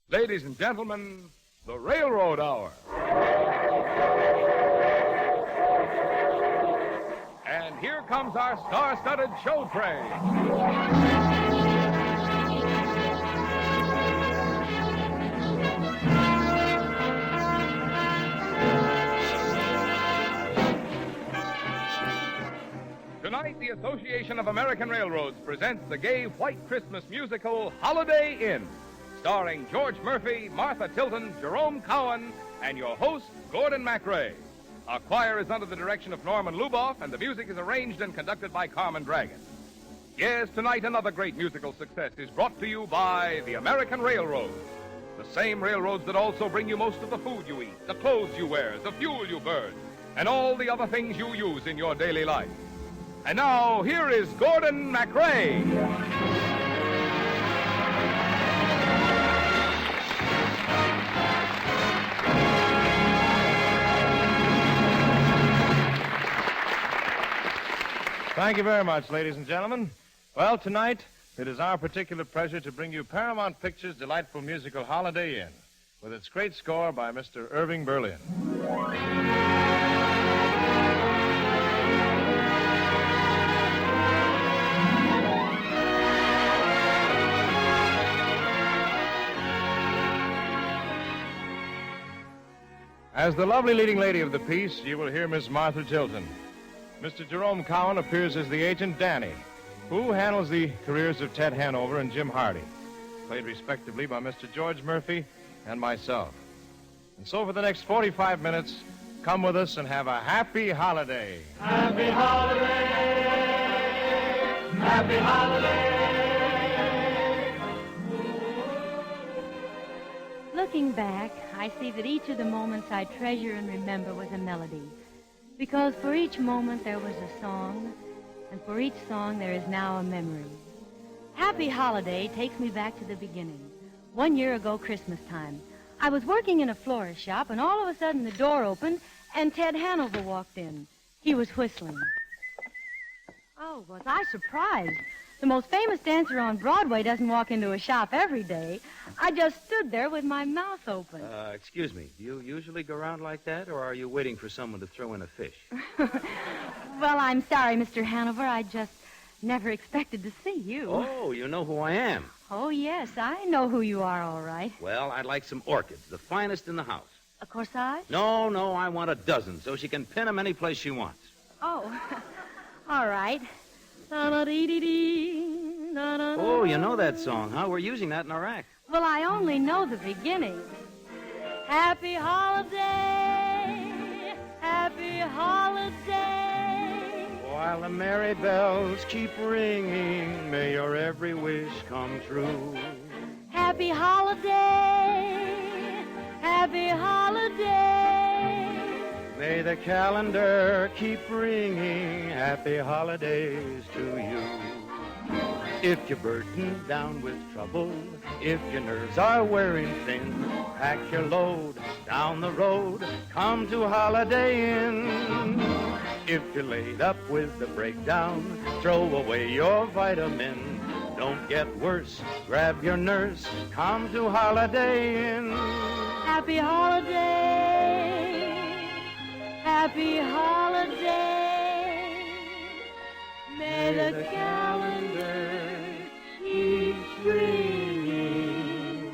Ladies and gentlemen, the Railroad Hour. And here comes our star-studded show train. Tonight, the Association of American Railroads presents the gay white Christmas musical Holiday Inn, starring George Murphy, Martha Tilton, Jerome Cowan, and your host, Gordon MacRae. Our choir is under the direction of Norman Luboff, and the music is arranged and conducted by Carmen Dragon. Yes, tonight another great musical success is brought to you by the American Railroads. The same railroads that also bring you most of the food you eat, the clothes you wear, the fuel you burn, and all the other things you use in your daily life. And now, here is Gordon MacRae. Thank you very much, ladies and gentlemen. Well, tonight, it is our particular pleasure to bring you Paramount Pictures' delightful musical Holiday Inn, with its great score by Mr. Irving Berlin. As the lovely leading lady of the piece, you will hear Miss Martha Tilton. Mr. Jerome Cowan appears as the agent Danny, who handles the careers of Ted Hanover and Jim Hardy, played respectively by Mr. George Murphy and myself. And so for the next 45 minutes, come with us and have a happy holiday. Happy holiday! Happy holiday! Looking back, I see that each of the moments I treasure and remember was a melody. Because for each moment there was a song, and for each song there is now a memory. Happy Holiday takes me back to the beginning. 1 year ago, Christmas time. I was working in a florist shop, and all of a sudden the door opened, and Ted Hanover walked in. He was whistling. Oh, was I surprised. The most famous dancer on Broadway doesn't walk into a shop every day. I just stood there with my mouth open. Excuse me, do you usually go around like that, or are you waiting for someone to throw in a fish? Well, I'm sorry, Mr. Hanover. I just never expected to see you. Oh, you know who I am. Oh, yes, I know who you are, all right. Well, I'd like some orchids, the finest in the house. A corsage? No, I want a dozen, so she can pin them any place she wants. Oh, all right. Oh, you know that song, huh? We're using that in our act. Well, I only know the beginning. Happy holiday, happy holiday. While the merry bells keep ringing, may your every wish come true. Happy holiday, happy holiday. May the calendar keep ringing happy holidays to you. If you're burdened down with trouble, if your nerves are wearing thin, pack your load down the road, come to Holiday Inn. If you're laid up with the breakdown, throw away your vitamin. Don't get worse, grab your nurse, come to Holiday Inn. Happy holiday, happy holiday. May the calendar keep ringing.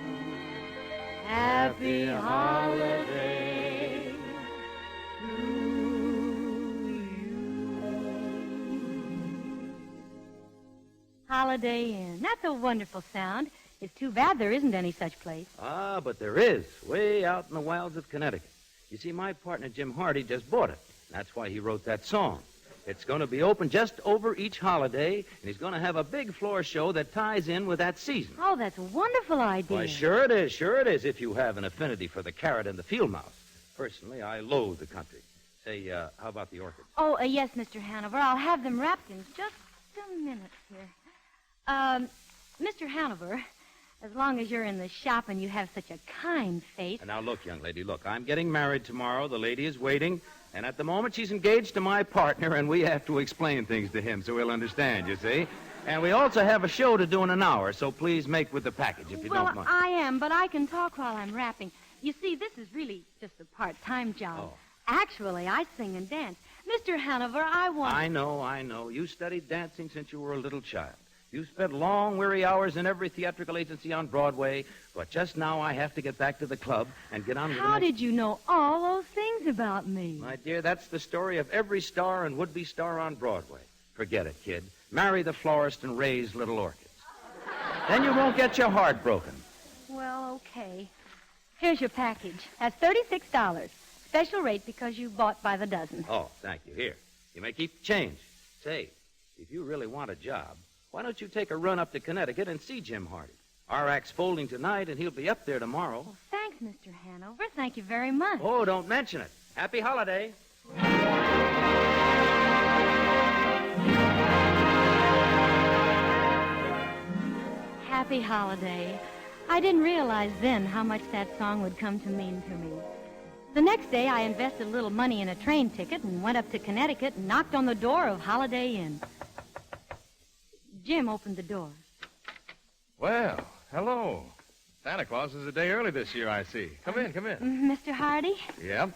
Happy holiday to you. Holiday Inn. That's a wonderful sound. It's too bad there isn't any such place. Ah, but there is, way out in the wilds of Connecticut. You see, my partner Jim Hardy just bought it. That's why he wrote that song. It's going to be open just over each holiday, and he's going to have a big floor show that ties in with that season. Oh, that's a wonderful idea. Why, sure it is, if you have an affinity for the carrot and the field mouse. Personally, I loathe the country. Say, how about the orchids? Oh, yes, Mr. Hanover. I'll have them wrapped in just a minute here. Mr. Hanover, as long as you're in the shop and you have such a kind face... And now, look, young lady, look. I'm getting married tomorrow. The lady is waiting. And at the moment, she's engaged to my partner, and we have to explain things to him so he'll understand, you see? And we also have a show to do in an hour, so please make with the package if you don't mind. I am, but I can talk while I'm wrapping. You see, this is really just a part-time job. Oh. Actually, I sing and dance. Mr. Hanover, I want... I know. You studied dancing since you were a little child. You spent long, weary hours in every theatrical agency on Broadway, but just now I have to get back to the club and get on with the How next... did you know all those things about me? My dear, that's the story of every star and would-be star on Broadway. Forget it, kid. Marry the florist and raise little orchids. Then you won't get your heart broken. Well, okay. Here's your package. That's $36. Special rate because you bought by the dozen. Oh, thank you. Here. You may keep the change. Say, if you really want a job, why don't you take a run up to Connecticut and see Jim Hardy? Our act's folding tonight, and he'll be up there tomorrow. Well, thanks, Mr. Hanover. Thank you very much. Oh, don't mention it. Happy holiday. Happy holiday. I didn't realize then how much that song would come to mean to me. The next day, I invested a little money in a train ticket and went up to Connecticut and knocked on the door of Holiday Inn. Jim opened the door. Well, hello. Santa Claus is a day early this year, I see. Come in. Mr. Hardy? Yep.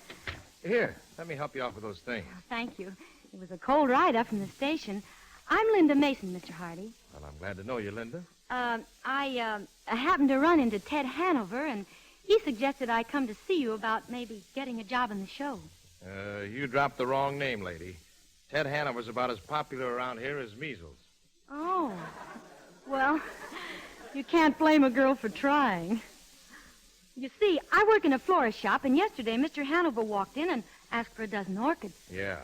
Here, let me help you off with those things. Oh, thank you. It was a cold ride up from the station. I'm Linda Mason, Mr. Hardy. Well, I'm glad to know you, Linda. I happened to run into Ted Hanover, and he suggested I come to see you about maybe getting a job in the show. You dropped the wrong name, lady. Ted Hanover's about as popular around here as measles. Oh. Well, you can't blame a girl for trying. You see, I work in a florist shop, and yesterday Mr. Hanover walked in and asked for a dozen orchids. Yeah.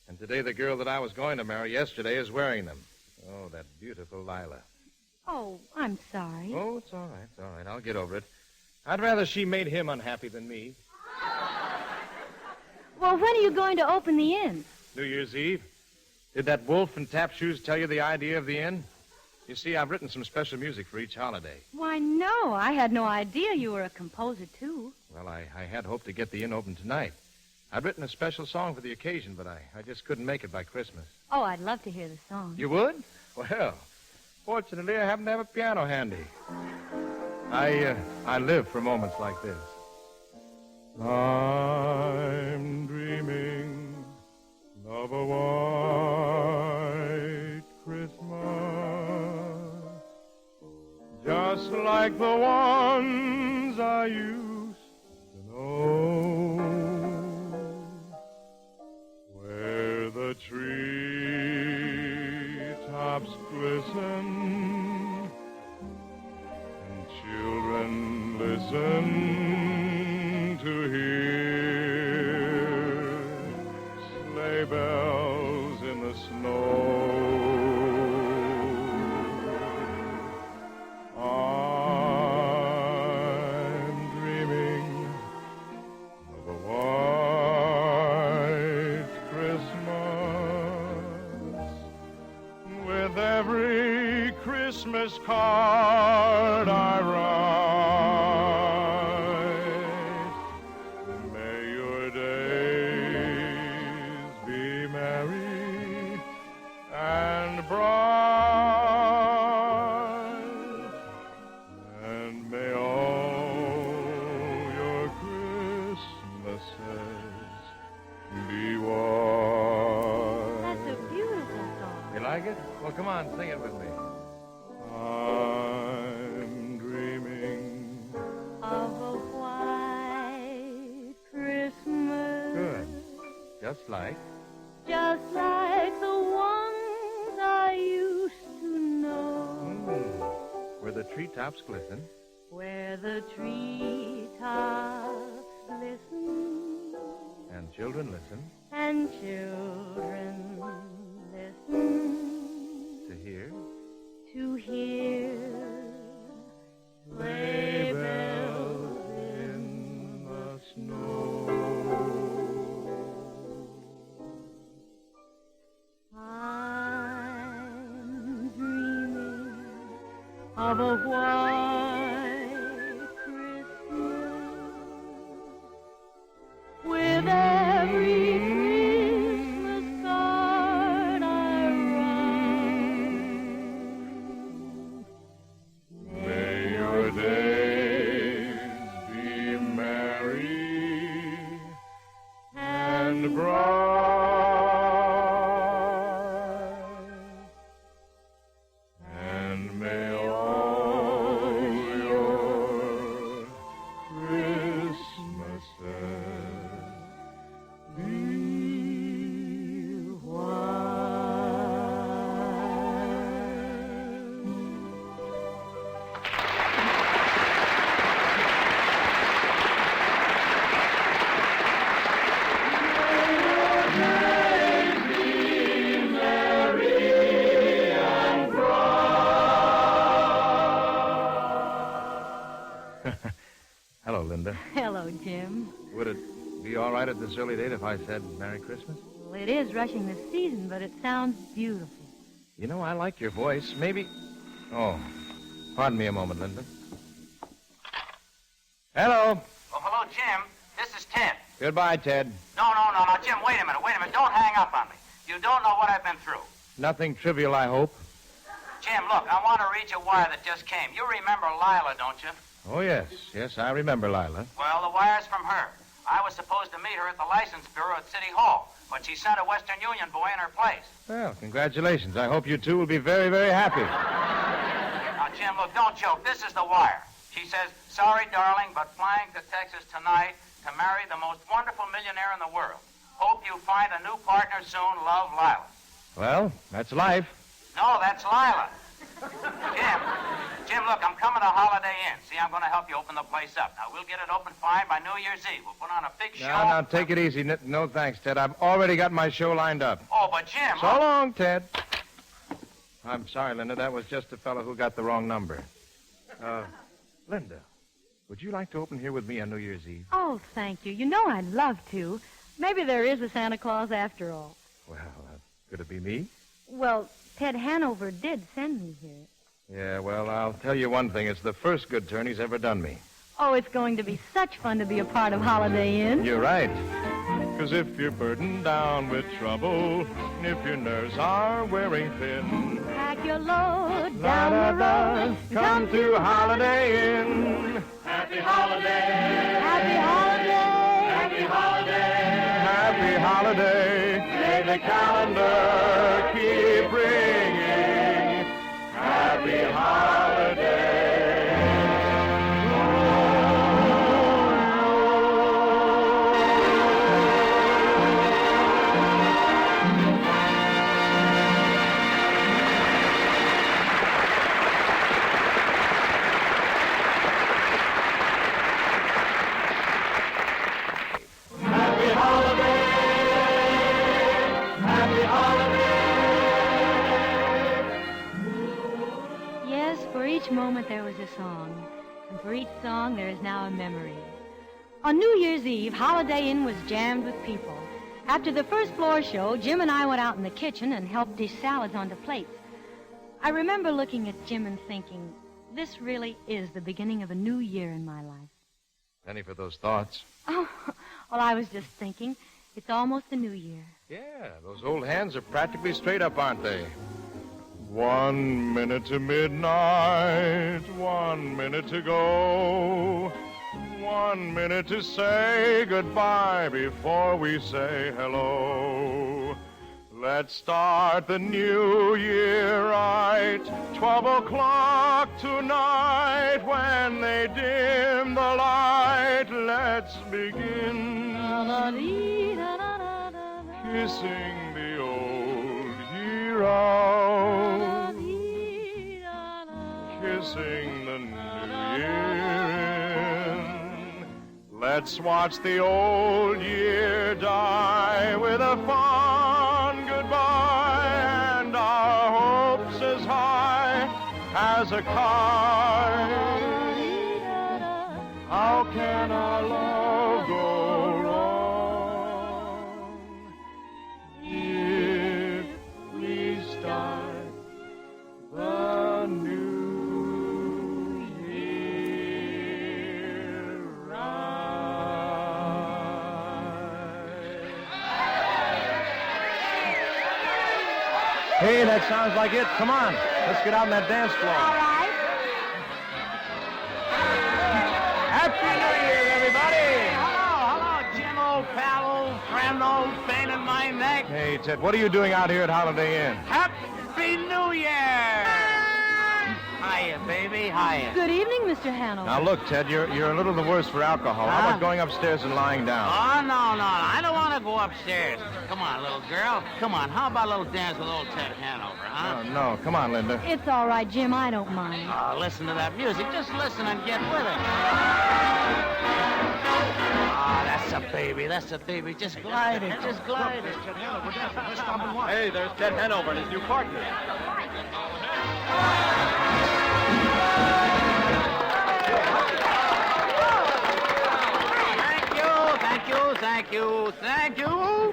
And today the girl that I was going to marry yesterday is wearing them. Oh, that beautiful Lila. Oh, I'm sorry. Oh, it's all right. I'll get over it. I'd rather she made him unhappy than me. Well, when are you going to open the inn? New Year's Eve. Did that wolf in tap shoes tell you the idea of the inn? You see, I've written some special music for each holiday. Why, no. I had no idea you were a composer, too. Well, I had hoped to get the inn open tonight. I'd written a special song for the occasion, but I just couldn't make it by Christmas. Oh, I'd love to hear the song. You would? Well, fortunately, I happen to have a piano handy. I live for moments like this. I'm dreaming of a white Christmas, just like the ones I used to know, where the treetops glisten and children listen to hear sleigh bells in the snow. I'm dreaming of a white Christmas, with every Christmas card I write. May your days be merry and bright, and may all your Christmases be white. That's a beautiful song. You like it? Well, come on, sing it with me. I'm dreaming. Of a white Christmas. Good. Just like. Just like the ones I used to know. Where the treetops glisten. Where the treetops glisten. And children listen And children listen to hear. to hear sleigh bells in the snow. I'm dreaming of a white Christmas, with every Christmas card I write. Hello, Linda. Hello, Jim. Would it be all right at this early date if I said Merry Christmas? Well, it is rushing the season, but it sounds beautiful. You know, I like your voice. Maybe... Oh, pardon me a moment, Linda. Hello. Oh, hello, Jim. This is Ted. Goodbye, Ted. No, Jim, wait a minute. Don't hang up on me. You don't know what I've been through. Nothing trivial, I hope. Jim, look, I want to read you a wire that just came. You remember Lila, don't you? Oh, yes. Yes, I remember Lila. Well, the wire's from her. I was supposed to meet her at the license bureau at City Hall, but she sent a Western Union boy in her place. Well, congratulations. I hope you two will be very, very happy. Now, Jim, look, don't joke. This is the wire. She says, sorry, darling, but flying to Texas tonight to marry the most wonderful millionaire in the world. Hope you find a new partner soon. Love, Lila. Well, that's life. No, that's Lila. Jim, look, I'm coming to Holiday Inn. See, I'm going to help you open the place up. Now, we'll get it open fine by New Year's Eve. We'll put on a big show. Now, take it easy. No, thanks, Ted. I've already got my show lined up. Oh, but Jim... So long, Ted. I'm sorry, Linda. That was just a fellow who got the wrong number. Linda, would you like to open here with me on New Year's Eve? Oh, thank you. You know I'd love to. Maybe there is a Santa Claus after all. Well, could it be me? Well, Ted Hanover did send me here. Yeah, well, I'll tell you one thing. It's the first good turn he's ever done me. Oh, it's going to be such fun to be a part of Holiday Inn. You're right. 'Cause if you're burdened down with trouble, and if your nerves are wearing thin, pack your load down the road. Come to Holiday Inn. Happy holiday. Happy holiday. Happy holiday. Happy holiday. May the calendar keep ringing. Happy holiday. Happy holiday. Happy holiday. Yes, for each moment there was a song, and for each song there is now a memory. On New Year's Eve, Holiday Inn was jammed with people. After the first floor show, Jim and I went out in the kitchen and helped dish salads onto plates. I remember looking at Jim and thinking, this really is the beginning of a new year in my life. Penny for those thoughts. Oh, well, I was just thinking, it's almost the new year. Yeah, those old hands are practically straight up, aren't they? 1 minute to midnight, 1 minute to go. 1 minute to say goodbye before we say hello. Let's start the new year right. 12 o'clock tonight when they dim the light. Let's begin kissing the old year out. Kissing the new year in. Let's watch the old year die with a fond goodbye and our hopes as high as a kite. How can our love go wrong if we start the new year right? Hey, that sounds like it. Come on. Let's get out on that dance floor. All right. Happy New Year, everybody! Hello, Jim, old pal, old friend, old pain in my neck. Hey, Ted, what are you doing out here at Holiday Inn? Happy New Year! Hiya, baby, hiya. Good evening, Mr. Hanover. Now, look, Ted, you're a little the worse for alcohol. How Huh? about going upstairs and lying down? Oh, no, I don't want to go upstairs. Come on, little girl. Come on, how about a little dance with old Ted Hanover, huh? No, come on, Linda. It's all right, Jim. I don't mind. Oh, listen to that music. Just listen and get with it. Ah, that's a baby. That's a baby. Just glide it. Just glide it. Hey, there's Ted Hanover and his new partner. Thank you. Thank you. Oh,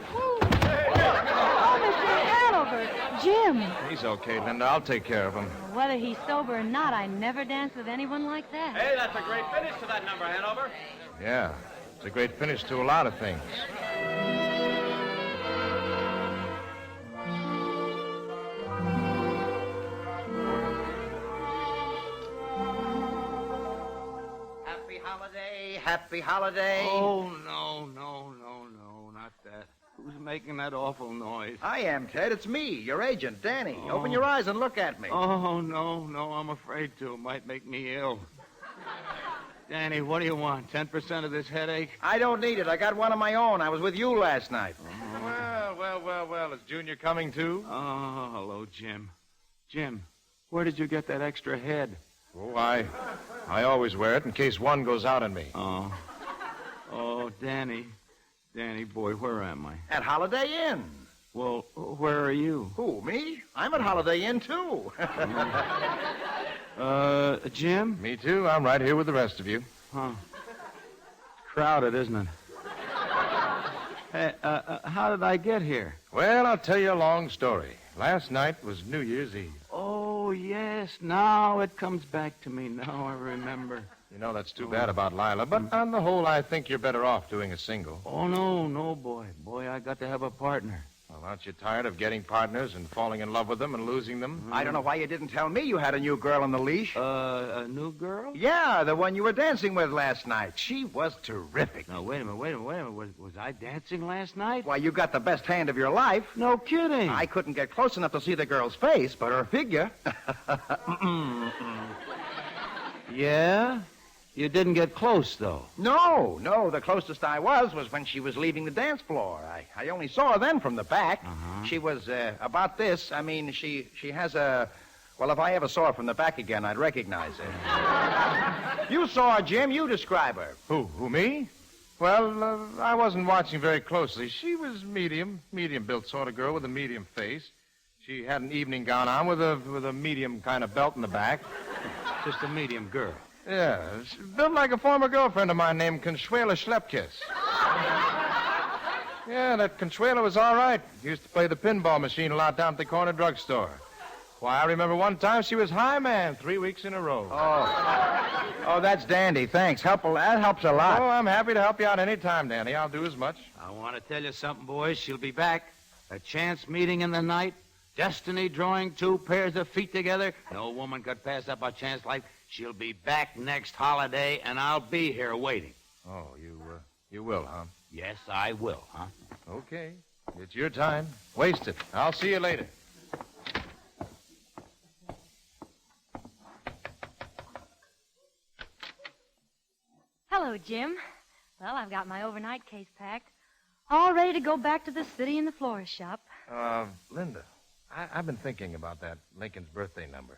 Mr. Hanover. Jim. He's okay, Linda. I'll take care of him. Whether he's sober or not, I never danced with anyone like that. Hey, that's a great finish to that number, Hanover. Yeah, it's a great finish to a lot of things. Happy holiday, happy holiday. Oh, no, not that. Who's making that awful noise? I am, Ted. It's me, your agent, Danny. Open your eyes and look at me. Oh, no, I'm afraid to. It might make me ill. Danny, what do you want? 10% of this headache? I don't need it. I got one of my own. I was with you last night. Well. Is Junior coming too? Oh, hello, Jim. Jim, where did you get that extra head? Oh, I always wear it in case one goes out on me. Oh, Danny. Danny, boy, where am I? At Holiday Inn. Well, where are you? Who, me? I'm at Holiday Inn, too. Jim? Me too. I'm right here with the rest of you. Huh. Crowded, isn't it? Hey, how did I get here? Well, I'll tell you a long story. Last night was New Year's Eve. Oh, yes. Now it comes back to me. Now I remember. You know, that's too bad about Lila, but on the whole, I think you're better off doing a single. Oh, no, boy. Boy, I got to have a partner. Well, aren't you tired of getting partners and falling in love with them and losing them? I don't know why you didn't tell me you had a new girl on the leash. A new girl? Yeah, the one you were dancing with last night. She was terrific. Now, wait a minute. Was I dancing last night? Why, you got the best hand of your life. No kidding. I couldn't get close enough to see the girl's face, but her figure. Yeah? You didn't get close, though. No. The closest I was when she was leaving the dance floor. I only saw her then from the back. She was about this. I mean, she has a... Well, if I ever saw her from the back again, I'd recognize her. You saw her, Jim. You describe her. Who, me? Well, I wasn't watching very closely. She was medium-built sort of girl with a medium face. She had an evening gown on with a medium kind of belt in the back. Just a medium girl. Yeah, she built like a former girlfriend of mine named Consuela Schlepkiss. Yeah, that Consuela was all right. Used to play the pinball machine a lot down at the corner drugstore. Why, I remember one time she was high man 3 weeks in a row. Oh, that's dandy. Thanks. That helps a lot. Oh, I'm happy to help you out any time, Danny. I'll do as much. I want to tell you something, boys. She'll be back. A chance meeting in the night. Destiny drawing two pairs of feet together. No woman could pass up a chance like... She'll be back next holiday, and I'll be here waiting. Oh, you will, huh? Yes, I will, huh? Okay. It's your time. Waste it. I'll see you later. Hello, Jim. Well, I've got my overnight case packed. All ready to go back to the city and the florist shop. Linda, I've been thinking about that Lincoln's birthday number.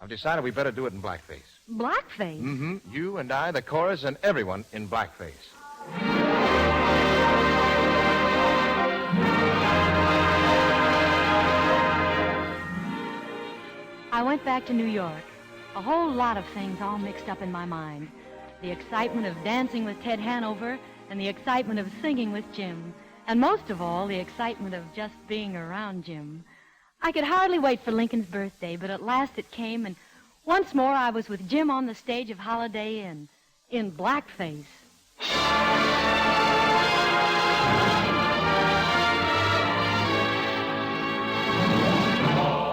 I've decided we better do it in blackface. Blackface? Mm-hmm. You and I, the chorus, and everyone in blackface. I went back to New York. A whole lot of things all mixed up in my mind. The excitement of dancing with Ted Hanover and the excitement of singing with Jim. And most of all, the excitement of just being around Jim. I could hardly wait for Lincoln's birthday, but at last it came, and once more I was with Jim on the stage of Holiday Inn, in blackface.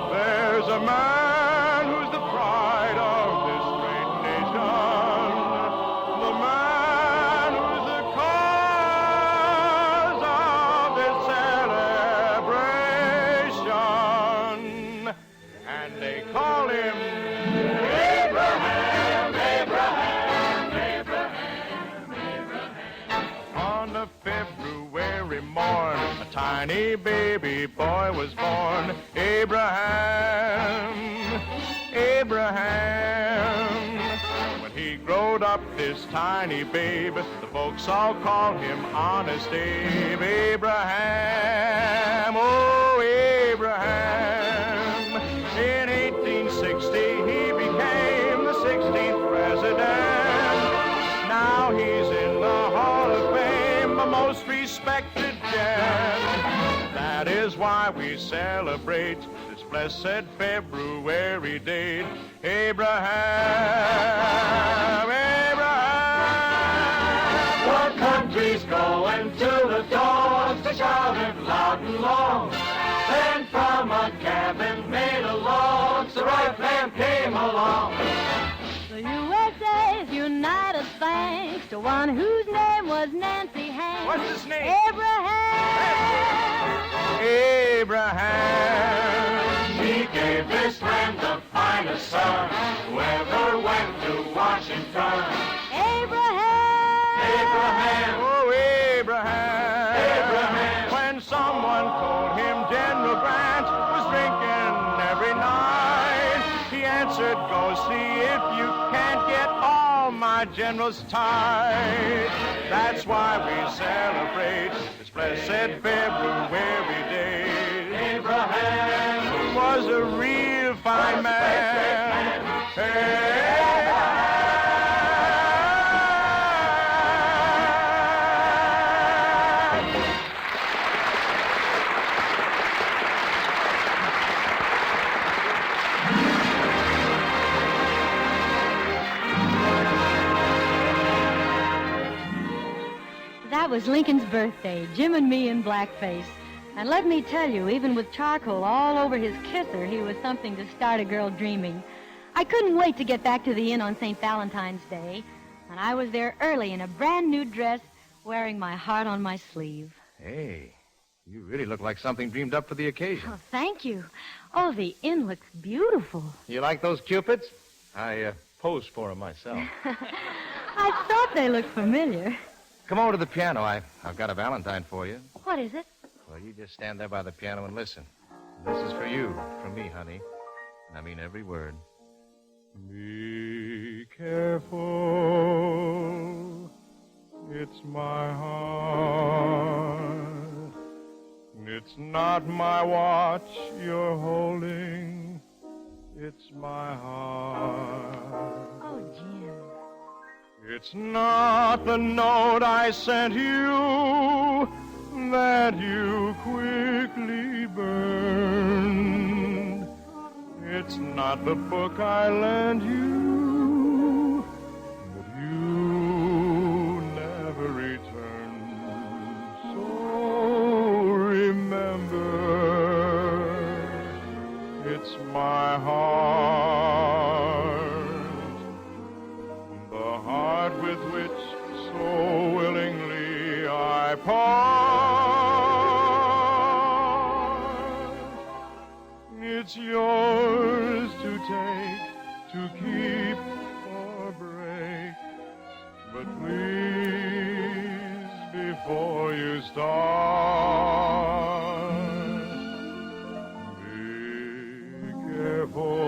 There's a man who's the pride of this great nation. The man who's the cause of this celebration. And they call him Abraham. On a February morn, a tiny baby boy was born. Abraham. When he growed up, this tiny babe, the folks all called him Honest Abe. Abraham, oh Abraham. In 1860, he became the 16th president. Now he's in the Hall of Fame, the most respected respected Jen. That is why we celebrate this blessed February date. Abraham, Abraham. The country's going to the dogs to shout it loud and long. Then from a cabin made of logs, the right man came along. The USA's united thanks to one whose name was Nancy Hanks. What's his name? Abraham. Abraham. She gave this land the finest son who ever went to Washington. Abraham. Abraham. Oh, Abraham. Abraham. When someone told him General Grant was drinking every night, he answered, go see if you can't get all my generals tied. That's why we celebrate this blessed February day. Abraham Was a real fine man. That was Lincoln's birthday, Jim and me in blackface. And let me tell you, even with charcoal all over his kisser, he was something to start a girl dreaming. I couldn't wait to get back to the inn on St. Valentine's Day, and I was there early in a brand new dress, wearing my heart on my sleeve. Hey, you really look like something dreamed up for the occasion. Oh, thank you. Oh, the inn looks beautiful. You like those cupids? I posed for them myself. I thought they looked familiar. Come over to the piano. I've got a valentine for you. What is it? Well, you just stand there by the piano and listen. This is for you, from me, honey. I mean every word. Be careful, it's my heart. It's not my watch you're holding, it's my heart. Oh, Jim. It's not the note I sent you that you quickly burned. It's not the book I lent you, but you never returned. So remember, it's my heart, the heart with which so willingly I part. It's yours to take, to keep or break. But please, before you start, be careful.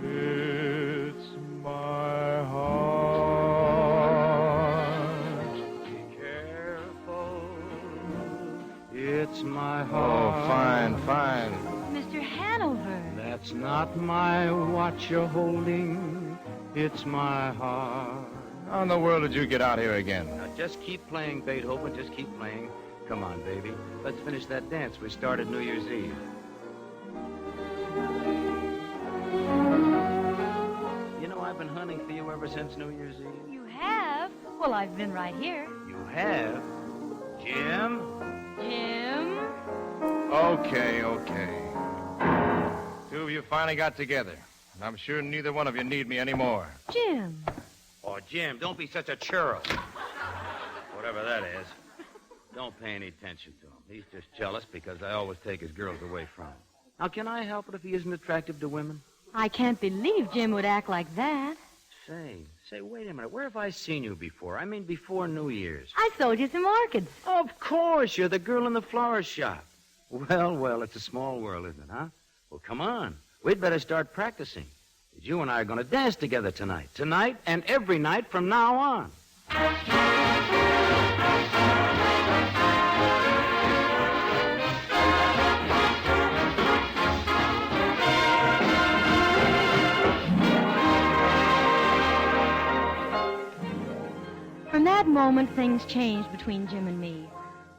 It's my heart. Be careful. It's my Oh, heart. fine, fine. Mr. Hanover. That's not my watch you're holding. It's my heart. How in the world did you get out here again? Now, just keep playing, Beethoven. Just keep playing. Come on, baby. Let's finish that dance we started New Year's Eve. You know, I've been hunting for you ever since New Year's Eve. You have? Well, I've been right here. You have? Jim? Jim? Okay. Two of you finally got together. And I'm sure neither one of you need me anymore. Jim. Oh, Jim, don't be such a churl. Whatever that is. Don't pay any attention to him. He's just jealous because I always take his girls away from him. Now, can I help it if he isn't attractive to women? I can't believe Jim would act like that. Say, wait a minute. Where have I seen you before? I mean, before New Year's. I sold you some orchids. Of course, you're the girl in the flower shop. Well, it's a small world, isn't it, huh? Well, come on. We'd better start practicing. You and I are going to dance together tonight. Tonight and every night from now on. From that moment, things changed between Jim and me.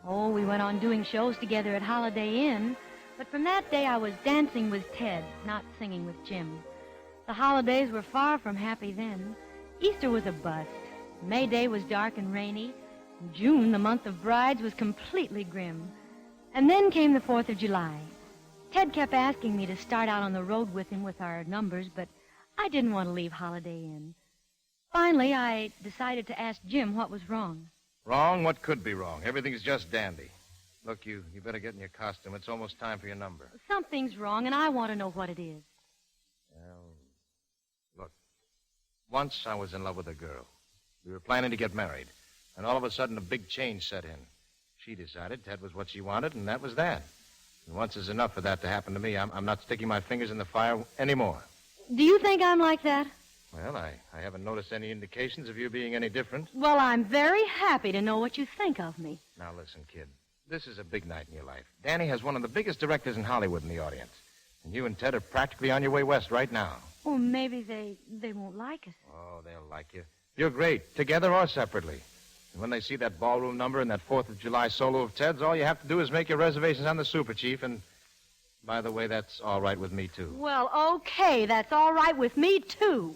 Oh, we went on doing shows together at Holiday Inn, but from that day I was dancing with Ted, not singing with Jim. The holidays were far from happy then. Easter was a bust. May Day was dark and rainy. June, the month of brides, was completely grim. And then came the 4th of July. Ted kept asking me to start out on the road with him with our numbers, but I didn't want to leave Holiday Inn. Finally, I decided to ask Jim what was wrong. Wrong? What could be wrong? Everything's just dandy. Look, you better get in your costume. It's almost time for your number. Something's wrong, and I want to know what it is. Well, look, once I was in love with a girl. We were planning to get married, and all of a sudden a big change set in. She decided Ted was what she wanted, and that was that. And once is enough for that to happen to me. I'm not sticking my fingers in the fire anymore. Do you think I'm like that? Well, I haven't noticed any indications of you being any different. Well, I'm very happy to know what you think of me. Now, listen, kid. This is a big night in your life. Danny has one of the biggest directors in Hollywood in the audience. And you and Ted are practically on your way west right now. Well, maybe they won't like us. Oh, they'll like you. You're great, together or separately. And when they see that ballroom number and that 4th of July solo of Ted's, all you have to do is make your reservations on the Super Chief. And, by the way, that's all right with me, too. Well, okay, that's all right with me, too.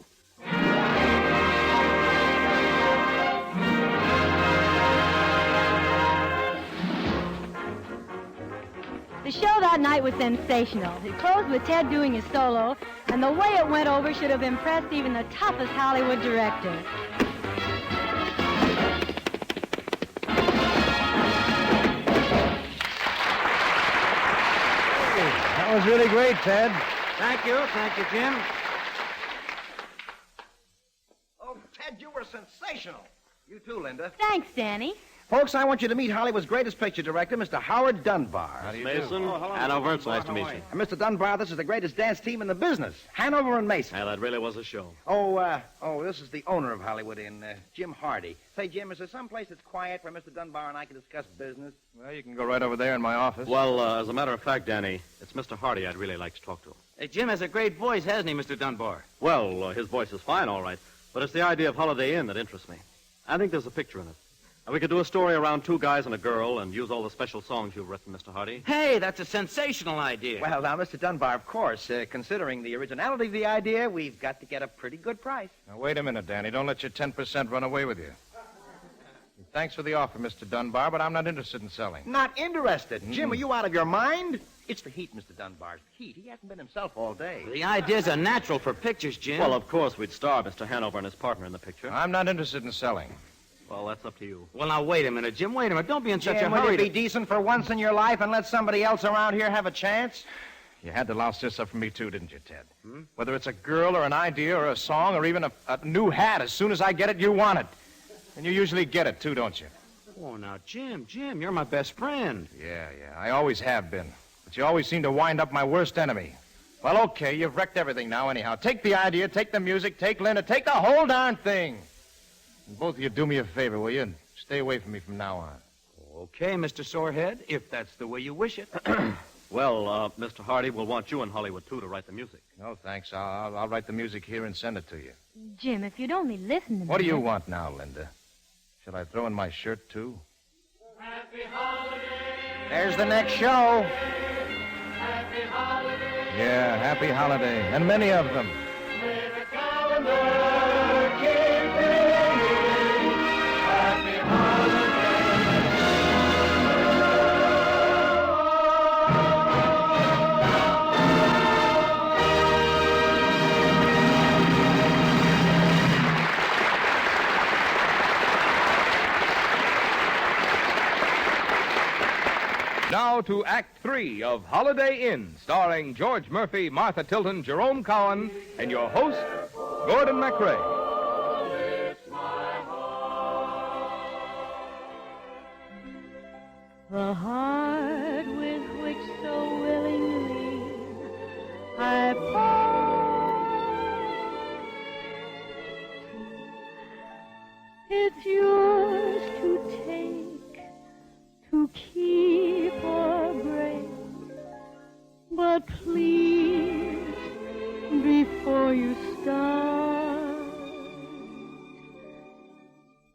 The show that night was sensational. It closed with Ted doing his solo, and the way it went over should have impressed even the toughest Hollywood director. That was really great, Ted. Thank you, Jim. Oh, Ted, you were sensational. You too, Linda. Thanks, Danny. Folks, I want you to meet Hollywood's greatest picture director, Mr. Howard Dunbar. How do you Mason, do? Hanover, it's nice to meet you. And Mr. Dunbar, this is the greatest dance team in the business. Hanover and Mason. Yeah, that really was a show. This is the owner of Hollywood Inn, Jim Hardy. Say, Jim, is there some place that's quiet where Mr. Dunbar and I can discuss business? Well, you can go right over there in my office. Well, as a matter of fact, Danny, it's Mr. Hardy I'd really like to talk to. Hey, Jim has a great voice, hasn't he, Mr. Dunbar? Well, his voice is fine, all right, but it's the idea of Holiday Inn that interests me. I think there's a picture in it. And we could do a story around 2 guys and a girl and use all the special songs you've written, Mr. Hardy. Hey, that's a sensational idea. Well, now, Mr. Dunbar, of course, considering the originality of the idea, we've got to get a pretty good price. Now, wait a minute, Danny. Don't let your 10% run away with you. Thanks for the offer, Mr. Dunbar, but I'm not interested in selling. Not interested? Jim, are you out of your mind? It's the heat, Mr. Dunbar. The heat. He hasn't been himself all day. The ideas are natural for pictures, Jim. Well, of course, we'd star Mr. Hanover and his partner in the picture. I'm not interested in selling. Well, that's up to you. Well, now, wait a minute, Jim. Wait a minute. Don't be in such a Jim, will hurry. you be decent for once in your life and let somebody else around here have a chance? You had to louse this up for me, too, didn't you, Ted? Whether it's a girl or an idea or a song or even a new hat, as soon as I get it, you want it. And you usually get it, too, don't you? Oh, now, Jim, you're my best friend. Yeah, I always have been. But you always seem to wind up my worst enemy. Well, okay, you've wrecked everything now anyhow. Take the idea, take the music, take Linda, take the whole darn thing. And both of you do me a favor, will you? And stay away from me from now on. Okay, Mr. Sorehead, if that's the way you wish it. Well, Mr. Hardy will want you in Hollywood, too, to write the music. No, thanks. I'll write the music here and send it to you. Jim, if you'd only listen to me. What do you want now, Linda? Shall I throw in my shirt, too? Happy holiday. There's the next show. Happy holiday. Yeah, happy holiday. And many of them. May the calendar keep ringing. Happy holiday. Now to Act 3 of Holiday Inn, starring George Murphy, Martha Tilton, Jerome Cowan, and your host, Gordon MacRae. The heart with which so willingly I fought, it's yours to take, to keep or break. But please, before you start,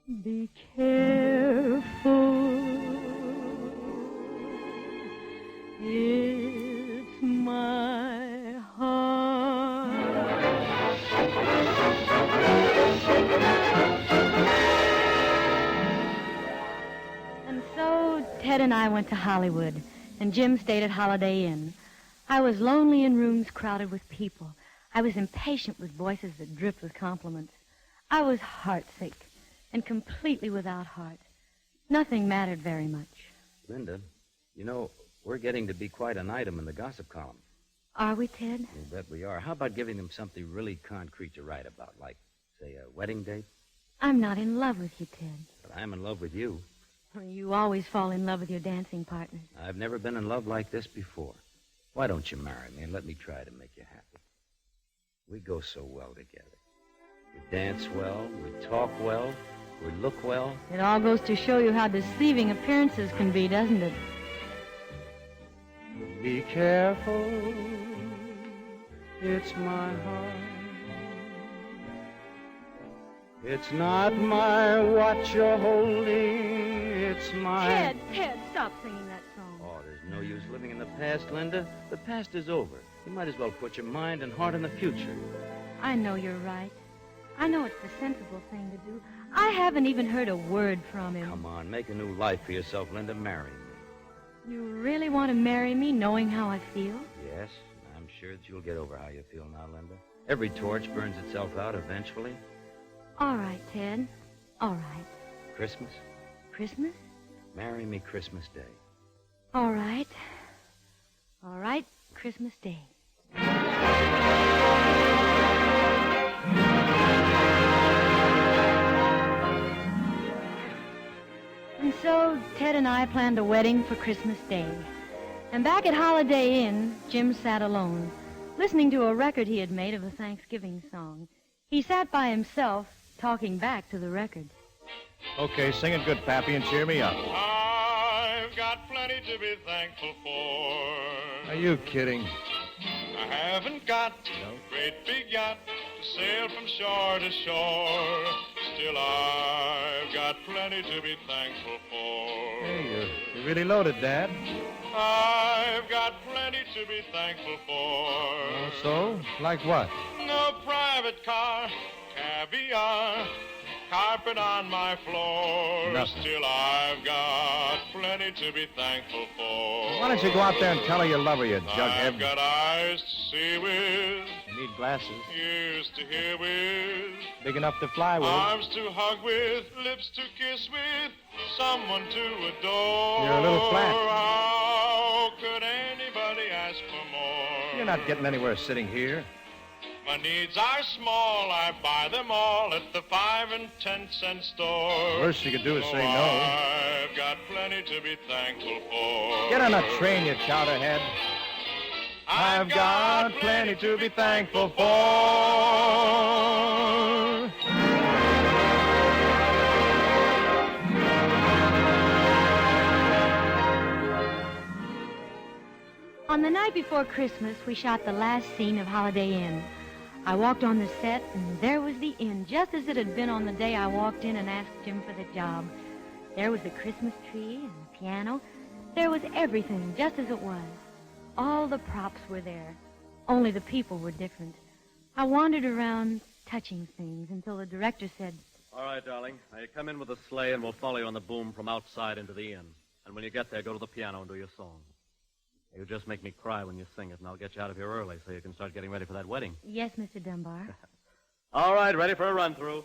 Be careful. It's my heart. And so Ted and I went to Hollywood, and Jim stayed at Holiday Inn. I was lonely in rooms crowded with people. I was impatient with voices that dripped with compliments. I was heartsick and completely without heart. Nothing mattered very much. Linda, you know, we're getting to be quite an item in the gossip column. Are we, Ted? You bet we are. How about giving them something really concrete to write about, like, say, a wedding date? I'm not in love with you, Ted. But I'm in love with you. You always fall in love with your dancing partners. I've never been in love like this before. Why don't you marry me and let me try to make you happy? We go so well together. We dance well, we talk well, we look well. It all goes to show you how deceiving appearances can be, doesn't it? Be careful, it's my heart. It's not my watch you're holding, it's my... Ted, stop singing that song. Oh, there's no use living in the past, Linda. The past is over. You might as well put your mind and heart in the future. I know you're right. I know it's the sensible thing to do. I haven't even heard a word from him. Come on, make a new life for yourself, Linda. Marry me. You really want to marry me knowing how I feel? Yes, I'm sure that you'll get over how you feel now, Linda. Every torch burns itself out eventually. All right, Ted. All right. Christmas? Christmas? Marry me Christmas Day. All right. All right, Christmas Day. And so Ted and I planned a wedding for Christmas Day. And back at Holiday Inn, Jim sat alone, listening to a record he had made of a Thanksgiving song. He sat by himself, talking back to the record. Okay, sing it good, Pappy, and cheer me up. I've got plenty to be thankful for. Are you kidding? I haven't got a great big yacht to sail from shore to shore. Still, I've got plenty to be thankful for. Hey, you're really loaded, Dad. I've got plenty to be thankful for. Oh, so? Like what? No private car, caviar, carpet on my floor. Nothing. Still, I've got plenty to be thankful for. Why don't you go out there and tell her you love her, you I've jughead? got eyes to see with, You need glasses. ears to hear with, Big enough to fly with. arms to hug with, lips to kiss with, someone to adore. You're a little flat. How could anybody ask for more? You're not getting anywhere sitting here. My needs are small, I buy them all at the 5 and 10 cent store. Worst you could do is say no. I've got plenty to be thankful for. Get on a train, you chowderhead. I've got plenty to be thankful for. On the night before Christmas, we shot the last scene of Holiday Inn. I walked on the set, and there was the inn, just as it had been on the day I walked in and asked Jim for the job. There was the Christmas tree and the piano. There was everything, just as it was. All the props were there, only the people were different. I wandered around, touching things, until the director said, All right, darling. Now you come in with the sleigh, and we'll follow you on the boom from outside into the inn. And when you get there, go to the piano and do your song. You just make me cry when you sing it, and I'll get you out of here early so you can start getting ready for that wedding. "Yes, Mr. Dunbar." All right, ready for a run-through.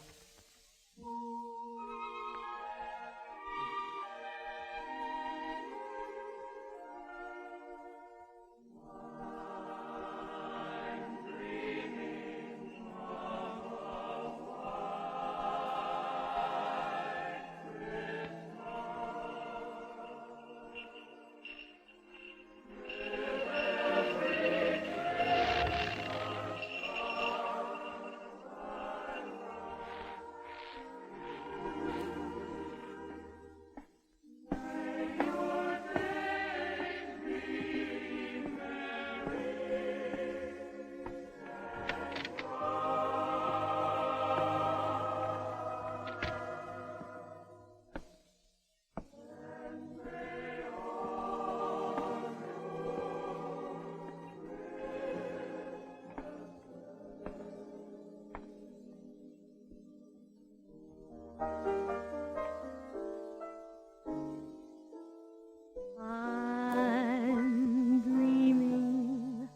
I'm dreaming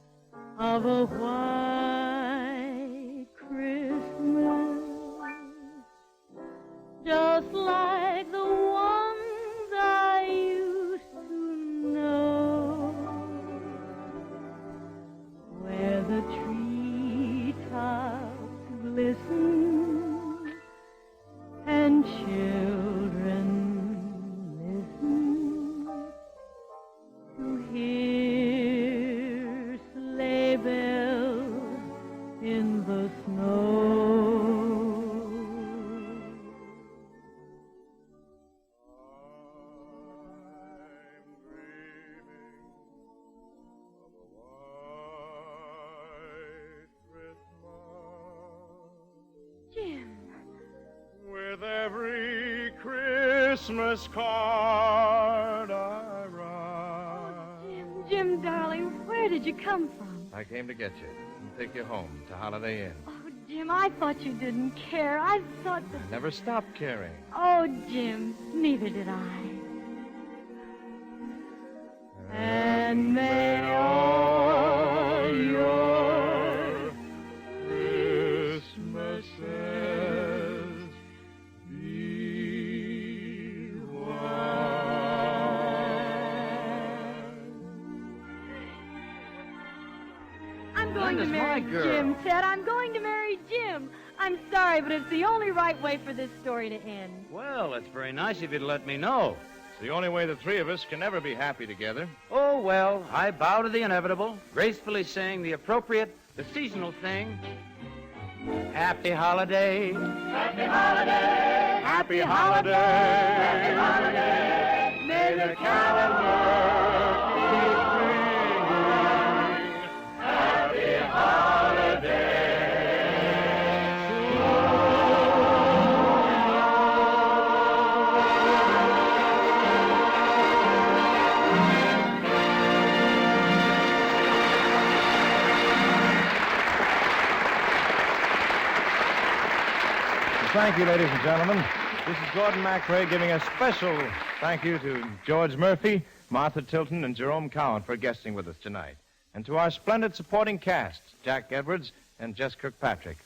of a white Christmas, just like the ones I used to know, where the treetops glisten and children listen to hear sleigh bells in the snow. Jim. With every Christmas card I write. Jim, darling, where did you come from? I came to get you and take you home to Holiday Inn. Oh, Jim, I thought you didn't care. I thought that... I never stopped caring. Oh, Jim, neither did I. And may all your Christmases be I'm going to Linda's marry my girl. Jim, Ted. I'm going to marry Jim. I'm sorry, but it's the only right way for this story to end. Well, that's very nice of you to let me know. It's the only way the three of us can ever be happy together. Oh, well, I bow to the inevitable, gracefully saying the appropriate, the seasonal thing. Happy holiday. Happy holiday. Happy holiday. Happy holiday. May the calendar keep ringing. Happy holiday. Thank you, ladies and gentlemen. This is Gordon MacRae giving a special thank you to George Murphy, Martha Tilton, and Jerome Cowan for guesting with us tonight. And to our splendid supporting cast, Jack Edwards and Jess Kirkpatrick.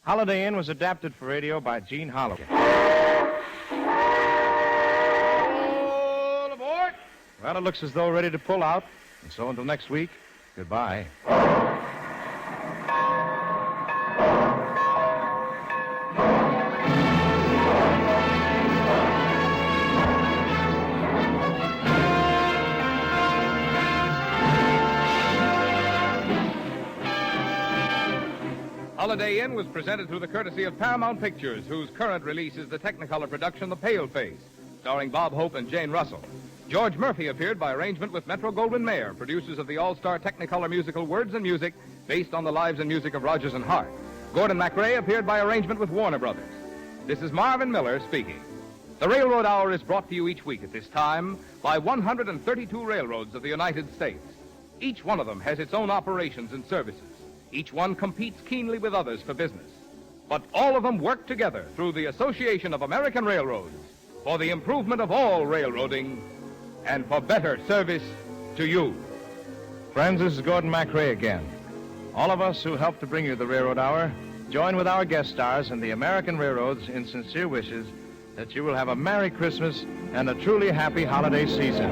Holiday Inn was adapted for radio by Gene Holloway. All aboard! Well, it looks as though we're ready to pull out. And so until next week, goodbye. Holiday Inn was presented through the courtesy of Paramount Pictures, whose current release is the Technicolor production The Paleface, starring Bob Hope and Jane Russell. George Murphy appeared by arrangement with Metro-Goldwyn-Mayer, producers of the all-star Technicolor musical Words and Music, based on the lives and music of Rodgers and Hart. Gordon MacRae appeared by arrangement with Warner Brothers. This is Marvin Miller speaking. The Railroad Hour is brought to you each week at this time by 132 railroads of the United States. Each one of them has its own operations and services. Each one competes keenly with others for business. But all of them work together through the Association of American Railroads for the improvement of all railroading and for better service to you. Friends, this is Gordon MacRae again. All of us who helped to bring you the Railroad Hour join with our guest stars and the American Railroads in sincere wishes that you will have a Merry Christmas and a truly happy holiday season.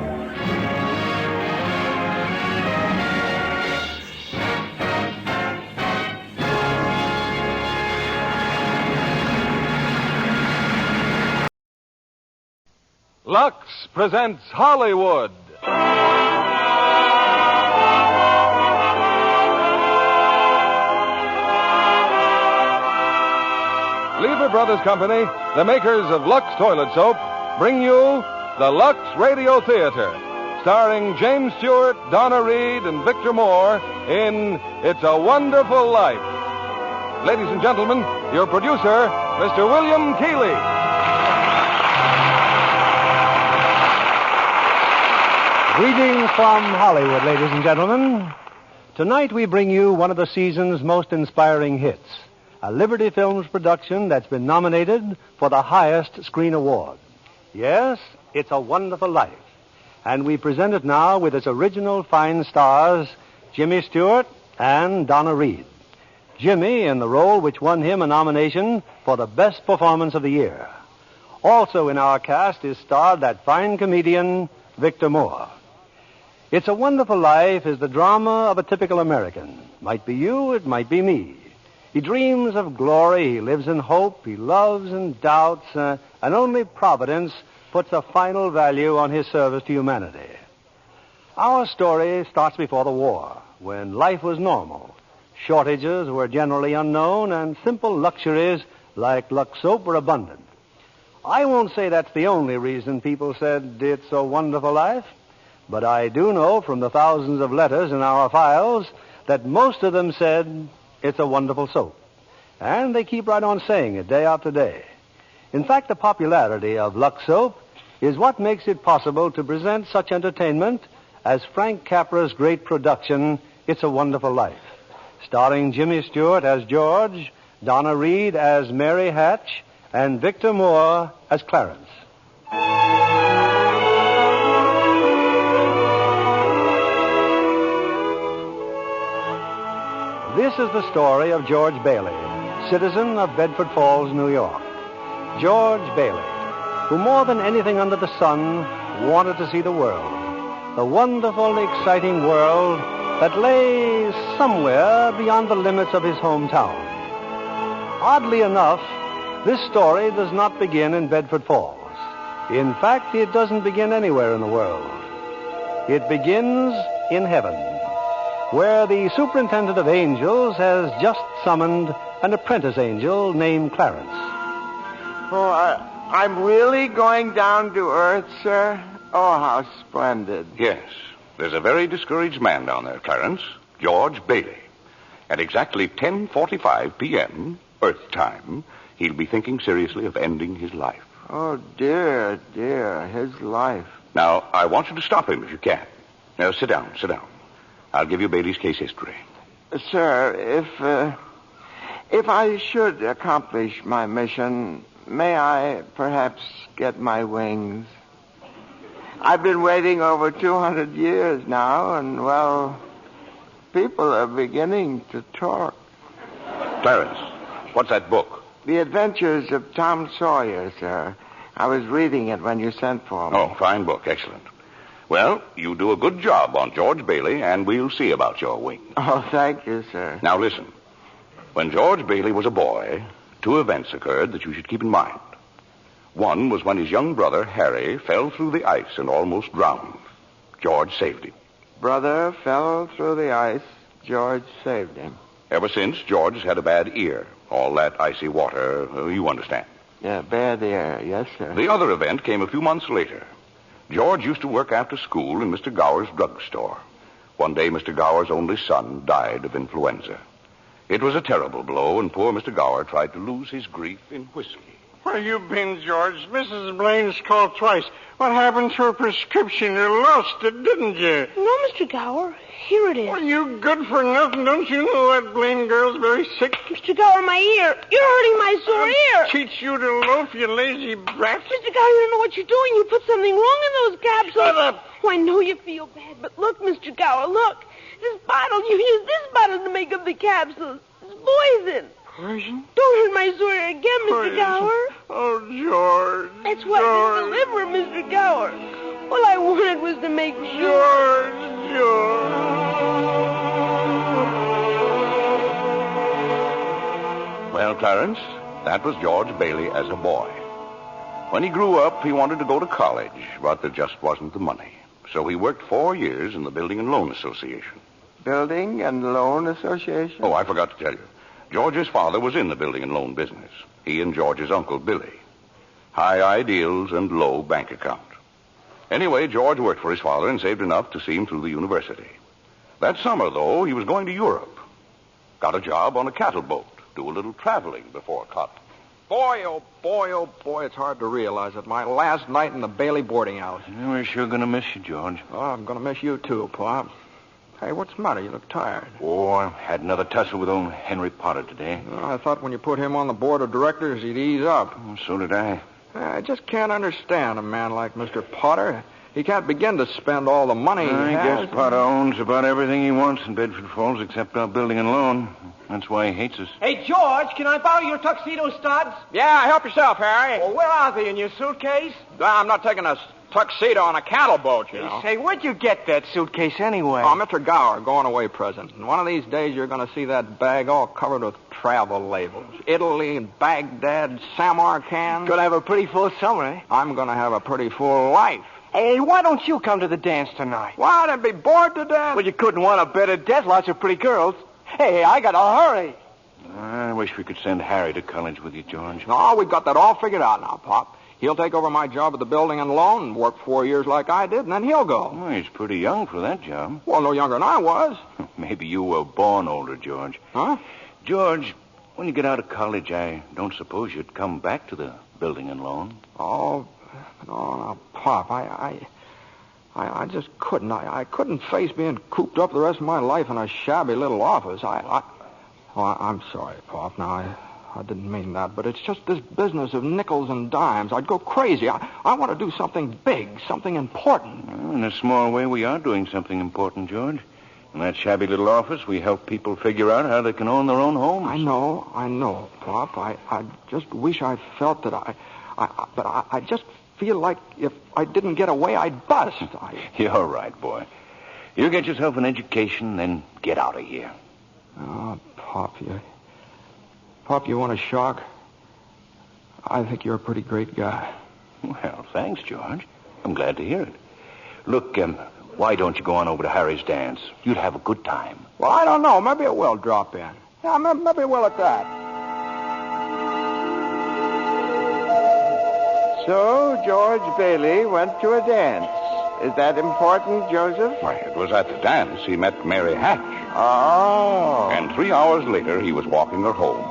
Lux presents Hollywood. Lever Brothers Company, the makers of Lux Toilet Soap, bring you the Lux Radio Theater, starring James Stewart, Donna Reed, and Victor Moore in It's a Wonderful Life. Ladies and gentlemen, your producer, Mr. William Keighley. Greetings from Hollywood, ladies and gentlemen. Tonight we bring you one of the season's most inspiring hits, a Liberty Films production that's been nominated for the highest screen award. Yes, It's a Wonderful Life. And we present it now with its original fine stars, Jimmy Stewart and Donna Reed. Jimmy in the role which won him a nomination for the best performance of the year. Also in our cast is starred that fine comedian, Victor Moore. It's a Wonderful Life is the drama of a typical American. Might be you, it might be me. He dreams of glory, he lives in hope, he loves and doubts, and only Providence puts a final value on his service to humanity. Our story starts before the war, when life was normal. Shortages were generally unknown, and simple luxuries like Lux soap were abundant. I won't say that's the only reason people said it's a wonderful life, but I do know from the thousands of letters in our files that most of them said it's a wonderful soap. And they keep right on saying it day after day. In fact, the popularity of Lux soap is what makes it possible to present such entertainment as Frank Capra's great production, It's a Wonderful Life, starring Jimmy Stewart as George, Donna Reed as Mary Hatch, and Victor Moore as Clarence. This is the story of George Bailey, citizen of Bedford Falls, New York. George Bailey, who more than anything under the sun wanted to see the world, the wonderful, exciting world that lay somewhere beyond the limits of his hometown. Oddly enough, this story does not begin in Bedford Falls. In fact, it doesn't begin anywhere in the world. It begins in heaven, where the superintendent of angels has just summoned an apprentice angel named Clarence. Oh, I'm really going down to earth, sir? Oh, how splendid. Yes. There's a very discouraged man down there, Clarence, George Bailey. At exactly 10:45 p.m., Earth time, he'll be thinking seriously of ending his life. Oh, dear, his life. Now, I want you to stop him if you can. Now, sit down. I'll give you Bailey's case history. Sir, if I should accomplish my mission, may I perhaps get my wings? I've been waiting over 200 years now, and, well, people are beginning to talk. Clarence, what's that book? The Adventures of Tom Sawyer, sir. I was reading it when you sent for me. Oh, fine book. Excellent. Well, you do a good job on George Bailey, and we'll see about your wings. Oh, thank you, sir. Now, listen. When George Bailey was a boy, two events occurred that you should keep in mind. One was when his young brother, Harry, fell through the ice and almost drowned. George saved him. Brother fell through the ice. George saved him. Ever since, George has had a bad ear. All that icy water, you understand. Yeah, bad ear. Yes, sir. The other event came a few months later. George used to work after school in Mr. Gower's drugstore. One day, Mr. Gower's only son died of influenza. It was a terrible blow, and poor Mr. Gower tried to lose his grief in whiskey. Where you been, George? Mrs. Blaine's called twice. What happened to her prescription? You lost it, didn't you? No, Mr. Gower. Here it is. Well, you good for nothing. Don't you know that Blaine girl's very sick? Mr. Gower, my ear. You're hurting my sore ear. Teach you to loaf, you lazy brat. Mr. Gower, you don't know what you're doing. You put something wrong in those capsules. Shut up. Oh, I know you feel bad, but look, Mr. Gower, look. This bottle, you used this bottle to make up the capsules. It's poison. Poison? Don't hurt my sore ear again, Mr. Gower. Oh, George. That's why I didn't deliver, Mr. Gower. All I wanted was to make sure. Well, Clarence, that was George Bailey as a boy. When he grew up, he wanted to go to college, but there just wasn't the money. So he worked 4 years in the Building and Loan Association. Building and Loan Association? Oh, I forgot to tell you. George's father was in the building and loan business. He and George's uncle, Billy. High ideals and low bank account. Anyway, George worked for his father and saved enough to see him through the university. That summer, though, he was going to Europe. Got a job on a cattle boat. Do a little traveling before college. Boy, oh boy, it's hard to realize it. My last night in the Bailey boarding house. We're sure going to miss you, George. Oh, I'm going to miss you, too, Pop. Hey, what's the matter? You look tired. Oh, I had another tussle with old Henry Potter today. Well, I thought when you put him on the board of directors, he'd ease up. Oh, so did I. I just can't understand a man like Mr. Potter. He can't begin to spend all the money he I has. guess Potter owns about everything he wants in Bedford Falls except our building and loan. That's why he hates us. Hey, George, can I borrow your tuxedo studs? Yeah, help yourself, Harry. Well, where are they? In your suitcase? I'm not taking a tuxedo on a cattle boat, you know. Say, where'd you get that suitcase anyway? Oh, Mr. Gower, going away present. And one of these days you're going to see that bag all covered with travel labels. Italy, Baghdad, Samarkand. Gonna have a pretty full summer, eh? I'm going to have a pretty full life. Hey, why don't you come to the dance tonight? What? I'd be bored to death. Well, you couldn't want a better death. Lots of pretty girls. Hey, I got to hurry. I wish we could send Harry to college with you, George. No, we've got that all figured out now, Pop. He'll take over my job at the building and loan and work 4 years like I did, and then he'll go. Oh, he's pretty young for that job. Well, no younger than I was. Maybe you were born older, George. Huh? George, when you get out of college, I don't suppose you'd come back to the building and loan. Oh, no, Pop, I just couldn't. I couldn't face being cooped up the rest of my life in a shabby little office. I'm sorry, Pop. Now, I didn't mean that, but it's just this business of nickels and dimes. I'd go crazy. I want to do something big, something important. Well, in a small way, we are doing something important, George. In that shabby little office, we help people figure out how they can own their own homes. I know, Pop. I just wish I felt that but I just feel like if I didn't get away, I'd bust. You're right, boy. You get yourself an education, then get out of here. Oh, Pop, you want a shock? I think you're a pretty great guy. Well, thanks, George. I'm glad to hear it. Look, why don't you go on over to Harry's dance? You'd have a good time. Well, I don't know. Maybe it will drop in. Yeah, maybe it will at that. So, George Bailey went to a dance. Is that important, Joseph? Why, it was at the dance he met Mary Hatch. Oh. And 3 hours later, he was walking her home.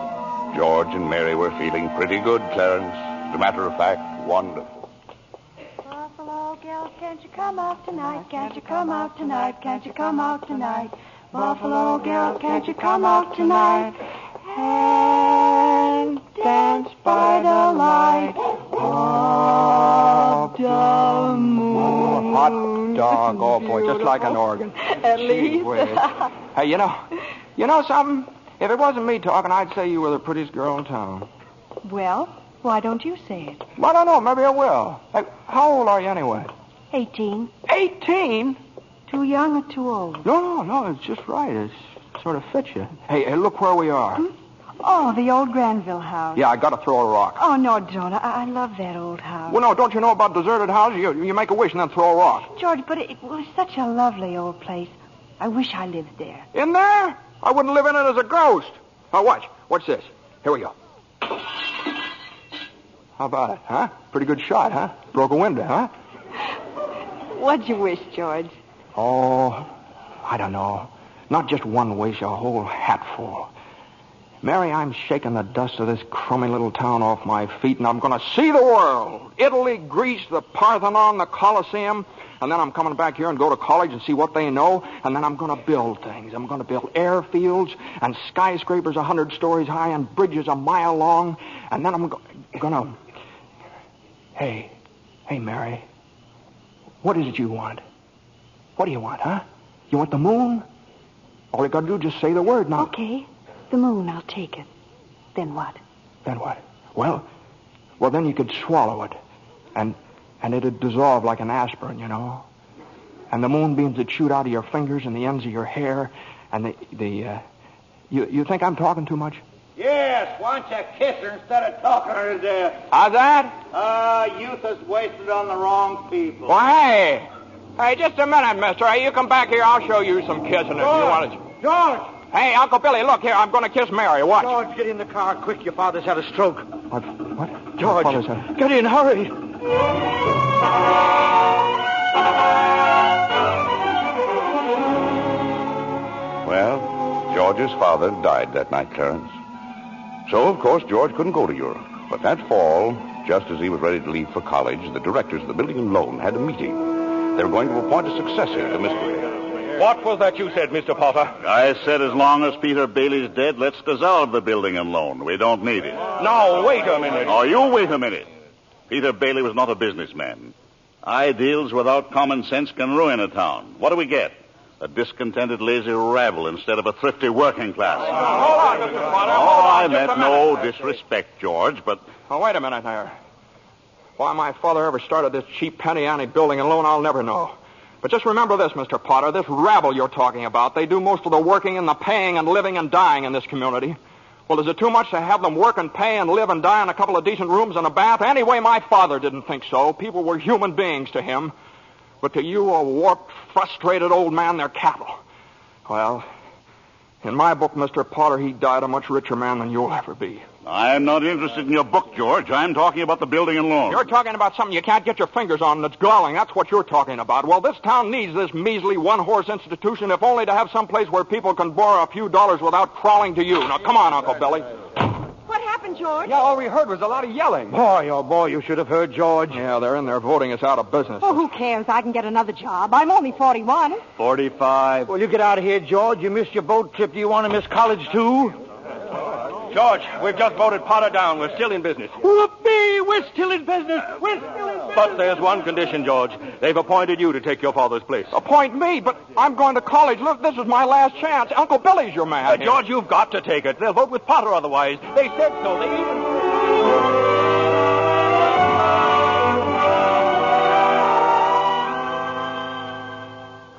George and Mary were feeling pretty good, Clarence. As a matter of fact, wonderful. Buffalo girl, can't you come out tonight? Can't you come out tonight? Can't you come out tonight? Buffalo girl, can't you come out tonight? And dance by the light of the moon. Hot dog, oh boy, just like an organ. At least. Hey, you know something? If it wasn't me talking, I'd say you were the prettiest girl in town. Well, why don't you say it? Well, I don't know. Maybe I will. Hey, how old are you anyway? 18. 18? Too young or too old? No, it's just right. It sort of fits you. Hey, look where we are. Oh, the old Granville house. Yeah, I got to throw a rock. Oh, no, don't. I love that old house. Well, no, don't you know about deserted houses? You make a wish and then throw a rock. George, but it was such a lovely old place. I wish I lived there. In there? I wouldn't live in it as a ghost. Now, watch. Watch this. Here we go. How about it, huh? Pretty good shot, huh? Broke a window, huh? What'd you wish, George? Oh, I don't know. Not just one wish, a whole hatful. Mary, I'm shaking the dust of this crummy little town off my feet, and I'm going to see the world. Italy, Greece, the Parthenon, the Colosseum. And then I'm coming back here and go to college and see what they know. And then I'm going to build things. I'm going to build airfields and skyscrapers 100 stories high and bridges a mile long. And then I'm going to... Hey, Mary. What is it you want? What do you want, huh? You want the moon? All you got to do is just say the word now. Okay. The moon, I'll take it. Then what? Then what? Well, then you could swallow it. And it'd dissolve like an aspirin, you know. And the moonbeams would shoot out of your fingers and the ends of your hair. And you think I'm talking too much? Yes, why don't you kiss her instead of talking her to death? How's that? Youth is wasted on the wrong people. Well, hey, just a minute, mister. Hey, you come back here. I'll show you some kissing if you want to. George! Hey, Uncle Billy, look here. I'm going to kiss Mary. Watch. George, get in the car quick. Your father's had a stroke. What? George, get in, hurry. Well, George's father died that night, Clarence. So, of course, George couldn't go to Europe. But that fall, just as he was ready to leave for college, the directors of the building and loan had a meeting. They were going to appoint a successor to Mr. What was that you said, Mr. Potter? I said as long as Peter Bailey's dead, let's dissolve the building and loan. We don't need it. Now, wait a minute. Oh, you wait a minute. Peter Bailey was not a businessman. Ideals without common sense can ruin a town. What do we get? A discontented, lazy rabble instead of a thrifty working class. Hold on, Mr. Potter. Oh, I meant no disrespect, George, but... Oh, wait a minute there. Why my father ever started this cheap penny-ante building and loan, I'll never know. But just remember this, Mr. Potter, this rabble you're talking about, they do most of the working and the paying and living and dying in this community. Well, is it too much to have them work and pay and live and die in a couple of decent rooms and a bath? Anyway, my father didn't think so. People were human beings to him. But to you, a warped, frustrated old man, they're cattle. Well, in my book, Mr. Potter, he died a much richer man than you'll ever be. I'm not interested in your book, George. I'm talking about the building and loan. You're talking about something you can't get your fingers on that's galling. That's what you're talking about. Well, this town needs this measly one-horse institution, if only to have some place where people can borrow a few dollars without crawling to you. Now, come on, Uncle Billy. What happened, George? Yeah, all we heard was a lot of yelling. Boy, oh boy, you should have heard George. Yeah, they're in there voting us out of business. Oh, who cares? I can get another job. I'm only 41. 45. Well, you get out of here, George. You missed your boat trip. Do you want to miss college, too? George, we've just voted Potter down. We're still in business. Whoopee! We're still in business. We're still in business. But there's one condition, George. They've appointed you to take your father's place. Appoint me, but I'm going to college. Look, this is my last chance. Uncle Billy's your man. George, you've got to take it. They'll vote with Potter otherwise. They said so. They even...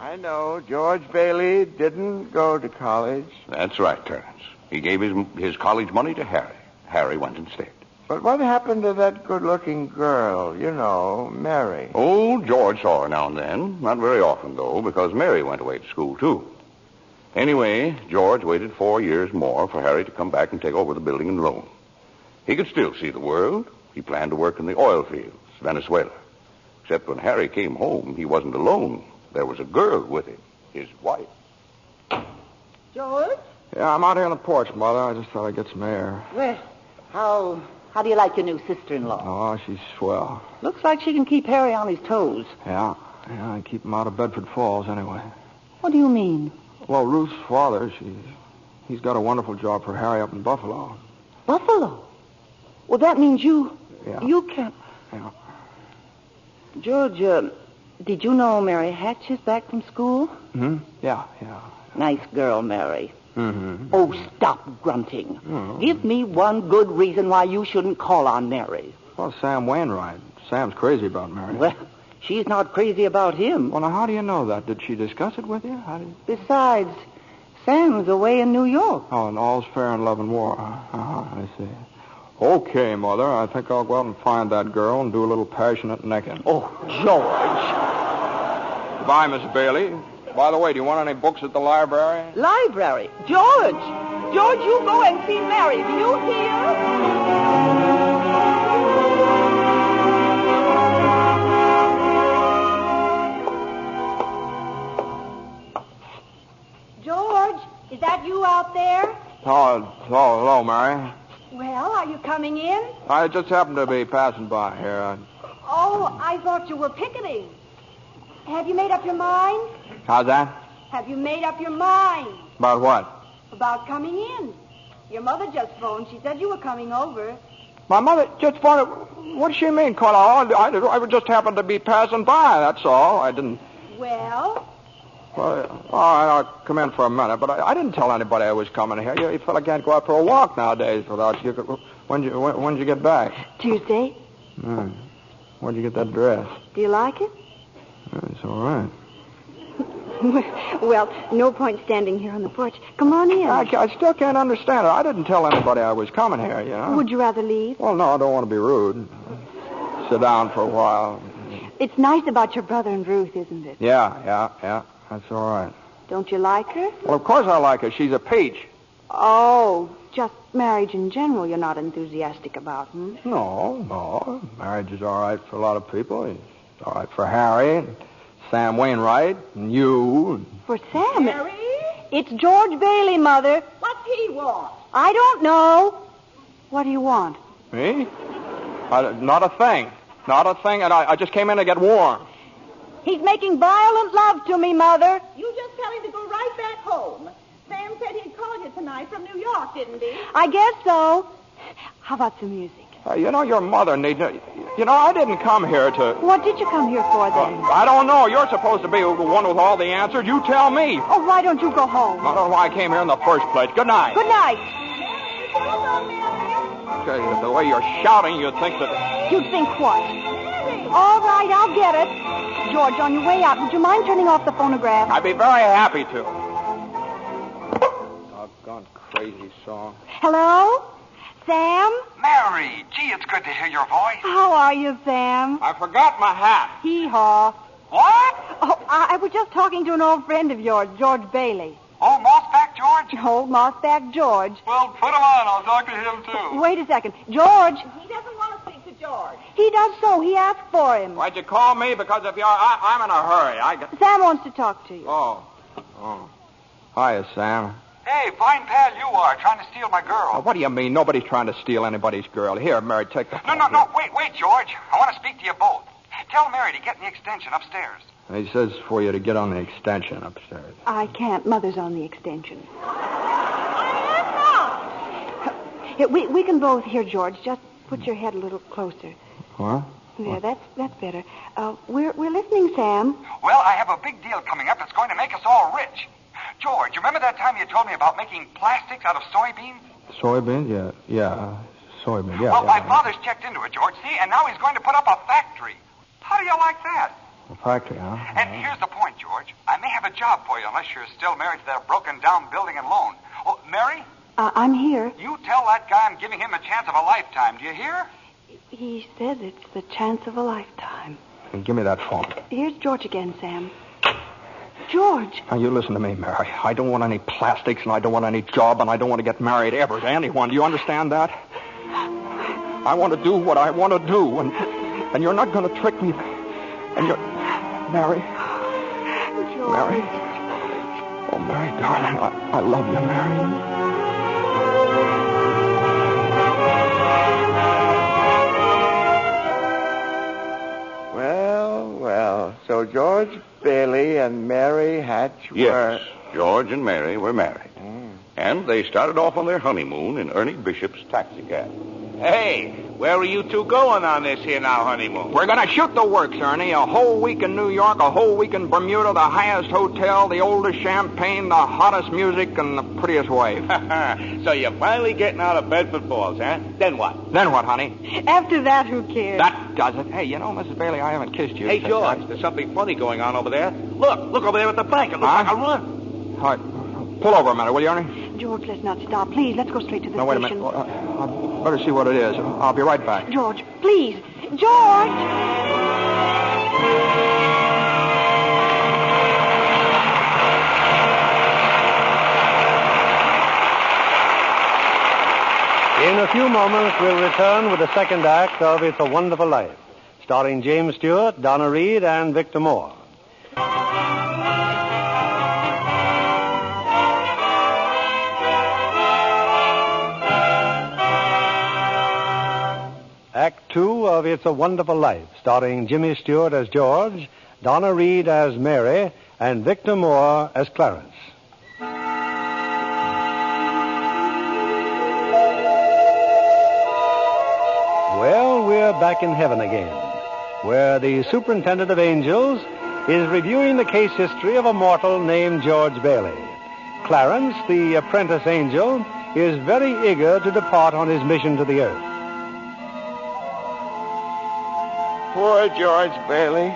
I know. George Bailey didn't go to college. That's right, Terence. He gave his college money to Harry. Harry went instead. But what happened to that good-looking girl, you know, Mary? Oh, George saw her now and then. Not very often, though, because Mary went away to school, too. Anyway, George waited 4 years more for Harry to come back and take over the building and loan. He could still see the world. He planned to work in the oil fields, Venezuela. Except when Harry came home, he wasn't alone. There was a girl with him, his wife. George? Yeah, I'm out here on the porch, Mother. I just thought I'd get some air. Well, how do you like your new sister-in-law? Oh, she's swell. Looks like she can keep Harry on his toes. Yeah, I keep him out of Bedford Falls anyway. What do you mean? Well, Ruth's father, he's got a wonderful job for Harry up in Buffalo. Buffalo? Well, that means you can't... Yeah. George, did you know Mary Hatch is back from school? Hmm? Yeah. Nice girl, Mary. Mm-hmm. Oh, stop grunting. Mm-hmm. Give me one good reason why you shouldn't call on Mary. Well, Sam Wainwright. Sam's crazy about Mary. Well, she's not crazy about him. Well, now, how do you know that? Did she discuss it with you? Besides, Sam's away in New York. Oh, and all's fair in love and war. I see. Okay, Mother, I think I'll go out and find that girl and do a little passionate necking. Oh, George. Goodbye, Miss Bailey. By the way, do you want any books at the library? Library? George! George, you go and see Mary. Do you hear? George, is that you out there? Oh, hello, Mary. Well, are you coming in? I just happened to be passing by here. Oh, I thought you were picketing. Have you made up your mind? How's that? Have you made up your mind? About what? About coming in. Your mother just phoned. She said you were coming over. My mother just phoned. What does she mean, Carla? I just happened to be passing by, that's all. I didn't... Well? Well, all right, I'll come in for a minute, but I didn't tell anybody I was coming here. You fella can't go out for a walk nowadays without you. When'd you get back? Tuesday. Where'd you get that dress? Do you like it? It's all right. Well, no point standing here on the porch. Come on in. I still can't understand it. I didn't tell anybody I was coming here, you know. Would you rather leave? Well, no, I don't want to be rude. Sit down for a while. It's nice about your brother and Ruth, isn't it? Yeah. That's all right. Don't you like her? Well, of course I like her. She's a peach. Oh, just marriage in general you're not enthusiastic about, hmm? No. Marriage is all right for a lot of people. It's all right for Harry, and Sam Wainwright, and you. For Sam? Mary? It's George Bailey, Mother. What's he want? I don't know. What do you want? Me? Not a thing. Not a thing, and I just came in to get warm. He's making violent love to me, Mother. You just tell right back home. Sam said he'd call you tonight from New York, didn't he? I guess so. How about some music? Your mother needs... I didn't come here to... What did you come here for, then? I don't know. You're supposed to be the one with all the answers. You tell me. Oh, why don't you go home? I don't know why I came here in the first place. Good night. Good night. The way you're shouting, you'd think that... You'd think what? All right, I'll get it. George, on your way out, would you mind turning off the phonograph? I'd be very happy to. Doggone crazy song. Hello? Sam? Mary, gee, it's good to hear your voice. How are you, Sam? I forgot my hat. Hee-haw. What? Oh, I was just talking to an old friend of yours, George Bailey. Oh, Mossback George? Old Mossback George. Well, put him on. I'll talk to him, too. Wait a second. George. He doesn't want to speak to George. He does so. He asked for him. Why'd you call me? Because if you're... I'm in a hurry. Sam wants to talk to you. Oh. Hiya, Sam. Hey, fine pal you are, trying to steal my girl. What do you mean? Nobody's trying to steal anybody's girl. Here, Mary, take the... No. Wait, George. I want to speak to you both. Tell Mary to get in the extension upstairs. He says for you to get on the extension upstairs. I can't. Mother's on the extension. Here, we can both hear, George. Just put your head a little closer. What? There, that's better. We're listening, Sam. Well, I have a big deal coming up that's going to make us all rich. George, you remember that time you told me about making plastics out of soybeans? Soybeans? Yeah. Soybeans, yeah. Well, my father's checked into it, George, see, and now he's going to put up a factory. How do you like that? A factory, huh? And here's the point, George. I may have a job for you unless you're still married to that broken-down building and loan. Oh, Mary? I'm here. You tell that guy I'm giving him a chance of a lifetime. Do you hear? He says it's the chance of a lifetime. Give me that phone. Here's George again, Sam. George. Now, you listen to me, Mary. I don't want any plastics, and I don't want any job, and I don't want to get married ever to anyone. Do you understand that? I want to do what I want to do, and you're not going to trick me. And you're... Mary. George. Mary. Oh, Mary, darling, I love you, Mary. Well, so George Bailey and Mary Hatch were... Yes, George and Mary were married. And they started off on their honeymoon in Ernie Bishop's taxicab. Hey, where are you two going on this here now honeymoon? We're going to shoot the works, Ernie. A whole week in New York, a whole week in Bermuda, the highest hotel, the oldest champagne, the hottest music, and the prettiest wife. So you're finally getting out of Bedford Falls, huh? Then what? Then what, honey? After that, who cares? That does it. Hey, Mrs. Bailey, I haven't kissed you. Hey, George, there's something funny going on over there. Look over there at the bank. It looks like a run. All right. Pull over a minute, will you, Ernie? George, let's not stop. Please, let's go straight to the No, wait a station. minute. I better see what it is. I'll be right back. George, please. George! In a few moments, we'll return with the second act of It's a Wonderful Life, starring James Stewart, Donna Reed, and Victor Moore. Act two of It's a Wonderful Life, starring Jimmy Stewart as George, Donna Reed as Mary, and Victor Moore as Clarence. Well, we're back in heaven again, where the superintendent of angels is reviewing the case history of a mortal named George Bailey. Clarence, the apprentice angel, is very eager to depart on his mission to the earth. Poor George Bailey.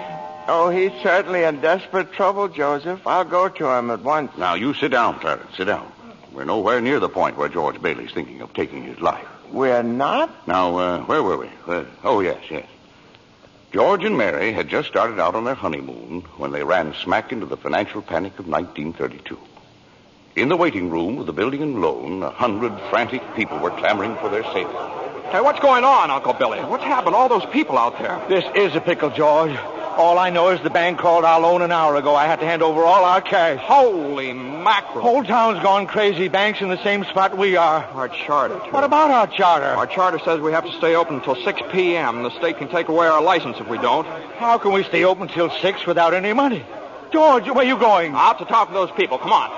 Oh, he's certainly in desperate trouble, Joseph. I'll go to him at once. Now, you sit down, Clarence. Sit down. We're nowhere near the point where George Bailey's thinking of taking his life. We're not? Now, where were we? Yes. George and Mary had just started out on their honeymoon when they ran smack into the financial panic of 1932. In the waiting room of the building and loan, 100 frantic people were clamoring for their safety. Hey, what's going on, Uncle Billy? What's happened? All those people out there. This is a pickle, George. All I know is the bank called our loan an hour ago. I had to hand over all our cash. Holy mackerel. Whole town's gone crazy. Bank's in the same spot we are. Our charter, too. What about our charter? Our charter says we have to stay open until 6 p.m. The state can take away our license if we don't. How can we stay open till 6 without any money? George, where are you going? Out to talk to those people. Come on.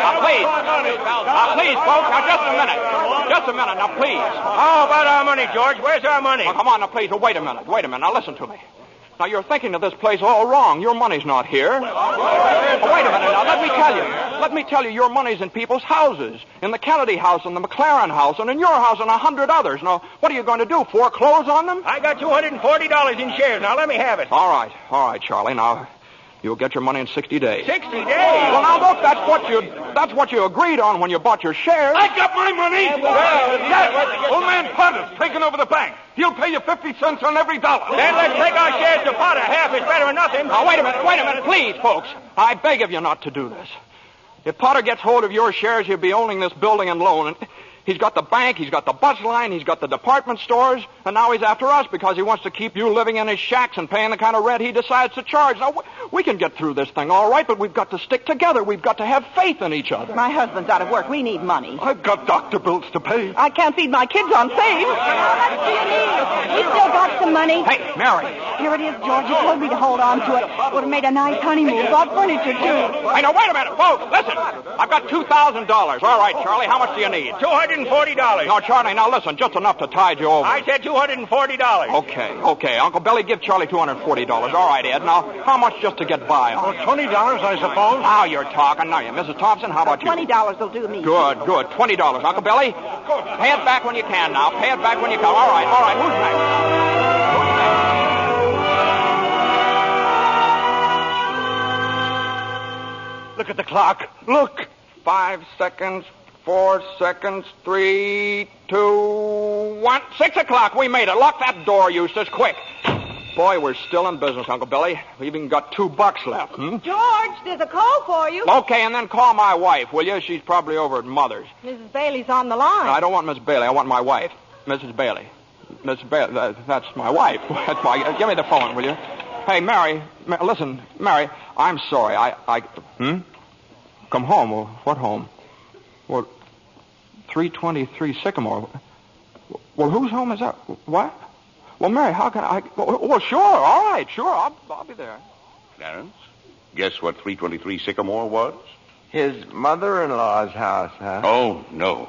Now, please. Now, please, folks. Now, just a minute. Just a minute. Now, please. How about our money, George? Where's our money? Now, come on. Now, please. Wait a minute. Now, listen to me. Now, you're thinking of this place all wrong. Your money's not here. Wait a minute now. Let me tell you, your money's in people's houses. In the Kennedy house, and the McLaren house, and in your house, and 100 others. Now, what are you going to do? Foreclose on them? I got $240 in shares. Now, let me have it. All right, Charlie. Now, you'll get your money in 60 days. 60 days? Well, now, look, that's what you agreed on when you bought your shares. I got my money. Yes. Old man Potter's taking over the bank. He'll pay you 50 cents on every dollar. Then let's take our shares to Potter. Half is better than nothing. Now, wait a minute. Please, folks. I beg of you not to do this. If Potter gets hold of your shares, he'll be owning this building and loan. And he's got the bank, he's got the bus line, he's got the department stores, and now he's after us because he wants to keep you living in his shacks and paying the kind of rent he decides to charge. Now, we can get through this thing all right, but we've got to stick together. We've got to have faith in each other. My husband's out of work. We need money. I've got doctor bills to pay. I can't feed my kids on save. How much do you need? We still got some money. Hey, Mary. Here it is, George. You told me to hold on to it. Would have made a nice honeymoon. Bought furniture, too. Hey, now, wait a minute, folks. Listen. I've got $2,000. All right, Charlie, how much do you need? $240. No, Charlie, now listen, just enough to tide you over. I said $240. Okay. Uncle Billy, give Charlie $240. All right, Ed. Now, how much just to get by on? $20, I suppose. Now you're talking. Now, Mrs. Thompson, how about you? $20 will do me. Good. $20. Uncle Billy, pay it back when you can now. Pay it back when you come. All right. Who's next? Look at the clock. Look. 5 seconds. 4 seconds, 3, 2, 1. 6 o'clock. We made it. Lock that door, Eustace, quick. Boy, we're still in business, Uncle Billy. We've even got $2 left. George, there's a call for you. Okay, and then call my wife, will you? She's probably over at Mother's. Mrs. Bailey's on the line. No, I don't want Miss Bailey. I want my wife, Mrs. Bailey. Mrs. Bailey, that's my wife. Give me the phone, will you? Hey, Mary, listen, Mary, I'm sorry. Come home. Well, what home? Well, 323 Sycamore. Well, whose home is that? What? Well, Mary, how can I... Well, sure, all right, sure, I'll be there. Clarence, guess what 323 Sycamore was? His mother-in-law's house, huh? Oh, no.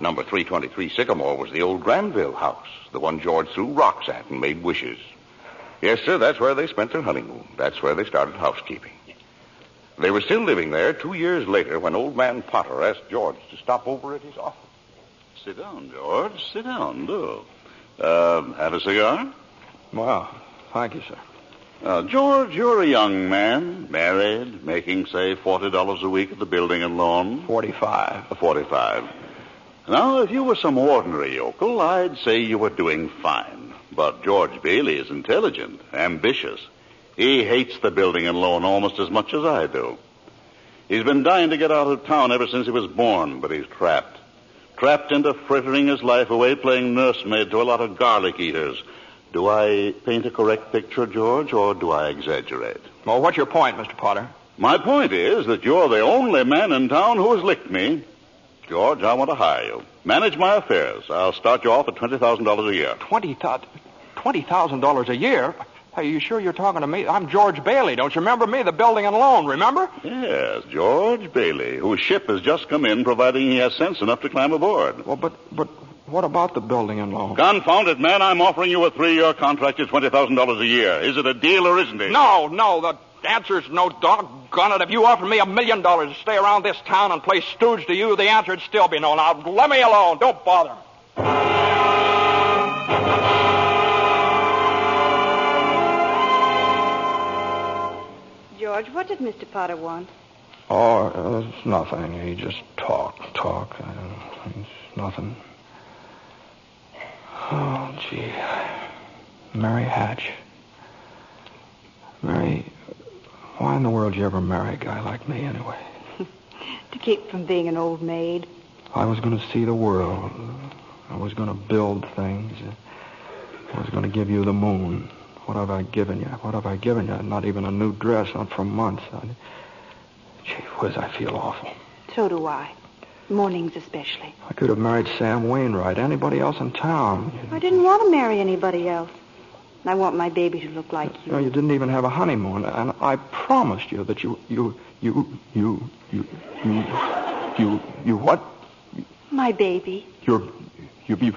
Number 323 Sycamore was the old Granville house, the one George threw rocks at and made wishes. Yes, sir, that's where they spent their honeymoon. That's where they started housekeeping. They were still living there 2 years later when old man Potter asked George to stop over at his office. Sit down, George. Sit down, do. Have a cigar? Well, thank you, sir. George, you're a young man, married, making, say, $40 a week at the building and loan. 45. 45. Now, if you were some ordinary yokel, I'd say you were doing fine. But George Bailey is intelligent, ambitious. He hates the building and loan almost as much as I do. He's been dying to get out of town ever since he was born, but he's trapped. Trapped into frittering his life away playing nursemaid to a lot of garlic eaters. Do I paint a correct picture, George, or do I exaggerate? Well, what's your point, Mr. Potter? My point is that you're the only man in town who has licked me. George, I want to hire you. Manage my affairs. I'll start you off at $20,000 a year. $20,000 a year? Hey, you sure you're talking to me? I'm George Bailey. Don't you remember me? The building and loan, remember? Yes, George Bailey, whose ship has just come in, providing he has sense enough to climb aboard. Well, but what about the building and loan? Confound it, man. I'm offering you a 3-year contract at $20,000 a year. Is it a deal or isn't it? No. The answer's no, doggone it. If you offered me $1 million to stay around this town and play stooge to you, the answer'd still be no. Now, let me alone. Don't bother. George, what did Mr. Potter want? Oh, it's nothing. He just talk. It's nothing. Oh, gee. Mary Hatch. Mary, why in the world did you ever marry a guy like me anyway? To keep from being an old maid. I was going to see the world. I was going to build things. I was going to give you the moon. What have I given you? Not even a new dress, not for months. Gee whiz, I feel awful. So do I. Mornings especially. I could have married Sam Wainwright, anybody else in town. I didn't want to marry anybody else. And I want my baby to look like you. No, you didn't even have a honeymoon, and I promised you that you what? My baby. You be.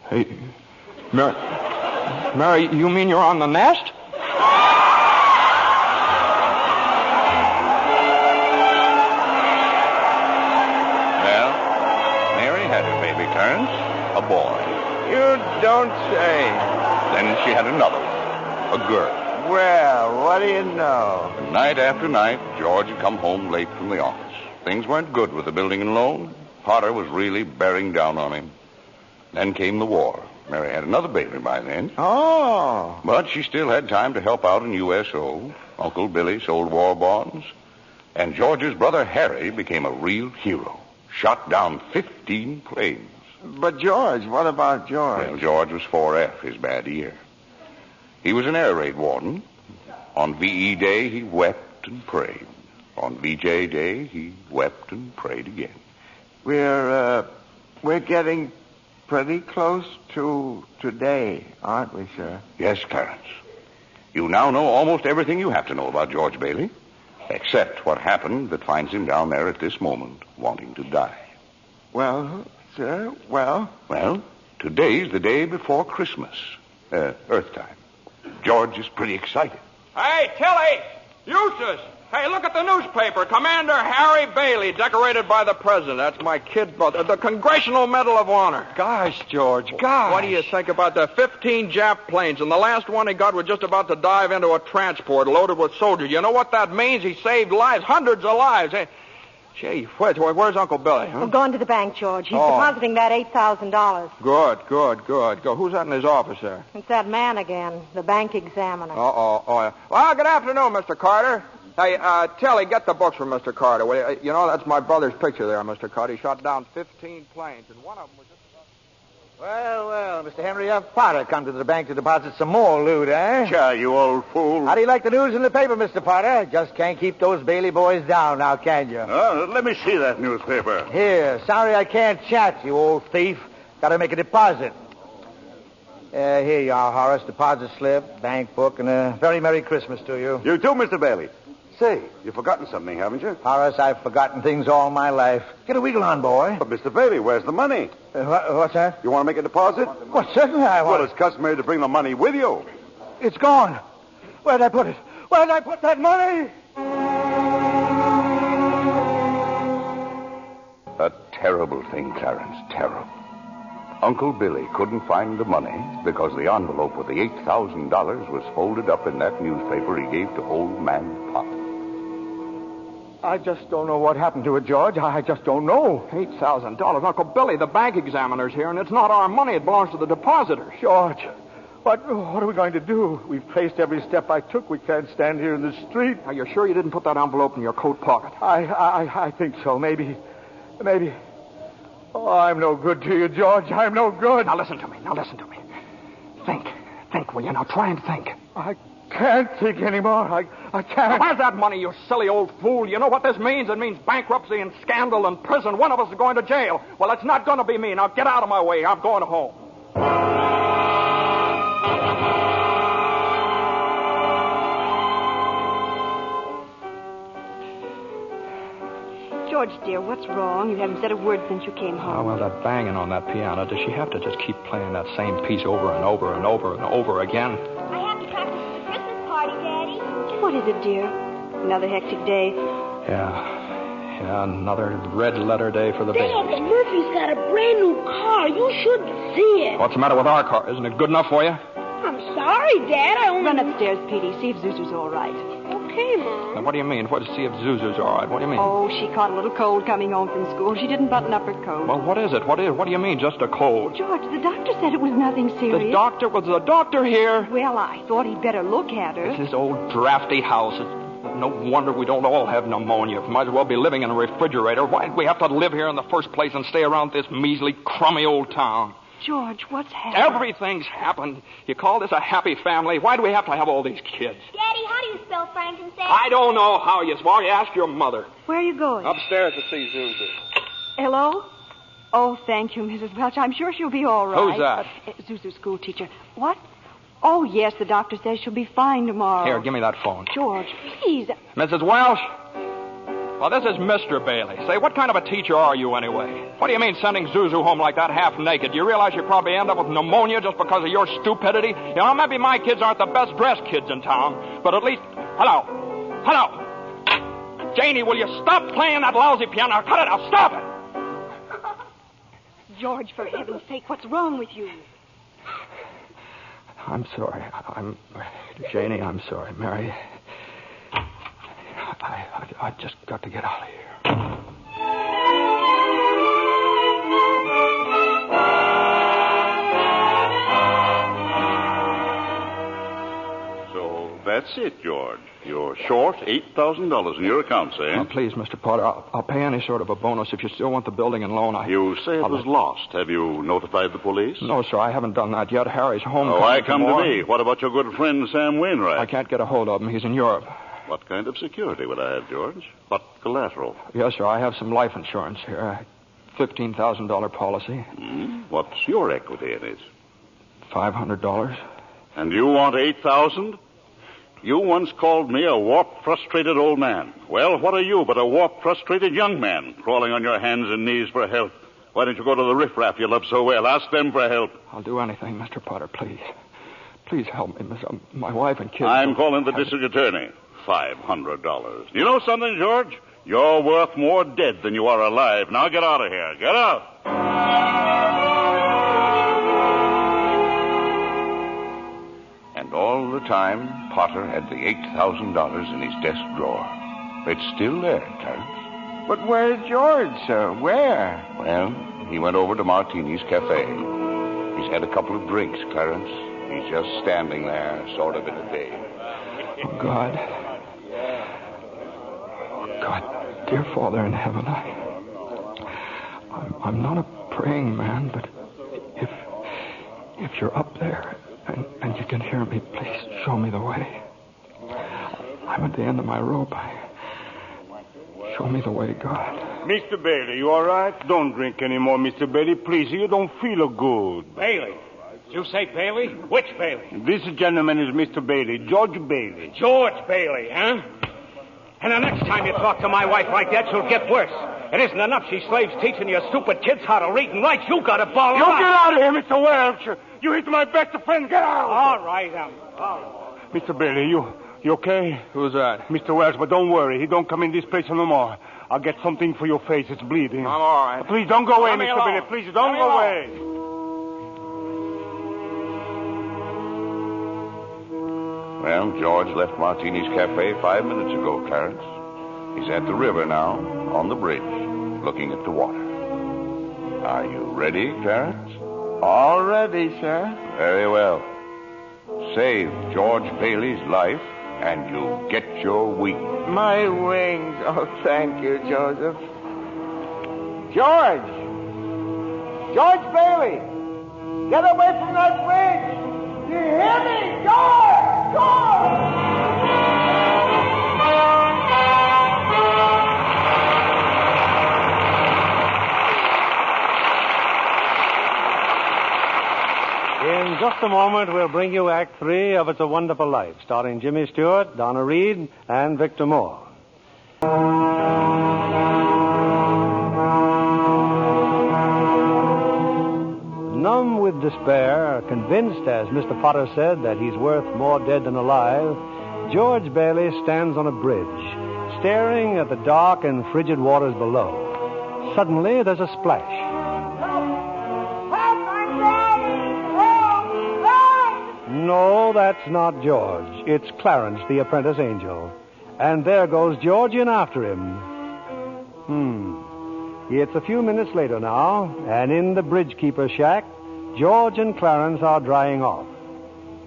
Hey, Mary, you mean you're on the nest? Well, Mary had her baby, Clarence, a boy. You don't say. Then she had another one, a girl. Well, what do you know? Night after night, George had come home late from the office. Things weren't good with the building and loan. Potter was really bearing down on him. Then came the war. Mary had another baby by then. Oh. But she still had time to help out in USO. Uncle Billy sold war bonds. And George's brother Harry became a real hero. Shot down 15 planes. But George, what about George? Well, George was 4F, his bad year. He was an air raid warden. On VE Day, he wept and prayed. On VJ Day, he wept and prayed again. We're getting pretty close to today, aren't we, sir? Yes, Clarence. You now know almost everything you have to know about George Bailey, except what happened that finds him down there at this moment, wanting to die. Well, sir, well? Well, today's the day before Christmas, Earth time. George is pretty excited. Hey, Tilly! Eustace! Hey, look at the newspaper. Commander Harry Bailey, decorated by the president. That's my kid brother. The Congressional Medal of Honor. Gosh, George, gosh. What do you think about the 15 Jap planes? And the last one he got was just about to dive into a transport loaded with soldiers. You know what that means? He saved lives, hundreds of lives. Hey, gee, where's Uncle Billy? Huh? We're going to the bank, George. He's depositing that $8,000. Good. Go. Who's that in his office there? It's that man again, the bank examiner. Oh, yeah. Well, good afternoon, Mr. Carter. Hey, Tilly, get the books from Mr. Carter. Will you? You know, that's my brother's picture there, Mr. Carter. He shot down 15 planes, and one of them was just about... Well, Mr. Henry F. Potter come to the bank to deposit some more loot, eh? Sure, you old fool. How do you like the news in the paper, Mr. Potter? Just can't keep those Bailey boys down now, can you? Let me see that newspaper. Here, sorry I can't chat, you old thief. Got to make a deposit. Here you are, Horace. Deposit slip, bank book, and a very Merry Christmas to you. You too, Mr. Bailey. Say, you've forgotten something, haven't you? Horace, I've forgotten things all my life. Get a wiggle on, boy. But, Mr. Bailey, where's the money? What's that? You want to make a deposit? Well, certainly I want. Well, it's customary to bring the money with you. It's gone. Where'd I put it? Where'd I put that money? A terrible thing, Clarence, terrible. Uncle Billy couldn't find the money because the envelope with the $8,000 was folded up in that newspaper he gave to old man Potter. I just don't know what happened to it, George. I just don't know. $8,000. Uncle Billy, the bank examiner's here, and it's not our money. It belongs to the depositors. George, what are we going to do? We've traced every step I took. We can't stand here in the street. Are you sure you didn't put that envelope in your coat pocket? I think so. Maybe. Oh, I'm no good to you, George. I'm no good. Now listen to me. Think, will you? Now try and think. I can't think anymore. I can't. Now, where's that money, you silly old fool? You know what this means? It means bankruptcy and scandal and prison. One of us is going to jail. Well, it's not going to be me. Now get out of my way. I'm going home. George, dear, what's wrong? You haven't said a word since you came home. Oh, well, that banging on that piano. Does she have to just keep playing that same piece over and over and over and over again? I have to practice for the Christmas party, Daddy. What is it, dear? Another hectic day? Yeah, another red letter day for the baby. Dad, Murphy's got a brand new car. You should see it. What's the matter with our car? Isn't it good enough for you? I'm sorry, Dad. I only... Run upstairs, Petey. See if Zuzu's all right. Okay, Mom. Now, what do you mean? See if Zuzu's all right. What do you mean? Oh, she caught a little cold coming home from school. She didn't button up her coat. Well, what is it? What do you mean, just a cold? George, the doctor said it was nothing serious. Was the doctor here? Well, I thought he'd better look at her. It's this old drafty house. It's no wonder we don't all have pneumonia. Might as well be living in a refrigerator. Why'd we have to live here in the first place and stay around this measly, crummy old town? George, what's happened? Everything's happened. You call this a happy family? Why do we have to have all these kids? Daddy, how do you spell frankincense? I don't know how you spell. You ask your mother. Where are you going? Upstairs to see Zuzu. Hello? Oh, thank you, Mrs. Welch. I'm sure she'll be all right. Who's that? Zuzu's school teacher. What? Oh, yes, the doctor says she'll be fine tomorrow. Here, give me that phone. George, please. Mrs. Welsh? Well, this is Mr. Bailey. Say, what kind of a teacher are you anyway? What do you mean sending Zuzu home like that half naked? Do you realize you probably end up with pneumonia just because of your stupidity? You know, maybe my kids aren't the best dressed kids in town, but at least... Hello. Janie, will you stop playing that lousy piano? Cut it out. Stop it. George, for heaven's sake, what's wrong with you? I'm sorry. Janie, I'm sorry. Mary, I just got to get out of here. So that's it, George. You're short $8,000 in your accounts, eh? Now, please, Mr. Potter, I'll pay any sort of a bonus if you still want the building and loan. You say it was lost. Have you notified the police? No, sir, I haven't done that yet. Harry's home. Oh, why come to me? What about your good friend Sam Wainwright? I can't get a hold of him. He's in Europe. What kind of security would I have, George? What collateral? Yes, sir, I have some life insurance here. $15,000 policy. What's your equity in it? $500. And you want $8,000? You once called me a warped, frustrated old man. Well, what are you but a warped, frustrated young man crawling on your hands and knees for help? Why don't you go to the riffraff you love so well? Ask them for help. I'll do anything, Mr. Potter, please. Please help me, Miss. My wife and kids. I'm calling the district attorney. $500. You know something, George? You're worth more dead than you are alive. Now get out of here. Get out. And all the time, Potter had the $8,000 in his desk drawer. It's still there, Clarence. But where's George, sir? Where? Well, he went over to Martini's Cafe. He's had a couple of drinks, Clarence. He's just standing there, sort of in a daze. Oh, God. God, dear Father in heaven, I'm not a praying man, but if you're up there and you can hear me, please show me the way. I'm at the end of my rope. Show me the way, God. Mr. Bailey, you all right? Don't drink anymore, Mr. Bailey. Please, you don't feel good. Bailey? Did you say Bailey? Which Bailey? This gentleman is Mr. Bailey, George Bailey. George Bailey, huh? And the next time you talk to my wife like that, she'll get worse. It isn't enough she slaves teaching you stupid kids how to read and write. You got to ball You them get out. out of here, Mr. Welch. You hit my best friend. Get out. All right, all right. Mr. Bailey, you okay? Who's that? Mr. Welch, but don't worry. He don't come in this place no more. I'll get something for your face. It's bleeding. I'm all right. Please don't go away, Let me Mr. alone. Bailey. Please don't Let me go alone. away. Well, George left Martini's Cafe 5 minutes ago, Clarence. He's at the river now, on the bridge, looking at the water. Are you ready, Clarence? All ready, sir. Very well. Save George Bailey's life, and you get your wings. My wings. Oh, thank you, Joseph. George! George Bailey! Get away from that bridge! You hear me? George! George! In just a moment, we'll bring you Act 3 of It's a Wonderful Life, starring Jimmy Stewart, Donna Reed, and Victor Moore. Numb with despair, convinced, as Mr. Potter said, that he's worth more dead than alive, George Bailey stands on a bridge, staring at the dark and frigid waters below. Suddenly, there's a splash. No, that's not George. It's Clarence, the apprentice angel. And there goes George in after him. It's a few minutes later now, and in the bridge-keeper's shack, George and Clarence are drying off.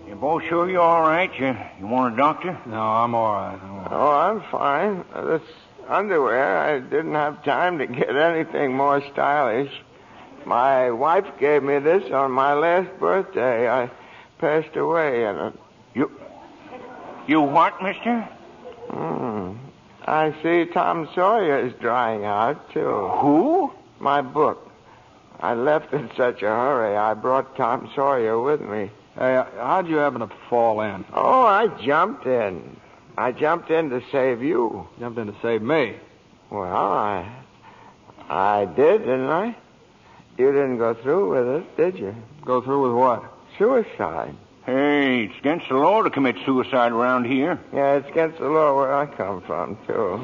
You both sure you're all right? You want a doctor? No, I'm all right. Oh, I'm fine. This underwear, I didn't have time to get anything more stylish. My wife gave me this on my last birthday. I passed away in it. You what, mister? I see Tom Sawyer is drying out, too. Who? My book. I left in such a hurry. I brought Tom Sawyer with me. Hey, how'd you happen to fall in? Oh, I jumped in. I jumped in to save you. Jumped in to save me? Well, I did, didn't I? You didn't go through with it, did you? Go through with what? Suicide. Hey, it's against the law to commit suicide around here. Yeah, it's against the law where I come from, too.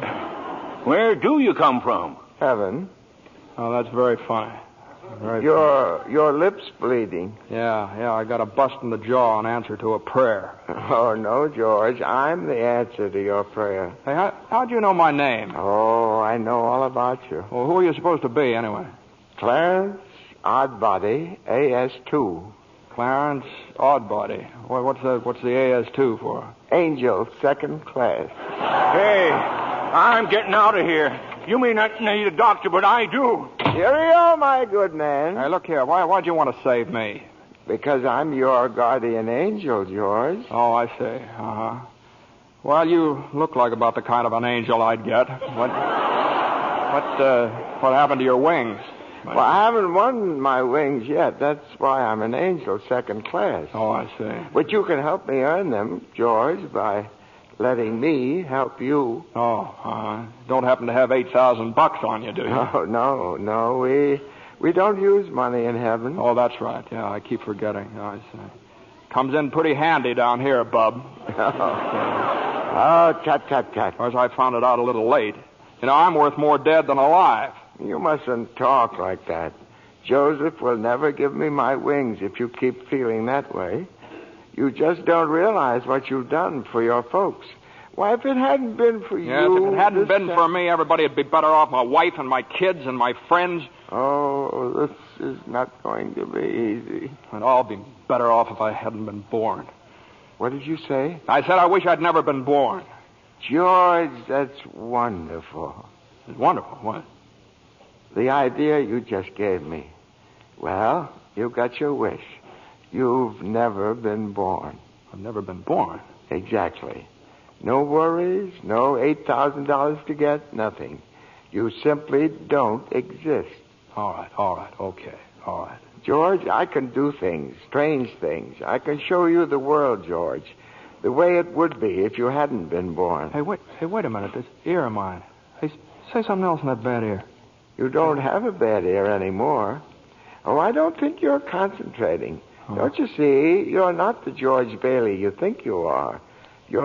Where do you come from? Heaven. Oh, that's very funny. Your lips bleeding. Yeah, I got a bust in the jaw in answer to a prayer. Oh, no, George. I'm the answer to your prayer. Hey, how'd you know my name? Oh, I know all about you. Well, who are you supposed to be, anyway? Clarence Oddbody, AS2. Clarence Oddbody. What's the AS2 for? Angel, second class. Hey, I'm getting out of here. You may not need a doctor, but I do. Cheerio, my good man. Hey, look here. Why'd you want to save me? Because I'm your guardian angel, George. Oh, I see. Uh-huh. Well, you look like about the kind of an angel I'd get. What happened to your wings? Well, I haven't won my wings yet. That's why I'm an angel, second class. Oh, I see. But you can help me earn them, George, by letting me help you. Oh, don't happen to have $8,000 on you, do you? Oh, no. We don't use money in heaven. Oh, that's right. Yeah, I keep forgetting. I see. Comes in pretty handy down here, bub. Oh, tut. Of course, I found it out a little late. You know, I'm worth more dead than alive. You mustn't talk like that. Joseph will never give me my wings if you keep feeling that way. You just don't realize what you've done for your folks. Why, if it hadn't been for you... Yes, if it hadn't been for me, everybody would be better off. My wife and my kids and my friends. Oh, this is not going to be easy. I'd all be better off if I hadn't been born. What did you say? I said I wish I'd never been born. George, that's wonderful. It's wonderful. What? The idea you just gave me. Well, you got your wish. You've never been born. I've never been born? Exactly. No worries, no $8,000 to get, nothing. You simply don't exist. All right, okay, all right. George, I can do things, strange things. I can show you the world, George, the way it would be if you hadn't been born. Hey, wait a minute. This ear of mine. Hey, say something else in that bad ear. You don't have a bad ear anymore. Oh, I don't think you're concentrating. Oh. Don't you see? You're not the George Bailey you think you are. You're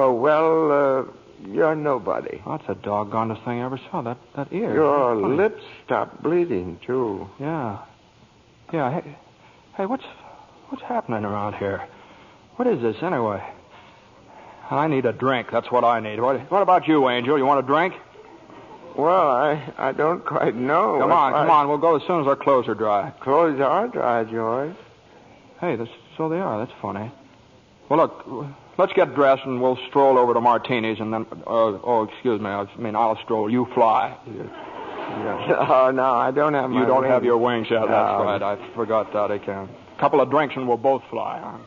nobody. Oh, that's the doggonest thing I ever saw, that ear. Your lips stopped bleeding, too. Yeah. Hey, what's happening around here? What is this, anyway? I need a drink. That's what I need. What about you, Angel? You want a drink? Well, I don't quite know. Come on. We'll go as soon as our clothes are dry. Clothes are dry, George. Hey, so they are. That's funny. Well, look, let's get dressed and we'll stroll over to Martini's and then... excuse me. I'll stroll. You fly. Oh, no, I don't have my You don't wings. have your wings yet. No. That's right. I forgot that. I can. A couple of drinks and we'll both fly. Huh?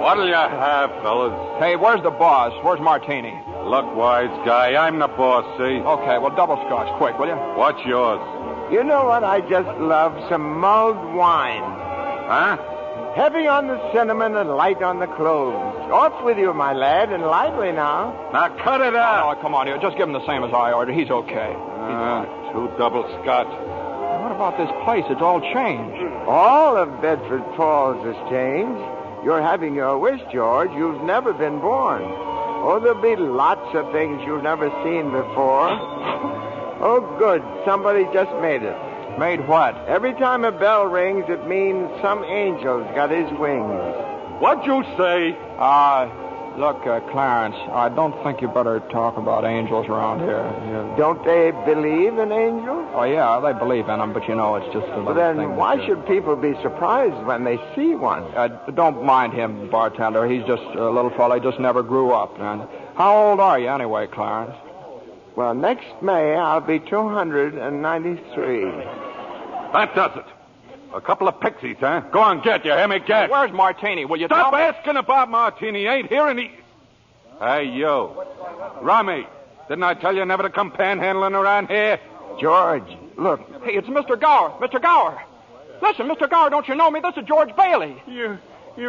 What'll you have, fellas? Hey, where's the boss? Where's Martini? Look, wise guy, I'm the boss, see? Okay, well, double scotch, quick, will you? What's yours? You know what I just love? Some mulled wine. Huh? Heavy on the cinnamon and light on the cloves. Off with you, my lad, and lively now. Now cut it out. Oh, come on, here. Just give him the same as I ordered. He's okay. Two double scotch. What about this place? It's all changed. All of Bedford Falls has changed. You're having your wish, George. You've never been born. Oh, there'll be lots of things you've never seen before. Oh, good. Somebody just made it. Made what? Every time a bell rings, it means some angel's got his wings. What'd you say? Look, Clarence, I don't think you better talk about angels around here. Don't they believe in angels? Oh, yeah, they believe in them, but you know, it's just a little thing. Then why should people be surprised when they see one? Don't mind him, bartender. He's just a little fella. He just never grew up. And how old are you anyway, Clarence? Well, next May, I'll be 293. That does it. A couple of pixies, huh? Go on, get. You hear me? Get. Where's Martini? Will you Stop tell me? asking about Martini. Ain't here any... Hey, you. Rummy, didn't I tell you never to come panhandling around here? George, look. Hey, it's Mr. Gower. Mr. Gower. Listen, Mr. Gower, don't you know me? This is George Bailey. You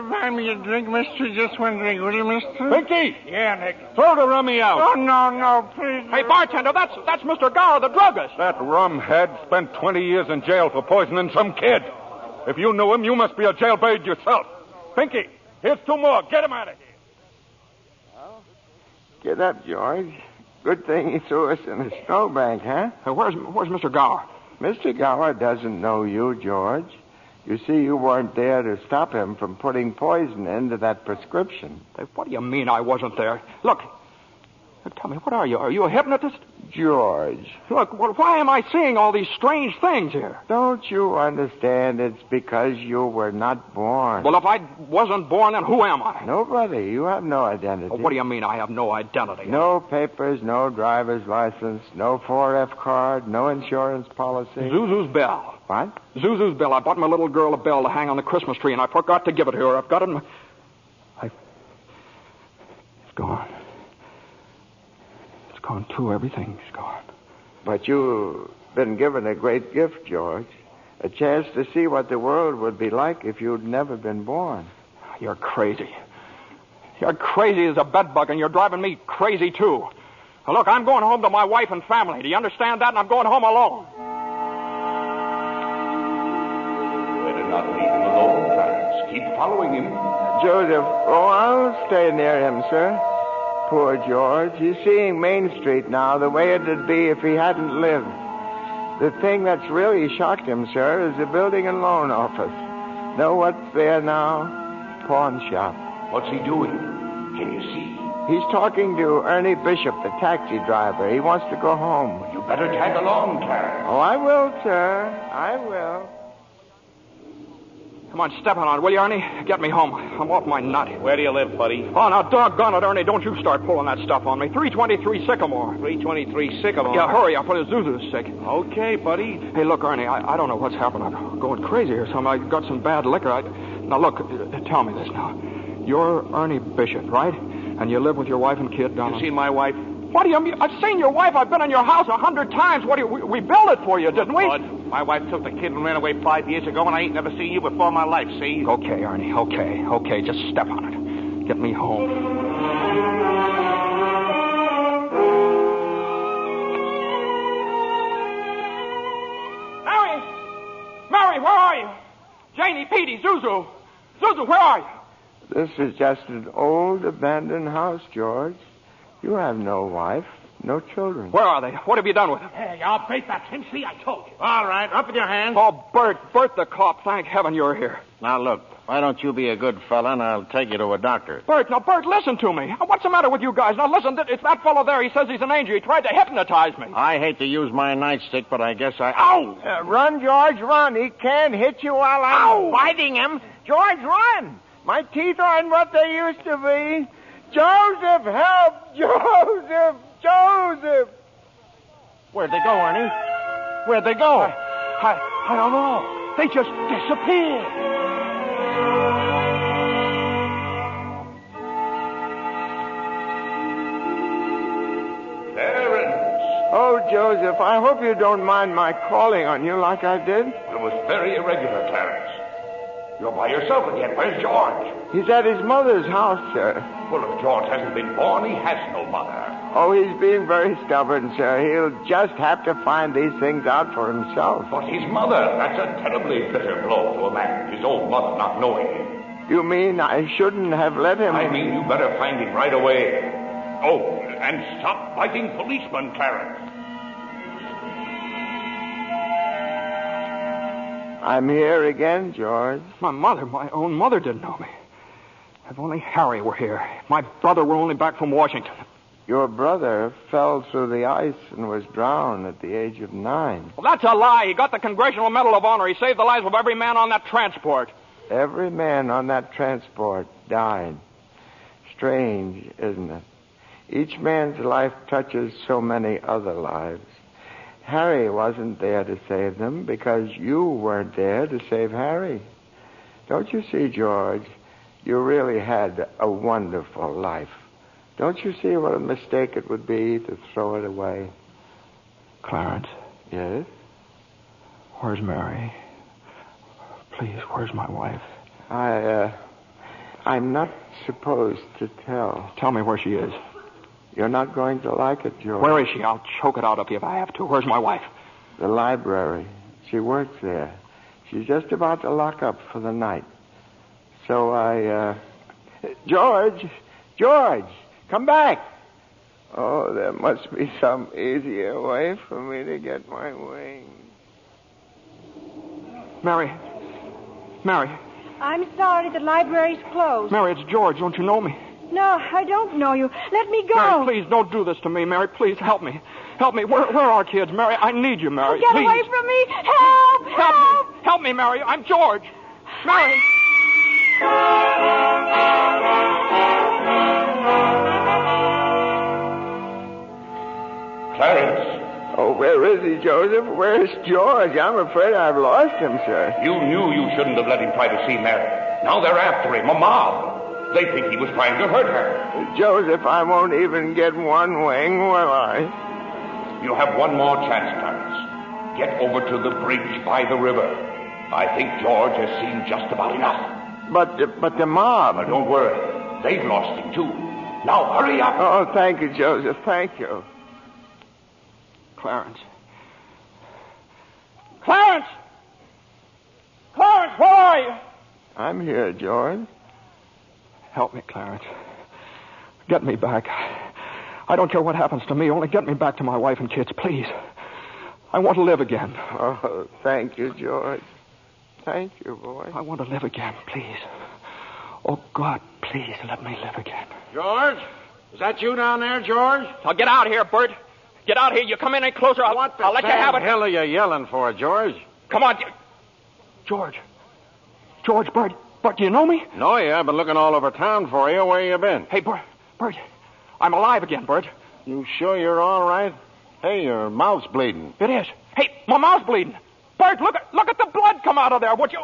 buy me a drink, mister? Just one drink, will you, mister? Pinky! Yeah, Nick. Throw the rummy out. Oh, no, please. Hey, bartender, that's Mr. Gower, the druggist. That rumhead spent 20 years in jail for poisoning some kid. If you knew him, you must be a jailbird yourself. Pinky, here's 2 more. Get him out of here. Get up, George. Good thing he threw us in a snowbank, huh? Hey, where's Mr. Gower? Mr. Gower doesn't know you, George. You see, you weren't there to stop him from putting poison into that prescription. Hey, what do you mean I wasn't there? Look, tell me, what are you? Are you a hypnotist? George. Look, well, why am I seeing all these strange things here? Don't you understand? It's because you were not born. Well, if I wasn't born, then who am I? Nobody. You have no identity. Well, what do you mean I have no identity? No papers, no driver's license, no 4F card, no insurance policy. Zuzu's bell. What? Zuzu's bell. I bought my little girl a bell to hang on the Christmas tree, and I forgot to give it to her. I've got it in my... It's gone. It's gone, too. Everything's gone. But you've been given a great gift, George. A chance to see what the world would be like if you'd never been born. You're crazy. You're crazy as a bedbug, and you're driving me crazy, too. Now, look, I'm going home to my wife and family. Do you understand that? And I'm going home alone. Better not leave him alone, Clarence. Keep following him. Joseph, I'll stay near him, sir. Poor George. He's seeing Main Street now the way it'd be if he hadn't lived. The thing that's really shocked him, sir, is the building and loan office. Know what's there now? Pawn shop. What's he doing? Can you see? He's talking to Ernie Bishop, the taxi driver. He wants to go home. You better tag along, Clarence. Oh, I will, sir. I will. Come on, step on it, will you, Ernie? Get me home. I'm off my nut. Where do you live, buddy? Oh, now, doggone it, Ernie. Don't you start pulling that stuff on me. 323 Sycamore. 323 Sycamore? Yeah, hurry up. Zuzu's sick. Okay, buddy. Hey, look, Ernie, I don't know what's happened. I'm going crazy or something. I got some bad liquor. Now, look, tell me this now. You're Ernie Bishop, right? And you live with your wife and kid down... You seen my wife? What do you mean? I've seen your wife. I've been in your house 100 times. What do you... We built it for you, didn't we? Bud, my wife took the kid and ran away 5 years ago, and I ain't never seen you before in my life, see? Okay, Ernie, okay. Just step on it. Get me home. Mary, where are you? Janie, Petey, Zuzu. Zuzu, where are you? This is just an old abandoned house, George. You have no wife, no children. Where are they? What have you done with them? Hey, I'll break that thing. See, I told you. All right, up with your hands. Oh, Bert the cop. Thank heaven you're here. Now, look, why don't you be a good fella, and I'll take you to a doctor. Bert, listen to me. What's the matter with you guys? Now, listen, it's that fellow there. He says he's an angel. He tried to hypnotize me. I hate to use my nightstick, but I guess I... Ow! Run, George, run. He can't hit you while I'm biting him. George, run. My teeth aren't what they used to be. Joseph, help! Joseph! Where'd they go, Ernie? Where'd they go? I don't know. They just disappeared. Clarence! Oh, Joseph, I hope you don't mind my calling on you like I did. It was very irregular, Clarence. You're by yourself again. Where's George? He's at his mother's house, sir. Well, if George hasn't been born, he has no mother. Oh, he's being very stubborn, sir. He'll just have to find these things out for himself. But his mother, that's a terribly bitter blow to a man, his own mother not knowing him. You mean I shouldn't have let him... I mean you better find him right away. Oh, and stop fighting policemen, Clarence. I'm here again, George. My own mother didn't know me. If only Harry were here. My brother were only back from Washington. Your brother fell through the ice and was drowned at the age of 9. Well, that's a lie. He got the Congressional Medal of Honor. He saved the lives of every man on that transport. Every man on that transport died. Strange, isn't it? Each man's life touches so many other lives. Harry wasn't there to save them because you weren't there to save Harry. Don't you see, George? You really had a wonderful life. Don't you see what a mistake it would be to throw it away? Clarence, Yes? where's Mary? Please, where's my wife? I'm not supposed to tell. Tell me where she is. You're not going to like it, George. Where is she? I'll choke it out of you if I have to. Where's my wife? The library. She works there. She's just about to lock up for the night. So George, come back. Oh, there must be some easier way for me to get my wings. Mary. I'm sorry, the library's closed. Mary, it's George. Don't you know me? No, I don't know you. Let me go. Mary, please, don't do this to me. Mary, please, help me. Help me. Where are kids? Mary, I need you, Mary. Get please. away from me. Help! Help me. Help me, Mary. I'm George. Mary. Clarence. Oh, where is he, Joseph? Where's George? I'm afraid I've lost him, sir. You knew you shouldn't have let him try to see Mary. Now they're after him, a mob. They think he was trying to hurt her. Joseph, I won't even get one wing, will I? You have one more chance, Clarence. Get over to the bridge by the river. I think George has seen just about enough. But the mob... But don't worry. They've lost him, too. Now, hurry up. Oh, thank you, Joseph. Thank you. Clarence, where are you? I'm here, George. Help me, Clarence. Get me back. I don't care what happens to me. Only get me back to my wife and kids, please. I want to live again. Oh, thank you, George. Thank you, boy. I want to live again, please. Oh, God, please let me live again. George? Is that you down there, George? Now get out of here, Bert. Get out here. You come in any closer, I'll let you have it. What the hell are you yelling for, George? Come on. George, Bert, do you know me? No, yeah. I've been looking all over town for you. Where you been? Hey, Bert, I'm alive again, Bert. You sure you're all right? Hey, your mouth's bleeding. It is. Hey, my mouth's bleeding. Bert, look at the blood come out of there, would you?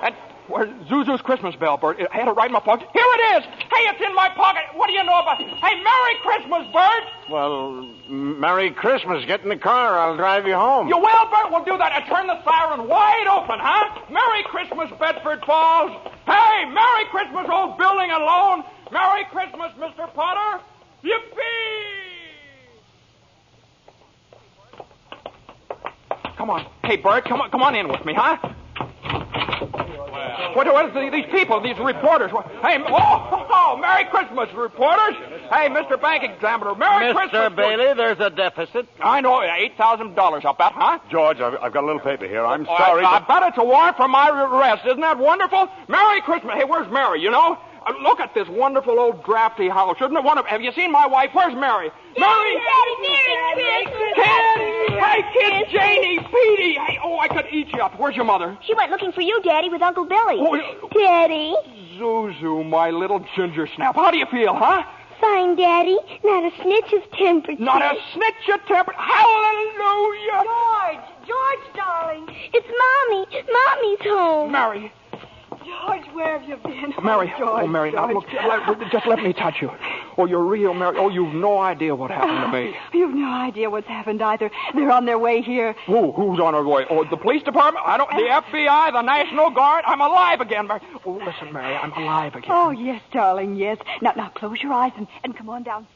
And where's Zuzu's Christmas bell, Bert? I had it right in my pocket. Here it is. Hey, it's in my pocket. What do you know about it? Hey, Merry Christmas, Bert. Well, Merry Christmas. Get in the car. I'll drive you home. You will, Bert? We'll do that. And turn the siren wide open, huh? Merry Christmas, Bedford Falls. Hey, Merry Christmas, old building and loan. Merry Christmas, Mr. Potter. Yippee! Come on. Hey, Bert, come on in with me, huh? What is these people, these reporters? Hey, Merry Christmas, reporters. Hey, Mr. Bank Examiner, Merry Christmas. Mr. Bailey, there's a deficit. I know, $8,000, I'll bet, huh? George, I've got a little paper here. I'm sorry. I bet it's a warrant for my arrest. Isn't that wonderful? Merry Christmas. Hey, where's Mary, you know? Look at this wonderful old drafty house. Isn't it wonderful? Have you seen my wife? Where's Mary? Mary! Merry Christmas! Kids! Hey, kids! Janie! Petey! Hey, I could eat you up. Where's your mother? She went looking for you, Daddy, with Uncle Billy. Oh, Daddy? Zuzu, my little ginger snap. How do you feel, huh? Fine, Daddy. Not a snitch of temper. Not a snitch of temper. Hallelujah! George, darling. It's Mommy. Mommy's home. Mary. George, where have you been? Mary. George, Mary, now look, just let me touch you. Oh, you're real, Mary. Oh, you've no idea what happened to me. You've no idea what's happened either. They're on their way here. Who's on their way? Oh, the police department? The FBI, the National Guard? I'm alive again, Mary. Oh, listen, Mary, I'm alive again. Oh, yes, darling, yes. Now close your eyes and come on downstairs.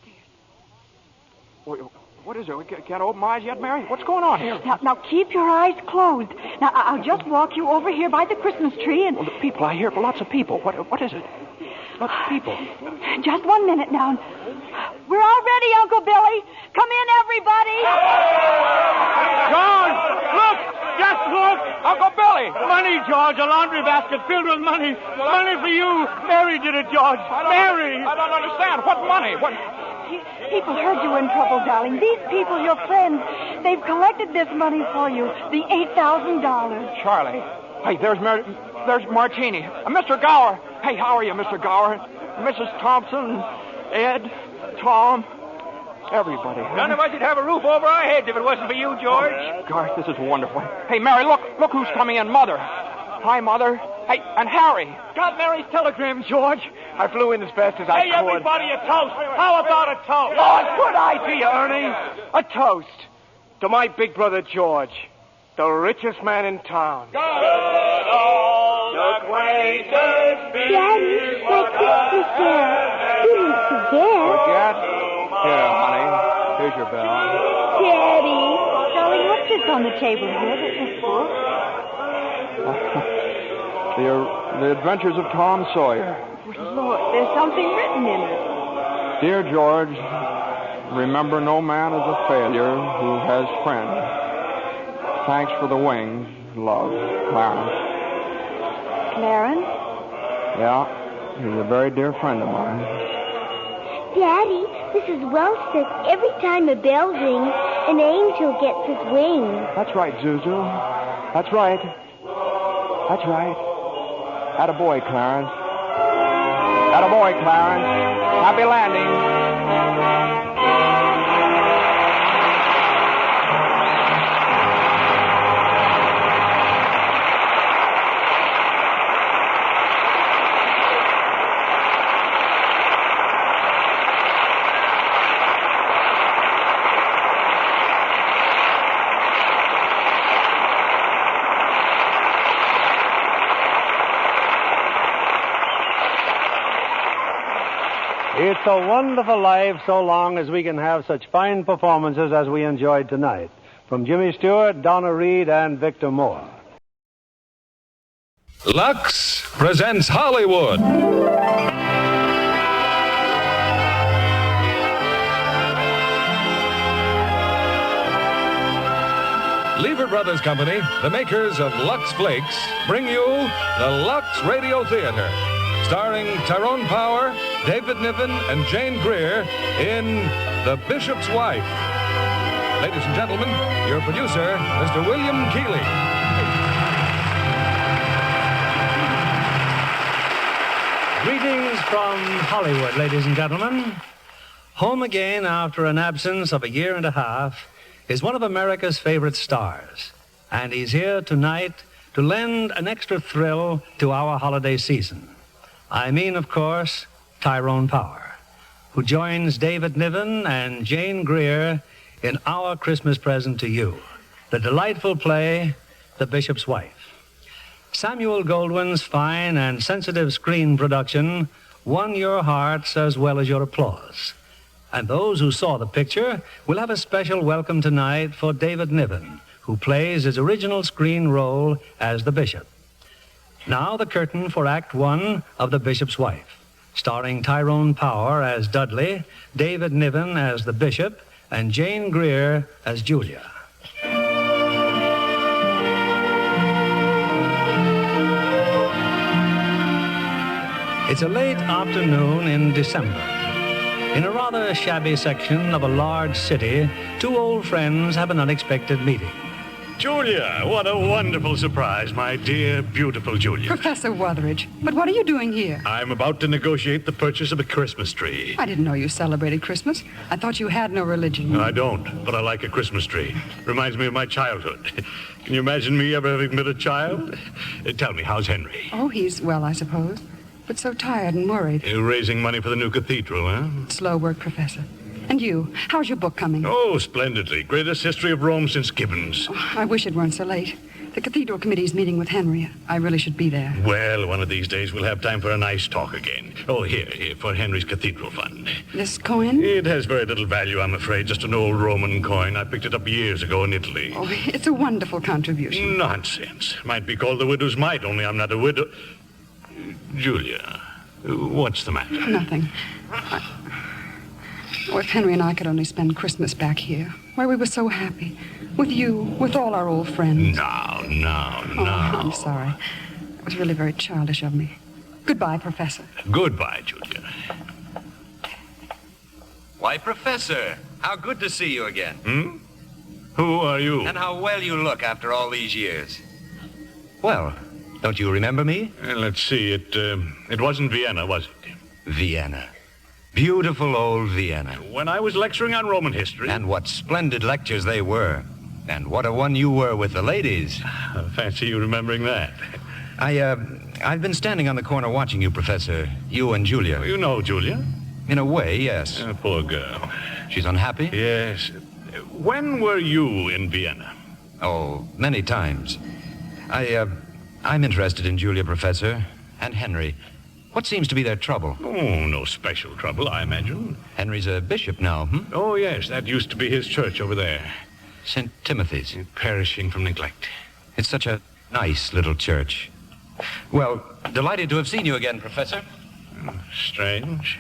What is it? Can't open my eyes yet, Mary? What's going on here? Now keep your eyes closed. Now, I'll just walk you over here by the Christmas tree and... Well, the people, I hear lots of people. What is it? Lots of people. Just 1 minute now. We're all ready, Uncle Billy. Come in, everybody. George, look! Just look! Uncle Billy! Money, George. A laundry basket filled with money. Money for you. Mary did it, George. Mary! I don't understand. What money? What... People heard you were in trouble, darling. These people, your friends, they've collected this money for you. The $8,000. Charlie. Hey, there's Martini. Mr. Gower. Hey, how are you, Mr. Gower? Mrs. Thompson, Ed, Tom, everybody. None of us would have a roof over our heads if it wasn't for you, George. Gosh, this is wonderful. Hey, Mary, look who's coming in. Mother. Hi, Mother. Hey, and Harry. Got Mary's telegram, George. I flew in as fast as I could. Hey, everybody, a toast. How about a toast? Oh, good idea, Ernie. A toast to my big brother, George, the richest man in town. Daddy, my Christmas bell. You didn't forget. Forget? Here, honey. Here's your bell. Daddy. Darling, what's this on the table here? This book? The Adventures of Tom Sawyer. Look, there's something written in it. Dear George, remember no man is a failure who has friends. Thanks for the wings. Love, Clarence. Clarence? Yeah, he's a very dear friend of mine. Daddy, Mrs. Wells says every time a bell rings, an angel gets his wings. That's right, Zuzu. That's right. That's right. Attaboy, Clarence. Attaboy, Clarence. Happy landing. It's a wonderful life so long as we can have such fine performances as we enjoyed tonight. From Jimmy Stewart, Donna Reed, and Victor Moore. Lux presents Hollywood. Lever Brothers Company, the makers of Lux Flakes, bring you the Lux Radio Theater, starring Tyrone Power, David Niven, and Jane Greer in The Bishop's Wife. Ladies and gentlemen, your producer, Mr. William Keeley. Greetings from Hollywood, ladies and gentlemen. Home again after an absence of a year and a half is one of America's favorite stars. And he's here tonight to lend an extra thrill to our holiday season. I mean, of course, Tyrone Power, who joins David Niven and Jane Greer in our Christmas present to you, the delightful play, The Bishop's Wife. Samuel Goldwyn's fine and sensitive screen production won your hearts as well as your applause. And those who saw the picture will have a special welcome tonight for David Niven, who plays his original screen role as the bishop. Now the curtain for Act One of The Bishop's Wife, starring Tyrone Power as Dudley, David Niven as the bishop, and Jane Greer as Julia. It's a late afternoon in December. In a rather shabby section of a large city, two old friends have an unexpected meeting. Julia, what a wonderful surprise, my dear, beautiful Julia. Professor Wutheridge, but what are you doing here? I'm about to negotiate the purchase of a Christmas tree. I didn't know you celebrated Christmas. I thought you had no religion. I don't, but I like a Christmas tree. Reminds me of my childhood. Can you imagine me ever having been a child? Tell me, how's Henry? Oh, he's well, I suppose, but so tired and worried. You're raising money for the new cathedral, huh? Slow work, Professor. And you, how's your book coming? Oh, splendidly. Greatest history of Rome since Gibbons. Oh, I wish it weren't so late. The cathedral committee's meeting with Henry. I really should be there. Well, one of these days we'll have time for a nice talk again. Oh, here, for Henry's cathedral fund. This coin? It has very little value, I'm afraid. Just an old Roman coin. I picked it up years ago in Italy. Oh, it's a wonderful contribution. Nonsense. Might be called the widow's mite, only I'm not a widow. Julia, what's the matter? Nothing. Oh, if Henry and I could only spend Christmas back here, where we were so happy. With you, with all our old friends. No. Oh, I'm sorry. It was really very childish of me. Goodbye, Professor. Goodbye, Julia. Why, Professor, how good to see you again. Who are you? And how well you look after all these years. Well, don't you remember me? Let's see. It wasn't Vienna, was it? Vienna. Beautiful old Vienna. When I was lecturing on Roman history. And what splendid lectures they were. And what a one you were with the ladies. I fancy you remembering that. I've been standing on the corner watching you, Professor. You and Julia. You know Julia? In a way, yes. Poor girl. She's unhappy? Yes. When were you in Vienna? Oh, many times. I'm interested in Julia, Professor, and Henry. What seems to be their trouble? Oh, no special trouble, I imagine. Henry's a bishop now, Oh, yes, that used to be his church over there. St. Timothy's. Perishing from neglect. It's such a nice little church. Well, delighted to have seen you again, Professor. Strange.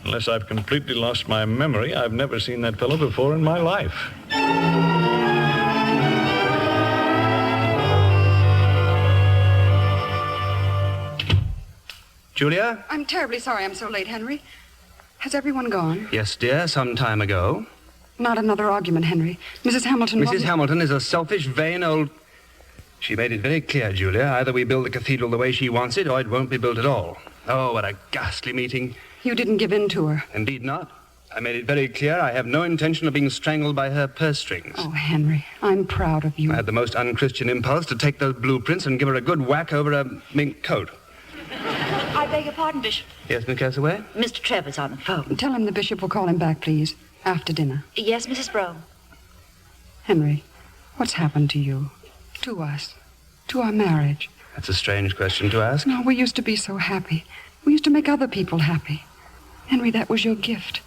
Unless I've completely lost my memory, I've never seen that fellow before in my life. Julia? I'm terribly sorry I'm so late, Henry. Has everyone gone? Yes, dear, some time ago. Not another argument, Henry. Mrs. Hamilton... Mrs. Hamilton is a selfish, vain old... She made it very clear, Julia. Either we build the cathedral the way she wants it, or it won't be built at all. Oh, what a ghastly meeting. You didn't give in to her. Indeed not. I made it very clear I have no intention of being strangled by her purse strings. Oh, Henry, I'm proud of you. I had the most unchristian impulse to take those blueprints and give her a good whack over a mink coat. I beg your pardon, Bishop. Yes, Miss Castaway? Mr. Trevor's on the phone. Tell him the bishop will call him back, please, after dinner. Yes, Mrs. Brown. Henry, what's happened to you? To us? To our marriage? That's a strange question to ask. No, we used to be so happy. We used to make other people happy. Henry, that was your gift.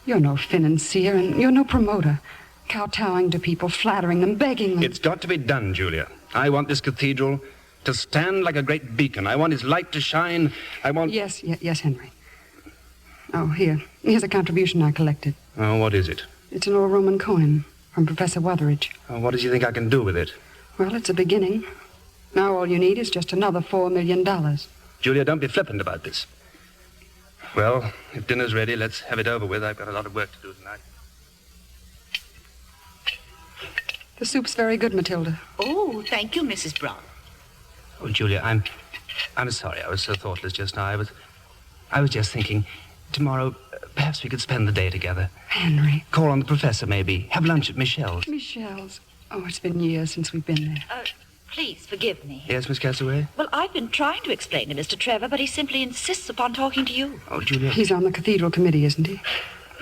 You're no financier, and you're no promoter. Kowtowing to people, flattering them, begging them. It's got to be done, Julia. I want this cathedral to stand like a great beacon. I want its light to shine. I want... Yes, Henry. Oh, here's a contribution I collected. Oh, what is it? It's an old Roman coin from Professor Wutheridge. Oh, what does he think I can do with it? Well, it's a beginning. Now all you need is just another $4 million. Julia, don't be flippant about this. Well, if dinner's ready, let's have it over with. I've got a lot of work to do tonight. The soup's very good, Matilda. Oh, thank you, Mrs. Brown. Oh, Julia, I'm sorry I was so thoughtless just now. I was just thinking, tomorrow, perhaps we could spend the day together. Henry. Call on the professor, maybe. Have lunch at Michelle's. Michelle's? Oh, it's been years since we've been there. Please forgive me. Yes, Miss Castaway? Well, I've been trying to explain to Mr. Trevor, but he simply insists upon talking to you. Oh, Julia. He's on the cathedral committee, isn't he?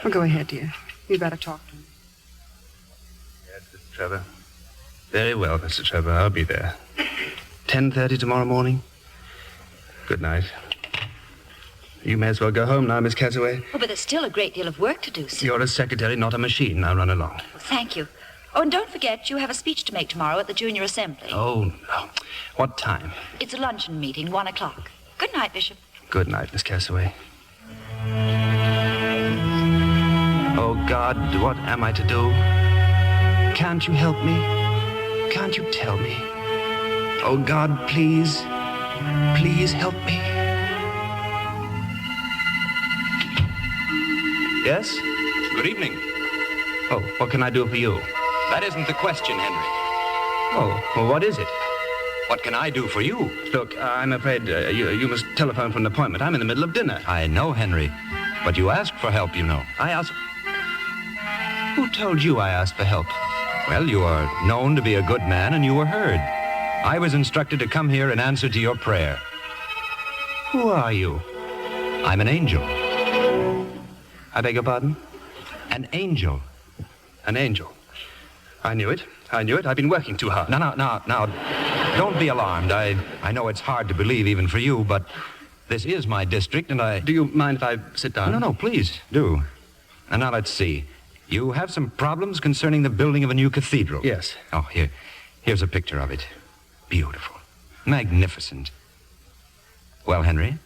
Well, go ahead, dear. You'd better talk to him. Yes, Mr. Trevor. Very well, Mr. Trevor. I'll be there. 10:30 tomorrow morning. Good night. You may as well go home now, Miss Castaway. Oh, but there's still a great deal of work to do, sir. You're a secretary, not a machine. Now run along. Well, thank you. Oh, and don't forget, you have a speech to make tomorrow at the Junior Assembly. Oh, no. What time? It's a luncheon meeting, 1 o'clock. Good night, Bishop. Good night, Miss Castaway. Oh, God, what am I to do? Can't you help me? Can't you tell me? Oh, God, please, please help me. Yes? Good evening. Oh, what can I do for you? That isn't the question, Henry. Oh, well, what is it? What can I do for you? Look, I'm afraid you must telephone for an appointment. I'm in the middle of dinner. I know, Henry. But you asked for help, you know. I asked... Who told you I asked for help? Well, you are known to be a good man, and you were heard. I was instructed to come here in answer to your prayer. Who are you? I'm an angel. I beg your pardon? An angel. An angel. I knew it. I've been working too hard. Now, don't be alarmed. I know it's hard to believe even for you, but this is my district, and Do you mind if I sit down? No, please, do. And now let's see. You have some problems concerning the building of a new cathedral. Yes. Oh, here's a picture of it. Beautiful. Magnificent. Well, Henry,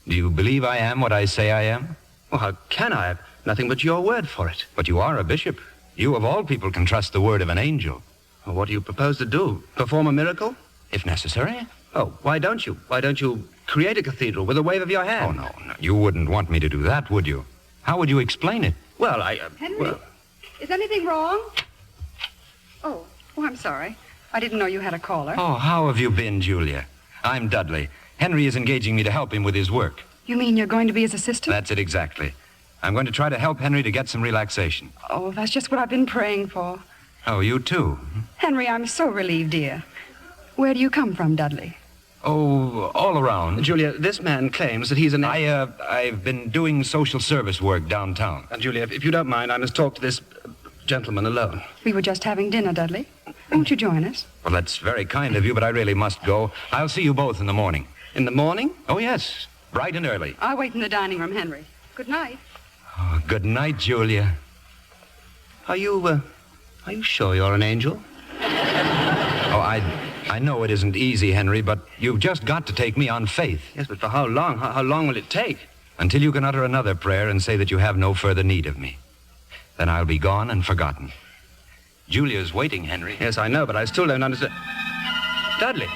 do you believe I am what I say I am? Well, how can I? Have nothing but your word for it. But you are a bishop. You, of all people, can trust the word of an angel. Well, what do you propose to do? Perform a miracle? If necessary. Oh, why don't you? Why don't you create a cathedral with a wave of your hand? Oh, no. You wouldn't want me to do that, would you? How would you explain it? Well, Henry, is anything wrong? Oh, I'm sorry. I didn't know you had a caller. Oh, how have you been, Julia? I'm Dudley. Henry is engaging me to help him with his work. You mean you're going to be his assistant? That's it exactly. I'm going to try to help Henry to get some relaxation. Oh, that's just what I've been praying for. Oh, you too? Henry, I'm so relieved, dear. Where do you come from, Dudley? Oh, all around. Julia, this man claims that he's an... I've been doing social service work downtown. Julia, if you don't mind, I must talk to this gentleman alone. We were just having dinner, Dudley. Won't you join us? Well, that's very kind of you, but I really must go. I'll see you both in the morning. In the morning? Oh, yes. Bright and early. I'll wait in the dining room, Henry. Good night. Oh, good night, Julia. Are you sure you're an angel? I know it isn't easy, Henry, but you've just got to take me on faith. Yes, but for how long? How long will it take? Until you can utter another prayer and say that you have no further need of me. Then I'll be gone and forgotten. Julia's waiting, Henry. Yes, I know, but I still don't understand. Dudley!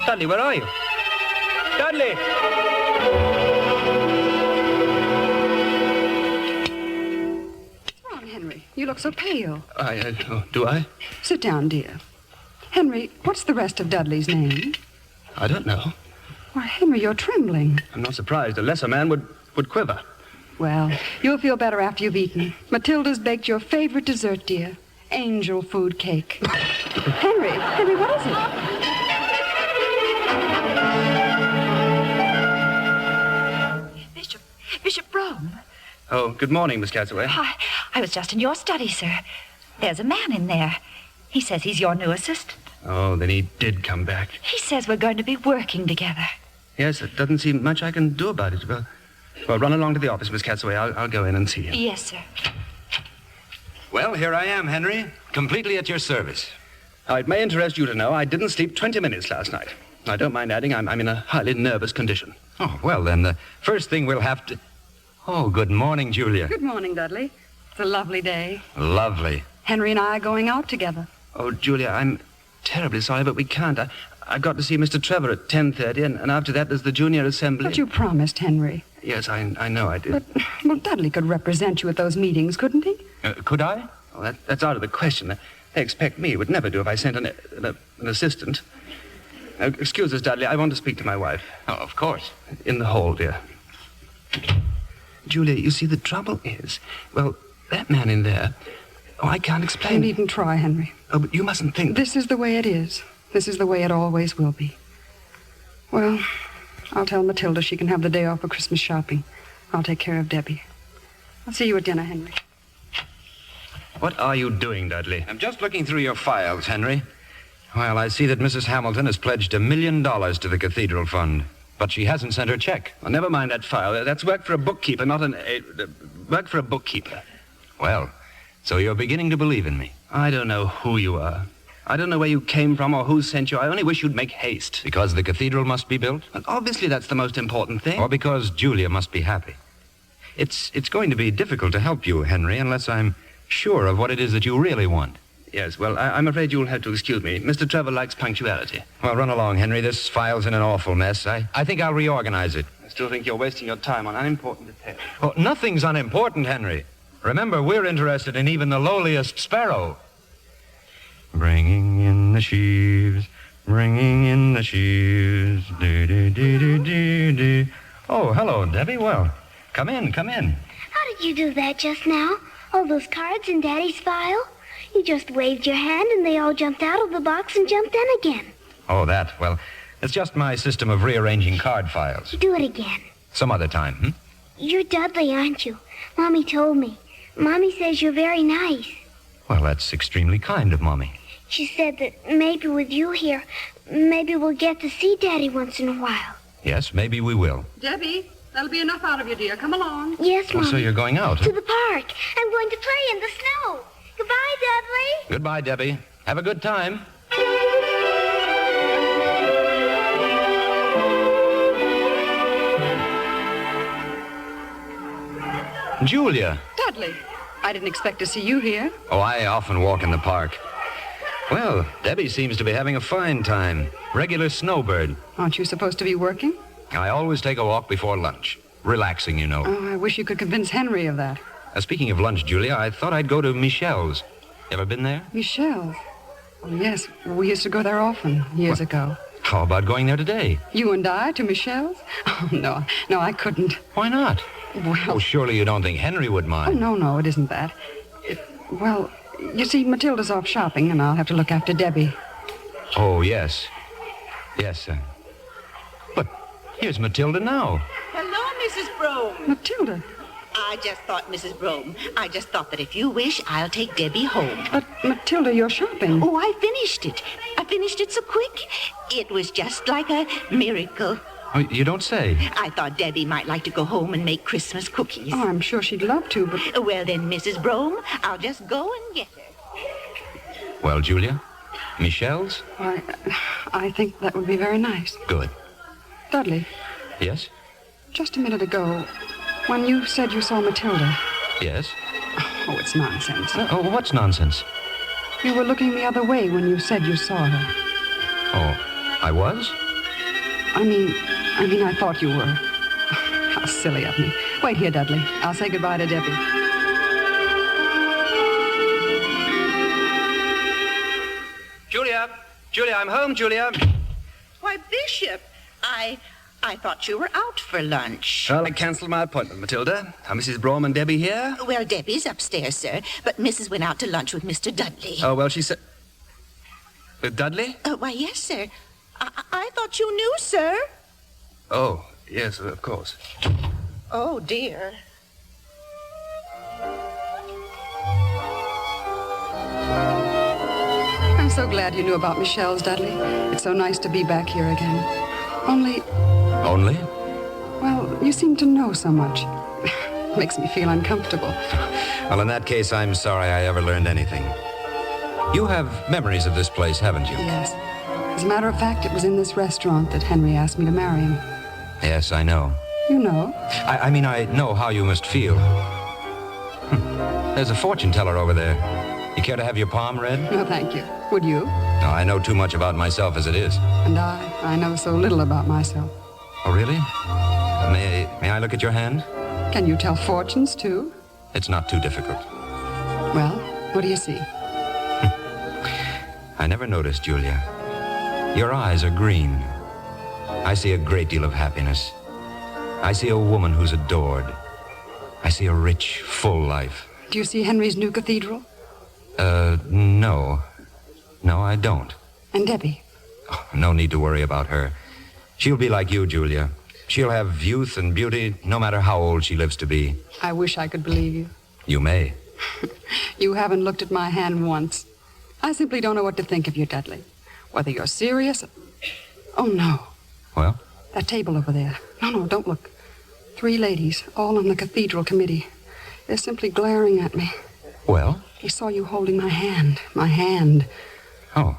Dudley, where are you? Dudley! What's wrong, Henry? You look so pale. Do I? Sit down, dear. Henry, what's the rest of Dudley's name? I don't know. Why, Henry, you're trembling. I'm not surprised. A lesser man would quiver. Well, you'll feel better after you've eaten. Matilda's baked your favorite dessert, dear. Angel food cake. Henry, what is it? Bishop Rome. Oh, good morning, Miss Castaway. I was just in your study, sir. There's a man in there. He says he's your new assistant. Oh, then he did come back. He says we're going to be working together. Yes, it doesn't seem much I can do about it. Well, run along to the office, Miss Castaway. I'll go in and see him. Yes, sir. Well, here I am, Henry. Completely at your service. Now, it may interest you to know I didn't sleep 20 minutes last night. I don't mind adding I'm in a highly nervous condition. Oh, well, then the first thing we'll have to... Oh, good morning, Julia. Good morning, Dudley. It's a lovely day. Lovely. Henry and I are going out together. Oh, Julia, I'm terribly sorry, but we can't. I've got to see Mr. Trevor at 10:30, and after that there's the junior assembly. But you promised, Henry. Yes, I know I did. Well, Dudley could represent you at those meetings, couldn't he? Could I? Oh, that's out of the question. They expect me. It would never do if I sent an assistant. Excuse us, Dudley. I want to speak to my wife. Oh, of course. In the hall, dear. Julia, you see, the trouble is, well, that man in there... Oh, I can't explain. You needn't try, Henry. Oh, but you mustn't think... This is the way it is. This is the way it always will be. Well, I'll tell Matilda she can have the day off for Christmas shopping. I'll take care of Debbie. I'll see you at dinner, Henry. What are you doing, Dudley? I'm just looking through your files, Henry. Well, I see that Mrs. Hamilton has pledged $1 million to the Cathedral Fund, but she hasn't sent her check. Well, never mind that file. That's work for a bookkeeper, not work for a bookkeeper. Well... So you're beginning to believe in me? I don't know who you are. I don't know where you came from or who sent you. I only wish you'd make haste. Because the cathedral must be built? And obviously that's the most important thing. Or because Julia must be happy. It's going to be difficult to help you, Henry, unless I'm sure of what it is that you really want. Yes, well, I'm afraid you'll have to excuse me. Mr. Trevor likes punctuality. Well, run along, Henry. This file's in an awful mess. I think I'll reorganize it. I still think you're wasting your time on unimportant details. Oh, nothing's unimportant, Henry. Remember, we're interested in even the lowliest sparrow. Bringing in the sheaves, bringing in the sheaves. Do. Oh, hello, Debbie. Well, come in. How did you do that just now? All those cards in Daddy's file? You just waved your hand and they all jumped out of the box and jumped in again. Oh, that. Well, it's just my system of rearranging card files. Do it again. Some other time, You're Dudley, aren't you? Mommy told me. Mommy says you're very nice. Well, that's extremely kind of Mommy. She said that maybe with you here, maybe we'll get to see Daddy once in a while. Yes, maybe we will. Debbie, that'll be enough out of you, dear. Come along. Yes, Mom. Oh, so you're going out? To the park. I'm going to play in the snow. Goodbye, Dudley. Goodbye, Debbie. Have a good time. Julia. Dudley, I didn't expect to see you here. Oh, I often walk in the park. Well, Debbie seems to be having a fine time. Regular snowbird. Aren't you supposed to be working? I always take a walk before lunch. Relaxing, you know. Oh, I wish you could convince Henry of that. Speaking of lunch, Julia, I thought I'd go to Michelle's. Ever been there? Michelle's? Oh, yes. We used to go there often, years ago. How about going there today? You and I to Michelle's? Oh, no, I couldn't. Why not? Well... Oh, surely you don't think Henry would mind. Oh, no, it isn't that. Well, you see, Matilda's off shopping, and I'll have to look after Debbie. Oh, yes. Yes, Here's Matilda now. Hello, Mrs. Brome. Matilda. I just thought, Mrs. Brome, that if you wish, I'll take Debbie home. But, Matilda, you're shopping. Oh, I finished it. I finished it so quick. It was just like a miracle. Oh, you don't say. I thought Debbie might like to go home and make Christmas cookies. Oh, I'm sure she'd love to, but... Well, then, Mrs. Brome, I'll just go and get her. Well, Julia? Michelle's? I think that would be very nice. Good. Dudley. Yes? Just a minute ago, when you said you saw Matilda... Yes? Oh, it's nonsense. Oh, what's nonsense? You were looking the other way when you said you saw her. Oh, I was? I mean, I thought you were. How silly of me. Wait here, Dudley. I'll say goodbye to Debbie. Julia, I'm home, Julia. Why, Bishop, I thought you were out for lunch. Well, I canceled my appointment, Matilda. Are Mrs. Brome and Debbie here? Well, Debbie's upstairs, sir, but Mrs. went out to lunch with Mr. Dudley. Oh, well, she said... With Dudley? Why, yes, sir. I thought you knew, sir. Oh, yes, of course. Oh, dear. I'm so glad you knew about Michelle's, Dudley. It's so nice to be back here again. Only... Only? Well, you seem to know so much. Makes me feel uncomfortable. Well, in that case, I'm sorry I ever learned anything. You have memories of this place, haven't you? Yes. As a matter of fact, it was in this restaurant that Henry asked me to marry him. Yes, I know. You know? I mean, I know how you must feel. There's a fortune teller over there. You care to have your palm read? No, thank you. Would you? No, I know too much about myself as it is. And I know so little about myself. Oh, really? May I look at your hand? Can you tell fortunes, too? It's not too difficult. Well, what do you see? I never noticed, Julia. Your eyes are green. I see a great deal of happiness. I see a woman who's adored. I see a rich, full life. Do you see Henry's new cathedral? No. No, I don't. And Debbie? Oh, no need to worry about her. She'll be like you, Julia. She'll have youth and beauty no matter how old she lives to be. I wish I could believe you. You may. You haven't looked at my hand once. I simply don't know what to think of you, Dudley. Whether you're serious... Oh, no. Well? That table over there. No, don't look. 3 ladies, all on the cathedral committee. They're simply glaring at me. Well? They saw you holding my hand. My hand. Oh.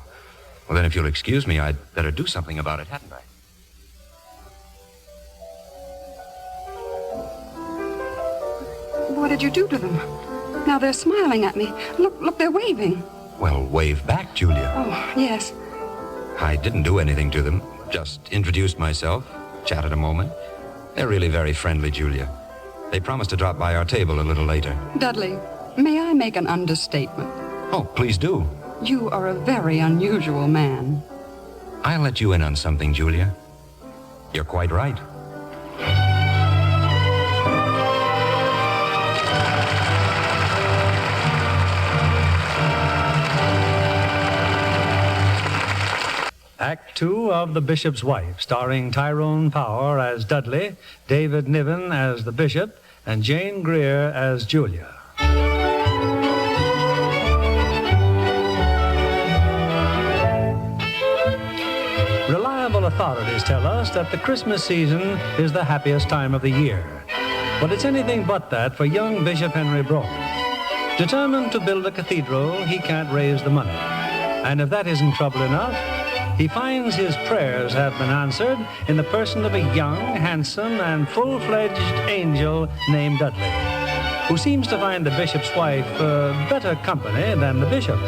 Well, then if you'll excuse me, I'd better do something about it, hadn't I? What did you do to them? Now they're smiling at me. Look, they're waving. Well, wave back, Julia. Oh, yes. I didn't do anything to them. Just introduced myself, chatted a moment. They're really very friendly, Julia. They promised to drop by our table a little later. Dudley, may I make an understatement? Oh, please do. You are a very unusual man. I'll let you in on something, Julia. You're quite right. Act 2 of The Bishop's Wife, starring Tyrone Power as Dudley, David Niven as the Bishop, and Jane Greer as Julia. Reliable authorities tell us that the Christmas season is the happiest time of the year. But it's anything but that for young Bishop Henry Brome. Determined to build a cathedral, he can't raise the money. And if that isn't trouble enough, he finds his prayers have been answered in the person of a young, handsome, and full-fledged angel named Dudley, who seems to find the bishop's wife better company than the bishop.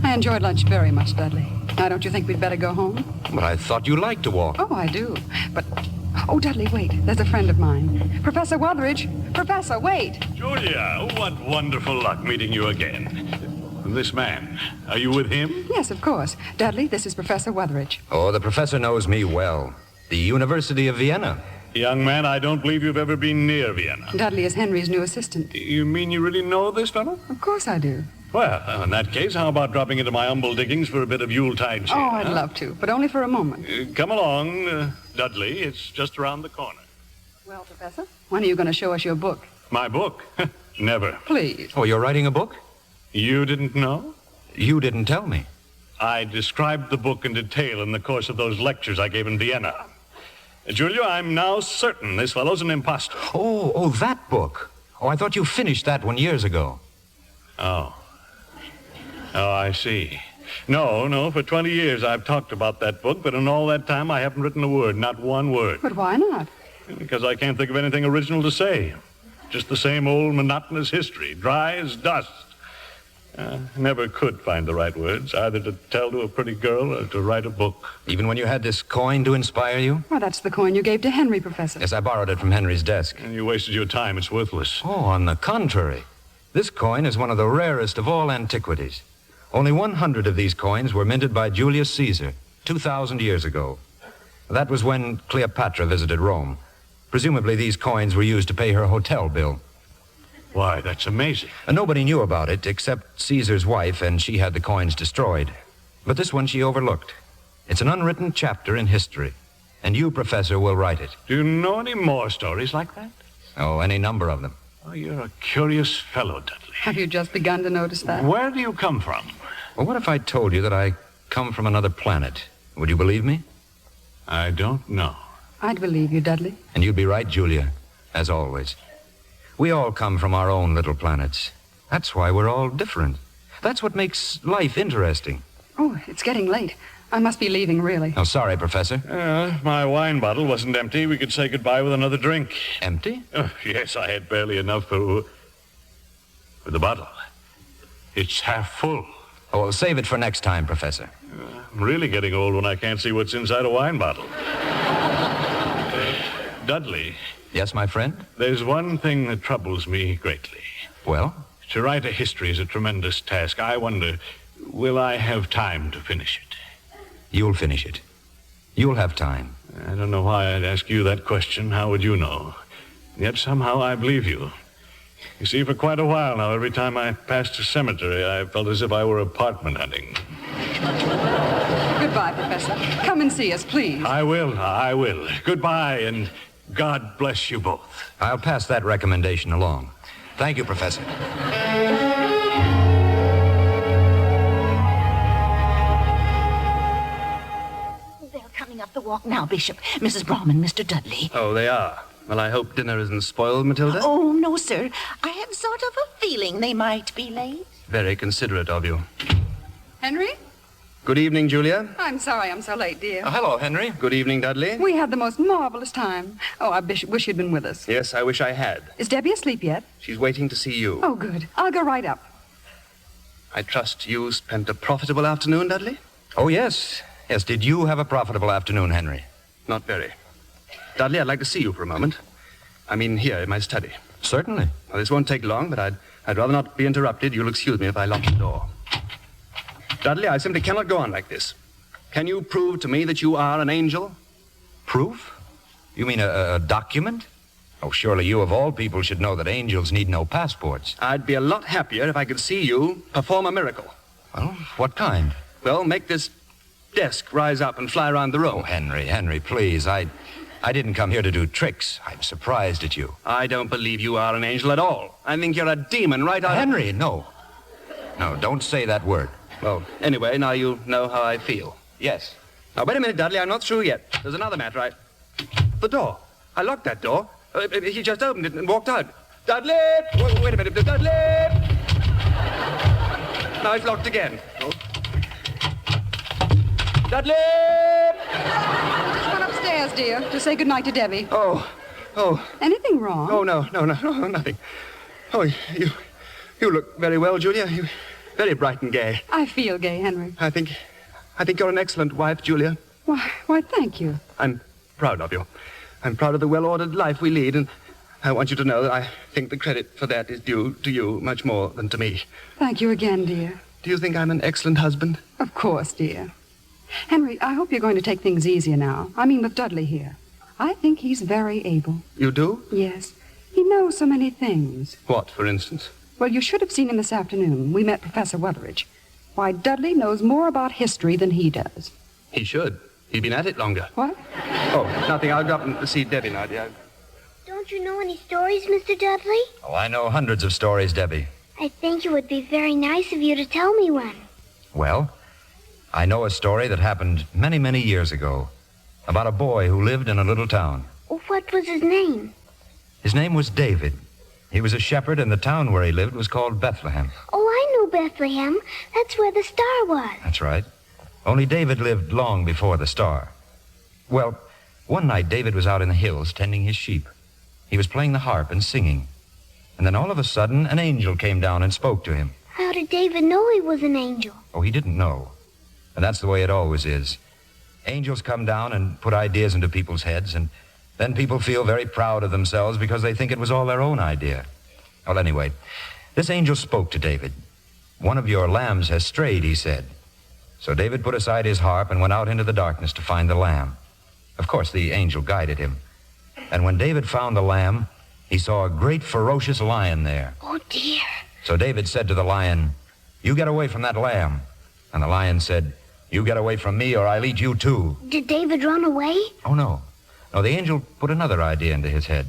I enjoyed lunch very much, Dudley. Now, don't you think we'd better go home? But I thought you liked to walk. Oh, I do. But, oh, Dudley, wait. There's a friend of mine. Professor Wutheridge. Professor, wait. Julia, what wonderful luck meeting you again. This man, are you with him? Yes, of course. Dudley, this is Professor Wutheridge. Oh, the professor knows me well. The University of Vienna. Young man, I don't believe you've ever been near Vienna. Dudley is Henry's new assistant. You mean you really know this fellow? Of course I do. Well, in that case, how about dropping into my humble diggings for a bit of Yuletide cheer? Oh, I'd love to, but only for a moment. Come along, Dudley. It's just around the corner. Well, Professor, when are you going to show us your book? My book? Never. Please. Oh, you're writing a book? You didn't know? You didn't tell me. I described the book in detail in the course of those lectures I gave in Vienna. Julia, I'm now certain this fellow's an imposter. Oh, that book. Oh, I thought you finished that one years ago. Oh, I see. No, for 20 years I've talked about that book, but in all that time I haven't written a word, not one word. But why not? Because I can't think of anything original to say. Just the same old monotonous history, dry as dust. Never could find the right words, either to tell to a pretty girl or to write a book. Even when you had this coin to inspire you? Well, that's the coin you gave to Henry, Professor. Yes, I borrowed it from Henry's desk. And you wasted your time. It's worthless. Oh, on the contrary. This coin is one of the rarest of all antiquities. Only 100 of these coins were minted by Julius Caesar 2,000 years ago. That was when Cleopatra visited Rome. Presumably, these coins were used to pay her hotel bill. Why, that's amazing. Nobody knew about it except Caesar's wife, and she had the coins destroyed. But this one she overlooked. It's an unwritten chapter in history, and you, Professor, will write it. Do you know any more stories like that? Oh, any number of them. Oh, you're a curious fellow, Dudley. Have you just begun to notice that? Where do you come from? Well, what if I told you that I come from another planet? Would you believe me? I don't know. I'd believe you, Dudley. And you'd be right, Julia, as always. We all come from our own little planets. That's why we're all different. That's what makes life interesting. Oh, it's getting late. I must be leaving, really. Oh, sorry, Professor. If my wine bottle wasn't empty, we could say goodbye with another drink. Empty? Yes, I had barely enough for the bottle. It's half full. Oh, well, save it for next time, Professor. I'm really getting old when I can't see what's inside a wine bottle. Dudley. Yes, my friend? There's one thing that troubles me greatly. Well? To write a history is a tremendous task. I wonder, will I have time to finish it? You'll finish it. You'll have time. I don't know why I'd ask you that question. How would you know? Yet somehow I believe you. You see, for quite a while now, every time I passed a cemetery, I felt as if I were apartment hunting. Goodbye, Professor. Come and see us, please. I will. Goodbye, and God bless you both. I'll pass that recommendation along. Thank you, Professor. They're coming up the walk now, Bishop. Mrs. Brom and Mr. Dudley. Oh, they are. Well, I hope dinner isn't spoiled, Matilda. Oh, no, sir. I had sort of a feeling they might be late. Very considerate of you. Henry? Good evening, Julia. I'm sorry I'm so late, dear. Hello, Henry. Good evening, Dudley. We had the most marvelous time. Oh, I wish you'd been with us. Yes, I wish I had. Is Debbie asleep yet? She's waiting to see you. Oh, good. I'll go right up. I trust you spent a profitable afternoon, Dudley? Oh, yes. Yes, did you have a profitable afternoon, Henry? Not very. Dudley, I'd like to see you for a moment. I mean, here in my study. Certainly. Well, this won't take long, but I'd rather not be interrupted. You'll excuse me if I lock the door. Dudley, I simply cannot go on like this. Can you prove to me that you are an angel? Proof? You mean a document? Oh, surely you of all people should know that angels need no passports. I'd be a lot happier if I could see you perform a miracle. Well, what kind? Well, make this desk rise up and fly around the room. Oh, Henry, please. I didn't come here to do tricks. I'm surprised at you. I don't believe you are an angel at all. I think you're a demon right out Henry, no. No, don't say that word. Well, anyway, now you know how I feel. Yes. Now, wait a minute, Dudley. I'm not through yet. There's another matter. The door. I locked that door. He just opened it and walked out. Dudley! Wait a minute. Dudley! Now it's locked again. Oh. Dudley! Just went upstairs, dear, to say goodnight to Debbie. Oh. Anything wrong? Oh, no, nothing. Oh, you look very well, Julia. You're very bright and gay. I feel gay, Henry. I think you're an excellent wife, Julia. Why, thank you. I'm proud of you. I'm proud of the well-ordered life we lead, and I want you to know that I think the credit for that is due to you much more than to me. Thank you again, dear. Do you think I'm an excellent husband? Of course, dear. Henry, I hope you're going to take things easier now. I mean, with Dudley here. I think he's very able. You do? Yes. He knows so many things. What, for instance? Well, you should have seen him this afternoon. We met Professor Weatheridge. Why, Dudley knows more about history than he does. He should. He's been at it longer. What? Oh, nothing. I'll go up and see Debbie now, dear. Don't you know any stories, Mr. Dudley? Oh, I know hundreds of stories, Debbie. I think it would be very nice of you to tell me one. Well, I know a story that happened many, many years ago about a boy who lived in a little town. What was his name? His name was David. He was a shepherd, and the town where he lived was called Bethlehem. Oh, I know Bethlehem. That's where the star was. That's right. Only David lived long before the star. Well, one night David was out in the hills tending his sheep. He was playing the harp and singing. And then all of a sudden, an angel came down and spoke to him. How did David know he was an angel? Oh, he didn't know. And that's the way it always is. Angels come down and put ideas into people's heads, and then people feel very proud of themselves because they think it was all their own idea. Well, anyway, this angel spoke to David. One of your lambs has strayed, he said. So David put aside his harp and went out into the darkness to find the lamb. Of course, the angel guided him. And when David found the lamb, he saw a great ferocious lion there. Oh, dear. So David said to the lion, "You get away from that lamb." And the lion said, "You get away from me or I'll eat you too." Did David run away? Oh, no. No, the angel put another idea into his head.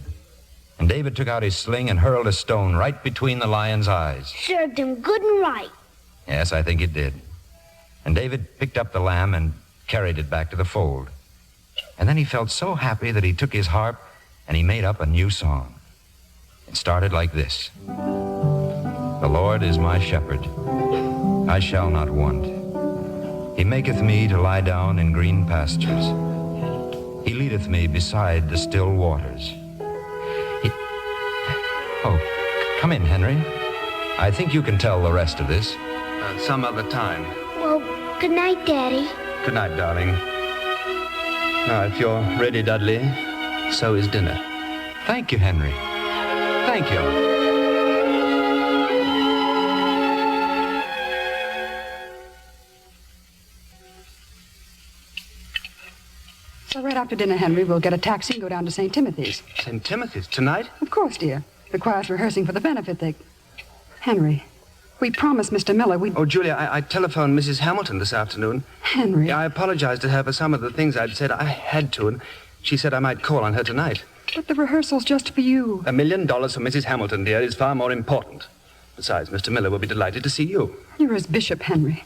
And David took out his sling and hurled a stone right between the lion's eyes. Served him good and right. Yes, I think it did. And David picked up the lamb and carried it back to the fold. And then he felt so happy that he took his harp and he made up a new song. It started like this. The Lord is my shepherd. I shall not want. He maketh me to lie down in green pastures. He leadeth me beside the still waters. Oh, come in, Henry. I think you can tell the rest of this. Some other time. Well, good night, Daddy. Good night, darling. Now, if you're ready, Dudley, so is dinner. Thank you, Henry. Thank you. So right after dinner, Henry, we'll get a taxi and go down to St. Timothy's. St. Timothy's? Tonight? Of course, dear. The choir's rehearsing for the benefit. Henry, we promised Mr. Miller we'd... Oh, Julia, I telephoned Mrs. Hamilton this afternoon. Henry. I apologized to her for some of the things I'd said. I had to, and she said I might call on her tonight. But the rehearsal's just for you. $1 million for Mrs. Hamilton, dear, is far more important. Besides, Mr. Miller will be delighted to see you. You're his bishop, Henry.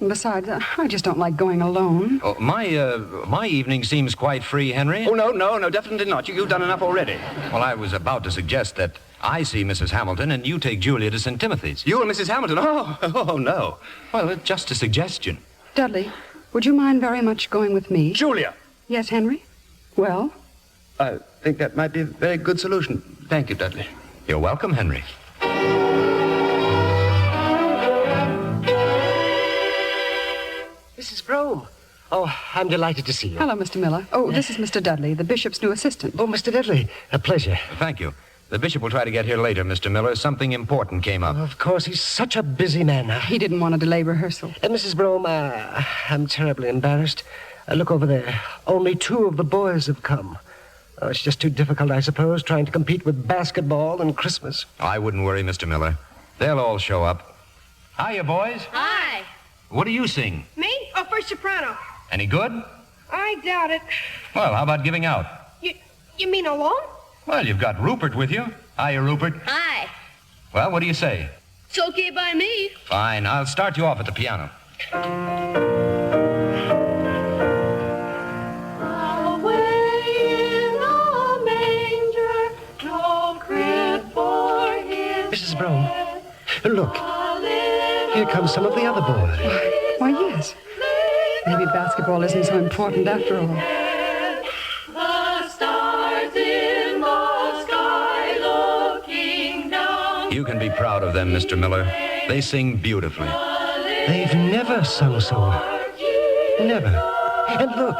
And besides, I just don't like going alone. Oh, my evening seems quite free, Henry. Oh, no, definitely not. You've done enough already. Well, I was about to suggest that I see Mrs. Hamilton and you take Julia to St. Timothy's. You and Mrs. Hamilton? Oh, no. Well, it's just a suggestion. Dudley, would you mind very much going with me? Julia! Yes, Henry? Well? I think that might be a very good solution. Thank you, Dudley. You're welcome, Henry. Mrs. Brome. Oh, I'm delighted to see you. Hello, Mr. Miller. Oh, this is Mr. Dudley, the bishop's new assistant. Oh, Mr. Dudley, a pleasure. Thank you. The bishop will try to get here later, Mr. Miller. Something important came up. Of course, he's such a busy man now. He didn't want to delay rehearsal. Mrs. Brome, I'm terribly embarrassed. Look over there. Only 2 of the boys have come. Oh, it's just too difficult, I suppose, trying to compete with basketball and Christmas. I wouldn't worry, Mr. Miller. They'll all show up. Hiya, boys. Hi. What do you sing? Me? Oh, first soprano. Any good? I doubt it. Well, how about giving out? You mean alone? Well, you've got Rupert with you. Hiya, Rupert. Hi. Well, what do you say? It's okay by me. Fine. I'll start you off at the piano. Mrs. Brome, look. Here come some of the other boys. Why, yes. Maybe basketball isn't so important after all. The stars in the sky looking down. You can be proud of them, Mr. Miller. They sing beautifully. They've never sung so well. Never. And look,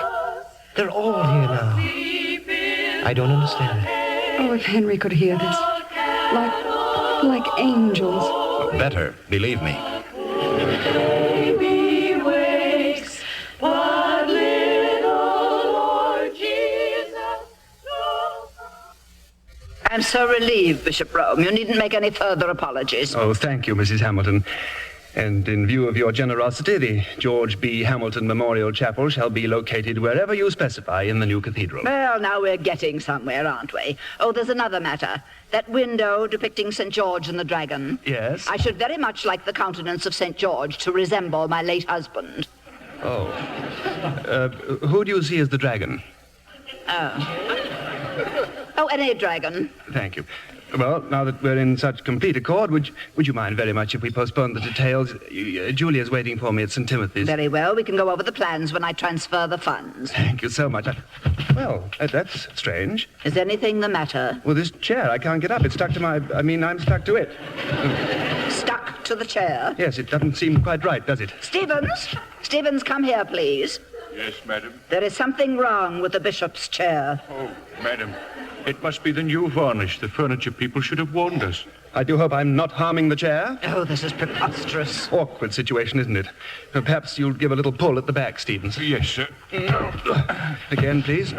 they're all here now. I don't understand. Oh, if Henry could hear this. Like angels. Better, believe me. Baby wakes, but little Lord Jesus knows. And I'm so relieved, Bishop Rome. You needn't make any further apologies. Oh, thank you, Mrs. Hamilton. And in view of your generosity, the George B. Hamilton Memorial Chapel shall be located wherever you specify in the new cathedral. Well, now we're getting somewhere, aren't we? Oh, there's another matter. That window depicting St. George and the dragon. Yes? I should very much like the countenance of St. George to resemble my late husband. Oh. Who do you see as the dragon? Oh, any dragon. Thank you. Well, now that we're in such complete accord, would you mind very much if we postponed the details? Julia's waiting for me at St. Timothy's. Very well. We can go over the plans when I transfer the funds. Thank you so much. Well, that's strange. Is anything the matter? Well, this chair, I can't get up. It's stuck to I'm stuck to it. Stuck to the chair? Yes, it doesn't seem quite right, does it? Stevens! Stevens, come here, please. Yes, madam. There is something wrong with the bishop's chair. Oh, madam. It must be the new varnish. The furniture people should have warned us. I do hope I'm not harming the chair. Oh, this is preposterous. Awkward situation, isn't it? Perhaps you'll give a little pull at the back, Stevens. Yes, sir. Again, please.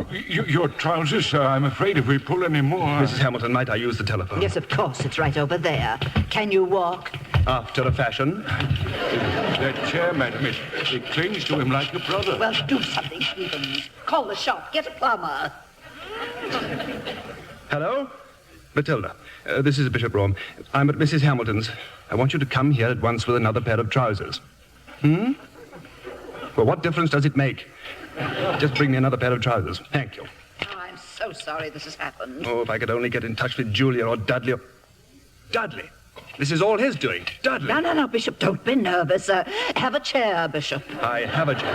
Your trousers, sir. I'm afraid if we pull any more... Mrs. Hamilton, might I use the telephone? Yes, of course. It's right over there. Can you walk? After a fashion. That chair, madam, it clings to him like a brother. Well, do something, Stevens. Call the shop. Get a plumber. Hello? Matilda, this is Bishop Rome. I'm at Mrs. Hamilton's. I want you to come here at once with another pair of trousers. Well, what difference does it make? Just bring me another pair of trousers. Thank you. Oh, I'm so sorry this has happened. Oh, if I could only get in touch with Julia or Dudley. Dudley! This is all his doing. Dudley! No, Bishop, don't be nervous. Have a chair, Bishop. I have a chair.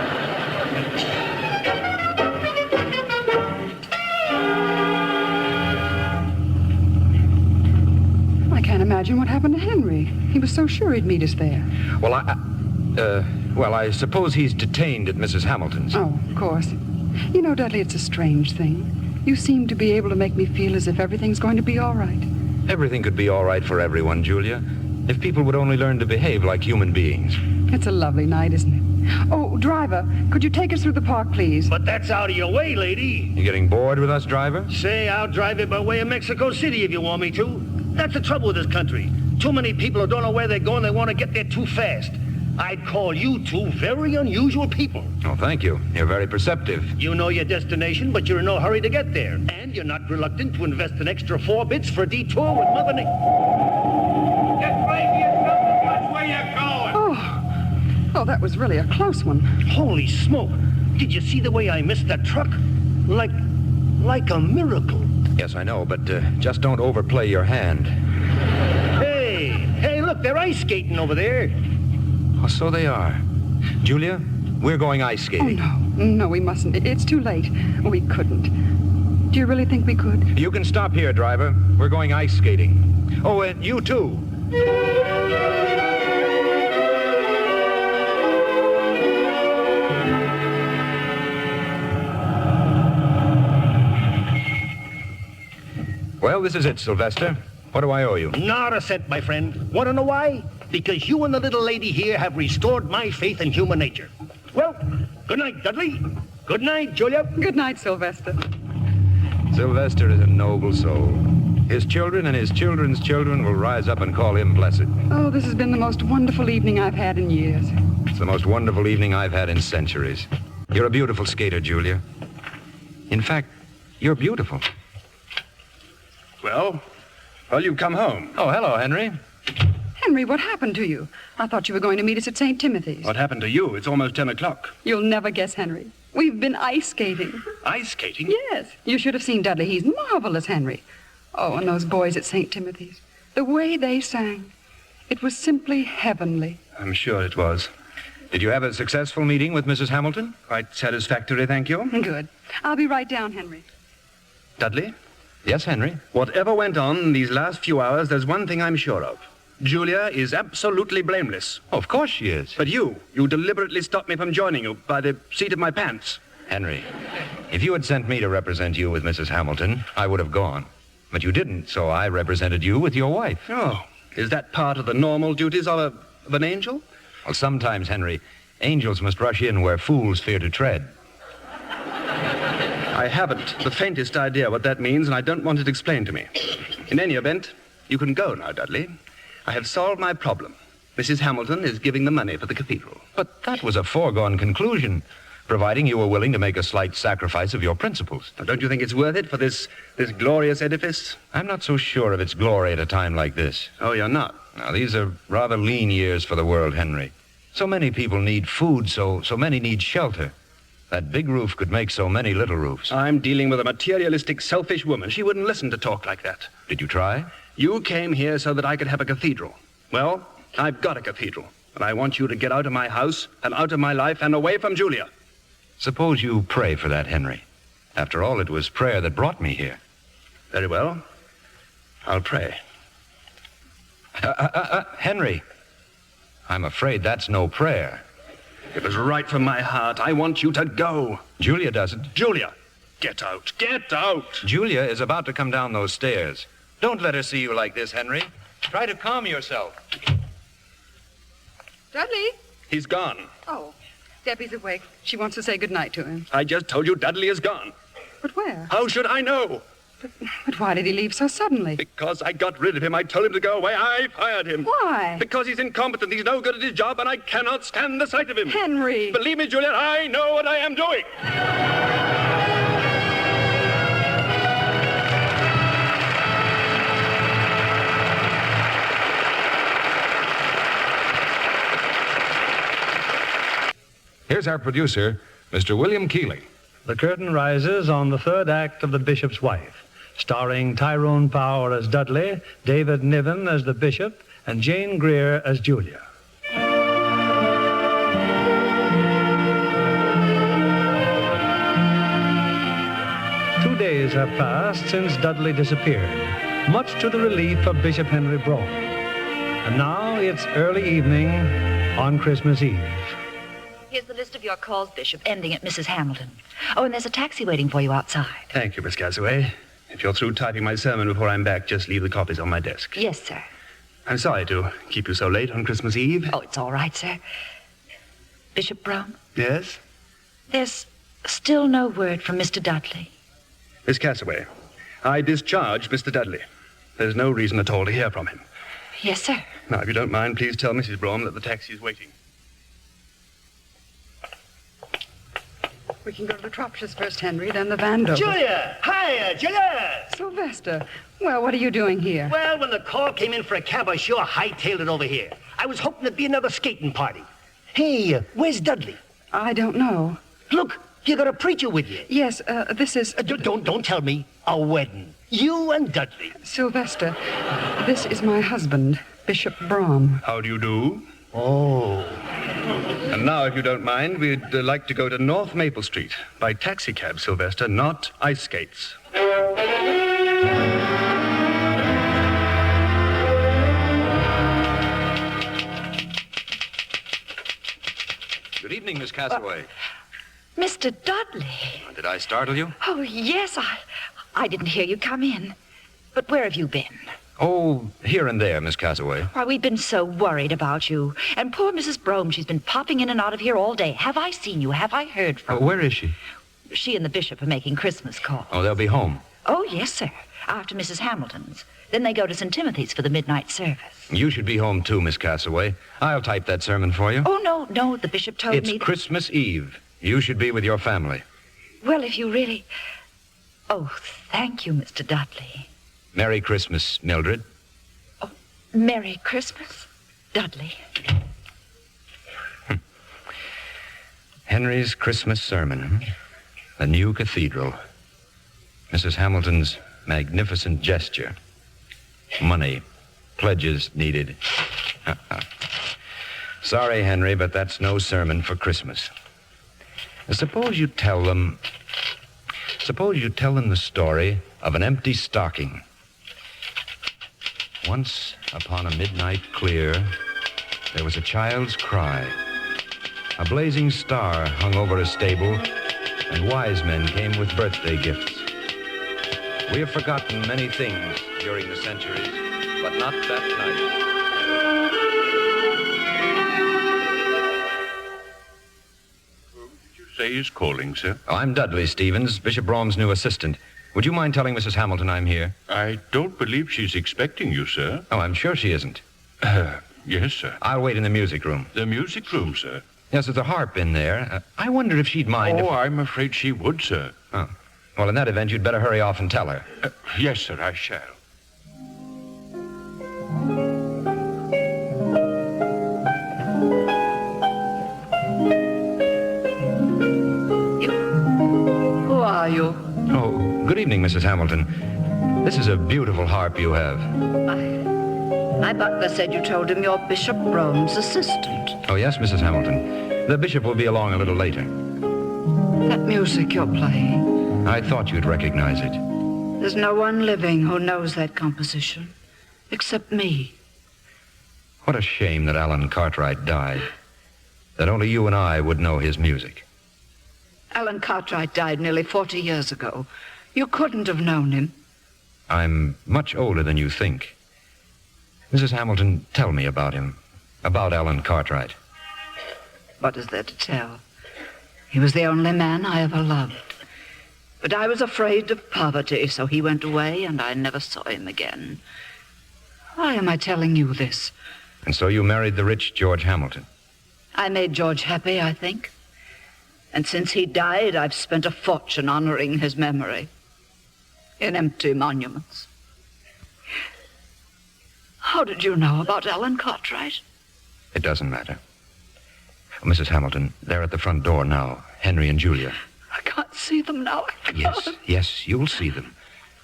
I can't imagine what happened to Henry. He was so sure he'd meet us there. Well, I suppose he's detained at Mrs. Hamilton's. Oh, of course. You know, Dudley, it's a strange thing. You seem to be able to make me feel as if everything's going to be all right. Everything could be all right for everyone, Julia, if people would only learn to behave like human beings. It's a lovely night, isn't it? Oh, driver, could you take us through the park, please? But that's out of your way, lady. You getting bored with us, driver? Say, I'll drive it by way of Mexico City if you want me to. That's the trouble with this country. Too many people who don't know where they're going, they want to get there too fast. I'd call you two very unusual people. Oh, thank you. You're very perceptive. You know your destination, but you're in no hurry to get there. And you're not reluctant to invest an extra 4 bits for a detour with Mother Nature. Get right yourself. Watch where you're going. Oh, that was really a close one. Holy smoke. Did you see the way I missed that truck? Like a miracle. Yes, I know, but just don't overplay your hand. Hey, look, they're ice skating over there. Oh, so they are. Julia, we're going ice skating. Oh, no, we mustn't. It's too late. We couldn't. Do you really think we could? You can stop here, driver. We're going ice skating. Oh, and you too. Well, this is it, Sylvester. What do I owe you? Not a cent, my friend. Want to know why? Because you and the little lady here have restored my faith in human nature. Well, good night, Dudley. Good night, Julia. Good night, Sylvester. Sylvester is a noble soul. His children and his children's children will rise up and call him blessed. Oh, this has been the most wonderful evening I've had in years. It's the most wonderful evening I've had in centuries. You're a beautiful skater, Julia. In fact, you're beautiful. Well, you've come home. Oh, hello, Henry. Henry, what happened to you? I thought you were going to meet us at St. Timothy's. What happened to you? It's almost 10 o'clock. You'll never guess, Henry. We've been ice skating. Ice skating? Yes. You should have seen Dudley. He's marvelous, Henry. Oh, and those boys at St. Timothy's. The way they sang. It was simply heavenly. I'm sure it was. Did you have a successful meeting with Mrs. Hamilton? Quite satisfactory, thank you. Good. I'll be right down, Henry. Dudley? Yes, Henry? Whatever went on these last few hours, there's one thing I'm sure of. Julia is absolutely blameless. Oh, of course she is. But you deliberately stopped me from joining you by the seat of my pants. Henry, if you had sent me to represent you with Mrs. Hamilton, I would have gone. But you didn't, so I represented you with your wife. Oh, is that part of the normal duties of an angel? Well, sometimes, Henry, angels must rush in where fools fear to tread. I haven't the faintest idea what that means, and I don't want it explained to me. In any event, you can go now, Dudley. I have solved my problem. Mrs. Hamilton is giving the money for the cathedral. But that was a foregone conclusion, providing you were willing to make a slight sacrifice of your principles. Now, don't you think it's worth it for this glorious edifice? I'm not so sure of its glory at a time like this. Oh, you're not? Now, these are rather lean years for the world, Henry. So many people need food, so many need shelter. That big roof could make so many little roofs. I'm dealing with a materialistic, selfish woman. She wouldn't listen to talk like that. Did you try? You came here so that I could have a cathedral. Well, I've got a cathedral, and I want you to get out of my house and out of my life and away from Julia. Suppose you pray for that, Henry. After all, it was prayer that brought me here. Very well. I'll pray. Henry, I'm afraid that's no prayer. It was right from my heart. I want you to go. Julia doesn't. Julia, get out. Get out. Julia is about to come down those stairs. Don't let her see you like this, Henry. Try to calm yourself. Dudley? He's gone. Oh, Debbie's awake. She wants to say goodnight to him. I just told you Dudley is gone. But where? How should I know? But why did he leave so suddenly? Because I got rid of him. I told him to go away. I fired him. Why? Because he's incompetent. He's no good at his job, and I cannot stand the sight of him. Henry! Believe me, Juliet, I know what I am doing. Here's our producer, Mr. William Keeley. The curtain rises on the third act of The Bishop's Wife, starring Tyrone Power as Dudley, David Niven as the Bishop, and Jane Greer as Julia. 2 days have passed since Dudley disappeared, much to the relief of Bishop Henry Brougham. And now it's early evening on Christmas Eve. Here's the list of your calls, Bishop, ending at Mrs. Hamilton. Oh, and there's a taxi waiting for you outside. Thank you, Miss Casaway. If you're through typing my sermon before I'm back, just leave the copies on my desk. Yes, sir. I'm sorry to keep you so late on Christmas Eve. Oh, it's all right, sir. Bishop Brown? Yes? There's still no word from Mr. Dudley. Miss Casaway, I discharged Mr. Dudley. There's no reason at all to hear from him. Yes, sir. Now, if you don't mind, please tell Mrs. Brougham that the taxi is waiting. We can go to the Tropshires first, Henry, then the Vandover. Julia! Hiya, Julia! Sylvester. Well, what are you doing here? Well, when the call came in for a cab, I sure hightailed it over here. I was hoping there'd be another skating party. Hey, where's Dudley? I don't know. Look, you got a preacher with you. Yes, this is... Don't tell me. A wedding. You and Dudley. Sylvester, this is my husband, Bishop Brougham. How do you do? Oh. And now, if you don't mind, we'd like to go to North Maple Street by taxicab, Sylvester, not ice skates. Good evening, Miss Casaway. Mr. Dudley. Did I startle you? Oh, yes, I didn't hear you come in. But where have you been? Oh, here and there, Miss Casaway. Why, we've been so worried about you. And poor Mrs. Brougham, she's been popping in and out of here all day. Have I seen you? Have I heard from you? Where is she? She and the bishop are making Christmas calls. Oh, they'll be home. Oh, yes, sir. After Mrs. Hamilton's. Then they go to St. Timothy's for the midnight service. You should be home, too, Miss Casaway. I'll type that sermon for you. Oh, no, the bishop told me that... It's Christmas Eve. You should be with your family. Well, if you really... Oh, thank you, Mr. Dudley. Merry Christmas, Mildred. Oh, Merry Christmas, Dudley. Henry's Christmas sermon. The new cathedral. Mrs. Hamilton's magnificent gesture. Money. Pledges needed. Sorry, Henry, but that's no sermon for Christmas. Suppose you tell them the story of an empty stocking. Once upon a midnight clear, there was a child's cry. A blazing star hung over a stable, and wise men came with birthday gifts. We have forgotten many things during the centuries, but not that night. Say is calling, sir. Oh, I'm Dudley Stevens, Bishop Brougham's new assistant. Would you mind telling Mrs. Hamilton I'm here? I don't believe she's expecting you, sir. Oh, I'm sure she isn't. Yes, sir. I'll wait in the music room. The music room, sir? Yes, there's a harp in there. I wonder if she'd mind if... I'm afraid she would, sir. Oh. Well, in that event, you'd better hurry off and tell her. Yes, sir, I shall. Who are you? Oh, good evening, Mrs. Hamilton. This is a beautiful harp you have. My butler said you told him you're Bishop Brougham's assistant. Oh, yes, Mrs. Hamilton. The bishop will be along a little later. That music you're playing. I thought you'd recognize it. There's no one living who knows that composition, except me. What a shame that Alan Cartwright died. That only you and I would know his music. Alan Cartwright died nearly 40 years ago. You couldn't have known him. I'm much older than you think. Mrs. Hamilton, tell me about him. About Alan Cartwright. What is there to tell? He was the only man I ever loved. But I was afraid of poverty, so he went away and I never saw him again. Why am I telling you this? And so you married the rich George Hamilton. I made George happy, I think. And since he died, I've spent a fortune honoring his memory. In empty monuments. How did you know about Alan Cartwright? It doesn't matter. Oh, Mrs. Hamilton, they're at the front door now. Henry and Julia. I can't see them now. Yes, you'll see them.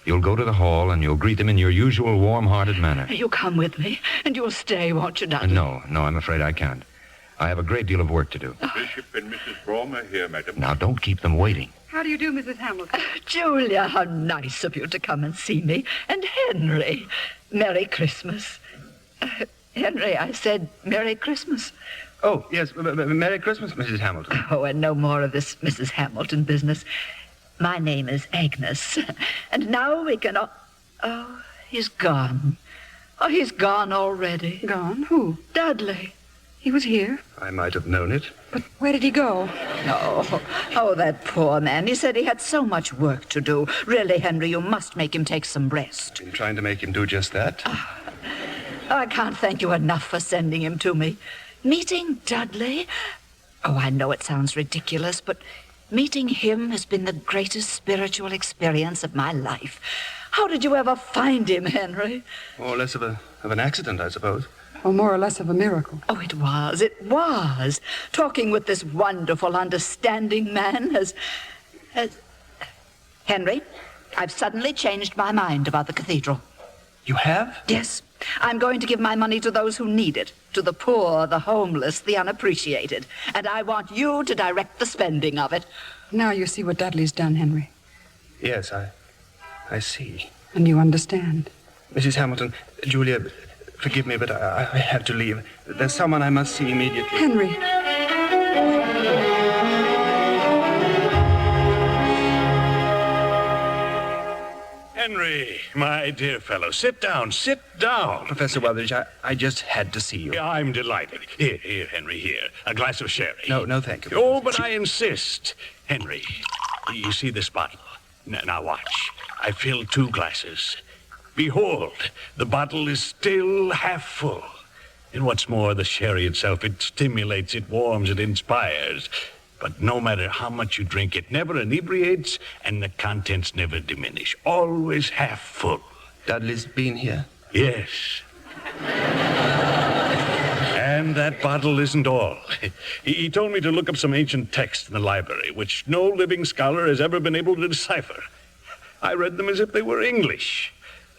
You'll go to the hall and you'll greet them in your usual warm-hearted manner. You'll come with me, and you'll stay, won't you, Dudley? No, I'm afraid I can't. I have a great deal of work to do. Bishop and Mrs. Brougham are here, madam. Now, don't keep them waiting. How do you do, Mrs. Hamilton? Julia, how nice of you to come and see me. And Henry, Merry Christmas. Henry, I said Merry Christmas. Oh, yes, Merry Christmas, Mrs. Hamilton. Oh, and no more of this Mrs. Hamilton business. My name is Agnes. And now we can... Oh, he's gone. Oh, he's gone already. Gone? Who? Dudley. He was here. I might have known it. But where did he go? Oh, that poor man. He said he had so much work to do. Really, Henry, you must make him take some rest. I've been trying to make him do just that. I can't thank you enough for sending him to me. Meeting Dudley? Oh, I know it sounds ridiculous, but meeting him has been the greatest spiritual experience of my life. How did you ever find him, Henry? More or less of an accident, I suppose. Or more or less of a miracle. Oh, it was. Talking with this wonderful, understanding man has... Henry, I've suddenly changed my mind about the cathedral. You have? Yes. I'm going to give my money to those who need it, to the poor, the homeless, the unappreciated. And I want you to direct the spending of it. Now you see what Dudley's done, Henry. Yes, I see. And you understand. Mrs. Hamilton, Julia, forgive me, but I have to leave. There's someone I must see immediately. Henry. Henry, my dear fellow, sit down. Professor Weathers, I just had to see you. I'm delighted. Here, Henry, here. A glass of sherry. No, thank you. Oh, but I insist. Henry, you see this bottle? Now watch. I filled 2 glasses. Behold, the bottle is still half full. And what's more, the sherry itself, it stimulates, it warms, it inspires. But no matter how much you drink, it never inebriates, and the contents never diminish. Always half full. Dudley's been here? Yes. And that bottle isn't all. He told me to look up some ancient texts in the library, which no living scholar has ever been able to decipher. I read them as if they were English.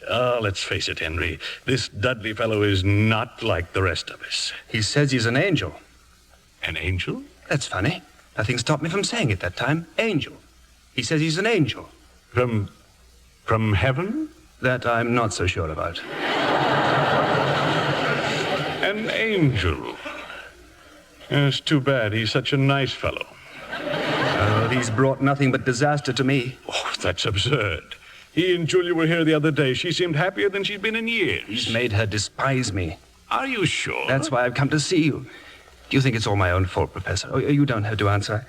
Let's face it, Henry. This Dudley fellow is not like the rest of us. He says he's an angel. An angel? That's funny. Nothing stopped me from saying it that time. Angel. He says he's an angel. From heaven? That I'm not so sure about. An angel. It's too bad. He's such a nice fellow. Oh, he's brought nothing but disaster to me. Oh, that's absurd. He and Julia were here the other day. She seemed happier than she'd been in years. He's made her despise me. Are you sure? That's why I've come to see you. Do you think it's all my own fault, Professor? Oh, you don't have to answer.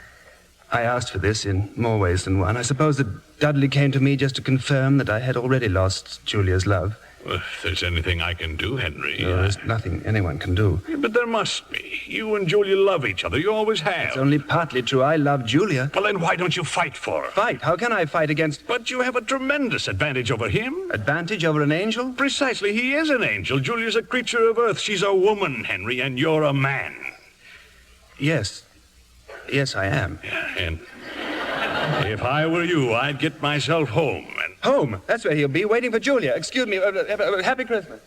I asked for this in more ways than one. I suppose that Dudley came to me just to confirm that I had already lost Julia's love. Well, if there's anything I can do, Henry... No, there's nothing anyone can do. Yeah, but there must be. You and Julia love each other. You always have. It's only partly true. I love Julia. Well, then why don't you fight for her? Fight? How can I fight against... But you have a tremendous advantage over him. Advantage over an angel? Precisely. He is an angel. Julia's a creature of earth. She's a woman, Henry, and you're a man. Yes. Yes, I am. Yeah, and if I were you, I'd get myself home. And... Home? That's where he'll be, waiting for Julia. Excuse me. Happy Christmas.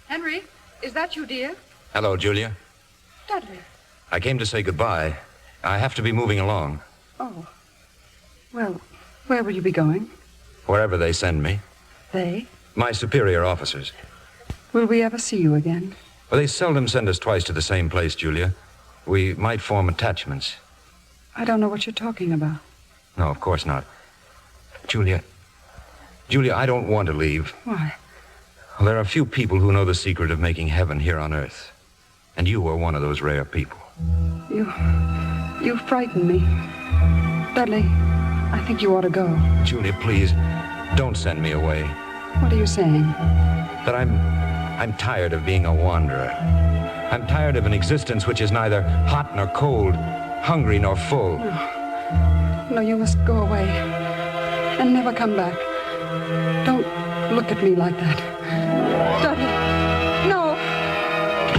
Henry, is that you, dear? Hello, Julia. Dudley. I came to say goodbye. I have to be moving along. Oh. Well, where will you be going? Wherever they send me. They? My superior officers. Will we ever see you again? Well, they seldom send us twice to the same place, Julia. We might form attachments. I don't know what you're talking about. No, of course not. Julia, I don't want to leave. Why? Well, there are few people who know the secret of making heaven here on earth. And you are one of those rare people. You frighten me. Dudley, I think you ought to go. Julia, please, don't send me away. What are you saying? That I'm tired of being a wanderer. I'm tired of an existence which is neither hot nor cold, hungry nor full. No, you must go away and never come back. Don't look at me like that. Dudley, no.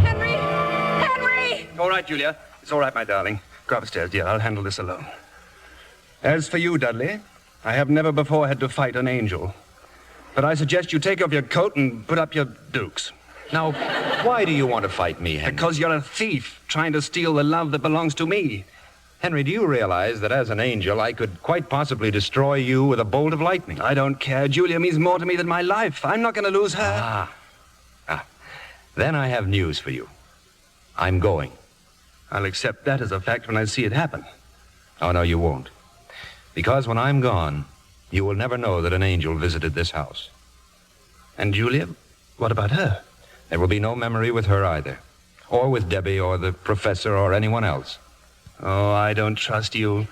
Henry! All right, Julia. It's all right, my darling. Go upstairs, dear. I'll handle this alone. As for you, Dudley, I have never before had to fight an angel. But I suggest you take off your coat and put up your dukes. Now, why do you want to fight me, Henry? Because you're a thief trying to steal the love that belongs to me. Henry, do you realize that as an angel, I could quite possibly destroy you with a bolt of lightning? I don't care. Julia means more to me than my life. I'm not going to lose her. Then I have news for you. I'm going. I'll accept that as a fact when I see it happen. Oh, no, you won't. Because when I'm gone, you will never know that an angel visited this house. And Julia? What about her? There will be no memory with her either. Or with Debbie or the professor or anyone else. Oh, I don't trust you.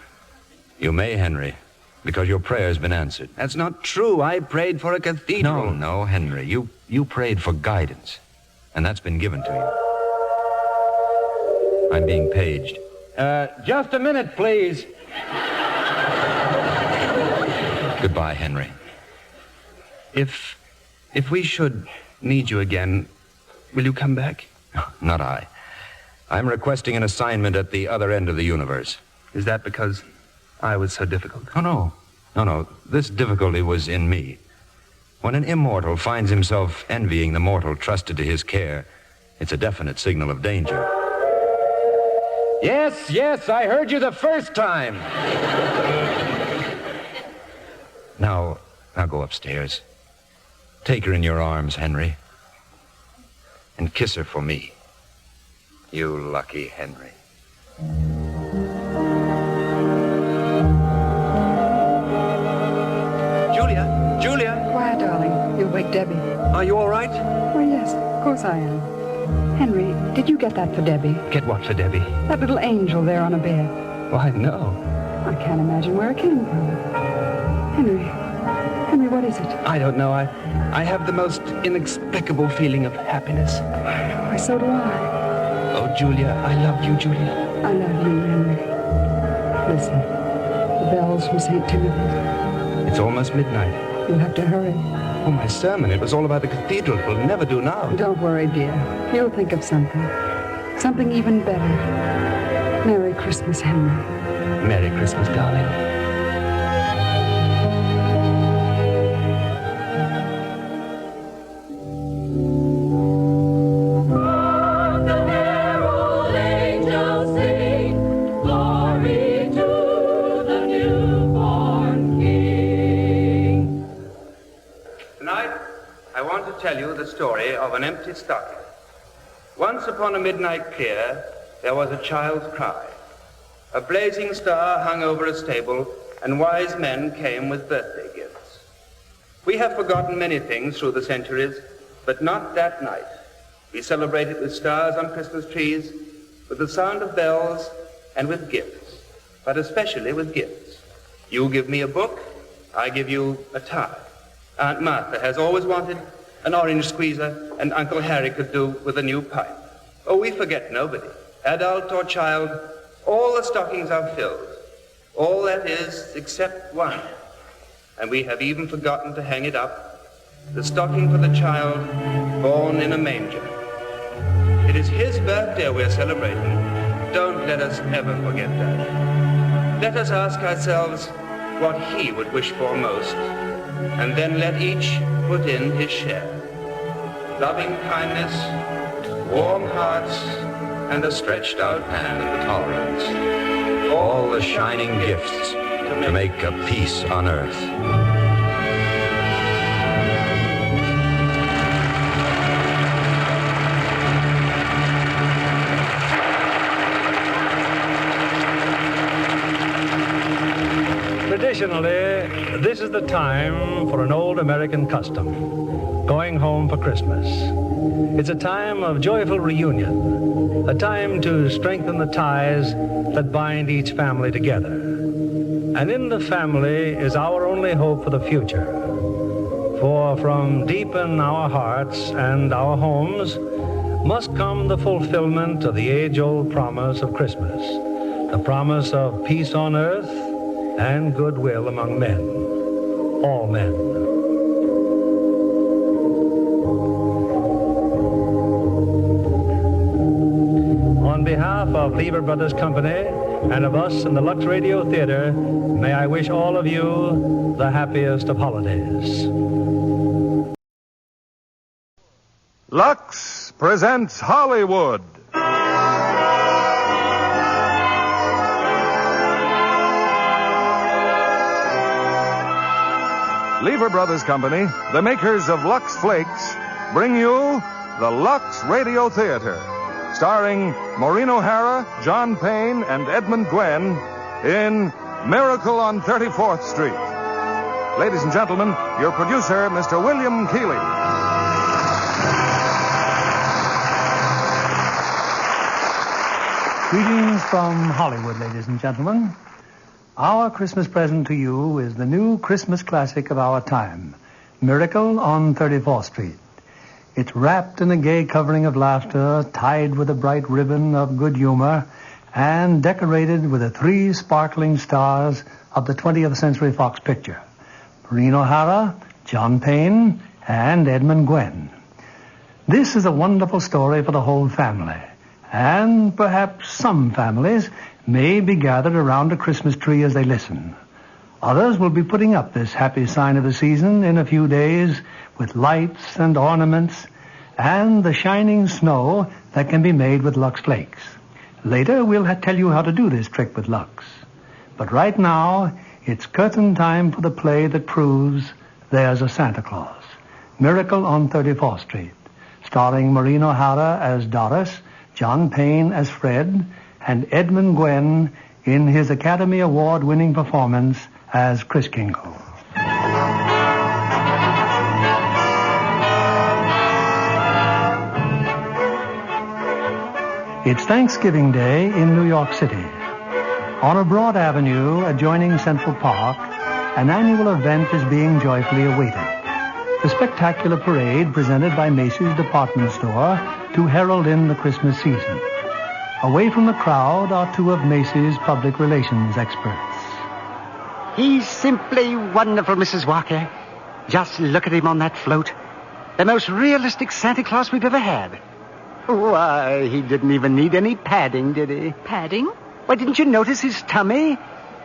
You may, Henry, because your prayer's been answered. That's not true. I prayed for a cathedral. No, Henry. You prayed for guidance. And that's been given to you. I'm being paged. Just a minute, please. Goodbye, Henry. If we should need you again, will you come back? Not I. I'm requesting an assignment at the other end of the universe. Is that because I was so difficult? Oh, no. This difficulty was in me. When an immortal finds himself envying the mortal trusted to his care, it's a definite signal of danger. Yes, I heard you the first time. Now go upstairs. Take her in your arms, Henry. And kiss her for me. You lucky Henry. Julia! Quiet, darling. You'll wake Debbie. Are you all right? Oh, yes, of course I am. Henry, did you get that for Debbie? Get what for Debbie? That little angel there on a bed. Why, no. I can't imagine where it came from. Henry, what is it? I don't know. I have the most inexplicable feeling of happiness. Why, so do I. Oh, Julia, I love you, Julia. I love you, Henry. Listen, the bells from St. Timothy's. It's almost midnight. You'll have to hurry. Oh, my sermon. It was all about the cathedral. It will never do now. Don't worry, dear. You'll think of something. Something even better. Merry Christmas, Henry. Merry Christmas, darling. Tell you the story of an empty stocking. Once upon a midnight clear, there was a child's cry. A blazing star hung over a stable, and wise men came with birthday gifts. We have forgotten many things through the centuries, But not that night. We celebrate it with stars on Christmas trees, with the sound of bells, and with gifts, but especially with gifts. You give me a book, I give you a tie. Aunt Martha has always wanted an orange squeezer, and Uncle Harry could do with a new pipe. Oh, we forget nobody, adult or child. All the stockings are filled. All that is, except one. And we have even forgotten to hang it up, the stocking for the child born in a manger. It is his birthday we're celebrating. Don't let us ever forget that. Let us ask ourselves what he would wish for most, and then let each put in his share. Loving kindness, warm hearts, and a stretched out hand of tolerance. All the shining gifts to make a peace on earth. Traditionally, this is the time for an old American custom, going home for Christmas. It's a time of joyful reunion, a time to strengthen the ties that bind each family together. And in the family is our only hope for the future. For from deep in our hearts and our homes must come the fulfillment of the age-old promise of Christmas, the promise of peace on earth and goodwill among men, all men. On behalf of Lever Brothers Company and of us in the Lux Radio Theater, may I wish all of you the happiest of holidays. Lux presents Hollywood. Lever Brothers Company, the makers of Lux Flakes, bring you the Lux Radio Theater, starring Maureen O'Hara, John Payne, and Edmund Gwenn in Miracle on 34th Street. Ladies and gentlemen, your producer, Mr. William Keighley. Greetings from Hollywood, ladies and gentlemen. Our Christmas present to you is the new Christmas classic of our time, Miracle on 34th Street. It's wrapped in a gay covering of laughter, tied with a bright ribbon of good humor, and decorated with the 3 sparkling stars of the 20th Century Fox picture, Maureen O'Hara, John Payne, and Edmund Gwenn. This is a wonderful story for the whole family, and perhaps some families may be gathered around a Christmas tree as they listen. Others will be putting up this happy sign of the season in a few days with lights and ornaments and the shining snow that can be made with Lux Flakes. Later, we'll tell you how to do this trick with Lux. But right now, it's curtain time for the play that proves there's a Santa Claus. Miracle on 34th Street, starring Maureen O'Hara as Doris, John Payne as Fred, and Edmund Gwenn in his Academy Award-winning performance as Kris Kringle. It's Thanksgiving Day in New York City. On a broad avenue adjoining Central Park, an annual event is being joyfully awaited. The spectacular parade presented by Macy's department store to herald in the Christmas season. Away from the crowd are 2 of Macy's public relations experts. He's simply wonderful, Mrs. Walker. Just look at him on that float. The most realistic Santa Claus we've ever had. Why, he didn't even need any padding, did he? Padding? Why, didn't you notice his tummy?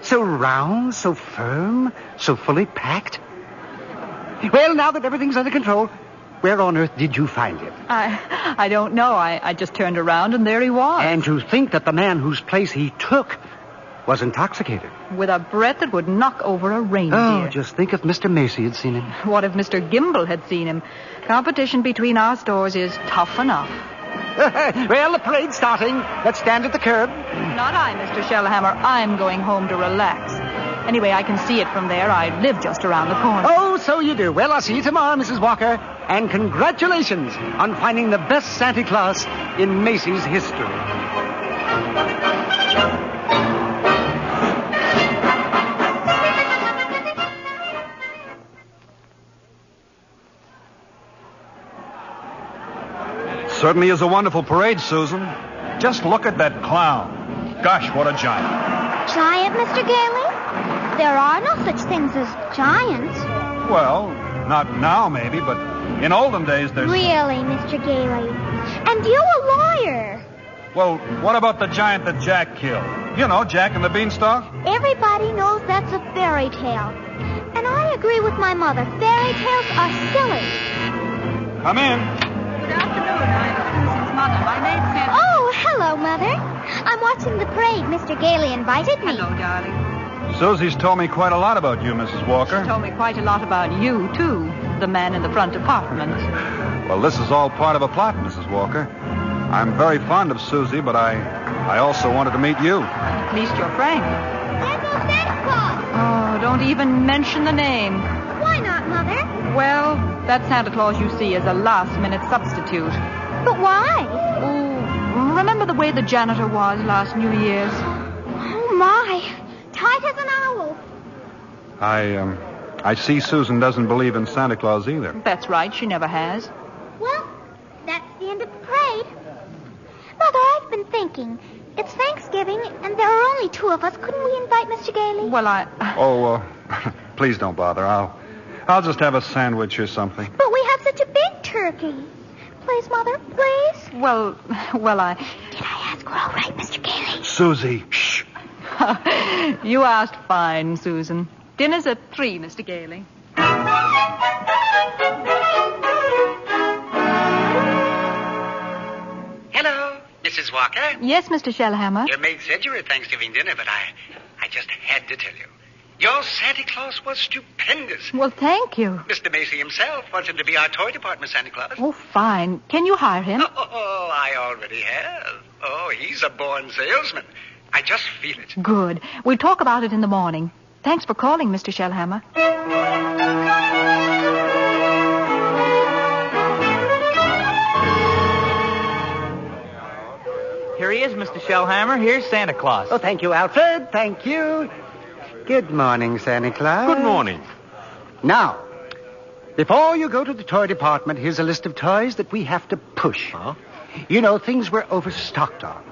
So round, so firm, so fully packed. Well, now that everything's under control, where on earth did you find him? I don't know. I just turned around and there he was. And to think that the man whose place he took was intoxicated. With a breath that would knock over a reindeer. Oh, just think if Mr. Macy had seen him. What if Mr. Gimble had seen him? Competition between our stores is tough enough. Well, the parade's starting. Let's stand at the curb. Not I, Mr. Shellhammer. I'm going home to relax. Anyway, I can see it from there. I live just around the corner. Oh, so you do. Well, I'll see you tomorrow, Mrs. Walker. And congratulations on finding the best Santa Claus in Macy's history. Certainly is a wonderful parade, Susan. Just look at that clown. Gosh, what a giant. Giant, Mr. Gailey? There are no such things as giants. Well, not now, maybe, but in olden days there's... Really, Mr. Gailey? And you a lawyer. Well, what about the giant that Jack killed? You know, Jack and the Beanstalk? Everybody knows that's a fairy tale. And I agree with my mother. Fairy tales are silly. Come in. Good afternoon. I'm Susan's mother. My name's Mary. Oh, hello, Mother. I'm watching the parade. Mr. Gailey invited me. Hello, darling. Susie's told me quite a lot about you, Mrs. Walker. She told me quite a lot about you, too. The man in the front apartment. Well, this is all part of a plot, Mrs. Walker. I'm very fond of Susie, but I also wanted to meet you. At least you're frank. There goes Santa Claus. Oh, don't even mention the name. Why not, Mother? Well, that Santa Claus you see is a last-minute substitute. But why? Oh, remember the way the janitor was last New Year's? Oh, my. Tight as an owl. I see Susan doesn't believe in Santa Claus either. That's right. She never has. Well, that's the end of the parade. Mother, I've been thinking. It's Thanksgiving, and there are only two of us. Couldn't we invite Mr. Gailey? Well, please don't bother. I'll just have a sandwich or something. But we have such a big turkey. Please, Mother, please. Well, Did I ask her all right, Mr. Gailey? Susie, shh. You asked fine, Susan. Dinner's at 3, Mr. Gailey. Hello, Mrs. Walker. Yes, Mr. Shellhammer. Your maid said you were at Thanksgiving dinner, but I just had to tell you. Your Santa Claus was stupendous. Well, thank you. Mr. Macy himself wants him to be our toy department Santa Claus. Oh, fine. Can you hire him? Oh, I already have. Oh, he's a born salesman. I just feel it. Good. We'll talk about it in the morning. Thanks for calling, Mr. Shellhammer. Here he is, Mr. Shellhammer. Here's Santa Claus. Oh, thank you, Alfred. Thank you. Good morning, Santa Claus. Good morning. Now, before you go to the toy department, here's a list of toys that we have to push. Huh? You know, things we're overstocked on.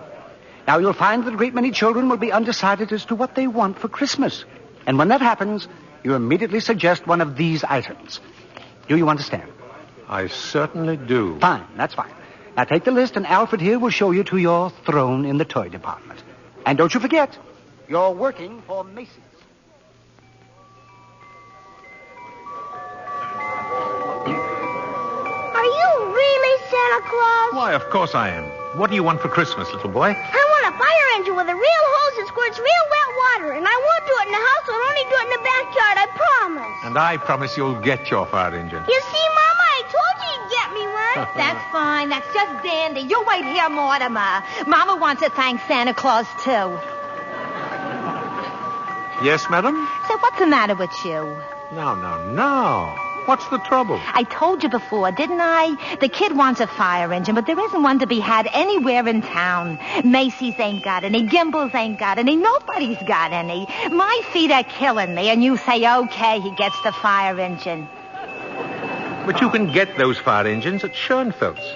Now, you'll find that a great many children will be undecided as to what they want for Christmas. And when that happens, you immediately suggest one of these items. Do you understand? I certainly do. Fine, that's fine. Now, take the list, and Alfred here will show you to your throne in the toy department. And don't you forget, you're working for Macy's. Are you really Santa Claus? Why, of course I am. What do you want for Christmas, little boy? I want a fire engine with a real hose that squirts real wet water. And I won't do it in the house. I'll only do it in the backyard, I promise. And I promise you'll get your fire engine. You see, Mama, I told you you'd get me one. That's fine. That's just dandy. You wait here, Mortimer. Mama wants to thank Santa Claus, too. Yes, madam? So what's the matter with you? No. What's the trouble? I told you before, didn't I? The kid wants a fire engine, but there isn't one to be had anywhere in town. Macy's ain't got any. Gimbel's ain't got any. Nobody's got any. My feet are killing me, and you say, okay, he gets the fire engine. But you can get those fire engines at Schoenfeld's,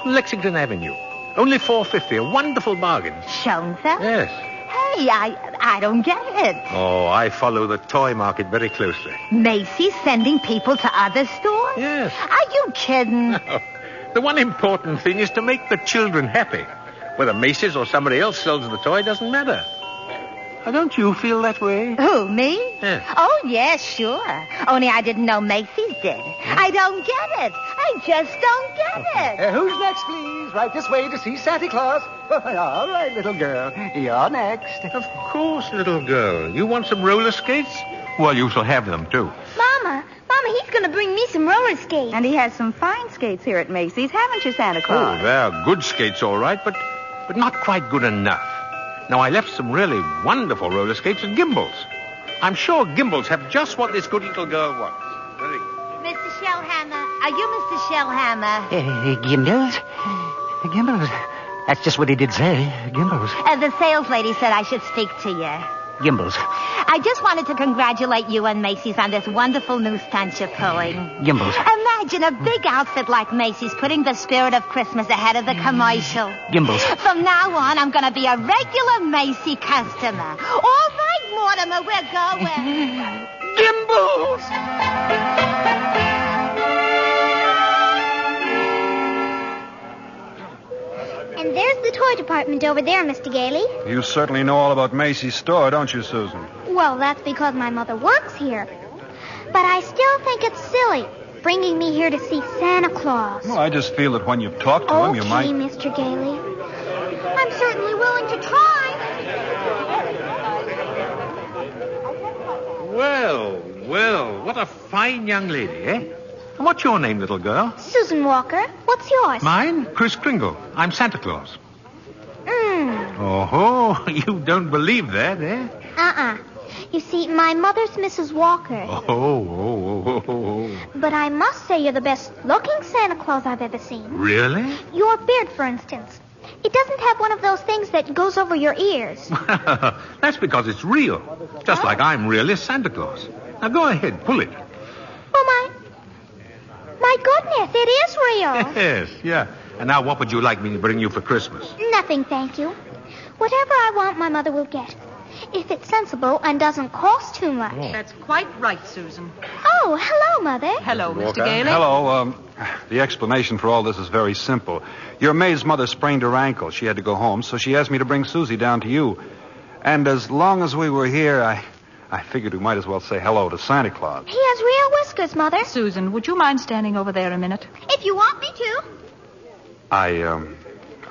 Lexington Avenue. Only $4.50, a wonderful bargain. Schoenfeld? Yes. Hey, I don't get it. Oh, I follow the toy market very closely. Macy's sending people to other stores? Yes. Are you kidding? No. The one important thing is to make the children happy. Whether Macy's or somebody else sells the toy doesn't matter. Don't you feel that way? Who, me? Yes. Oh, yes, sure. Only I didn't know Macy's did. I don't get it. I just don't get it. Who's next, please? Right this way to see Santa Claus. All right, little girl. You're next. Of course, little girl. You want some roller skates? Well, you shall have them, too. Mama, he's going to bring me some roller skates. And he has some fine skates here at Macy's, haven't you, Santa Claus? Oh, they're good skates, all right, but not quite good enough. Now, I left some really wonderful roller skates at Gimbel's. I'm sure Gimbals have just what this good little girl wants. Very good. Mr. Shellhammer, are you Mr. Shellhammer? Gimbals? Gimbals? That's just what he did say. Gimbals. The sales lady said I should speak to you. Gimbals. I just wanted to congratulate you and Macy's on this wonderful new stunt you're pulling. Gimbals. Imagine a big outfit like Macy's putting the spirit of Christmas ahead of the commercial. Gimbals. From now on, I'm going to be a regular Macy customer. All right, Mortimer, we're going. Gimbals! And there's the toy department over there, Mr. Gailey. You certainly know all about Macy's store, don't you, Susan? Well, that's because my mother works here. But I still think it's silly bringing me here to see Santa Claus. Well, I just feel that when you've talked to him, you might... Okay, Mr. Gailey. I'm certainly willing to try. Well, what a fine young lady, eh? And what's your name, little girl? Susan Walker. What's yours? Mine? Chris Kringle. I'm Santa Claus. Mm. Oh, you don't believe that, eh? You see, my mother's Mrs. Walker. Oh. But I must say you're the best-looking Santa Claus I've ever seen. Really? Your beard, for instance. It doesn't have one of those things that goes over your ears. That's because it's real. Just like I'm really Santa Claus. Now go ahead, pull it. Well, my goodness, it is real. Yes, yeah. And now what would you like me to bring you for Christmas? Nothing, thank you. Whatever I want, my mother will get. If it's sensible and doesn't cost too much. That's quite right, Susan. Oh, hello, Mother. Hello, Mr. Gailey. Hello. The explanation for all this is very simple. Your maid's mother sprained her ankle. She had to go home, so she asked me to bring Susie down to you. And as long as we were here, I figured we might as well say hello to Santa Claus. He has real whiskers, Mother. Susan, would you mind standing over there a minute? If you want me to.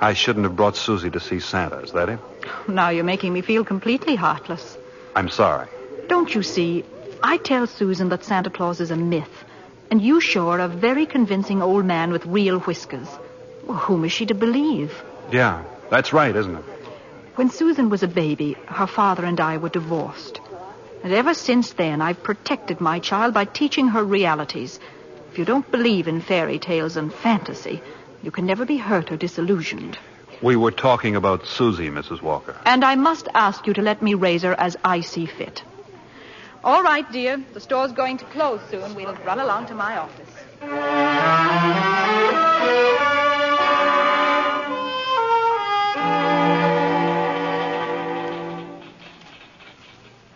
I shouldn't have brought Susie to see Santa. Is that it? Now you're making me feel completely heartless. I'm sorry. Don't you see, I tell Susan that Santa Claus is a myth, and you sure are a very convincing old man with real whiskers. Well, whom is she to believe? Yeah, that's right, isn't it? When Susan was a baby, her father and I were divorced. And ever since then, I've protected my child by teaching her realities. If you don't believe in fairy tales and fantasy, you can never be hurt or disillusioned. We were talking about Susie, Mrs. Walker. And I must ask you to let me raise her as I see fit. All right, dear. The store's going to close soon. We'll run along to my office.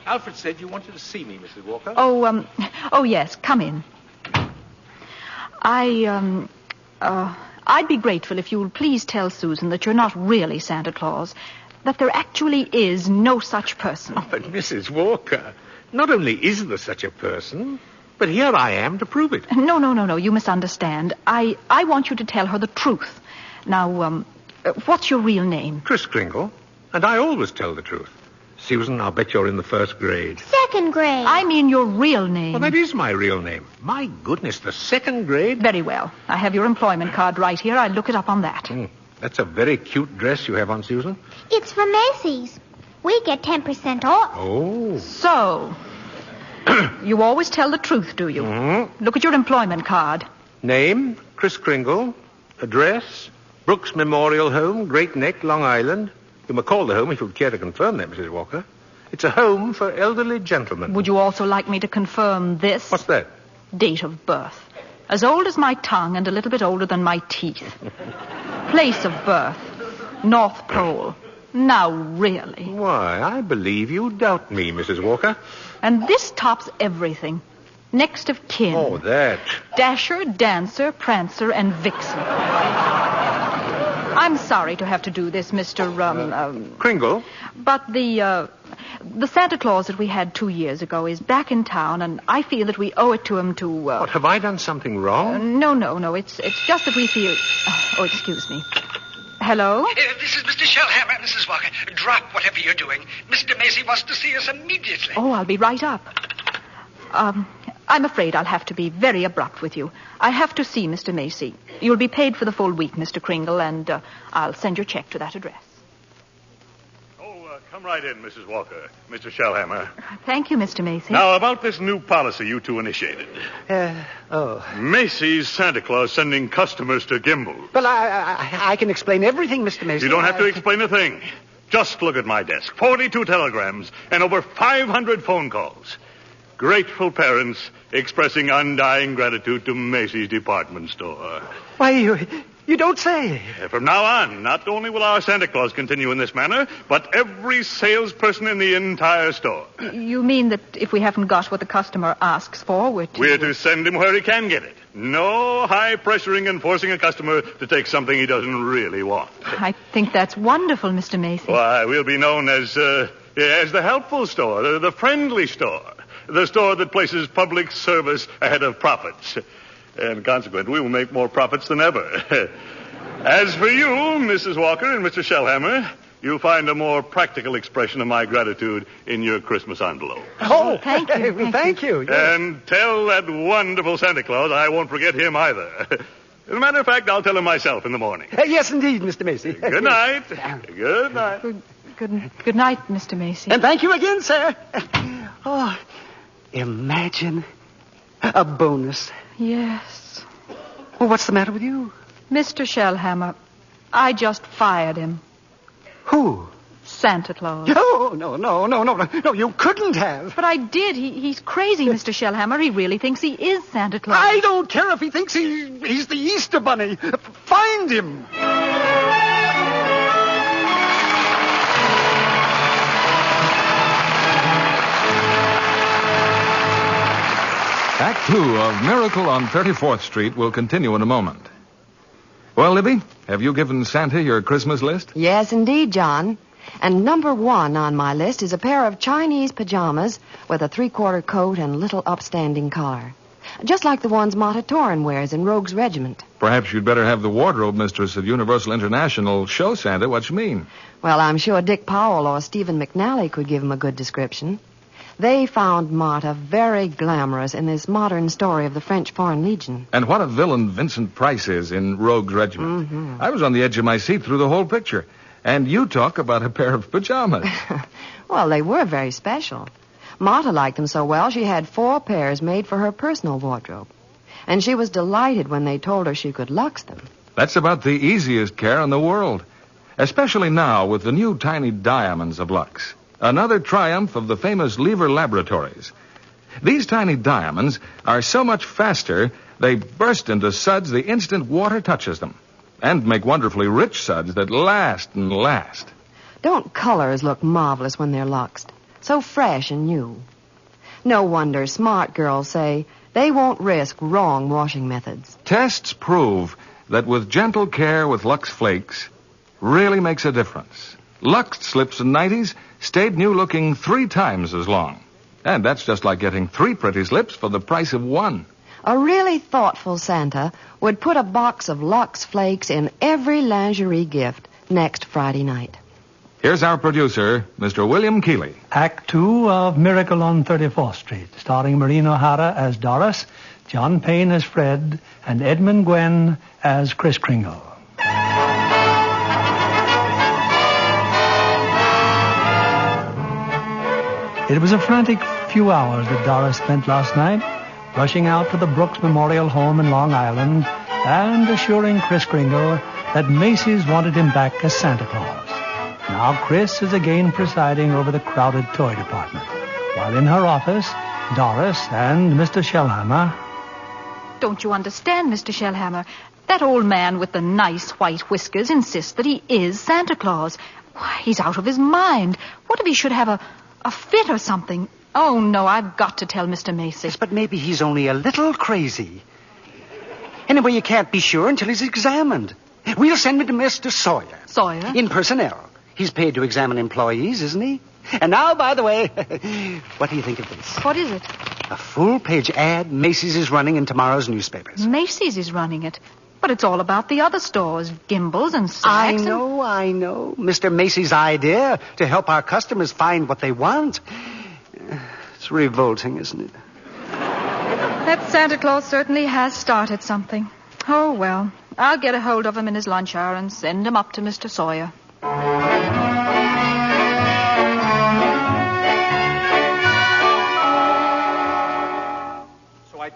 Alfred said you wanted to see me, Mrs. Walker. Oh, yes. Come in. I'd be grateful if you would please tell Susan that you're not really Santa Claus, that there actually is no such person. Oh, but Mrs. Walker, not only is there such a person, but here I am to prove it. No, you misunderstand. I want you to tell her the truth. Now, what's your real name? Chris Kringle, and I always tell the truth. Susan, I'll bet you're in the first grade. Second grade. I mean your real name. Well, that is my real name. My goodness, the second grade? Very well. I have your employment card right here. I'll look it up on that. That's a very cute dress you have on, Susan. It's from Macy's. We get 10% off. Oh. So, you always tell the truth, do you? Mm-hmm. Look at your employment card. Name, Chris Kringle. Address, Brooks Memorial Home, Great Neck, Long Island. You may call the home if you'd care to confirm that, Mrs. Walker. It's a home for elderly gentlemen. Would you also like me to confirm this? What's that? Date of birth. As old as my tongue and a little bit older than my teeth. Place of birth. North Pole. Now, really. Why, I believe you doubt me, Mrs. Walker. And this tops everything. Next of kin. Oh, that. Dasher, Dancer, Prancer, and Vixen. I'm sorry to have to do this, Mr. Kringle? But the Santa Claus that we had 2 years ago is back in town, and I feel that we owe it to him to... What, have I done something wrong? No. It's just that we feel... Oh, excuse me. Hello? This is Mr. Shellhammer, Mrs. Walker. Drop whatever you're doing. Mr. Macy wants to see us immediately. Oh, I'll be right up. I'm afraid I'll have to be very abrupt with you. I have to see Mr. Macy. You'll be paid for the full week, Mr. Kringle, and I'll send your check to that address. Oh, Come right in, Mrs. Walker. Mr. Shellhammer. Thank you, Mr. Macy. Now, about this new policy you two initiated. Macy's Santa Claus sending customers to Gimbel. Well, I can explain everything, Mr. Macy. You don't have to explain a thing. Just look at my desk. 42 telegrams and over 500 phone calls. Grateful parents expressing undying gratitude to Macy's department store. Why, you don't say. From now on, not only will our Santa Claus continue in this manner, but every salesperson in the entire store. You mean that if we haven't got what the customer asks for, we're to send him where he can get it. No high-pressuring and forcing a customer to take something he doesn't really want. I think that's wonderful, Mr. Macy. Why, we'll be known as the helpful store, the friendly store, the store that places public service ahead of profits. And consequently, we will make more profits than ever. As for you, Mrs. Walker and Mr. Shellhammer, you'll find a more practical expression of my gratitude in your Christmas envelope. Oh, thank you. Thank you. Yes. And tell that wonderful Santa Claus I won't forget him either. As a matter of fact, I'll tell him myself in the morning. Yes, indeed, Mr. Macy. Good night. Good night. Good night, Mr. Macy. And thank you again, sir. Oh, imagine a bonus. Yes. Well, what's the matter with you? Mr. Shellhammer, I just fired him. Who? Santa Claus. No, you couldn't have. But I did. He's crazy, Mr. Shellhammer. He really thinks he is Santa Claus. I don't care if he thinks he's the Easter Bunny. Find him. Act 2 of Miracle on 34th Street will continue in a moment. Well, Libby, have you given Santa your Christmas list? Yes, indeed, John. And number 1 on my list is a pair of Chinese pajamas with a 3/4 coat and little upstanding collar. Just like the ones Mata Torin wears in Rogue's Regiment. Perhaps you'd better have the wardrobe mistress of Universal International show Santa what you mean. Well, I'm sure Dick Powell or Stephen McNally could give him a good description. They found Mata very glamorous in this modern story of the French Foreign Legion. And what a villain Vincent Price is in Rogue's Regiment. Mm-hmm. I was on the edge of my seat through the whole picture. And you talk about a pair of pajamas. Well, they were very special. Mata liked them so well, she had 4 pairs made for her personal wardrobe. And she was delighted when they told her she could lux them. That's about the easiest care in the world. Especially now with the new tiny diamonds of Lux. Another triumph of the famous Lever Laboratories. These tiny diamonds are so much faster, they burst into suds the instant water touches them. And make wonderfully rich suds that last and last. Don't colors look marvelous when they're luxed? So fresh and new. No wonder smart girls say they won't risk wrong washing methods. Tests prove that with gentle care with Lux Flakes really makes a difference. Lux slips and nighties stayed new looking 3 times as long. And that's just like getting 3 pretty slips for the price of 1. A really thoughtful Santa would put a box of Lux Flakes in every lingerie gift next Friday night. Here's our producer, Mr. William Keeley. Act 2 of Miracle on 34th Street, starring Maureen O'Hara as Doris, John Payne as Fred, and Edmund Gwen as Kris Kringle. It was a frantic few hours that Doris spent last night, rushing out to the Brooks Memorial Home in Long Island and assuring Kris Kringle that Macy's wanted him back as Santa Claus. Now Kris is again presiding over the crowded toy department, while in her office, Doris and Mr. Shellhammer... Don't you understand, Mr. Shellhammer? That old man with the nice white whiskers insists that he is Santa Claus. Why, he's out of his mind. What if he should have a fit or something? Oh, no, I've got to tell Mr. Macy. Yes, but maybe he's only a little crazy. Anyway, you can't be sure until he's examined. We'll send him to Mr. Sawyer. Sawyer? In personnel. He's paid to examine employees, isn't he? And now, by the way, what do you think of this? What is it? A full-page ad Macy's is running in tomorrow's newspapers. Macy's is running it. But it's all about the other stores, Gimbel's and Saks. I know. Mr. Macy's idea to help our customers find what they want. It's revolting, isn't it? That Santa Claus certainly has started something. Oh, well, I'll get a hold of him in his lunch hour and send him up to Mr. Sawyer.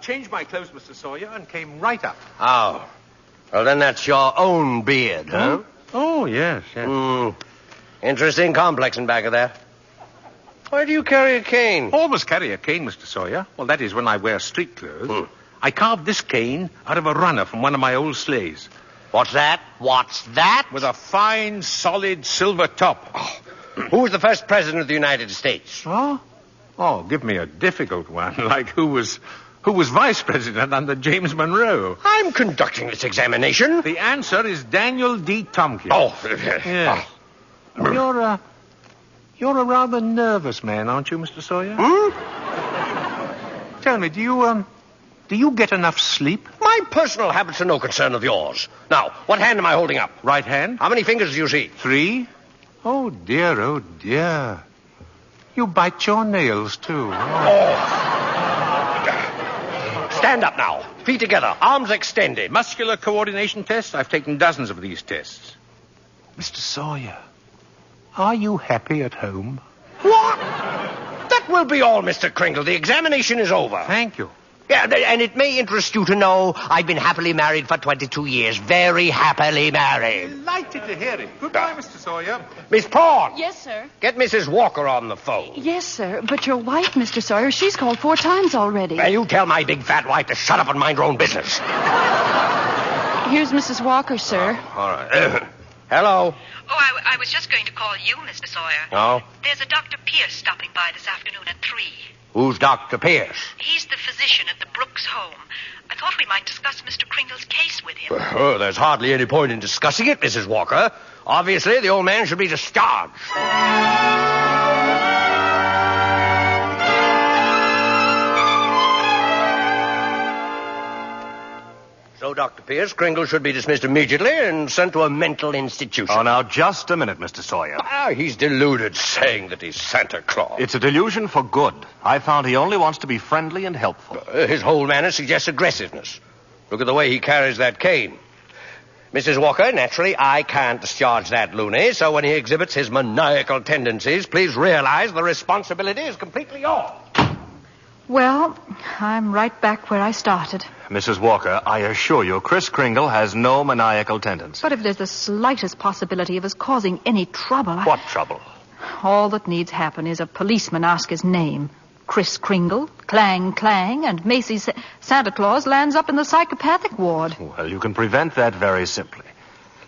changed my clothes, Mr. Sawyer, and came right up. Oh. Well, then that's your own beard, huh? Oh, yes, yes. Interesting complex in back of there. Why do you carry a cane? Always carry a cane, Mr. Sawyer. Well, that is when I wear street clothes. I carved this cane out of a runner from one of my old sleighs. What's that? What's that? With a fine, solid silver top. Who was the first president of the United States? Oh? Oh, give me a difficult one. Like who was vice president under James Monroe? I'm conducting this examination. The answer is Daniel D. Tompkins. Oh. Yes. You're a rather nervous man, aren't you, Mr. Sawyer? Tell me, do you get enough sleep? My personal habits are no concern of yours. Now, what hand am I holding up? Right hand. How many fingers do you see? 3. Oh, dear, oh, dear. You bite your nails, too. Stand up now. Feet together. Arms extended. Muscular coordination test? I've taken dozens of these tests. Mr. Sawyer, are you happy at home? What? That will be all, Mr. Kringle. The examination is over. Thank you. Yeah, and it may interest you to know I've been happily married for 22 years. Very happily married. Delighted to hear it. Goodbye, Mr. Sawyer. Miss Paul. Yes, sir. Get Mrs. Walker on the phone. Yes, sir. But your wife, Mr. Sawyer, she's called 4 times already. Well, you tell my big fat wife to shut up and mind her own business. Here's Mrs. Walker, sir. All right. Hello. Oh, I was just going to call you, Mr. Sawyer. Oh? There's a Dr. Pierce stopping by this afternoon at 3. Who's Dr. Pierce? He's the physician at the Brooks home. I thought we might discuss Mr. Kringle's case with him. There's hardly any point in discussing it, Mrs. Walker. Obviously, the old man should be discharged. So, Dr. Pierce, Kringle should be dismissed immediately and sent to a mental institution. Oh, now, just a minute, Mr. Sawyer. He's deluded, saying that he's Santa Claus. It's a delusion for good. I found he only wants to be friendly and helpful. His whole manner suggests aggressiveness. Look at the way he carries that cane. Mrs. Walker, naturally, I can't discharge that loony, so when he exhibits his maniacal tendencies, please realize the responsibility is completely yours. Well, I'm right back where I started. Mrs. Walker, I assure you, Kris Kringle has no maniacal tendency. But if there's the slightest possibility of us causing any trouble... What trouble? All that needs happen is a policeman ask his name. Kris Kringle, clang, clang, and Macy's Santa Claus lands up in the psychopathic ward. Well, you can prevent that very simply.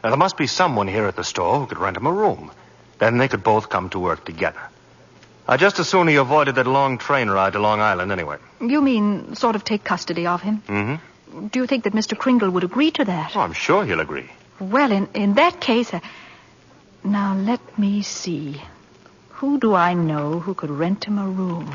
Now, there must be someone here at the store who could rent him a room. Then they could both come to work together. Just as soon he avoided that long train ride to Long Island anyway. You mean sort of take custody of him? Mm-hmm. Do you think that Mr. Kringle would agree to that? Oh, I'm sure he'll agree. Well, in that case... Now, let me see. Who do I know who could rent him a room?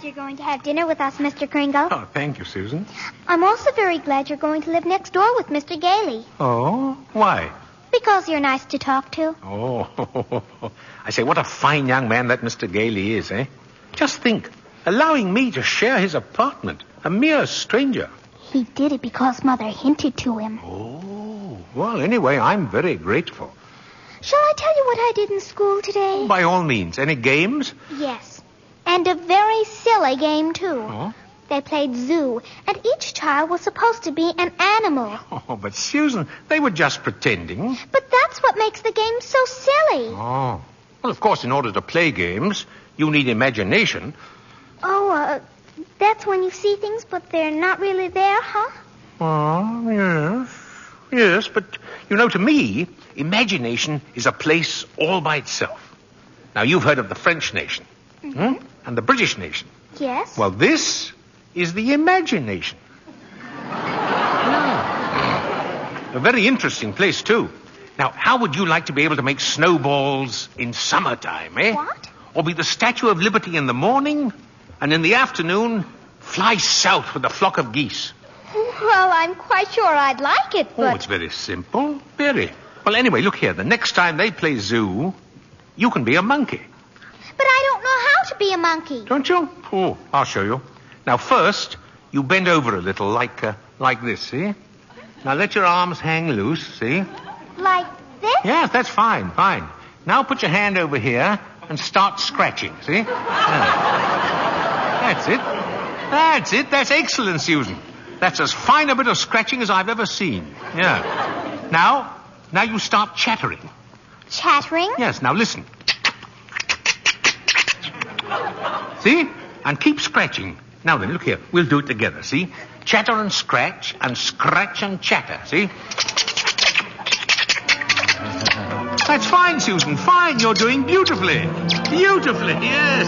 You're going to have dinner with us, Mr. Kringle. Oh, thank you, Susan. I'm also very glad you're going to live next door with Mr. Gailey. Oh? Why? Because you're nice to talk to. Oh, I say, what a fine young man that Mr. Gailey is, eh? Just think, allowing me to share his apartment, a mere stranger. He did it because Mother hinted to him. Oh, well, anyway, I'm very grateful. Shall I tell you what I did in school today? By all means. Any games? Yes. And a very silly game, too. Oh? They played zoo, and each child was supposed to be an animal. Oh, but Susan, they were just pretending. But that's what makes the game so silly. Oh. Well, of course, in order to play games, you need imagination. Oh, that's when you see things, but they're not really there, huh? Oh, yes. Yes, but, to me, imagination is a place all by itself. Now, you've heard of the French nation. Mm-hmm. And the British nation. Yes. Well, this is the imagination. A very interesting place, too. Now, how would you like to be able to make snowballs in summertime, eh? What? Or be the Statue of Liberty in the morning, and in the afternoon, fly south with a flock of geese? Well, I'm quite sure I'd like it, but... Oh, it's very simple. Very. Well, anyway, look here. The next time they play zoo, you can be a monkey. But I don't know how to be a monkey. Don't you? Oh, I'll show you. Now, first, you bend over a little, like this, see? Now, let your arms hang loose, see? Like this? Yes, that's fine. Now put your hand over here and start scratching, see? That's it. That's excellent, Susan. That's as fine a bit of scratching as I've ever seen. Yeah. Now you start chattering. Chattering? Yes, now listen. See? And keep scratching. Now then, look here. We'll do it together, see? Chatter and scratch and chatter, see? That's fine, Susan. Fine. You're doing beautifully. Beautifully, yes.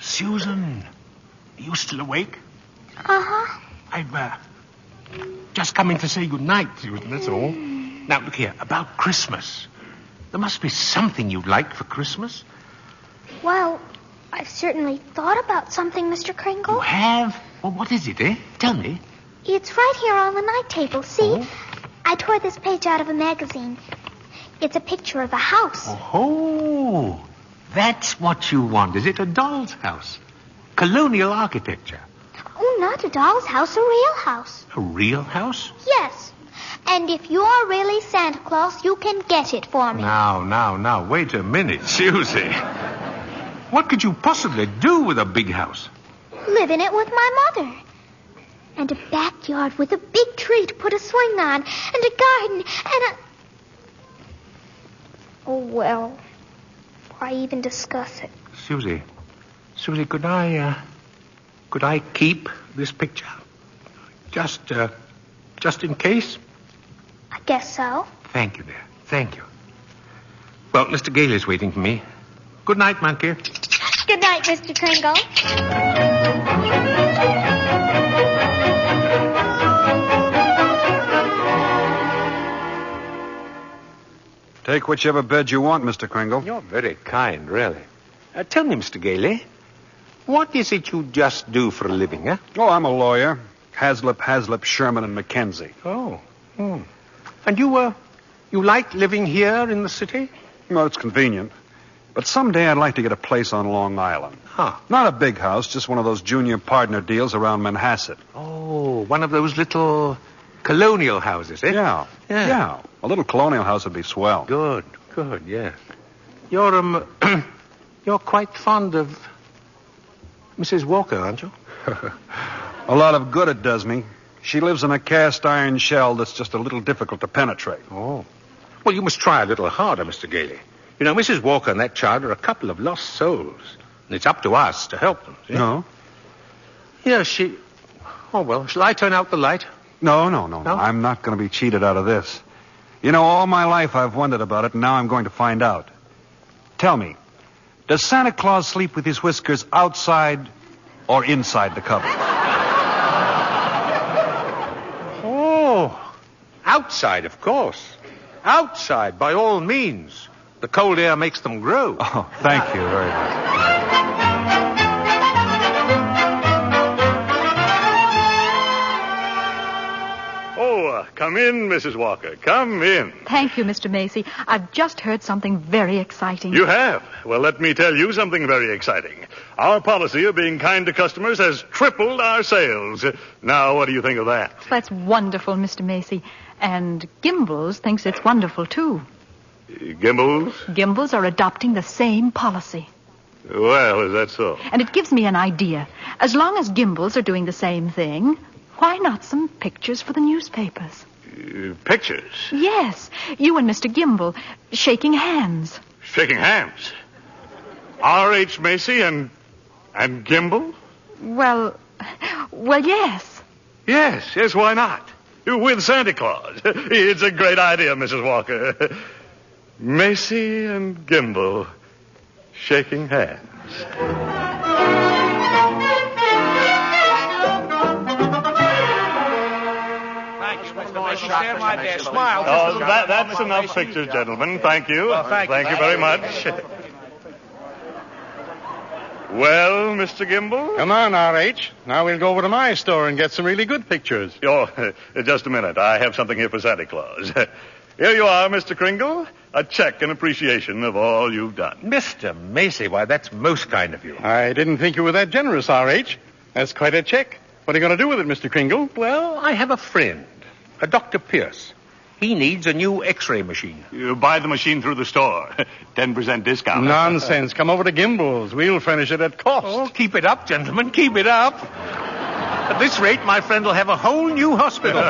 Susan, are you still awake? Uh-huh. I've just come in to say good night, Susan, that's all. Now, look here, about Christmas. There must be something you'd like for Christmas. Well, I've certainly thought about something, Mr. Kringle. You have? Well, what is it, eh? Tell me. It's right here on the night table. See? I tore this page out of a magazine. It's a picture of a house. Oh, that's what you want, is it? A doll's house. Colonial architecture. Oh, not a doll's house, a real house. A real house? Yes. And if you're really Santa Claus, you can get it for me. Now, wait a minute, Susie. What could you possibly do with a big house? Live in it with my mother. And a backyard with a big tree to put a swing on, and a garden, and a... Oh, well, why even discuss it? Susie, could I keep this picture? Just in case? I guess so. Thank you, dear. Thank you. Well, Mr. Gailey's waiting for me. Good night, Monkey. Good night, Mr. Kringle. Take whichever bed you want, Mr. Kringle. You're very kind, really. Tell me, Mr. Gailey, what is it you just do for a living, eh? Oh, I'm a lawyer. Haslip, Sherman, and Mackenzie. Oh. And you like living here in the city? Well, it's convenient. But someday I'd like to get a place on Long Island. Huh. Not a big house, just one of those junior partner deals around Manhasset. Oh, one of those little colonial houses, eh? Yeah. A little colonial house would be swell. Good, yeah. You're quite fond of Mrs. Walker, aren't you? A lot of good it does me. She lives in a cast iron shell that's just a little difficult to penetrate. Oh. Well, you must try a little harder, Mr. Gailey. You know, Mrs. Walker and that child are a couple of lost souls. And it's up to us to help them. See? No? Yeah, Oh, well, shall I turn out the light? No. I'm not going to be cheated out of this. You know, all my life I've wondered about it, and now I'm going to find out. Tell me, does Santa Claus sleep with his whiskers outside or inside the cupboard? Oh, outside, of course. Outside, by all means. The cold air makes them grow. Oh, thank you very much. Come in, Mrs. Walker. Come in. Thank you, Mr. Macy. I've just heard something very exciting. You have? Well, let me tell you something very exciting. Our policy of being kind to customers has tripled our sales. Now, what do you think of that? That's wonderful, Mr. Macy. And Gimbels thinks it's wonderful, too. Gimbels? Gimbels are adopting the same policy. Well, is that so? And it gives me an idea. As long as Gimbels are doing the same thing, why not some pictures for the newspapers? Pictures? Yes. You and Mr. Gimbel shaking hands. Shaking hands? R.H. Macy and Gimbel? Well, yes. Yes, why not? With Santa Claus. It's a great idea, Mrs. Walker. Macy and Gimbel shaking hands. Oh, that's enough pictures, gentlemen. Thank you. Thank you very much. Well, Mr. Gimbel? Come on, R.H. Now we'll go over to my store and get some really good pictures. Oh, just a minute. I have something here for Santa Claus. Here you are, Mr. Kringle. A check in appreciation of all you've done. Mr. Macy, why, that's most kind of you. I didn't think you were that generous, R.H. That's quite a check. What are you going to do with it, Mr. Kringle? Well, I have a friend, a Dr. Pierce. He needs a new X-ray machine. You buy the machine through the store. 10% discount. Nonsense. Come over to Gimbel's. We'll furnish it at cost. Oh, keep it up, gentlemen. Keep it up. At this rate, my friend will have a whole new hospital.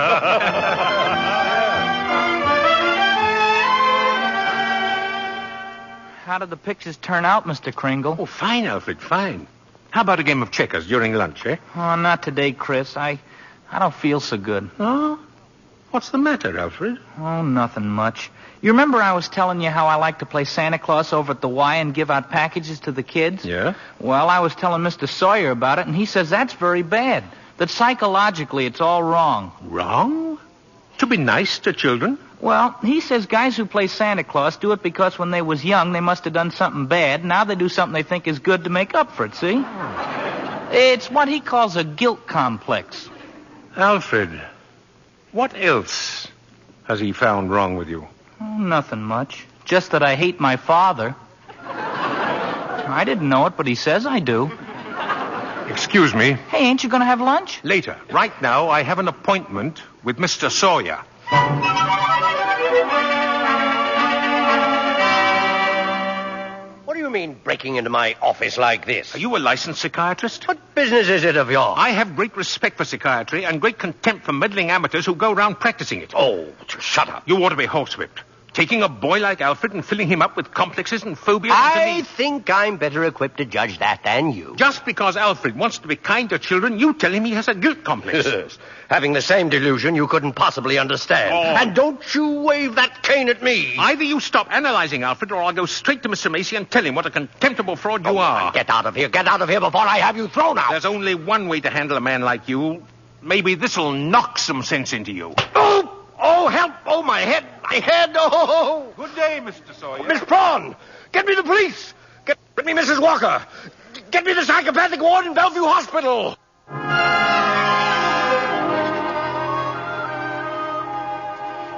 How did the pictures turn out, Mr. Kringle? Oh, fine, Alfred, fine. How about a game of checkers during lunch, eh? Oh, not today, Chris. I don't feel so good. Oh? What's the matter, Alfred? Oh, nothing much. You remember I was telling you how I like to play Santa Claus over at the Y and give out packages to the kids? Yeah? Well, I was telling Mr. Sawyer about it, and he says that's very bad. That psychologically it's all wrong. Wrong? To be nice to children? Well, he says guys who play Santa Claus do it because when they was young they must have done something bad. Now they do something they think is good to make up for it, see? It's what he calls a guilt complex. Alfred, what else has he found wrong with you? Oh, nothing much. Just that I hate my father. I didn't know it, but he says I do. Excuse me. Hey, ain't you going to have lunch? Later. Right now, I have an appointment with Mr. Sawyer. What do you mean breaking into my office like this? Are you a licensed psychiatrist? What business is it of yours? I have great respect for psychiatry and great contempt for meddling amateurs who go around practicing it. Oh, shut up. You ought to be horsewhipped. Taking a boy like Alfred and filling him up with complexes and phobias. I think I'm better equipped to judge that than you. Just because Alfred wants to be kind to children, you tell him he has a guilt complex. Yes. Having the same delusion you couldn't possibly understand. Oh. And don't you wave that cane at me. Either you stop analyzing Alfred or I'll go straight to Mr. Macy and tell him what a contemptible fraud you are. Get out of here. Get out of here before I have you thrown out. There's only one way to handle a man like you. Maybe this'll knock some sense into you. Oh, help. Oh, my head. My head. Oh. Good day, Mr. Sawyer. Miss Prawn, get me the police. Get me Mrs. Walker. Get me the psychopathic ward in Bellevue Hospital.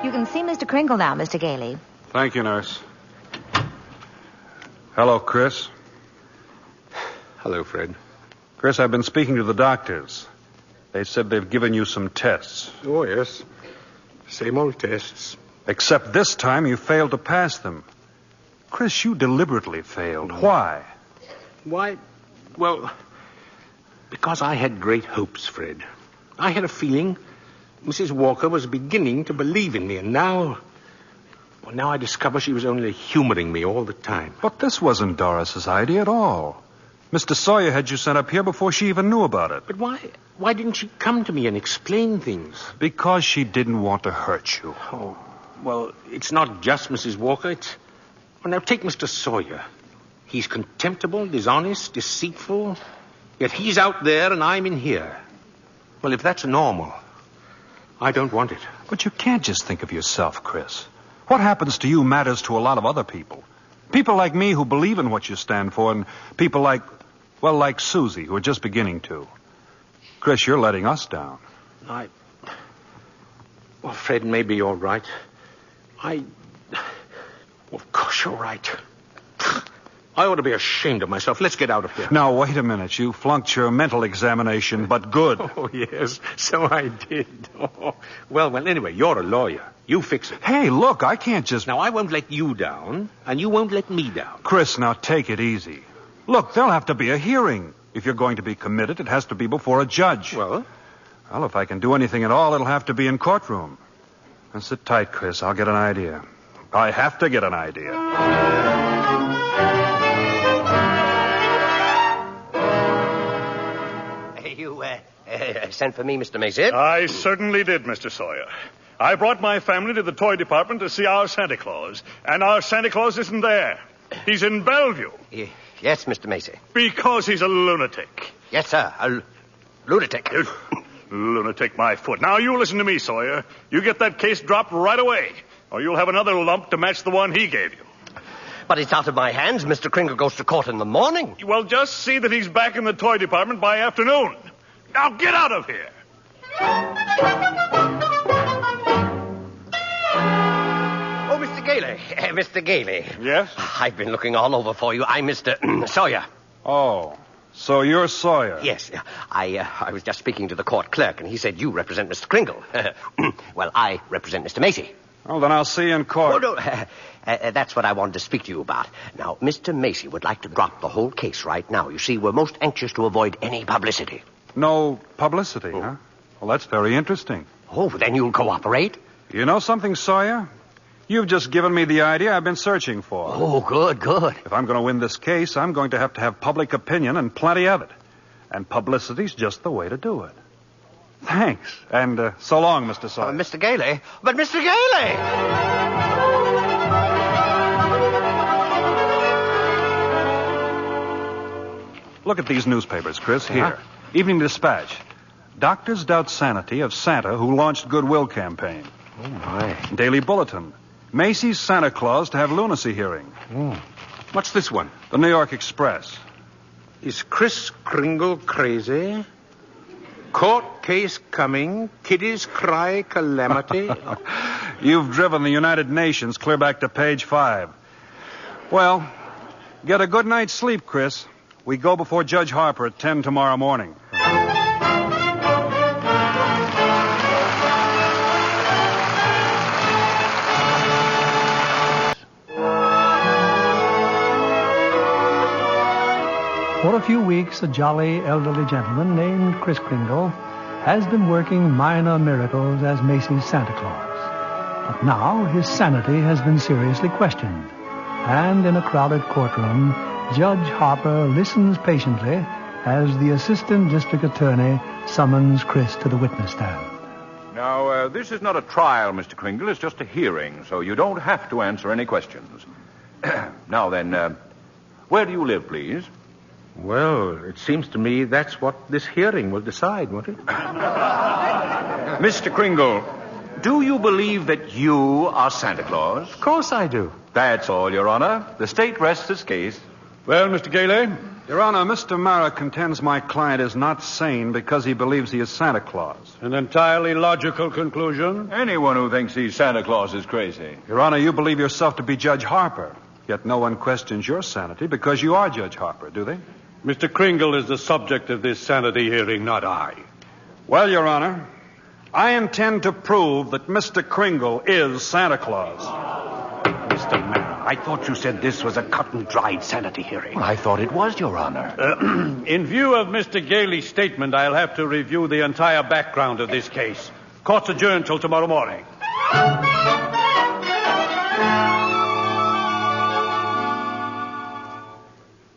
You can see Mr. Kringle now, Mr. Gailey. Thank you, nurse. Hello, Chris. Hello, Fred. Chris, I've been speaking to the doctors. They said they've given you some tests. Oh, yes. Same old tests. Except this time you failed to pass them. Chris, you deliberately failed. Why? Why? Well, because I had great hopes, Fred. I had a feeling Mrs. Walker was beginning to believe in me, and now I discover she was only humoring me all the time. But this wasn't Doris's idea at all. Mr. Sawyer had you sent up here before she even knew about it. But why didn't she come to me and explain things? Because she didn't want to hurt you. Oh, well, it's not just Mrs. Walker. Well, now, take Mr. Sawyer. He's contemptible, dishonest, deceitful, yet he's out there and I'm in here. Well, if that's normal, I don't want it. But you can't just think of yourself, Chris. What happens to you matters to a lot of other people. People like me who believe in what you stand for, and people like Susie, who are just beginning to. Chris, you're letting us down. Well, Fred, maybe you're right. Of course you're right. I ought to be ashamed of myself. Let's get out of here. Now, wait a minute. You flunked your mental examination, but good. Oh, yes, so I did. Oh. Well, anyway, you're a lawyer. You fix it. Hey, look, I can't just... Now, I won't let you down, and you won't let me down. Chris, now take it easy. Look, there'll have to be a hearing. If you're going to be committed, it has to be before a judge. Well, if I can do anything at all, it'll have to be in courtroom. Now, sit tight, Chris. I'll get an idea. I have to get an idea. You sent for me, Mr. Macy? I certainly did, Mr. Sawyer. I brought my family to the toy department to see our Santa Claus, and our Santa Claus isn't there. He's in Bellevue. Yes, Mr. Macy. Because he's a lunatic. Yes, sir, a lunatic. Lunatic, my foot. Now, you listen to me, Sawyer. You get that case dropped right away, or you'll have another lump to match the one he gave you. But it's out of my hands. Mr. Kringle goes to court in the morning. Well, just see that he's back in the toy department by afternoon. Now, get out of here. Oh, Mr. Gailey. Mr. Gailey. Yes? I've been looking all over for you. I'm Mr. Sawyer. Oh, So you're Sawyer? Yes. I was just speaking to the court clerk, and he said you represent Mr. Kringle. Well, I represent Mr. Macy. Well, then I'll see you in court. Oh, no. That's what I wanted to speak to you about. Now, Mr. Macy would like to drop the whole case right now. You see, we're most anxious to avoid any publicity. No publicity, huh? Well, that's very interesting. Oh, then you'll cooperate? You know something, Sawyer? You've just given me the idea I've been searching for. Oh, good. If I'm going to win this case, I'm going to have public opinion and plenty of it. And publicity's just the way to do it. Thanks. And so long, Mr. Sawyer. Mr. Gailey? But Mr. Gailey! Look at these newspapers, Chris. Here. Evening Dispatch. Doctors doubt sanity of Santa who launched goodwill campaign. Oh, my. Daily Bulletin. Macy's Santa Claus to have lunacy hearing. What's this one? The New York Express. Is Kris Kringle crazy? Court case coming. Kiddies cry calamity. You've driven the United Nations clear back to page 5. Well, get a good night's sleep, Chris. We go before Judge Harper at 10 tomorrow morning. For a few weeks, a jolly elderly gentleman named Kris Kringle has been working minor miracles as Macy's Santa Claus. But now his sanity has been seriously questioned. And in a crowded courtroom, Judge Harper listens patiently as the assistant district attorney summons Kris to the witness stand. Now, this is not a trial, Mr. Kringle. It's just a hearing, so you don't have to answer any questions. Now then, where do you live, please? Well, it seems to me that's what this hearing will decide, won't it? Mr. Kringle, do you believe that you are Santa Claus? Of course I do. That's all, Your Honor. The state rests its case. Well, Mr. Gailey? Your Honor, Mr. Mara contends my client is not sane because he believes he is Santa Claus. An entirely logical conclusion. Anyone who thinks he's Santa Claus is crazy. Your Honor, you believe yourself to be Judge Harper. Yet no one questions your sanity because you are Judge Harper, do they? Mr. Kringle is the subject of this sanity hearing, not I. Well, Your Honor, I intend to prove that Mr. Kringle is Santa Claus. Mr. Mara, I thought you said this was a cut-and-dried sanity hearing. I thought it was, Your Honor. In view of Mr. Gailey's statement, I'll have to review the entire background of this case. Court's adjourned till tomorrow morning.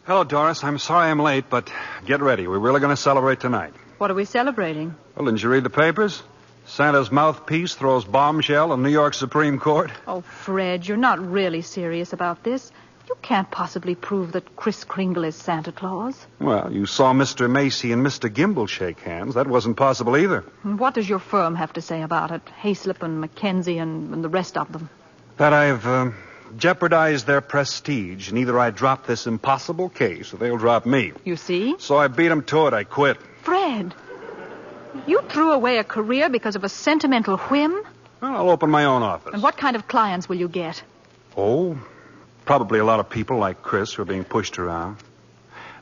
Hello, Doris. I'm sorry I'm late, but get ready. We're really going to celebrate tonight. What are we celebrating? Well, didn't you read the papers? Santa's mouthpiece throws bombshell in New York Supreme Court. Oh, Fred, you're not really serious about this. You can't possibly prove that Kris Kringle is Santa Claus. Well, you saw Mr. Macy and Mr. Gimble shake hands. That wasn't possible either. And what does your firm have to say about it? Hayslip and Mackenzie and the rest of them. That I've jeopardized their prestige, and either I drop this impossible case or they'll drop me. You see? So I beat them to it. I quit. Fred, you threw away a career because of a sentimental whim? Well, I'll open my own office. And what kind of clients will you get? Oh, probably a lot of people like Chris who are being pushed around.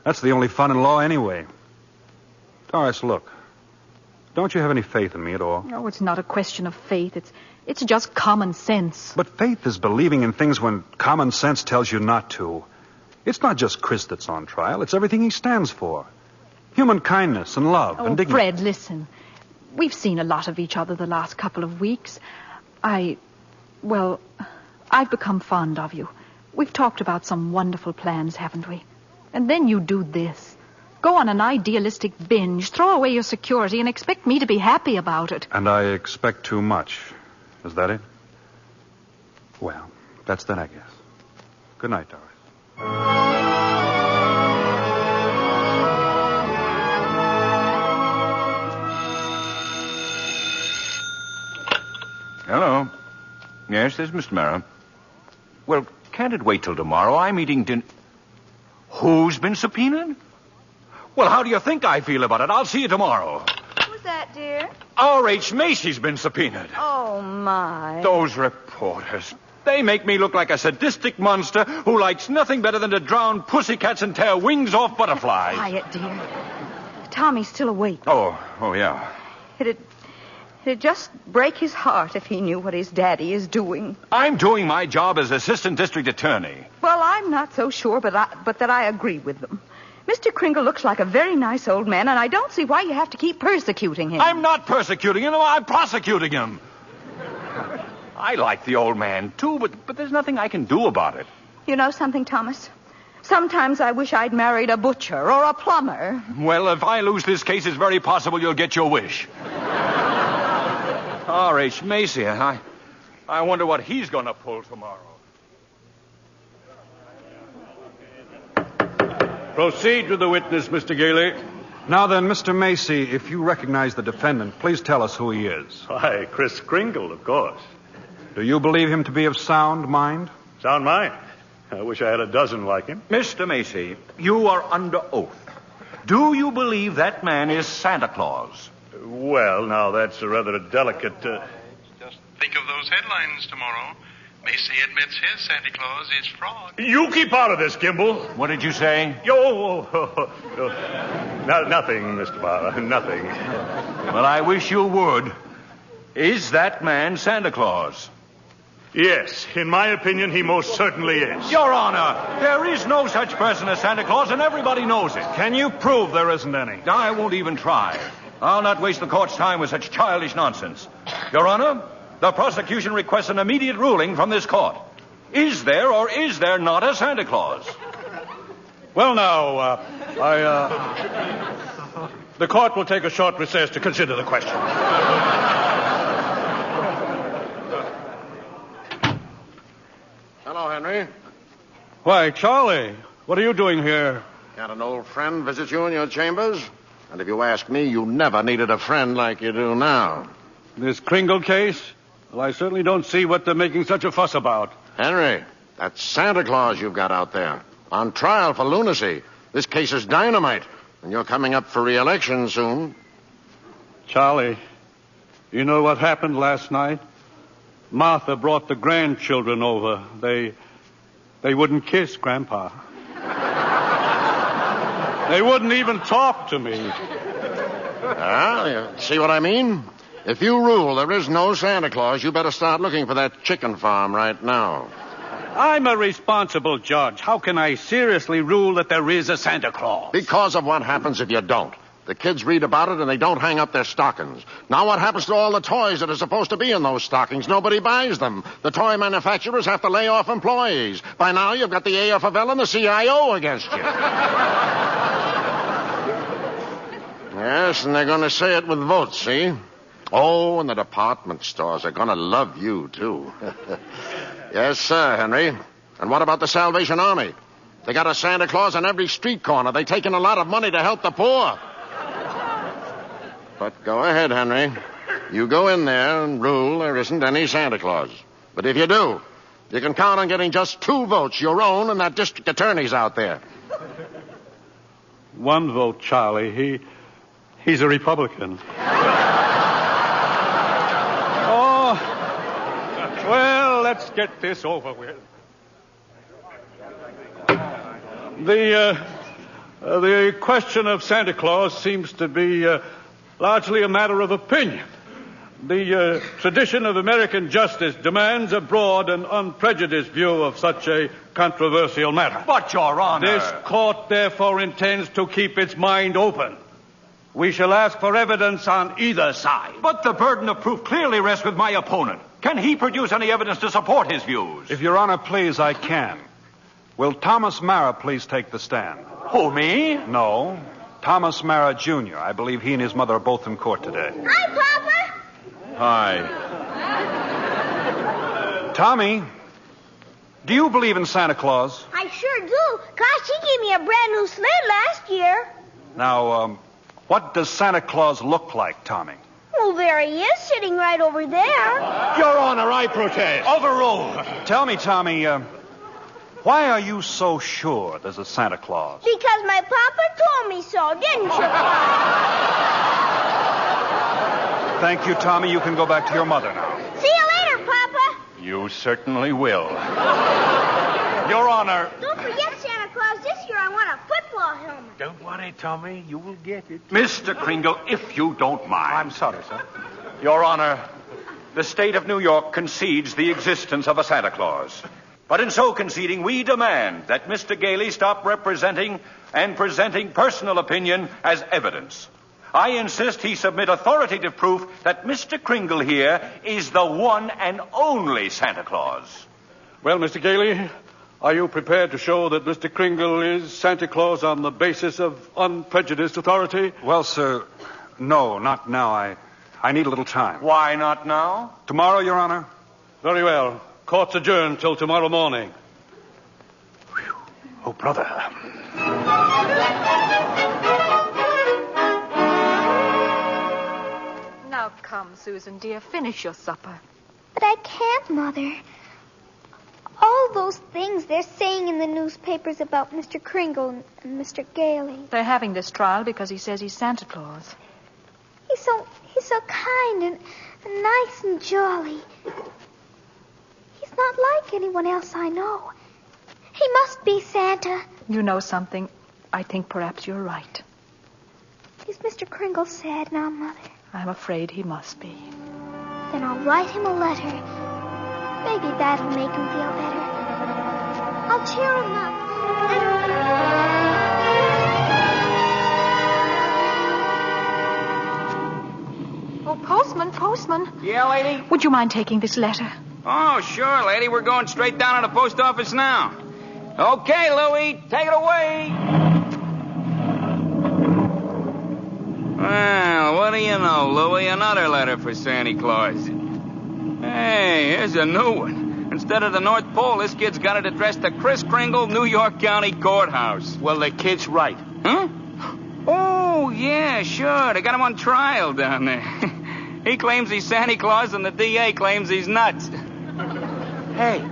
That's the only fun in law anyway. Doris, look. Don't you have any faith in me at all? Oh, it's not a question of faith. It's just common sense. But faith is believing in things when common sense tells you not to. It's not just Chris that's on trial. It's everything he stands for. Human kindness and love and dignity. Fred, listen. We've seen a lot of each other the last couple of weeks. I've become fond of you. We've talked about some wonderful plans, haven't we? And then you do this. Go on an idealistic binge, throw away your security, and expect me to be happy about it. And I expect too much. Is that it? Well, that's that, I guess. Good night, Doris. Hello. Yes, this is Mr. Mara. Well, can't it wait till tomorrow? I'm eating dinner. Who's been subpoenaed? Well, how do you think I feel about it? I'll see you tomorrow. Who's that, dear? R.H. Macy's been subpoenaed. Oh, my. Those reporters. They make me look like a sadistic monster who likes nothing better than to drown pussycats and tear wings off butterflies. Quiet, dear. Tommy's still awake. Oh, yeah. It'd just break his heart if he knew what his daddy is doing. I'm doing my job as assistant district attorney. Well, I'm not so sure, but that I agree with them. Mr. Kringle looks like a very nice old man, and I don't see why you have to keep persecuting him. I'm not persecuting him. I'm prosecuting him. I like the old man, too, but there's nothing I can do about it. You know something, Thomas? Sometimes I wish I'd married a butcher or a plumber. Well, if I lose this case, it's very possible you'll get your wish. R.H. Macy, I wonder what he's going to pull tomorrow. Proceed with the witness, Mr. Gailey. Now then, Mr. Macy, if you recognize the defendant, please tell us who he is. Why, Chris Kringle, of course. Do you believe him to be of sound mind? Sound mind? I wish I had a dozen like him. Mr. Macy, you are under oath. Do you believe that man is Santa Claus? Well, now, that's a rather delicate... Just think of those headlines tomorrow. Macy admits his Santa Claus is fraud. You keep out of this, Kimball. What did you say? Nothing, Mr. Barr, nothing. Well, I wish you would. Is that man Santa Claus? Yes, in my opinion, he most certainly is. Your Honor, there is no such person as Santa Claus, and everybody knows it. Can you prove there isn't any? I won't even try. I'll not waste the court's time with such childish nonsense. Your Honor, the prosecution requests an immediate ruling from this court. Is there or is there not a Santa Claus? Well, now, the court will take a short recess to consider the question. Hello, Henry. Why, Charlie, what are you doing here? Got an old friend visit you in your chambers? And if you ask me, you never needed a friend like you do now. This Kringle case? Well, I certainly don't see what they're making such a fuss about. Henry, that's Santa Claus you've got out there. On trial for lunacy. This case is dynamite. And you're coming up for re-election soon. Charlie, you know what happened last night? Martha brought the grandchildren over. They wouldn't kiss Grandpa. They wouldn't even talk to me. You see what I mean? If you rule there is no Santa Claus, you better start looking for that chicken farm right now. I'm a responsible judge. How can I seriously rule that there is a Santa Claus? Because of what happens if you don't. The kids read about it and they don't hang up their stockings. Now what happens to all the toys that are supposed to be in those stockings? Nobody buys them. The toy manufacturers have to lay off employees. By now you've got the AFL and the CIO against you. Yes, and they're going to say it with votes, see? Oh, and the department stores are going to love you, too. Yes, sir, Henry. And what about the Salvation Army? They got a Santa Claus on every street corner. They take in a lot of money to help the poor. But go ahead, Henry. You go in there and rule there isn't any Santa Claus. But if you do, you can count on getting just 2 votes, your own and that district attorney's out there. 1 vote, Charlie. He's a Republican. Oh, well, let's get this over with. The question of Santa Claus seems to be largely a matter of opinion. The tradition of American justice demands a broad and unprejudiced view of such a controversial matter. But, Your Honor... This court, therefore, intends to keep its mind open. We shall ask for evidence on either side. But the burden of proof clearly rests with my opponent. Can he produce any evidence to support his views? If Your Honor please, I can. Will Thomas Mara please take the stand? Who, me? No. Thomas Mara, Jr. I believe he and his mother are both in court today. Hi, Papa. Hi. Tommy, do you believe in Santa Claus? I sure do. Gosh, he gave me a brand new sled last year. Now, what does Santa Claus look like, Tommy? Well, there he is, sitting right over there. Your Honor, I protest. Overruled. Tell me, Tommy, why are you so sure there's a Santa Claus? Because my papa told me so, didn't you, Papa? Thank you, Tommy. You can go back to your mother now. See you later, Papa. You certainly will. Your Honor. Don't forget, Santa Claus, this year I want a football helmet. Don't worry, Tommy. You will get it. Mr. Kringle, if you don't mind. I'm sorry, sir. Your Honor, the state of New York concedes the existence of a Santa Claus. But in so conceding, we demand that Mr. Gailey stop representing and presenting personal opinion as evidence. I insist he submit authoritative proof that Mr. Kringle here is the one and only Santa Claus. Well, Mr. Gailey, are you prepared to show that Mr. Kringle is Santa Claus on the basis of unprejudiced authority? Well, sir, no, not now. I need a little time. Why not now? Tomorrow, Your Honor. Very well. Court's adjourned till tomorrow morning. Whew. Oh, brother. Now come, Susan, dear, finish your supper. But I can't, Mother. All those things they're saying in the newspapers about Mr. Kringle and Mr. Gailey. They're having this trial because he says he's Santa Claus. He's so kind and nice and jolly. He's not like anyone else I know. He must be Santa. You know something? I think perhaps you're right. Is Mr. Kringle sad now, Mother? I'm afraid he must be. Then I'll write him a letter. Maybe that'll make him feel better. I'll cheer him up. Oh, postman. Yeah, lady? Would you mind taking this letter? Oh, sure, lady. We're going straight down to the post office now. Okay, Louie, take it away. Well, what do you know, Louie? Another letter for Santa Claus. Hey, here's a new one. Instead of the North Pole, this kid's got it addressed to Chris Kringle, New York County Courthouse. Well, the kid's right. Huh? Oh, yeah, sure. They got him on trial down there. He claims he's Santa Claus, and the DA claims he's nuts. Hey,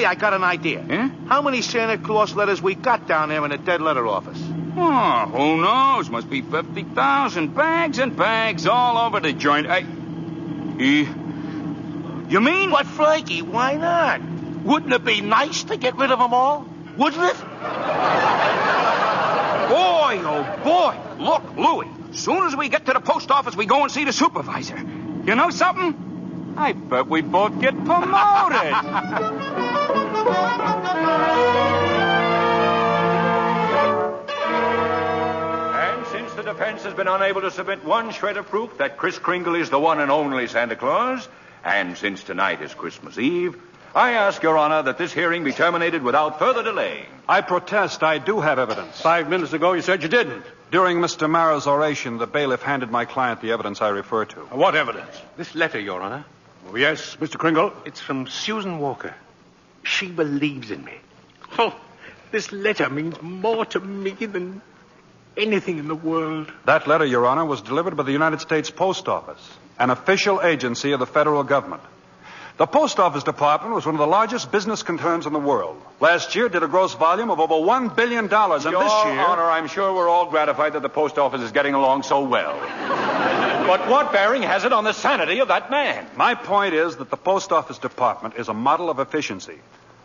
I got an idea. Huh? How many Santa Claus letters we got down there in the dead letter office? Oh, who knows? Must be 50,000 bags and bags all over the joint. You mean? But, Frankie, why not? Wouldn't it be nice to get rid of them all? Wouldn't it? Boy, oh boy. Look, Louie, as soon as we get to the post office, we go and see the supervisor. You know something? I bet we both get promoted. And since the defense has been unable to submit one shred of proof that Chris Kringle is the one and only Santa Claus, and since tonight is Christmas Eve, I ask Your Honor that this hearing be terminated without further delay. I protest. I do have evidence. 5 minutes ago, you said you didn't. During Mr. Marrow's oration, the bailiff handed my client the evidence I refer to. What evidence? This letter, Your Honor. Oh, yes, Mr. Kringle. It's from Susan Walker. She believes in me. Oh, this letter means more to me than anything in the world. That letter, Your Honor, was delivered by the United States Post Office, an official agency of the federal government. The Post Office Department was one of the largest business concerns in the world. Last year did a gross volume of over $1 billion, and this year... Your Honor, I'm sure we're all gratified that the Post Office is getting along so well. But what bearing has it on the sanity of that man? My point is that the Post Office Department is a model of efficiency.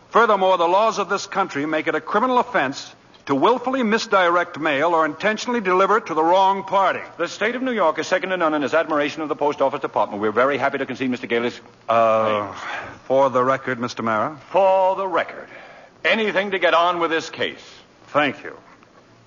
Furthermore, the laws of this country make it a criminal offense to willfully misdirect mail or intentionally deliver it to the wrong party. The state of New York is second to none in its admiration of the Post Office Department. We're very happy to concede Mr. Gailey's... For the record, Mr. Mara. For the record. Anything to get on with this case. Thank you.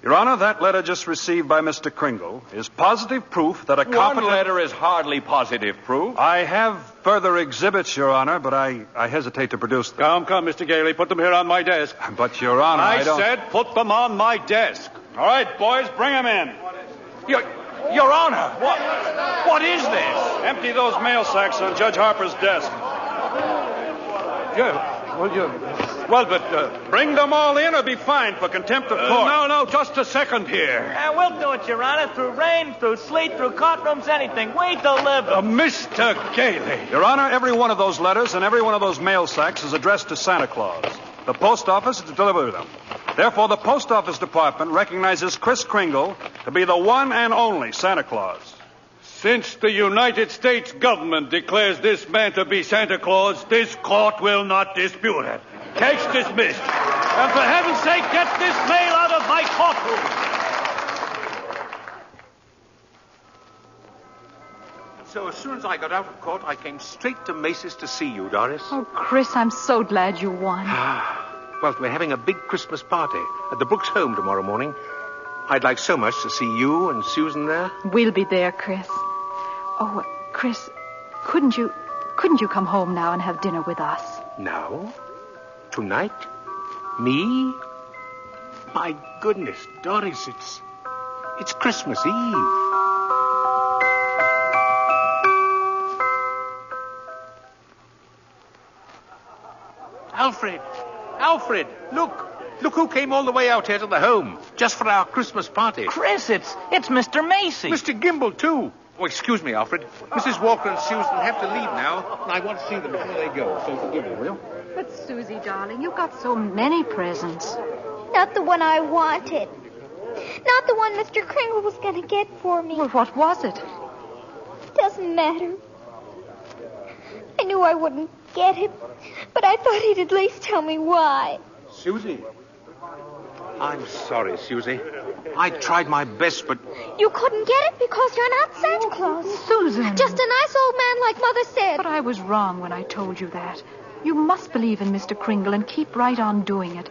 Your Honor, that letter just received by Mr. Kringle is positive proof that a competent... One letter is hardly positive proof. I have further exhibits, Your Honor, but I hesitate to produce them. Come, Mr. Gailey. Put them here on my desk. But, Your Honor, I don't... said put them on my desk. All right, boys, bring them in. Your Honor, what is this? Empty those mail sacks on Judge Harper's desk. But bring them all in or be fined for contempt of court. No, just a second here. We'll do it, Your Honor, through rain, through sleet, through courtrooms, anything. We deliver. Mr. Gailey. Your Honor, every one of those letters and every one of those mail sacks is addressed to Santa Claus. The post office is to deliver them. Therefore, the Post Office Department recognizes Chris Kringle to be the one and only Santa Claus. Since the United States government declares this man to be Santa Claus, this court will not dispute it. Case dismissed. And for heaven's sake, get this mail out of my courtroom. So as soon as I got out of court, I came straight to Macy's to see you, Doris. Oh, Chris, I'm so glad you won. Well, we're having a big Christmas party at the Brooks home tomorrow morning. I'd like so much to see you and Susan there. We'll be there, Chris. Oh, Chris, couldn't you come home now and have dinner with us? Now? Tonight? Me? My goodness, Doris, it's Christmas Eve. Alfred, look who came all the way out here to the home just for our Christmas party. Chris, it's Mr. Macy. Mr. Gimble, too. Oh, excuse me, Alfred. Mrs. Walker and Susan have to leave now, and I want to see them before they go, so forgive me, will you? But, Susie, darling, you got so many presents. Not the one I wanted. Not the one Mr. Kringle was going to get for me. Well, what was it? Doesn't matter. I knew I wouldn't get it, but I thought he'd at least tell me why. Susie. I'm sorry, Susie. I tried my best, but... You couldn't get it because you're not Santa Claus. Susan. Just a nice old man like Mother said. But I was wrong when I told you that. You must believe in Mr. Kringle and keep right on doing it.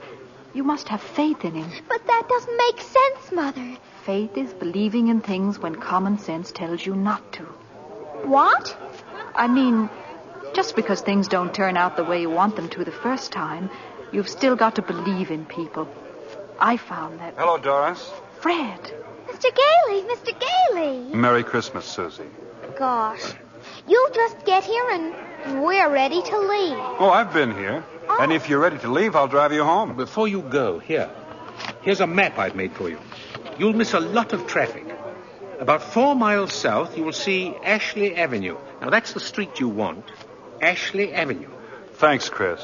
You must have faith in him. But that doesn't make sense, Mother. Faith is believing in things when common sense tells you not to. What? I mean, just because things don't turn out the way you want them to the first time, you've still got to believe in people. I found that... Hello, Doris. Fred. Mr. Gailey, Mr. Gailey. Merry Christmas, Susie. Gosh. You just get here and we're ready to leave. Oh, I've been here. Oh. And if you're ready to leave, I'll drive you home. Before you go, here's a map I've made for you. You'll miss a lot of traffic. About 4 miles south, you will see Ashley Avenue. Now, that's the street you want. Ashley Avenue. Thanks, Chris.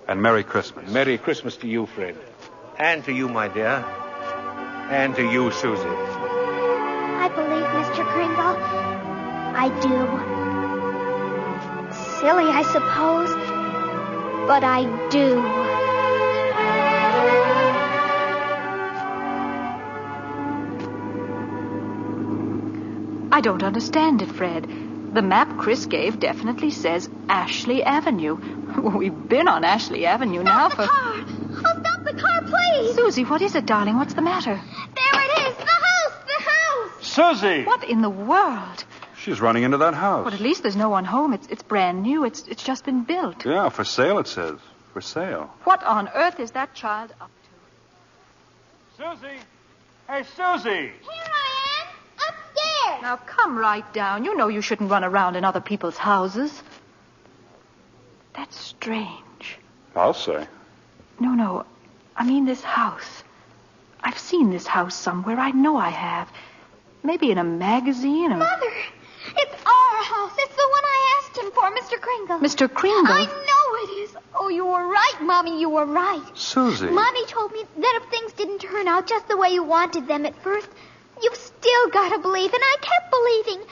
And Merry Christmas. Merry Christmas to you, Fred. And to you, my dear. And to you, Susie. I believe Mr. Kringle. I do. Silly, I suppose. But I do. I don't understand it, Fred. The map Chris gave definitely says Ashley Avenue. We've been on Ashley Avenue now for... Car! Oh, stop the car, please! Susie, what is it, darling? What's the matter? There it is! The house! The house! Susie! What in the world? She's running into that house. Well, at least there's no one home. It's brand new. It's just been built. Yeah, for sale, it says. For sale. What on earth is that child up to? Susie! Hey, Susie! Here I am! Upstairs! Now, come right down. You know you shouldn't run around in other people's houses. That's strange. I'll say. No. I mean this house. I've seen this house somewhere. I know I have. Maybe in a magazine or... Mother, it's our house. It's the one I asked him for, Mr. Kringle. Mr. Kringle? I know it is. Oh, you were right, Mommy. You were right. Susie. Mommy told me that if things didn't turn out just the way you wanted them at first, you've still got to believe. And I kept believing.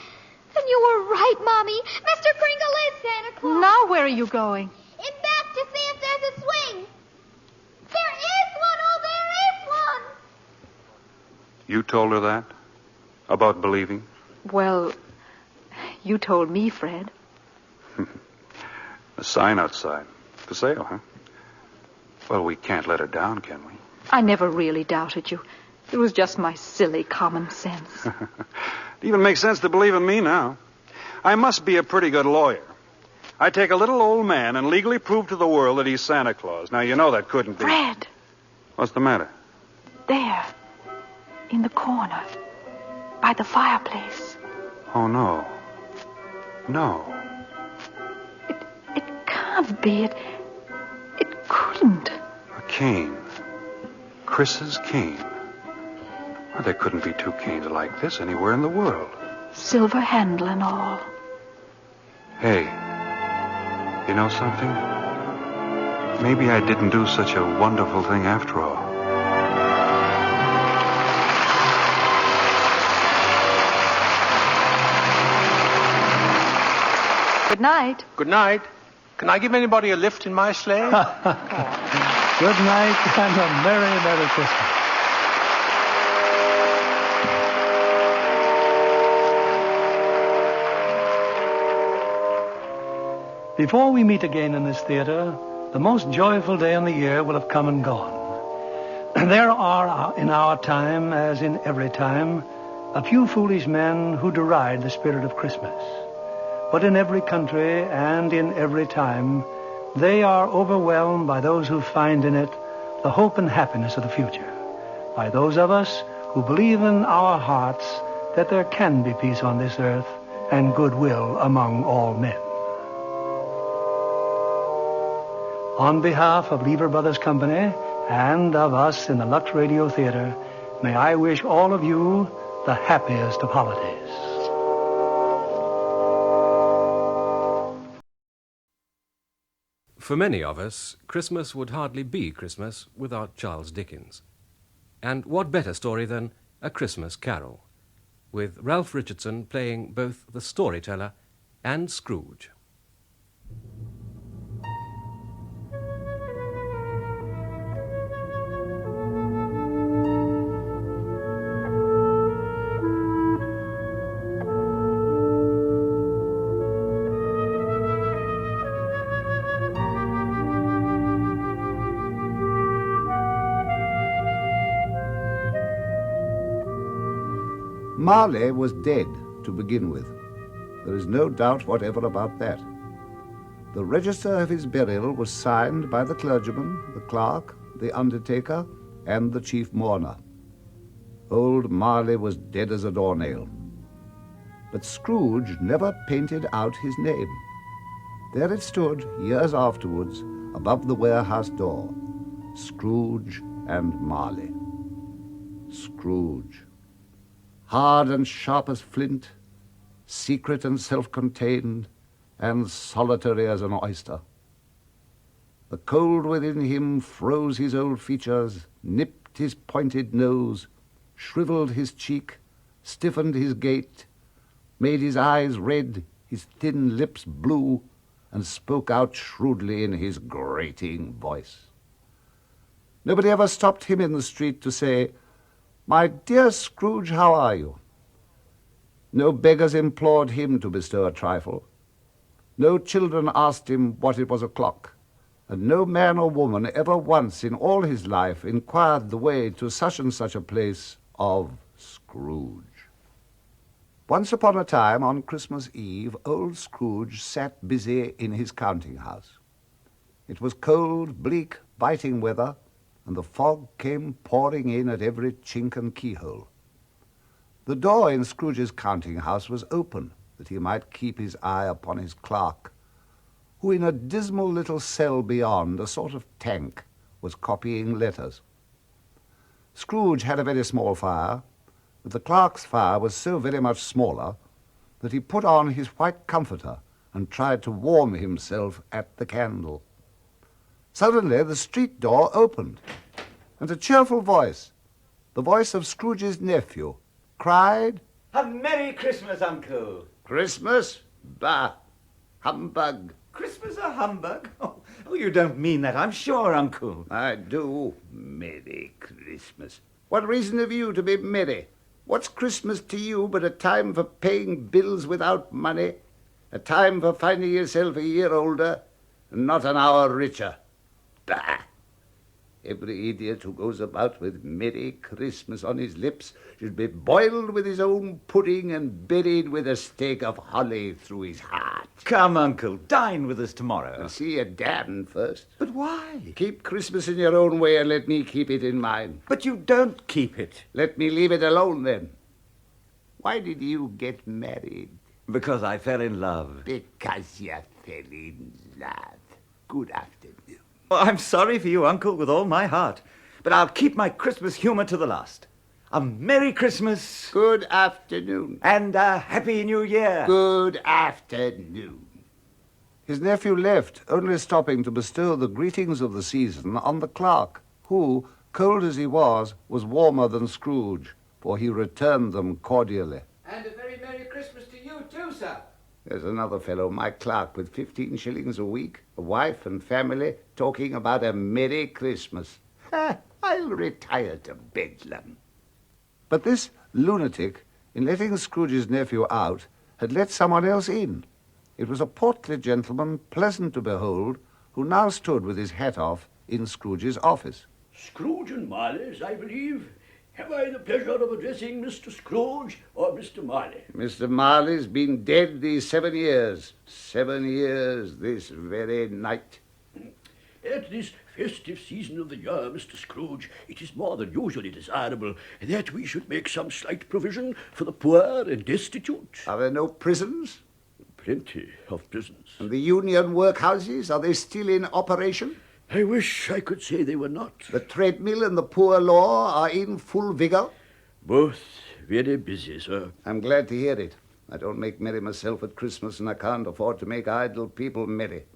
And you were right, Mommy. Mr. Kringle is Santa Claus. Now where are you going? In back to see if there's a swing. There is one. Oh, there is one. You told her that? About believing? Well, you told me, Fred. A sign outside. For sale, huh? Well, we can't let her down, can we? I never really doubted you. It was just my silly common sense. It even makes sense to believe in me now. I must be a pretty good lawyer. I take a little old man and legally prove to the world that he's Santa Claus. Now, you know that couldn't be... Fred! What's the matter? There. In the corner. By the fireplace. Oh, no. No. It can't be. It couldn't. A cane. Chris's cane. Well, there couldn't be two canes like this anywhere in the world. Silver handle and all. Hey, you know something? Maybe I didn't do such a wonderful thing after all. Good night. Good night. Can I give anybody a lift in my sleigh? Good night and a Merry, Merry Christmas. Before we meet again in this theater, the most joyful day in the year will have come and gone. There are, in our time, as in every time, a few foolish men who deride the spirit of Christmas. But in every country and in every time, they are overwhelmed by those who find in it the hope and happiness of the future, by those of us who believe in our hearts that there can be peace on this earth and goodwill among all men. On behalf of Lever Brothers Company and of us in the Lux Radio Theater, may I wish all of you the happiest of holidays. For many of us, Christmas would hardly be Christmas without Charles Dickens. And what better story than A Christmas Carol, with Ralph Richardson playing both the storyteller and Scrooge. Marley was dead to begin with. There is no doubt whatever about that. The register of his burial was signed by the clergyman, the clerk, the undertaker, and the chief mourner. Old Marley was dead as a doornail. But Scrooge never painted out his name. There it stood, years afterwards, above the warehouse door. Scrooge and Marley. Scrooge. Hard and sharp as flint, secret and self-contained, and solitary as an oyster. The cold within him froze his old features, nipped his pointed nose, shriveled his cheek, stiffened his gait, made his eyes red, his thin lips blue, and spoke out shrewdly in his grating voice. Nobody ever stopped him in the street to say, "My dear Scrooge, how are you?" No beggars implored him to bestow a trifle. No children asked him what it was o'clock. And no man or woman ever once in all his life inquired the way to such and such a place of Scrooge. Once upon a time, on Christmas Eve, old Scrooge sat busy in his counting-house. It was cold, bleak, biting weather, and the fog came pouring in at every chink and keyhole. The door in Scrooge's counting-house was open, that he might keep his eye upon his clerk, who in a dismal little cell beyond, a sort of tank, was copying letters. Scrooge had a very small fire, but the clerk's fire was so very much smaller that he put on his white comforter and tried to warm himself at the candle. Suddenly the street door opened, and a cheerful voice, the voice of Scrooge's nephew, cried, "A Merry Christmas, Uncle!" "Christmas? Bah! Humbug!" "Christmas a humbug? Oh, you don't mean that, I'm sure, Uncle." "I do. Merry Christmas. What reason have you to be merry? What's Christmas to you but a time for paying bills without money, a time for finding yourself a year older and not an hour richer? Bah! Every idiot who goes about with Merry Christmas on his lips should be boiled with his own pudding and buried with a stake of holly through his heart." "Come, Uncle, dine with us tomorrow." "I'll see you damned first." "But why?" "Keep Christmas in your own way and let me keep it in mine." "But you don't keep it." "Let me leave it alone, then. Why did you get married?" "Because I fell in love." "Because you fell in love. Good afternoon." Well, I'm sorry for you, Uncle, with all my heart, but I'll keep my Christmas humor to the last. A Merry Christmas. Good afternoon. And a Happy New Year. Good afternoon. His nephew left, only stopping to bestow the greetings of the season on the clerk, who, cold as he was warmer than Scrooge, for he returned them cordially. And a very Merry Christmas to you too, sir. There's another fellow, my clerk, with 15 shillings a week, a wife and family, talking about a Merry Christmas. I'll retire to Bedlam. But this lunatic, in letting Scrooge's nephew out, had let someone else in. It was a portly gentleman, pleasant to behold, who now stood with his hat off in Scrooge's office. Scrooge and Marley's, I believe. Have I the pleasure of addressing Mr. Scrooge or Mr. Marley? Mr. Marley's been dead these 7 years. 7 years this very night. At this festive season of the year, Mr. Scrooge, it is more than usually desirable that we should make some slight provision for the poor and destitute. Are there no prisons? Plenty of prisons. And the union workhouses, are they still in operation? I wish I could say they were not. The treadmill and the poor law are in full vigor? Both very busy, sir. I'm glad to hear it. I don't make merry myself at Christmas, and I can't afford to make idle people merry.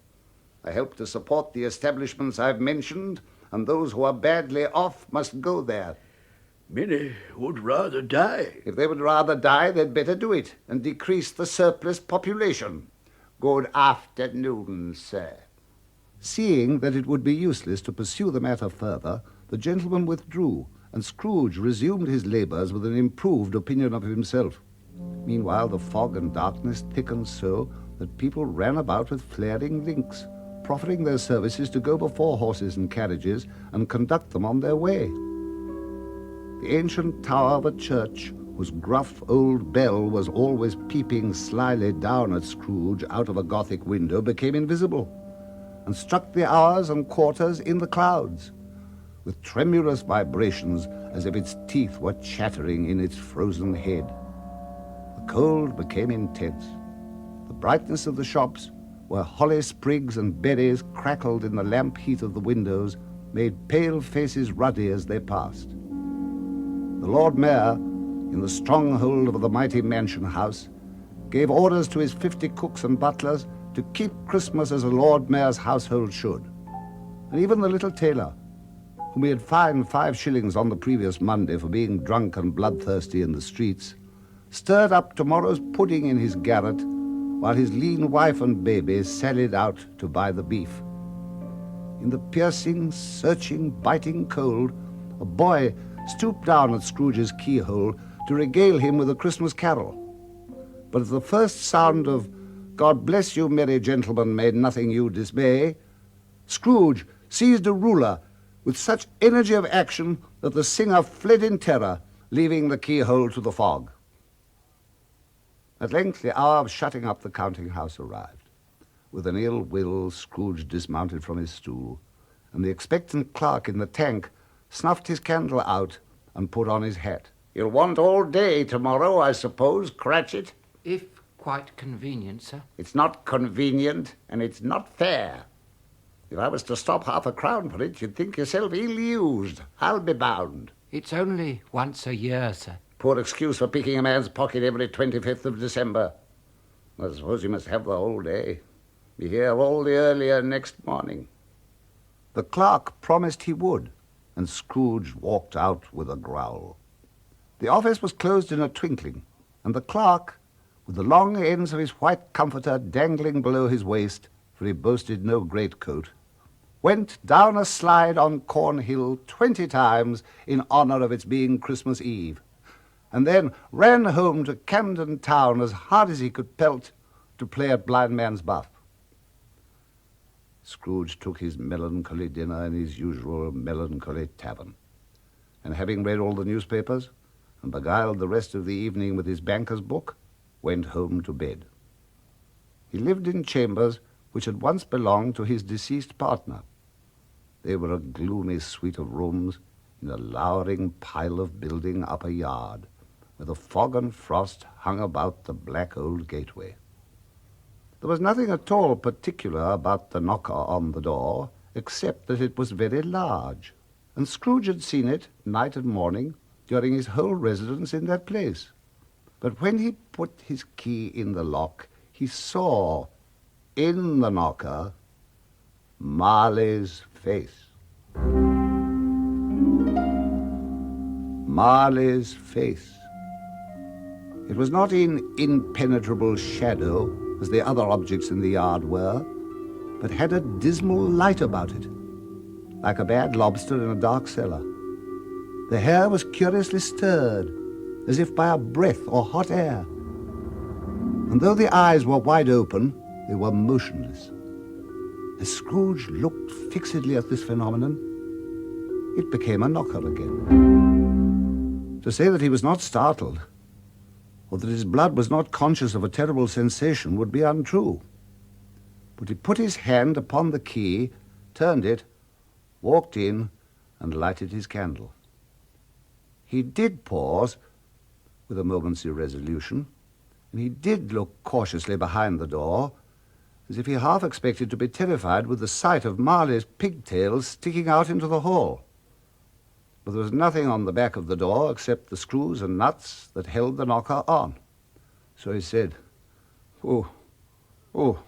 I help to support the establishments I've mentioned, and those who are badly off must go there. Many would rather die. If they would rather die, they'd better do it, and decrease the surplus population. Good afternoon, sir. Seeing that it would be useless to pursue the matter further, the gentleman withdrew, and Scrooge resumed his labours with an improved opinion of himself. Meanwhile, the fog and darkness thickened so that people ran about with flaring links, proffering their services to go before horses and carriages and conduct them on their way. The ancient tower of a church, whose gruff old bell was always peeping slyly down at Scrooge out of a Gothic window, became invisible, and struck the hours and quarters in the clouds, with tremulous vibrations as if its teeth were chattering in its frozen head. The cold became intense. The brightness of the shops, where holly sprigs and berries crackled in the lamp heat of the windows, made pale faces ruddy as they passed. The Lord Mayor, in the stronghold of the mighty mansion house, gave orders to his 50 cooks and butlers to keep Christmas as a Lord Mayor's household should. And even the little tailor, whom he had fined 5 shillings on the previous Monday for being drunk and bloodthirsty in the streets, stirred up tomorrow's pudding in his garret, while his lean wife and baby sallied out to buy the beef. In the piercing, searching, biting cold, a boy stooped down at Scrooge's keyhole to regale him with a Christmas carol. But at the first sound of "God bless you, merry gentlemen, may nothing you dismay," Scrooge seized a ruler with such energy of action that the singer fled in terror, leaving the keyhole to the fog. At length the hour of shutting up the counting-house arrived. With an ill will, Scrooge dismounted from his stool, and the expectant clerk in the tank snuffed his candle out and put on his hat. "You'll want all day tomorrow, I suppose, Cratchit?" If quite convenient, sir. "It's not convenient, and it's not fair. If I was to stop half a crown for it, you'd think yourself ill-used, I'll be bound." It's only once a year, sir. Poor excuse for picking a man's pocket every 25th of December. I suppose you must have the whole day. Be here all the earlier next morning. The clerk promised he would, and Scrooge walked out with a growl. The office was closed in a twinkling, and the clerk, with the long ends of his white comforter dangling below his waist, for he boasted no greatcoat, went down a slide on Cornhill 20 times in honor of its being Christmas Eve, and then ran home to Camden Town as hard as he could pelt to play at blind man's buff. Scrooge took his melancholy dinner in his usual melancholy tavern, and having read all the newspapers and beguiled the rest of the evening with his banker's book, went home to bed. He lived in chambers which had once belonged to his deceased partner. They were a gloomy suite of rooms in a lowering pile of building up a yard, where the fog and frost hung about the black old gateway. There was nothing at all particular about the knocker on the door, except that it was very large, and Scrooge had seen it night and morning during his whole residence in that place. But when he put his key in the lock, he saw, in the knocker, Marley's face. Marley's face. It was not in impenetrable shadow, as the other objects in the yard were, but had a dismal light about it, like a bad lobster in a dark cellar. The hair was curiously stirred, as if by a breath or hot air. And though the eyes were wide open, they were motionless. As Scrooge looked fixedly at this phenomenon, it became a knocker again. To say that he was not startled, or that his blood was not conscious of a terrible sensation, would be untrue. But he put his hand upon the key, turned it, walked in, and lighted his candle. He did pause, with a moment's irresolution, and he did look cautiously behind the door, as if he half expected to be terrified with the sight of Marley's pigtails sticking out into the hall. But there was nothing on the back of the door except the screws and nuts that held the knocker on. So he said, "Oh, oh,"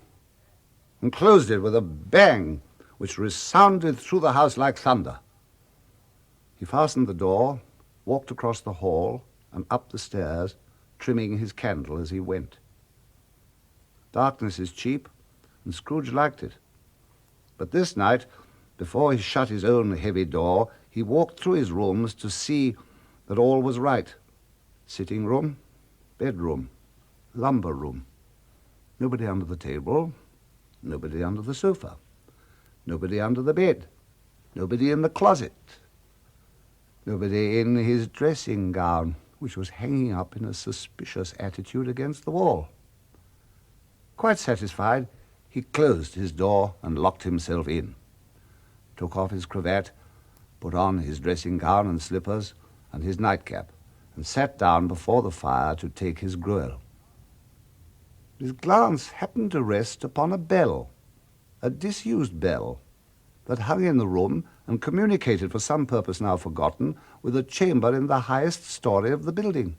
and closed it with a bang which resounded through the house like thunder. He fastened the door, walked across the hall, and up the stairs, trimming his candle as he went. Darkness is cheap, and Scrooge liked it. But this night, before he shut his own heavy door, he walked through his rooms to see that all was right. Sitting room, bedroom, lumber room. Nobody under the table, nobody under the sofa, nobody under the bed, nobody in the closet, nobody in his dressing gown, which was hanging up in a suspicious attitude against the wall. Quite satisfied, he closed his door and locked himself in, took off his cravat, put on his dressing gown and slippers and his nightcap, and sat down before the fire to take his gruel. His glance happened to rest upon a bell, a disused bell, that hung in the room and communicated for some purpose now forgotten with a chamber in the highest story of the building.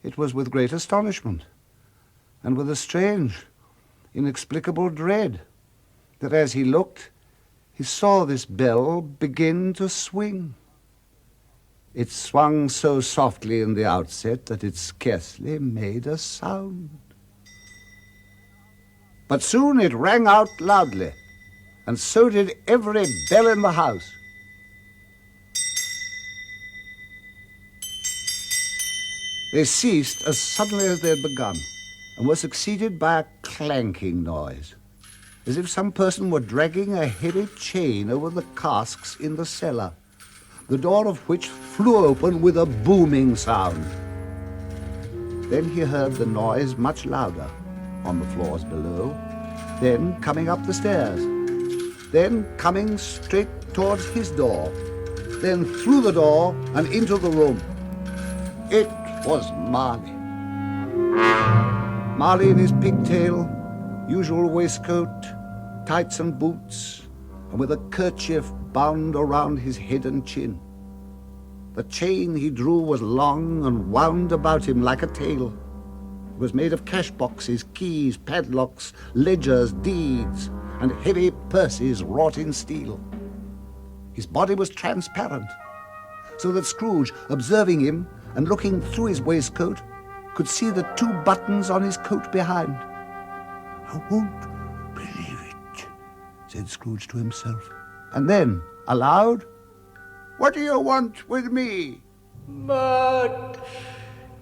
It was with great astonishment, and with a strange, inexplicable dread, that as he looked, he saw this bell begin to swing. It swung so softly in the outset that it scarcely made a sound. But soon it rang out loudly, and so did every bell in the house. They ceased as suddenly as they had begun, and were succeeded by a clanking noise, as if some person were dragging a heavy chain over the casks in the cellar, the door of which flew open with a booming sound. Then he heard the noise much louder on the floors below, then coming up the stairs, then coming straight towards his door, then through the door and into the room. It was Marley. Marley in his pigtail, usual waistcoat, tights and boots, and with a kerchief bound around his head and chin. The chain he drew was long and wound about him like a tail. It was made of cash boxes, keys, padlocks, ledgers, deeds, and heavy purses wrought in steel. His body was transparent, so that Scrooge, observing him and looking through his waistcoat, could see the 2 buttons on his coat behind. "I won't believe it," said Scrooge to himself. And then, aloud, "What do you want with me?" "But..."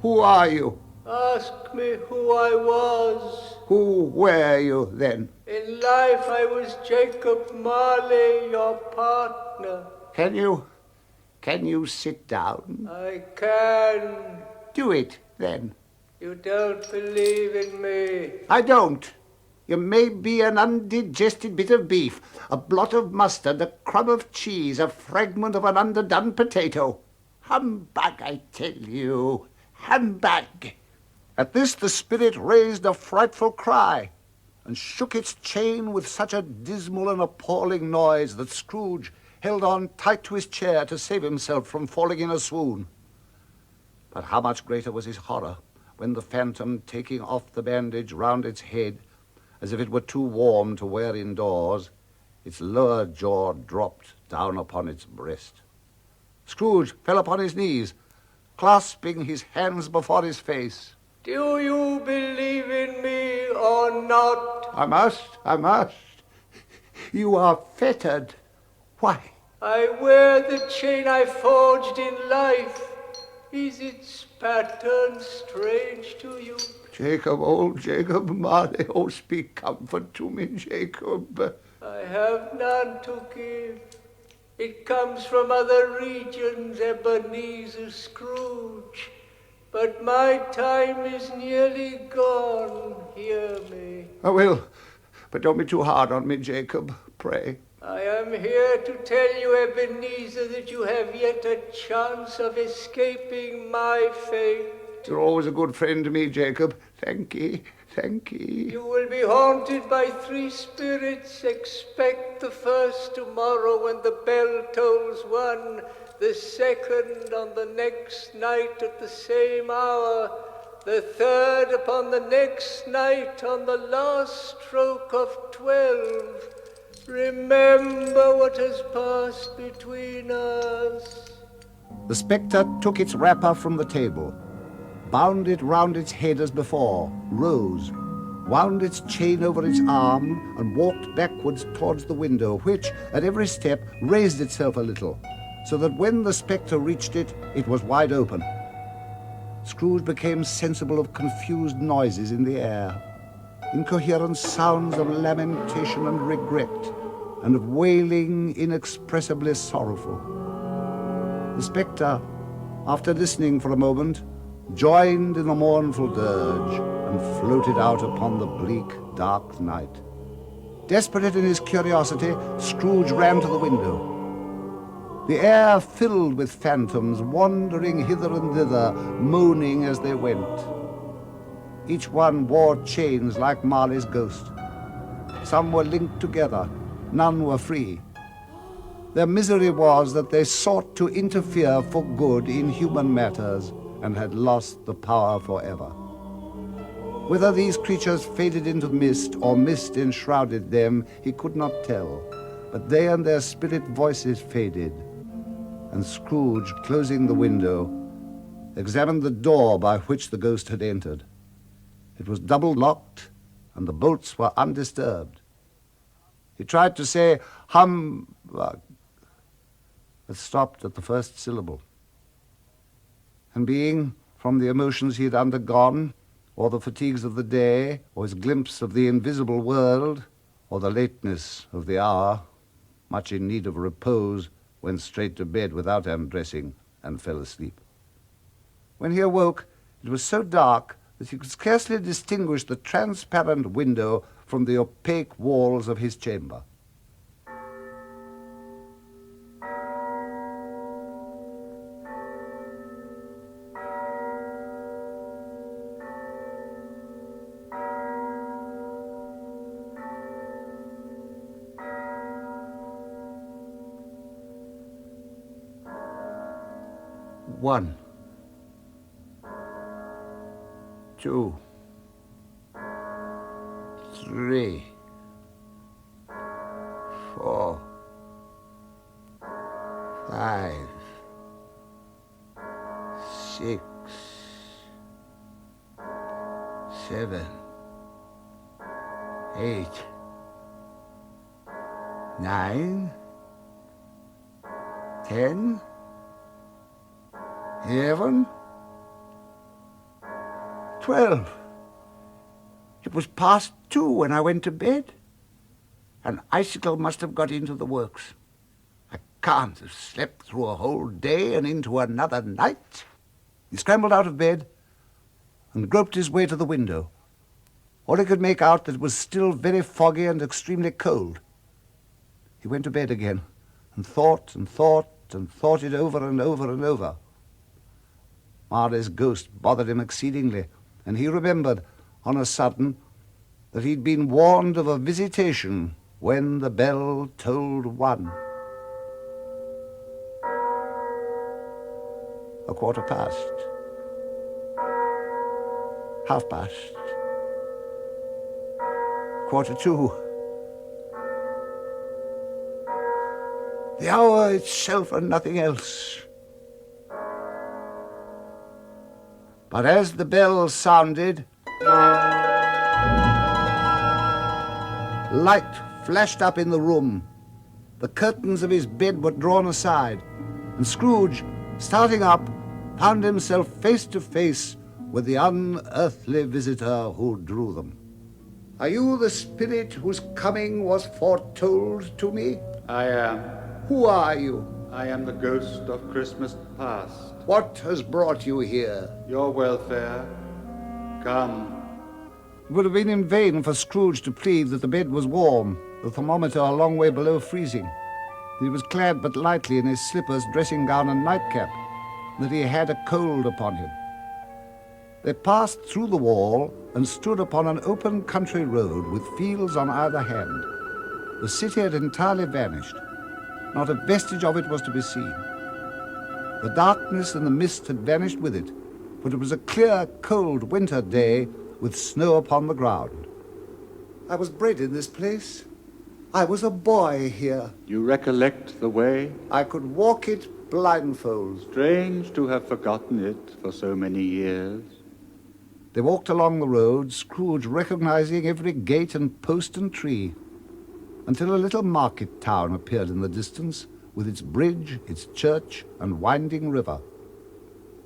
"Who are you?" "Ask me who I was. Who were you, then?" In life I was Jacob Marley, your partner." Can you sit down?" "I can." "Do it, then." "You don't believe in me." "I don't. You may be an undigested bit of beef, a blot of mustard, a crumb of cheese, a fragment of an underdone potato. Humbug, I tell you. Humbug." At this the spirit raised a frightful cry, and shook its chain with such a dismal and appalling noise that Scrooge held on tight to his chair to save himself from falling in a swoon. But how much greater was his horror when the phantom, taking off the bandage round its head, as if it were too warm to wear indoors, its lower jaw dropped down upon its breast. Scrooge fell upon his knees, clasping his hands before his face. Do you believe in me or not? I must. You are fettered. Why? I wear the chain I forged in life. Is its pattern strange to you? Jacob, old Jacob Marley, oh, speak comfort to me, Jacob. I have none to give. It comes from other regions, Ebenezer Scrooge. But my time is nearly gone, hear me. I will, but don't be too hard on me, Jacob, pray. I am here to tell you, Ebenezer, that you have yet a chance of escaping my fate. You're always a good friend to me, Jacob. Thank ye. You will be haunted by 3 spirits. Expect the first tomorrow when the bell tolls 1, the second on the next night at the same hour, the third upon the next night on the last stroke of 12. Remember what has passed between us. The spectre took its wrapper from the table, bound it round its head as before, rose, wound its chain over its arm, and walked backwards towards the window, which, at every step, raised itself a little, so that when the spectre reached it, it was wide open. Scrooge became sensible of confused noises in the air, incoherent sounds of lamentation and regret, and of wailing inexpressibly sorrowful. The spectre, after listening for a moment, joined in the mournful dirge and floated out upon the bleak, dark night. Desperate in his curiosity, Scrooge ran to the window. The air filled with phantoms, wandering hither and thither, moaning as they went. Each one wore chains like Marley's ghost. Some were linked together, none were free. Their misery was that they sought to interfere for good in human matters and had lost the power forever. Whether these creatures faded into mist or mist enshrouded them, he could not tell, but they and their spirit voices faded, and Scrooge, closing the window, examined the door by which the ghost had entered. It was double locked, and the bolts were undisturbed. He tried to say humbug, but stopped at the first syllable. And being, from the emotions he had undergone, or the fatigues of the day, or his glimpse of the invisible world, or the lateness of the hour, much in need of repose, went straight to bed without undressing and fell asleep. When he awoke, it was so dark that he could scarcely distinguish the transparent window from the opaque walls of his chamber. One, 2, 3, 4, 5, 6, 7, 8, 9, 10, 11, 12. It was past 2 when I went to bed. An icicle must have got into the works. I can't have slept through a whole day and into another night. He scrambled out of bed and groped his way to the window. All he could make out that it was still very foggy and extremely cold. He went to bed again and thought and thought and thought it over and over and over. Marley's ghost bothered him exceedingly, and he remembered, on a sudden, that he'd been warned of a visitation when the bell tolled 1. A quarter past. Half past. Quarter to. The hour itself and nothing else. But as the bell sounded, light flashed up in the room. The curtains of his bed were drawn aside, and Scrooge, starting up, found himself face to face with the unearthly visitor who drew them. Are you the spirit whose coming was foretold to me? I am. Who are you? I am the ghost of Christmas past. What has brought you here? Your welfare. Come. It would have been in vain for Scrooge to plead that the bed was warm, the thermometer a long way below freezing, that he was clad but lightly in his slippers, dressing gown, and nightcap, that he had a cold upon him. They passed through the wall and stood upon an open country road with fields on either hand. The city had entirely vanished. Not a vestige of it was to be seen. The darkness and the mist had vanished with it, but it was a clear, cold winter day with snow upon the ground. I was bred in this place. I was a boy here. You recollect the way? I could walk it blindfold. Strange to have forgotten it for so many years. They walked along the road, Scrooge recognizing every gate and post and tree, until a little market town appeared in the distance, with its bridge, its church, and winding river.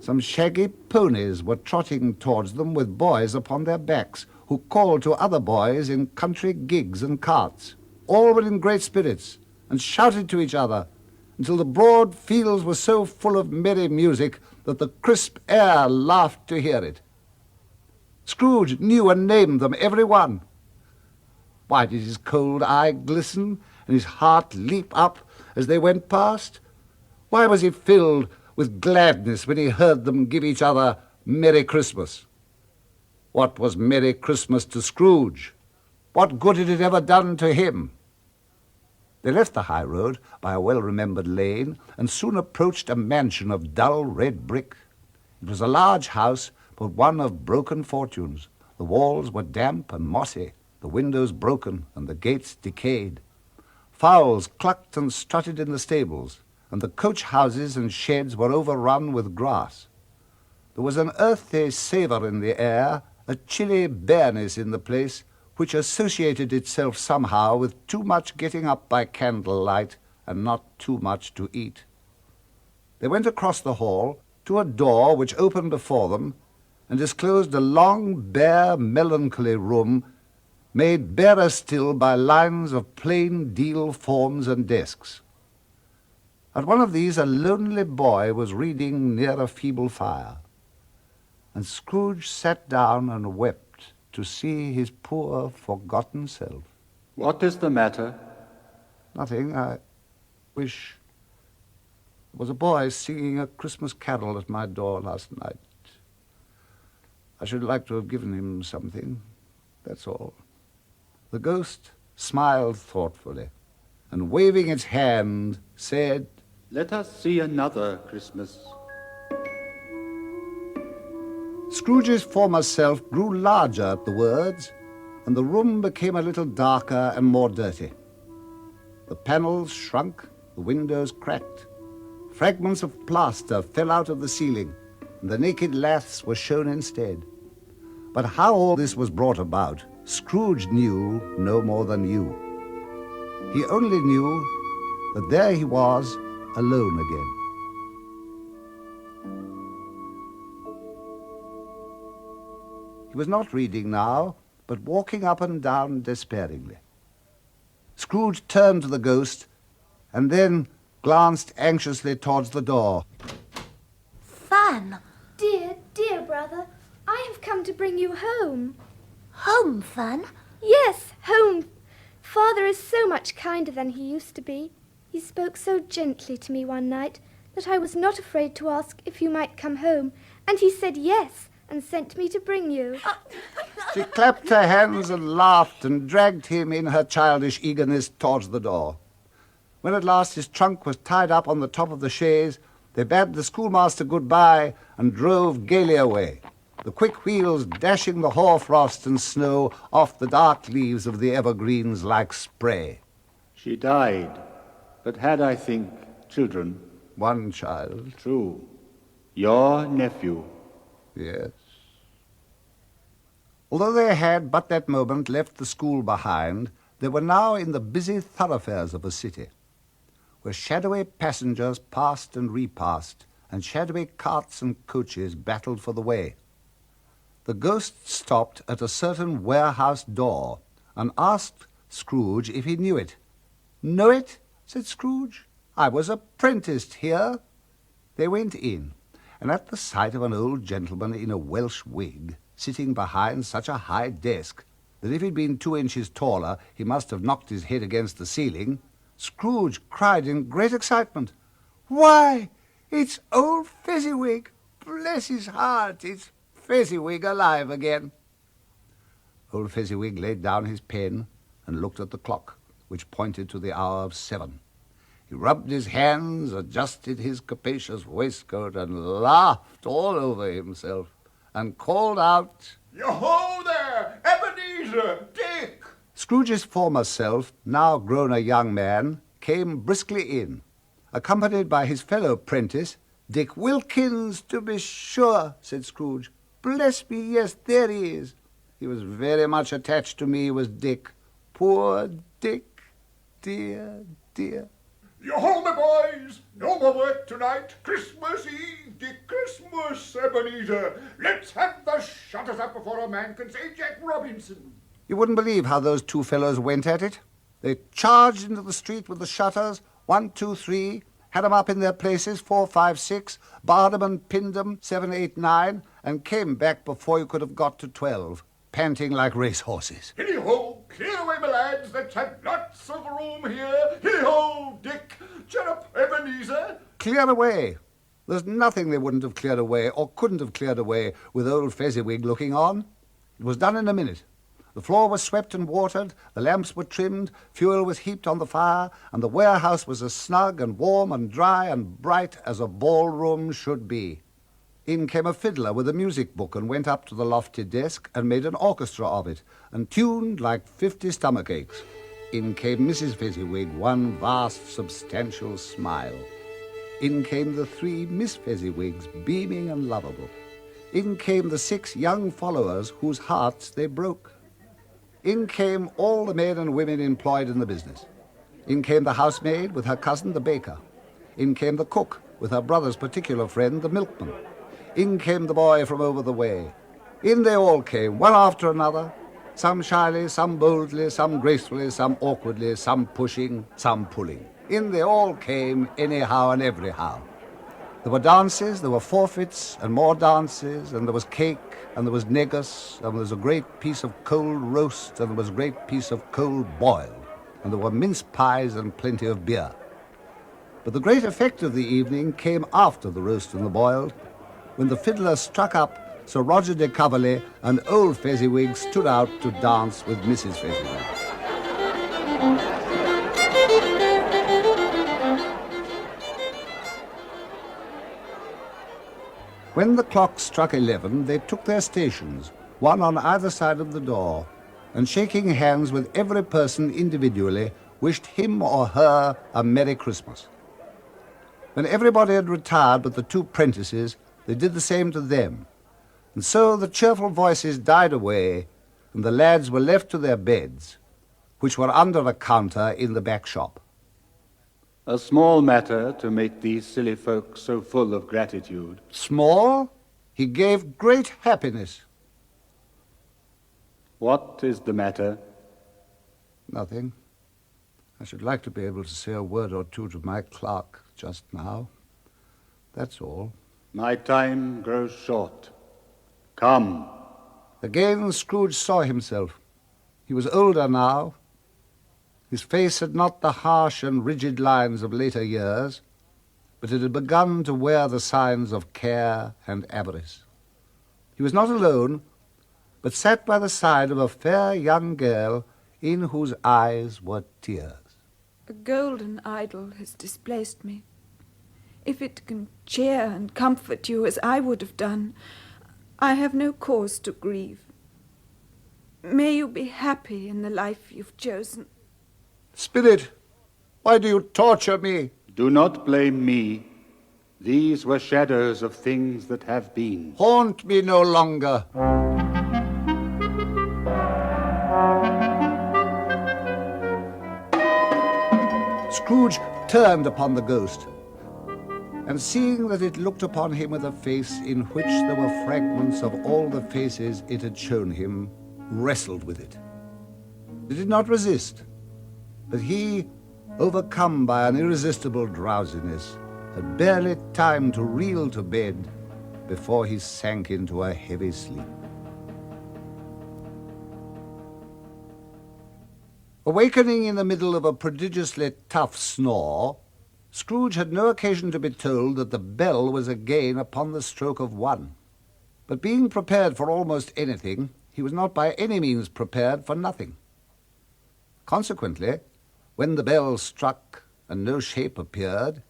Some shaggy ponies were trotting towards them with boys upon their backs, who called to other boys in country gigs and carts. All were in great spirits, and shouted to each other, until the broad fields were so full of merry music that the crisp air laughed to hear it. Scrooge knew and named them, every one. Why did his cold eye glisten and his heart leap up as they went past? Why was he filled with gladness when he heard them give each other Merry Christmas? What was Merry Christmas to Scrooge? What good had it ever done to him? They left the high road by a well-remembered lane and soon approached a mansion of dull red brick. It was a large house, but one of broken fortunes. The walls were damp and mossy, the windows broken, and the gates decayed. Fowls clucked and strutted in the stables, and the coach houses and sheds were overrun with grass. There was an earthy savour in the air, a chilly bareness in the place, which associated itself somehow with too much getting up by candlelight and not too much to eat. They went across the hall to a door which opened before them and disclosed a long, bare, melancholy room, made barer still by lines of plain deal forms and desks. At one of these a lonely boy was reading near a feeble fire, and Scrooge sat down and wept to see his poor, forgotten self. What is the matter? Nothing. I wish... There was a boy singing a Christmas carol at my door last night. I should like to have given him something, that's all. The ghost smiled thoughtfully, and waving its hand, said, Let us see another Christmas. Scrooge's former self grew larger at the words, and the room became a little darker and more dirty. The panels shrunk, the windows cracked. Fragments of plaster fell out of the ceiling, and the naked laths were shown instead. But how all this was brought about, Scrooge knew no more than you. He only knew that there he was, alone again. He was not reading now, but walking up and down despairingly. Scrooge turned to the ghost, and then glanced anxiously towards the door. Fun. Dear, dear brother, I have come to bring you home. Home, Fun? Yes, home. Father is so much kinder than he used to be. He spoke so gently to me one night that I was not afraid to ask if you might come home, and he said yes and sent me to bring you. She clapped her hands and laughed and dragged him in her childish eagerness towards the door. When at last his trunk was tied up on the top of the chaise, they bade the schoolmaster good-bye and drove gaily away, the quick wheels dashing the hoarfrost and snow off the dark leaves of the evergreens like spray. She died, but had, I think, children. One child. True. Your nephew. Yes. Although they had but that moment left the school behind, they were now in the busy thoroughfares of a city, where shadowy passengers passed and repassed, and shadowy carts and coaches battled for the way. The ghost stopped at a certain warehouse door and asked Scrooge if he knew it. "Know it?" said Scrooge. "I was apprenticed here." They went in, and at the sight of an old gentleman in a Welsh wig, sitting behind such a high desk that if he'd been 2 inches taller he must have knocked his head against the ceiling, Scrooge cried in great excitement, "Why, it's old Fezziwig! Bless his heart, it's Fezziwig alive again!" Old Fezziwig laid down his pen and looked at the clock, which pointed to the hour of 7. He rubbed his hands, adjusted his capacious waistcoat, and laughed all over himself, and called out, "Yo-ho there, Ebenezer, Dick!" Scrooge's former self, now grown a young man, came briskly in, accompanied by his fellow prentice, "Dick Wilkins, to be sure," said Scrooge. "Bless me, yes, there he is. He was very much attached to me, was Dick. Poor Dick, dear, dear." Yo-ho, my boys! No more work tonight. Christmas Eve, Dick, Christmas, Ebenezer. Let's have the shutters up before a man can say Jack Robinson. You wouldn't believe how those two fellows went at it. They charged into the street with the shutters, 1, 2, 3, had 'em up in their places, 4, 5, 6, barred 'em and pinned 'em, 7, 8, 9, and came back before you could have got to 12, panting like racehorses. Hilly-ho, clear away, my lads. Let's have lots of room here. Hilly-ho, Dick. Cheer up, Ebenezer. Clear away. There's nothing they wouldn't have cleared away, or couldn't have cleared away, with old Fezziwig looking on. It was done in a minute. The floor was swept and watered, the lamps were trimmed, fuel was heaped on the fire, and the warehouse was as snug and warm and dry and bright as a ballroom should be. In came a fiddler with a music book and went up to the lofty desk and made an orchestra of it, and tuned like 50 stomach aches. In came Mrs. Fezziwig, one vast substantial smile. In came the 3 Miss Fezziwigs, beaming and lovable. In came the 6 young followers whose hearts they broke. In came all the men and women employed in the business. In came the housemaid with her cousin, the baker. In came the cook with her brother's particular friend, the milkman. In came the boy from over the way. In they all came, one after another, some shyly, some boldly, some gracefully, some awkwardly, some pushing, some pulling. In they all came, anyhow and everyhow. There were dances, there were forfeits, and more dances, and there was cake, and there was negus, and there was a great piece of cold roast, and there was a great piece of cold boiled, and there were mince pies and plenty of beer. But the great effect of the evening came after the roast and the boiled, when the fiddler struck up Sir Roger de Coverley and old Fezziwig stood out to dance with Mrs. Fezziwig. When the clock struck 11, they took their stations, one on either side of the door, and shaking hands with every person individually, wished him or her a Merry Christmas. When everybody had retired but the 2 prentices, they did the same to them. And so the cheerful voices died away, and the lads were left to their beds, which were under a counter in the back shop. A small matter to make these silly folk so full of gratitude. Small? He gave great happiness. What is the matter? Nothing. I should like to be able to say a word or two to my clerk just now. That's all. My time grows short. Come. Again Scrooge saw himself. He was older now. His face had not the harsh and rigid lines of later years, but it had begun to wear the signs of care and avarice. He was not alone, but sat by the side of a fair young girl in whose eyes were tears. A golden idol has displaced me. If it can cheer and comfort you as I would have done, I have no cause to grieve. May you be happy in the life you've chosen. Spirit, why do you torture me? Do not blame me. These were shadows of things that have been. Haunt me no longer. Scrooge turned upon the ghost, and seeing that it looked upon him with a face in which there were fragments of all the faces it had shown him, wrestled with it. It did not resist, but he, overcome by an irresistible drowsiness, had barely time to reel to bed before he sank into a heavy sleep. Awakening in the middle of a prodigiously tough snore, Scrooge had no occasion to be told that the bell was again upon the stroke of 1. But being prepared for almost anything, he was not by any means prepared for nothing. Consequently, when the bell struck and no shape appeared,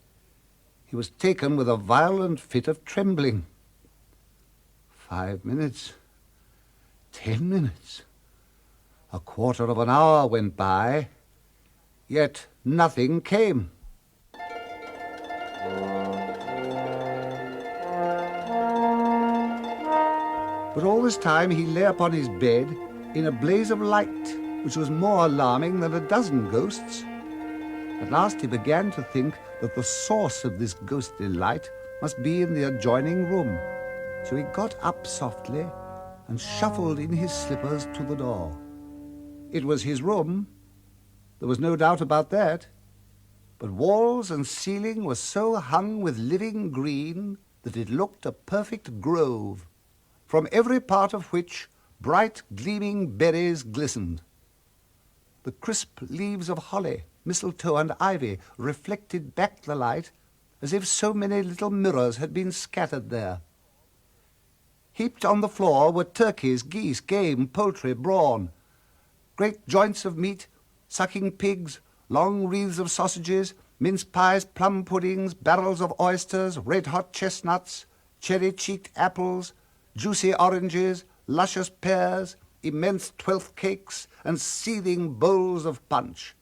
he was taken with a violent fit of trembling. 5 minutes, 10 minutes, a quarter of an hour went by, yet nothing came. But all this time he lay upon his bed in a blaze of light, which was more alarming than a dozen ghosts. At last he began to think that the source of this ghostly light must be in the adjoining room. So he got up softly and shuffled in his slippers to the door. It was his room. There was no doubt about that. But walls and ceiling were so hung with living green that it looked a perfect grove, from every part of which bright gleaming berries glistened. The crisp leaves of holly, mistletoe, and ivy reflected back the light as if so many little mirrors had been scattered there. Heaped on the floor were turkeys, geese, game, poultry, brawn, great joints of meat, sucking pigs, long wreaths of sausages, mince pies, plum puddings, barrels of oysters, red-hot chestnuts, cherry-cheeked apples, juicy oranges, luscious pears, immense 12th cakes, and seething bowls of punch.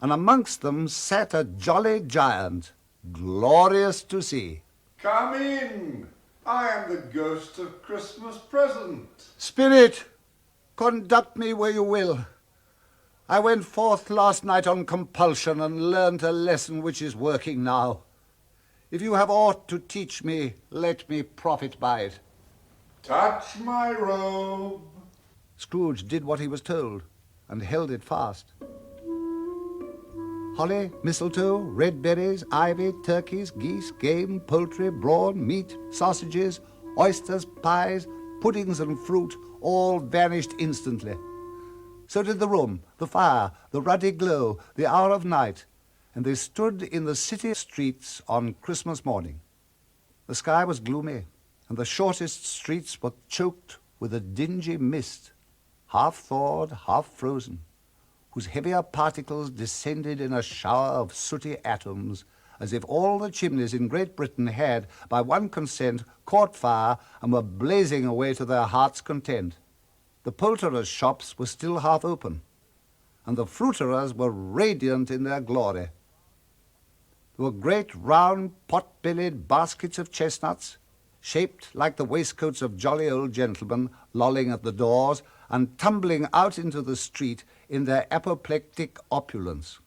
And amongst them sat a jolly giant, glorious to see. Come in. I am the ghost of Christmas present. Spirit, conduct me where you will. I went forth last night on compulsion and learnt a lesson which is working now. If you have aught to teach me, let me profit by it. Touch my robe. Scrooge did what he was told and held it fast. Holly, mistletoe, red berries, ivy, turkeys, geese, game, poultry, brawn, meat, sausages, oysters, pies, puddings, and fruit all vanished instantly. So did the room, the fire, the ruddy glow, the hour of night, and they stood in the city streets on Christmas morning. The sky was gloomy, and the shortest streets were choked with a dingy mist, half thawed, half frozen, whose heavier particles descended in a shower of sooty atoms, as if all the chimneys in Great Britain had, by one consent, caught fire and were blazing away to their heart's content. The poulterers' shops were still half open, and the fruiterers were radiant in their glory. There were great round pot-bellied baskets of chestnuts, shaped like the waistcoats of jolly old gentlemen, lolling at the doors and tumbling out into the street in their apoplectic opulence.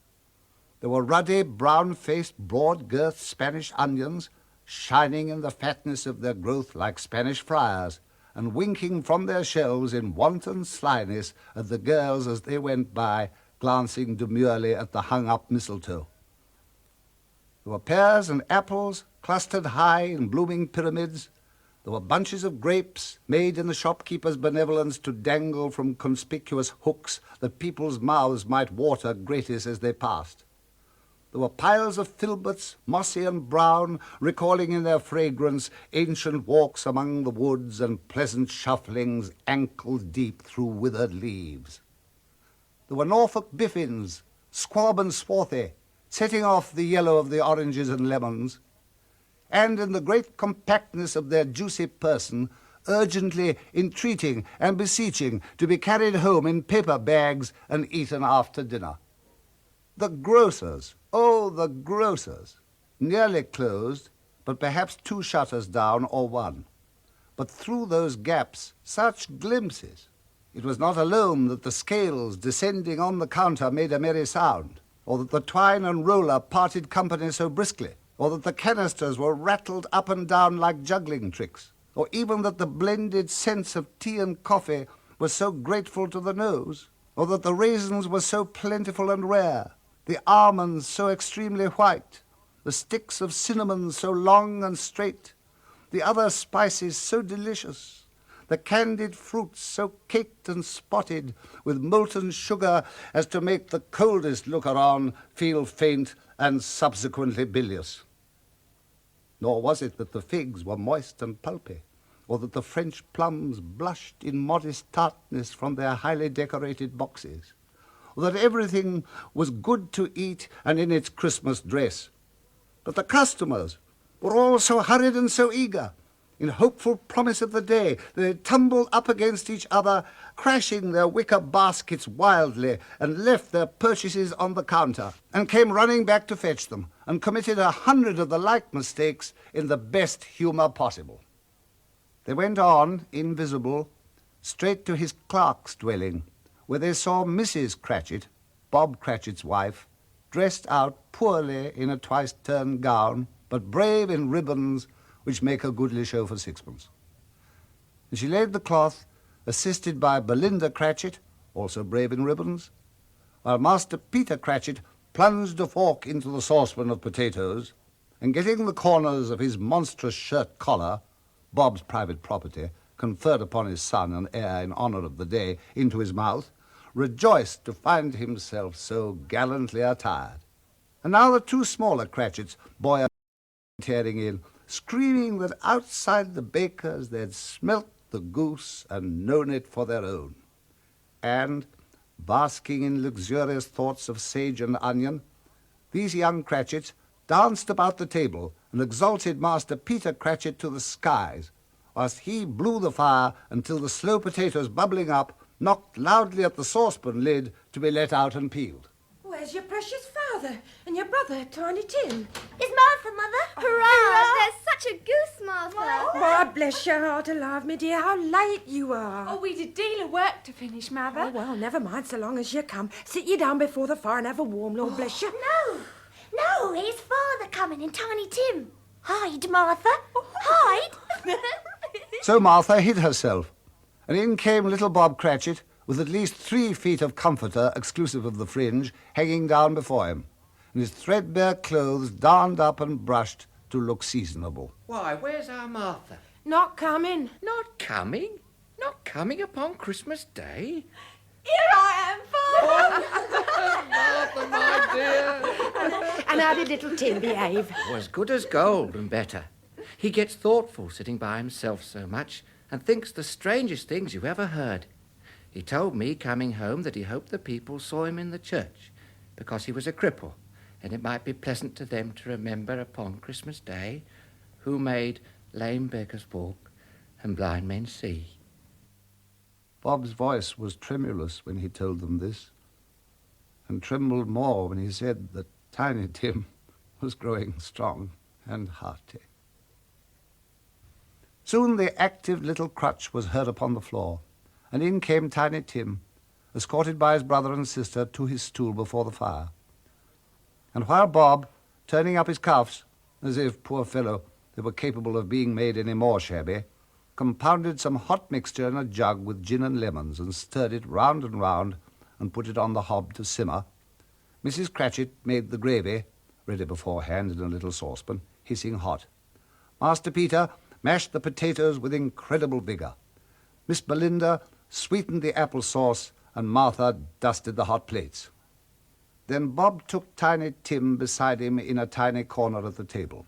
There were ruddy, brown-faced, broad-girthed Spanish onions, shining in the fatness of their growth like Spanish friars, and winking from their shelves in wanton slyness at the girls as they went by, glancing demurely at the hung-up mistletoe. There were pears and apples clustered high in blooming pyramids. There were bunches of grapes made in the shopkeeper's benevolence to dangle from conspicuous hooks that people's mouths might water gratis as they passed. There were piles of filberts, mossy and brown, recalling in their fragrance ancient walks among the woods and pleasant shufflings ankle-deep through withered leaves. There were Norfolk biffins, squab and swarthy, setting off the yellow of the oranges and lemons, and in the great compactness of their juicy person, urgently entreating and beseeching to be carried home in paper bags and eaten after dinner. The grocers, oh, the grocers, nearly closed, but perhaps 2 shutters down or 1. But through those gaps, such glimpses! It was not alone that the scales descending on the counter made a merry sound, or that the twine and roller parted company so briskly, or that the canisters were rattled up and down like juggling tricks, or even that the blended scents of tea and coffee were so grateful to the nose, or that the raisins were so plentiful and rare, the almonds so extremely white, the sticks of cinnamon so long and straight, the other spices so delicious, the candied fruits so caked and spotted with molten sugar as to make the coldest looker-on feel faint and subsequently bilious. Nor was it that the figs were moist and pulpy, or that the French plums blushed in modest tartness from their highly decorated boxes, or that everything was good to eat and in its Christmas dress. But the customers were all so hurried and so eager, in hopeful promise of the day, they tumbled up against each other, crashing their wicker baskets wildly, and left their purchases on the counter, and came running back to fetch them, and committed 100 of the like mistakes in the best humour possible. They went on, invisible, straight to his clerk's dwelling, where they saw Mrs. Cratchit, Bob Cratchit's wife, dressed out poorly in a twice-turned gown, but brave in ribbons which make a goodly show for 6pence. And she laid the cloth, assisted by Belinda Cratchit, also brave in ribbons, while Master Peter Cratchit plunged a fork into the saucepan of potatoes, and getting the corners of his monstrous shirt collar, Bob's private property, conferred upon his son and heir in honour of the day, into his mouth, rejoiced to find himself so gallantly attired. And now the 2 smaller Cratchits, boy and tearing in, screaming that outside the baker's they'd smelt the goose and known it for their own. And, basking in luxurious thoughts of sage and onion, these young Cratchits danced about the table and exalted Master Peter Cratchit to the skies, whilst he blew the fire until the slow potatoes bubbling up knocked loudly at the saucepan lid to be let out and peeled. Where's your precious father and your brother, Tiny Tim? Is Martha, Mother? Hurrah! There's such a goose, Martha. Why, bless your heart alive, me dear, how late you are. Oh, we'd a deal of work to finish, Mother. Oh, well, never mind, so long as you come. Sit you down before the fire and have a warm, Lord bless you. No, here's Father coming and Tiny Tim. Hide, Martha. Hide. So Martha hid herself, and in came little Bob Cratchit, with at least 3 feet of comforter, exclusive of the fringe, hanging down before him, and his threadbare clothes darned up and brushed to look seasonable. Why, where's our Martha? Not coming. Not coming? Not coming upon Christmas Day? Here I am, Father! Martha, my dear! And how did little Tim behave? Oh, as good as gold and better. He gets thoughtful sitting by himself so much and thinks the strangest things you ever heard. He told me coming home that he hoped the people saw him in the church because he was a cripple, and it might be pleasant to them to remember upon Christmas Day who made lame beggars walk and blind men see. Bob's voice was tremulous when he told them this, and trembled more when he said that Tiny Tim was growing strong and hearty. Soon the active little crutch was heard upon the floor, and in came Tiny Tim, escorted by his brother and sister to his stool before the fire. And while Bob, turning up his cuffs, as if, poor fellow, they were capable of being made any more shabby, compounded some hot mixture in a jug with gin and lemons and stirred it round and round and put it on the hob to simmer, Mrs. Cratchit made the gravy, ready beforehand in a little saucepan, hissing hot. Master Peter mashed the potatoes with incredible vigour. Miss Belinda sweetened the apple sauce, and Martha dusted the hot plates. Then Bob took Tiny Tim beside him in a tiny corner of the table.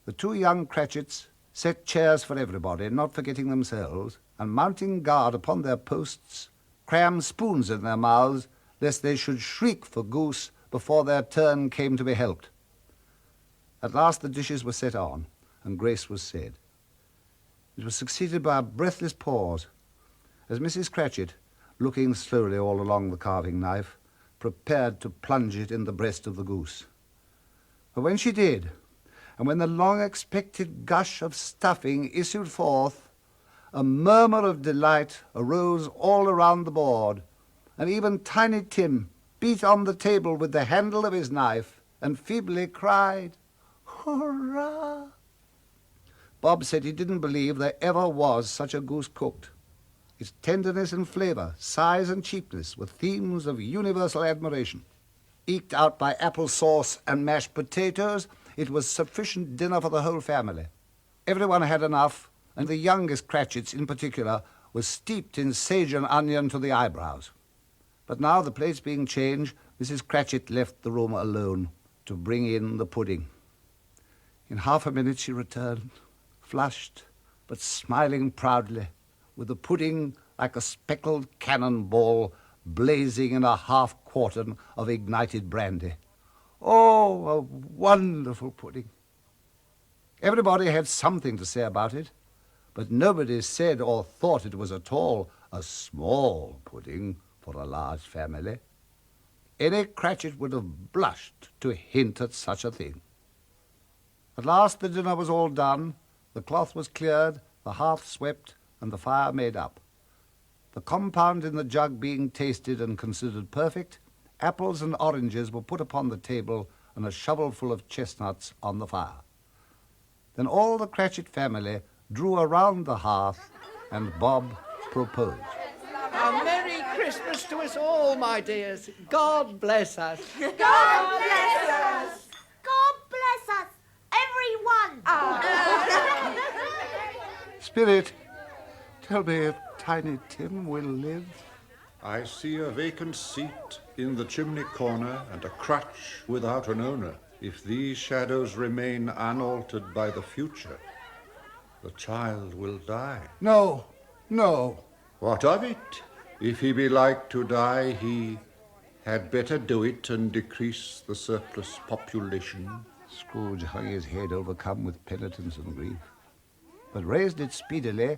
The 2 young Cratchits set chairs for everybody, not forgetting themselves, and mounting guard upon their posts, crammed spoons in their mouths, lest they should shriek for goose before their turn came to be helped. At last the dishes were set on, and grace was said. It was succeeded by a breathless pause, as Mrs. Cratchit, looking slowly all along the carving knife, prepared to plunge it in the breast of the goose. But when she did, and when the long-expected gush of stuffing issued forth, a murmur of delight arose all around the board, and even Tiny Tim beat on the table with the handle of his knife and feebly cried, "Hurrah!" Bob said he didn't believe there ever was such a goose cooked. Its tenderness and flavour, size and cheapness were themes of universal admiration. Eked out by apple sauce and mashed potatoes, it was sufficient dinner for the whole family. Everyone had enough, and the youngest Cratchits in particular was steeped in sage and onion to the eyebrows. But now, the plates being changed, Mrs. Cratchit left the room alone to bring in the pudding. In half a minute she returned, flushed, but smiling proudly, with the pudding like a speckled cannonball blazing in a half-quartern of ignited brandy. Oh, a wonderful pudding. Everybody had something to say about it, but nobody said or thought it was at all a small pudding for a large family. Any Cratchit would have blushed to hint at such a thing. At last the dinner was all done, the cloth was cleared, the hearth swept, and the fire made up. The compound in the jug being tasted and considered perfect, apples and oranges were put upon the table and a shovelful of chestnuts on the fire. Then all the Cratchit family drew around the hearth, and Bob proposed. A Merry Christmas to us all, my dears. God bless us. God bless us. God bless us, everyone. Spirit, tell me if Tiny Tim will live. I see a vacant seat in the chimney corner and a crutch without an owner. If these shadows remain unaltered by the future, the child will die. No, no. What of it? If he be like to die, he had better do it and decrease the surplus population. Scrooge hung his head, overcome with penitence and grief, but raised it speedily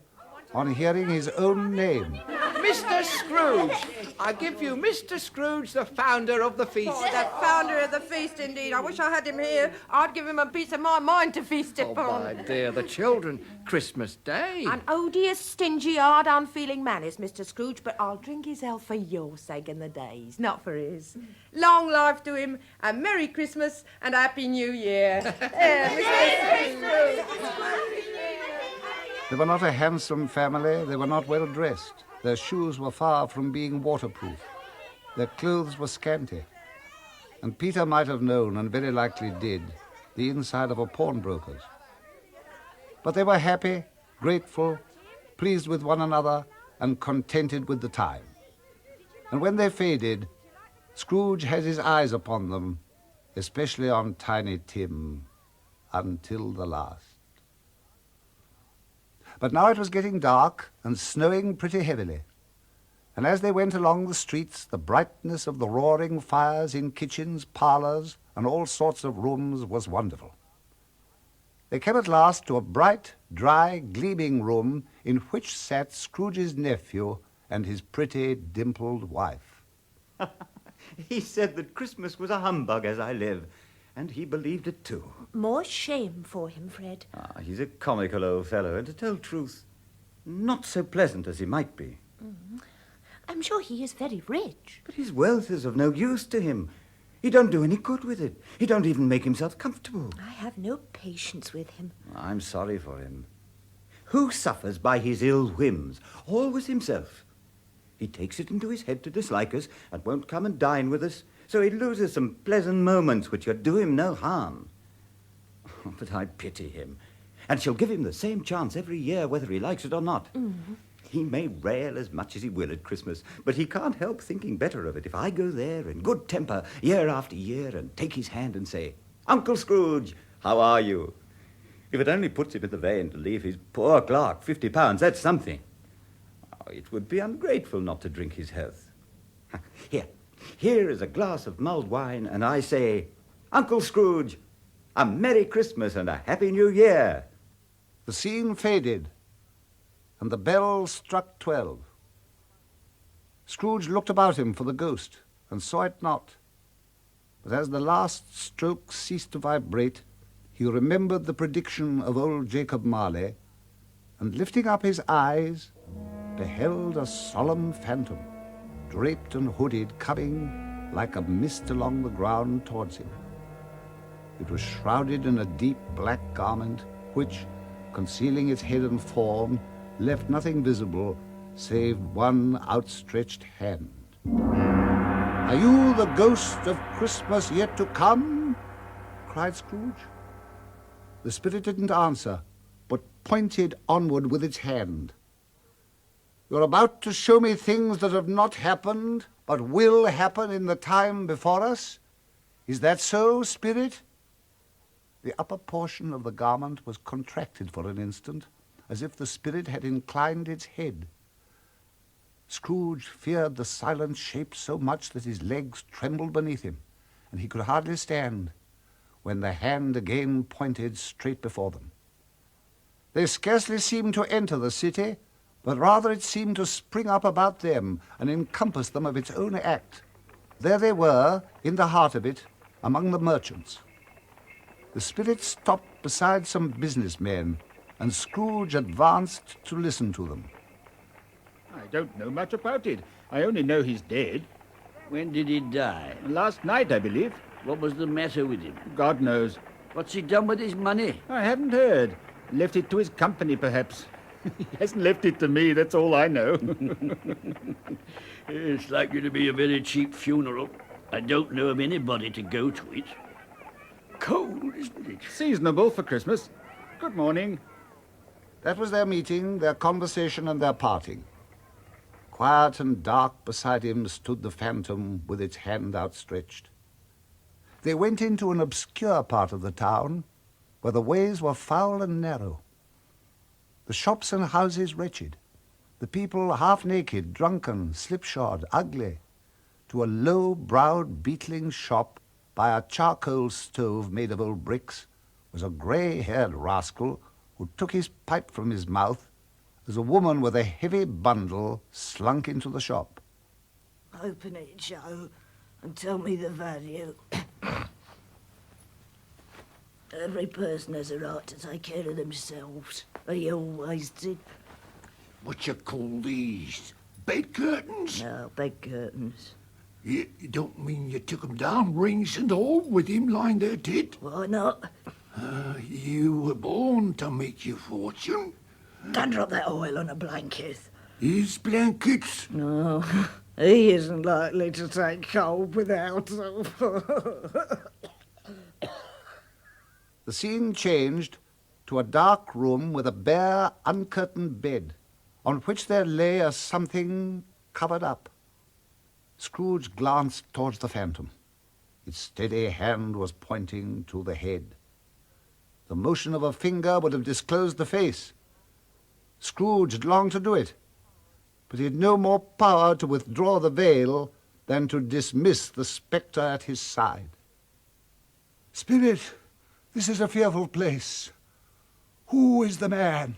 on hearing his own name. Mr. Scrooge! I give you Mr. Scrooge, the founder of the feast. Oh, the founder of the feast, indeed. I wish I had him here. I'd give him a piece of my mind to feast upon. My dear, the children. Christmas Day. An odious, stingy, hard, unfeeling man is Mr. Scrooge, but I'll drink his health for your sake and the day's, not for his. Long life to him, and Merry Christmas, and Happy New Year. Mr. Scrooge. They were not a handsome family. They were not well dressed. Their shoes were far from being waterproof. Their clothes were scanty. And Peter might have known, and very likely did, the inside of a pawnbroker's. But they were happy, grateful, pleased with one another, and contented with the time. And when they faded, Scrooge had his eyes upon them, especially on Tiny Tim, until the last. But now it was getting dark and snowing pretty heavily, and as they went along the streets, the brightness of the roaring fires in kitchens, parlours, and all sorts of rooms was wonderful. They came at last to a bright, dry, gleaming room in which sat Scrooge's nephew and his pretty, dimpled wife. He said that Christmas was a humbug, as I live, and he believed it too. More shame for him, Fred. He's a comical old fellow, and to tell truth, not so pleasant as he might be. I'm sure he is very rich. But his wealth is of no use to him. He don't do any good with it. He don't even make himself comfortable. I have no patience with him. I'm sorry for him. Who suffers by his ill whims? Always himself. He takes it into his head to dislike us and won't come and dine with us, so he loses some pleasant moments which would do him no harm. But I pity him. And she'll give him the same chance every year, whether he likes it or not. Mm-hmm. He may rail as much as he will at Christmas, but he can't help thinking better of it if I go there in good temper year after year and take his hand and say, "Uncle Scrooge, how are you?" If it only puts him in the vein to leave his poor clerk £50, that's something. It would be ungrateful not to drink his health. Here is a glass of mulled wine, and I say, "Uncle Scrooge, a Merry Christmas and a Happy New Year." The scene faded, and the bell struck 12. Scrooge looked about him for the ghost, and saw it not. But as the last stroke ceased to vibrate, he remembered the prediction of old Jacob Marley, and lifting up his eyes, beheld a solemn phantom, draped and hooded, coming like a mist along the ground towards him. It was shrouded in a deep black garment, which, concealing its head and form, left nothing visible save one outstretched hand. "Are you the ghost of Christmas yet to come?" cried Scrooge. The spirit didn't answer, but pointed onward with its hand. "You're about to show me things that have not happened, but will happen in the time before us? Is that so, spirit?" The upper portion of the garment was contracted for an instant, as if the spirit had inclined its head. Scrooge feared the silent shape so much that his legs trembled beneath him, and he could hardly stand, when the hand again pointed straight before them. They scarcely seemed to enter the city, but rather it seemed to spring up about them and encompass them of its own act. There they were, in the heart of it, among the merchants. The spirit stopped beside some businessmen, and Scrooge advanced to listen to them. "I don't know much about it. I only know he's dead." "When did he die?" "Last night, I believe." "What was the matter with him?" "God knows." "What's he done with his money?" "I haven't heard. Left it to his company, perhaps." "He hasn't left it to me, that's all I know." "It's likely to be a very cheap funeral. I don't know of anybody to go to it. Cold, isn't it?" "Seasonable for Christmas. Good morning." That was their meeting, their conversation, and their parting. Quiet and dark beside him stood the phantom with its hand outstretched. They went into an obscure part of the town, where the ways were foul and narrow, the shops and houses wretched, the people half naked, drunken, slipshod, ugly, to a low-browed, beetling shop by a charcoal stove made of old bricks was a grey-haired rascal who took his pipe from his mouth as a woman with a heavy bundle slunk into the shop. "Open it, Joe, and tell me the value. Every person has a right to take care of themselves. He always did." "What you call these? Bed curtains?" "No, bed curtains." You don't mean you took 'em down, rings and all, with him lying there dead?" "Why not?" You were born to make your fortune." "Don't drop that oil on a blanket." "His blankets?" "No, he isn't likely to take cold without them." The scene changed to a dark room with a bare, uncurtained bed, on which there lay a something covered up. Scrooge glanced towards the phantom. Its steady hand was pointing to the head. The motion of a finger would have disclosed the face. Scrooge had longed to do it, but he had no more power to withdraw the veil than to dismiss the spectre at his side. "Spirit, this is a fearful place. Who is the man?"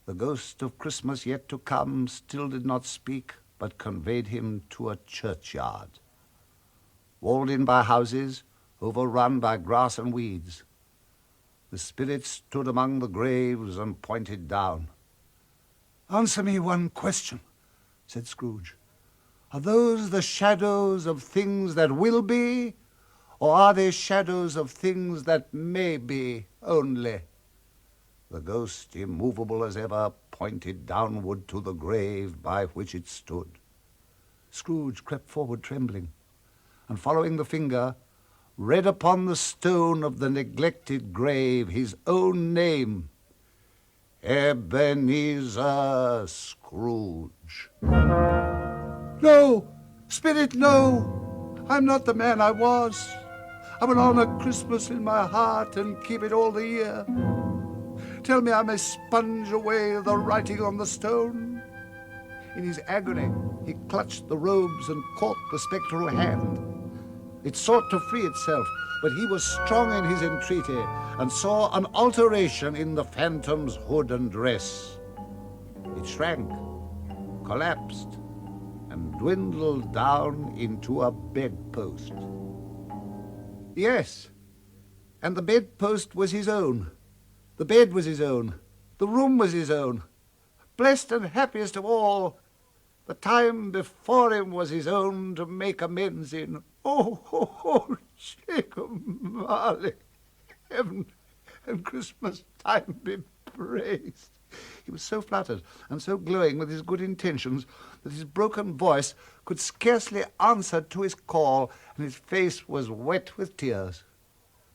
The ghost of Christmas yet to come still did not speak, but conveyed him to a churchyard, walled in by houses, overrun by grass and weeds. The spirit stood among the graves and pointed down. "Answer me one question," said Scrooge. "Are those the shadows of things that will be, or are they shadows of things that may be only?" The ghost, immovable as ever, pointed downward to the grave by which it stood. Scrooge crept forward trembling, and following the finger, read upon the stone of the neglected grave his own name, Ebenezer Scrooge. "No! Spirit, no! I'm not the man I was. I will honor Christmas in my heart and keep it all the year. Tell me I may sponge away the writing on the stone." In his agony, he clutched the robes and caught the spectral hand. It sought to free itself, but he was strong in his entreaty and saw an alteration in the phantom's hood and dress. It shrank, collapsed, and dwindled down into a bedpost. Yes, And the bedpost was his own. The bed was his own. The room was his own. Blessed and happiest of all, the time before him was his own to make amends in. Oh, Jacob Marley, heaven and Christmas time be praised. He was so fluttered and so glowing with his good intentions that his broken voice could scarcely answer to his call, and his face was wet with tears.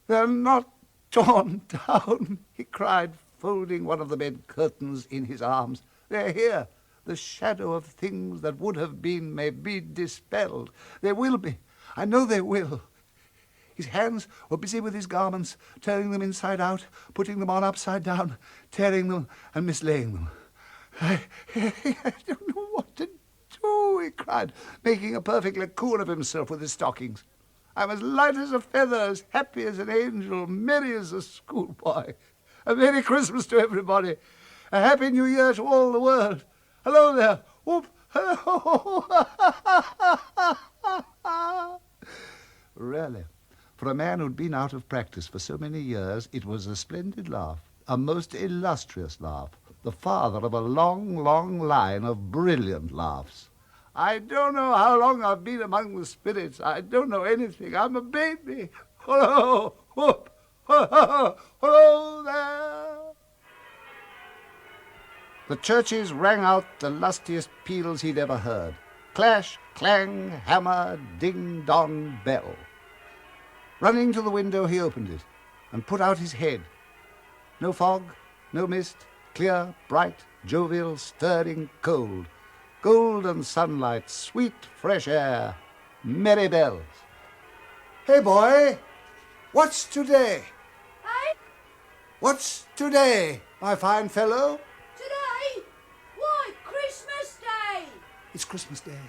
"They're not torn down," he cried, folding one of the bed curtains in his arms. "They're here. The shadow of things that would have been may be dispelled. They will be. I know they will." His hands were busy with his garments, turning them inside out, putting them on upside down, tearing them and mislaying them. I don't know what to do," he cried, making a perfect coon of himself with his stockings. "I'm as light as a feather, as happy as an angel, merry as a schoolboy. A Merry Christmas to everybody. A Happy New Year to all the world. Hello there. Whoop. Hello. Really, for a man who'd been out of practice for so many years, it was a splendid laugh, a most illustrious laugh, the father of a long, long line of brilliant laughs. "I don't know how long I've been among the spirits. I don't know anything. I'm a baby. Hello. Whoop. Hello there." The churches rang out the lustiest peals he'd ever heard. Clash, clang, hammer, ding, dong, bell. Running to the window, he opened it and put out his head. No fog, no mist, clear, bright, jovial, stirring, cold. Golden sunlight, sweet, fresh air, merry bells. "Hey, boy, what's today?" Hey? "What's today, my fine fellow?" Today? Why, Christmas Day! It's Christmas Day.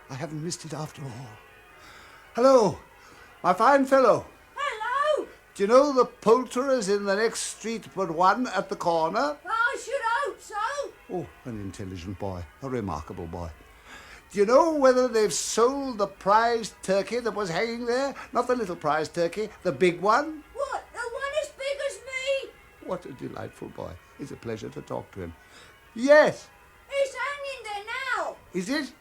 I haven't missed it after all. "Hello, my fine fellow. Hello! Do you know the poulterer's in the next street but one at the corner?" I should hope so. Oh, an intelligent boy, a remarkable boy. "Do you know whether they've sold the prize turkey that was hanging there? Not the little prize turkey, the big one?" What, the one as big as me? What a delightful boy. It's a pleasure to talk to him. "Yes." It's hanging there now. "Is it?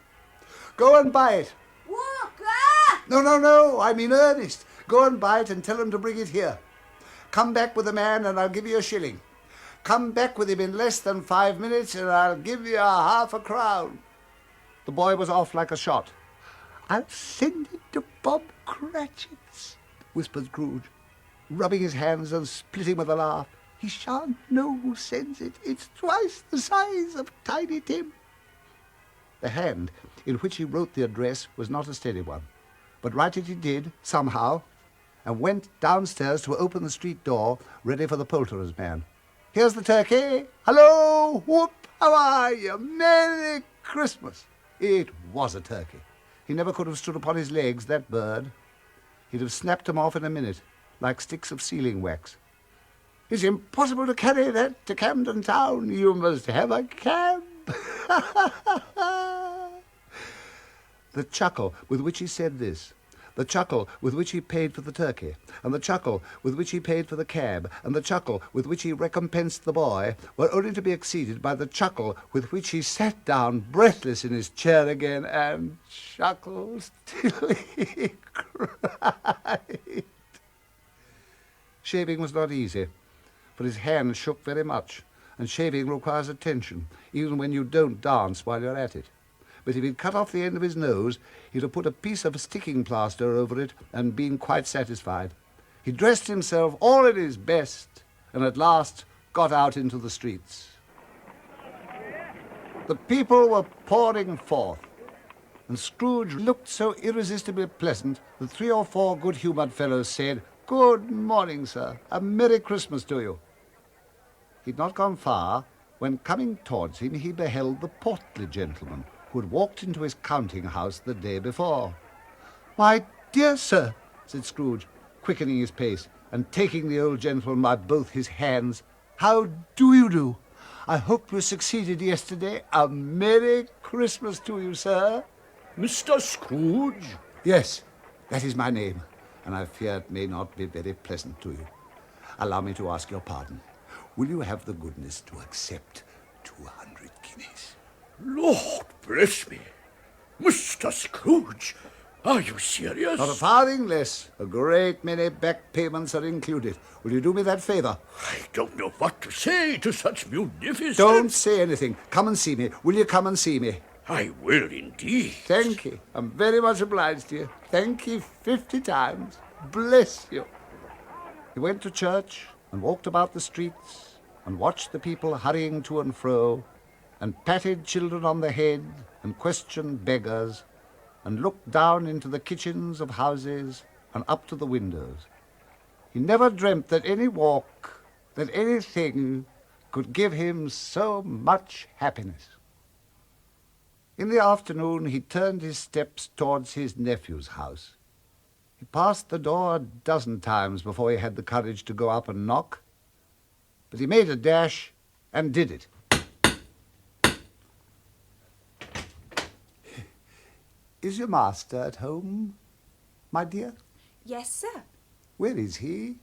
Go and buy it." Walker! No, I'm in earnest. Go and buy it and tell him to bring it here. Come back with the man and I'll give you a shilling. Come back with him in less than 5 minutes and I'll give you half a crown." The boy was off like a shot. "I'll send it to Bob Cratchit's," whispered Scrooge, rubbing his hands and splitting with a laugh. "He shan't know who sends it. It's twice the size of Tiny Tim." The hand in which he wrote the address was not a steady one, but write it he did, somehow, and went downstairs to open the street door, ready for the poulterer's man. "Here's the turkey. Hello, whoop, how are you? Merry Christmas." It was a turkey. He never could have stood upon his legs, that bird. He'd have snapped them off in a minute, like sticks of sealing wax. "It's impossible to carry that to Camden Town. You must have a cab." The chuckle with which he said this, the chuckle with which he paid for the turkey, and the chuckle with which he paid for the cab, and the chuckle with which he recompensed the boy, were only to be exceeded by the chuckle with which he sat down breathless in his chair again and chuckled till he cried. Shaving was not easy, for his hand shook very much, and shaving requires attention, even when you don't dance while you're at it. But if he'd cut off the end of his nose, he'd have put a piece of sticking plaster over it and been quite satisfied. He dressed himself all in his best, and at last got out into the streets. The people were pouring forth, and Scrooge looked so irresistibly pleasant that 3 or 4 good-humoured fellows said, "Good morning, sir. A Merry Christmas to you." He'd not gone far when, coming towards him, he beheld the portly gentleman who had walked into his counting-house the day before. "My dear sir," said Scrooge, quickening his pace and taking the old gentleman by both his hands, "how do you do? I hope you succeeded yesterday. A Merry Christmas to you, sir." "Mr. Scrooge?" "Yes, that is my name, and I fear it may not be very pleasant to you." allow me to ask your pardon. Will you have the goodness to accept 200 guineas? Lord bless me. Mr. Scrooge, are you serious? Not a farthing less. A great many back payments are included. Will you do me that favour? I don't know what to say to such munificence. Don't say anything. Come and see me. Will you come and see me? I will indeed. Thank you. I'm very much obliged to you. Thank you 50 times. Bless you. He went to church and walked about the streets and watched the people hurrying to and fro and patted children on the head and questioned beggars and looked down into the kitchens of houses and up to the windows. He never dreamt that any walk, that anything could give him so much happiness. In the afternoon, he turned his steps towards his nephew's house. He passed the door a dozen times before he had the courage to go up and knock, but he made a dash and did it. Is your master at home, my dear? Yes, sir. Where is he,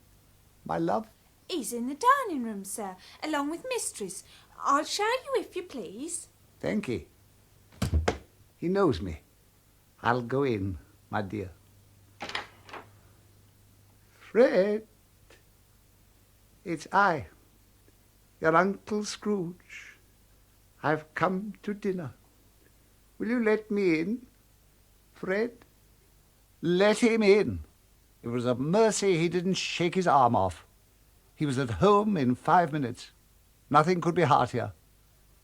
my love? He's in the dining room, sir, along with mistress. I'll show you if you please. Thank you. He knows me. I'll go in, my dear. Fred, it's I, your Uncle Scrooge. I've come to dinner. Will you let me in, Fred? Let him in. It was a mercy he didn't shake his arm off. He was at home in 5 minutes. Nothing could be heartier.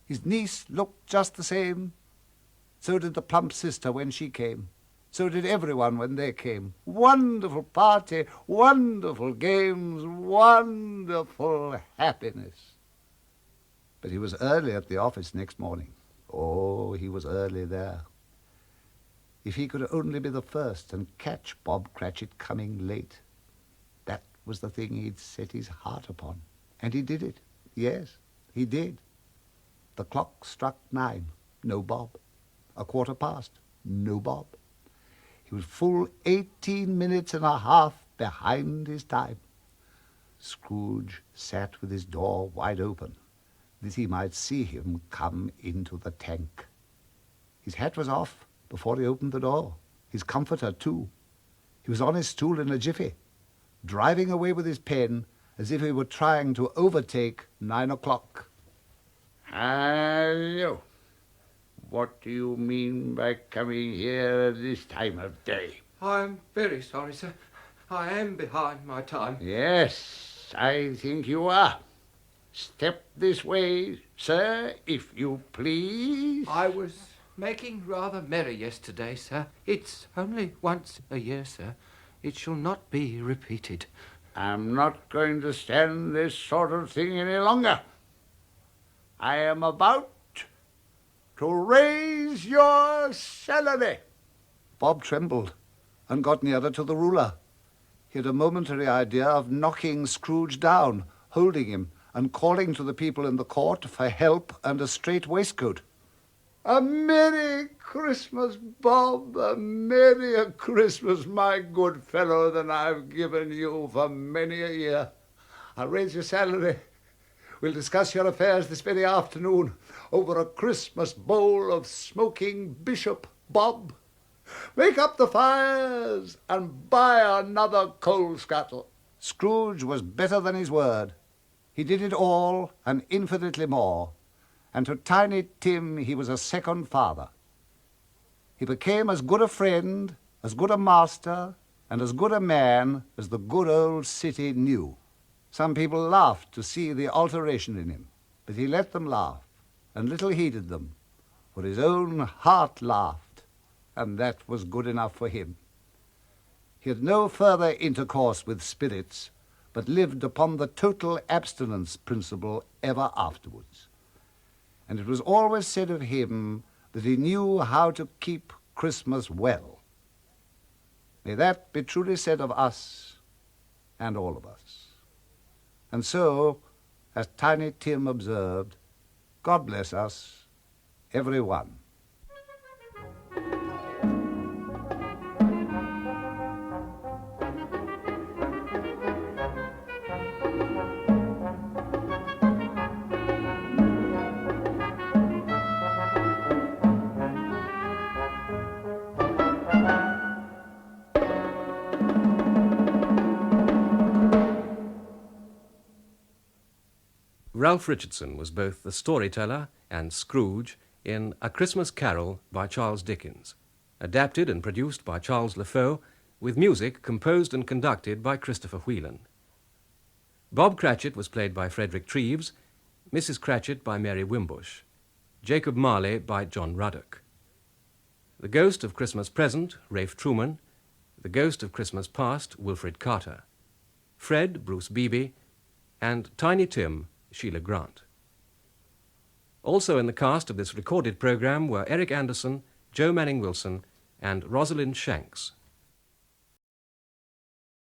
His niece looked just the same. So did the plump sister when she came. So did everyone when they came. Wonderful party, wonderful games, wonderful happiness. But he was early at the office next morning. Oh, he was early there. If he could only be the first and catch Bob Cratchit coming late. That was the thing he'd set his heart upon. And he did it. Yes, he did. The clock struck 9. No Bob. 1:15. No Bob. He was full 18 minutes and a half behind his time. Scrooge sat with his door wide open, that he might see him come into the tank. His hat was off before he opened the door. His comforter, too. He was on his stool in a jiffy, driving away with his pen as if he were trying to overtake 9 o'clock. Hello. What do you mean by coming here at this time of day? I'm very sorry, sir. I am behind my time. Yes, I think you are. Step this way, sir, if you please. I was making rather merry yesterday, sir. It's only once a year, sir. It shall not be repeated. I'm not going to stand this sort of thing any longer. I am about to raise your salary. Bob trembled and got nearer to the ruler. He had a momentary idea of knocking Scrooge down, holding him, and calling to the people in the court for help and a straight waistcoat. A Merry Christmas, Bob, a merrier Christmas, my good fellow, than I've given you for many a year. I'll raise your salary. We'll discuss your affairs this very afternoon over a Christmas bowl of smoking bishop, Bob. Make up the fires and buy another coal scuttle. Scrooge was better than his word. He did it all and infinitely more. And to Tiny Tim he was a second father. He became as good a friend, as good a master, and as good a man as the good old city knew. Some people laughed to see the alteration in him, but he let them laugh, and little heeded them, for his own heart laughed, and that was good enough for him. He had no further intercourse with spirits, but lived upon the total abstinence principle ever afterwards. And it was always said of him that he knew how to keep Christmas well. May that be truly said of us and all of us. And so, as Tiny Tim observed, God bless us, every one. Ralph Richardson was both the storyteller and Scrooge in A Christmas Carol by Charles Dickens, adapted and produced by Charles LaFoe, with music composed and conducted by Christopher Whelan. Bob Cratchit was played by Frederick Treves, Mrs. Cratchit by Mary Wimbush, Jacob Marley by John Ruddock. The Ghost of Christmas Present, Rafe Truman, The Ghost of Christmas Past, Wilfred Carter, Fred, Bruce Beebe, and Tiny Tim, Sheila Grant. Also in the cast of this recorded program were Eric Anderson, Joe Manning Wilson, and Rosalind Shanks,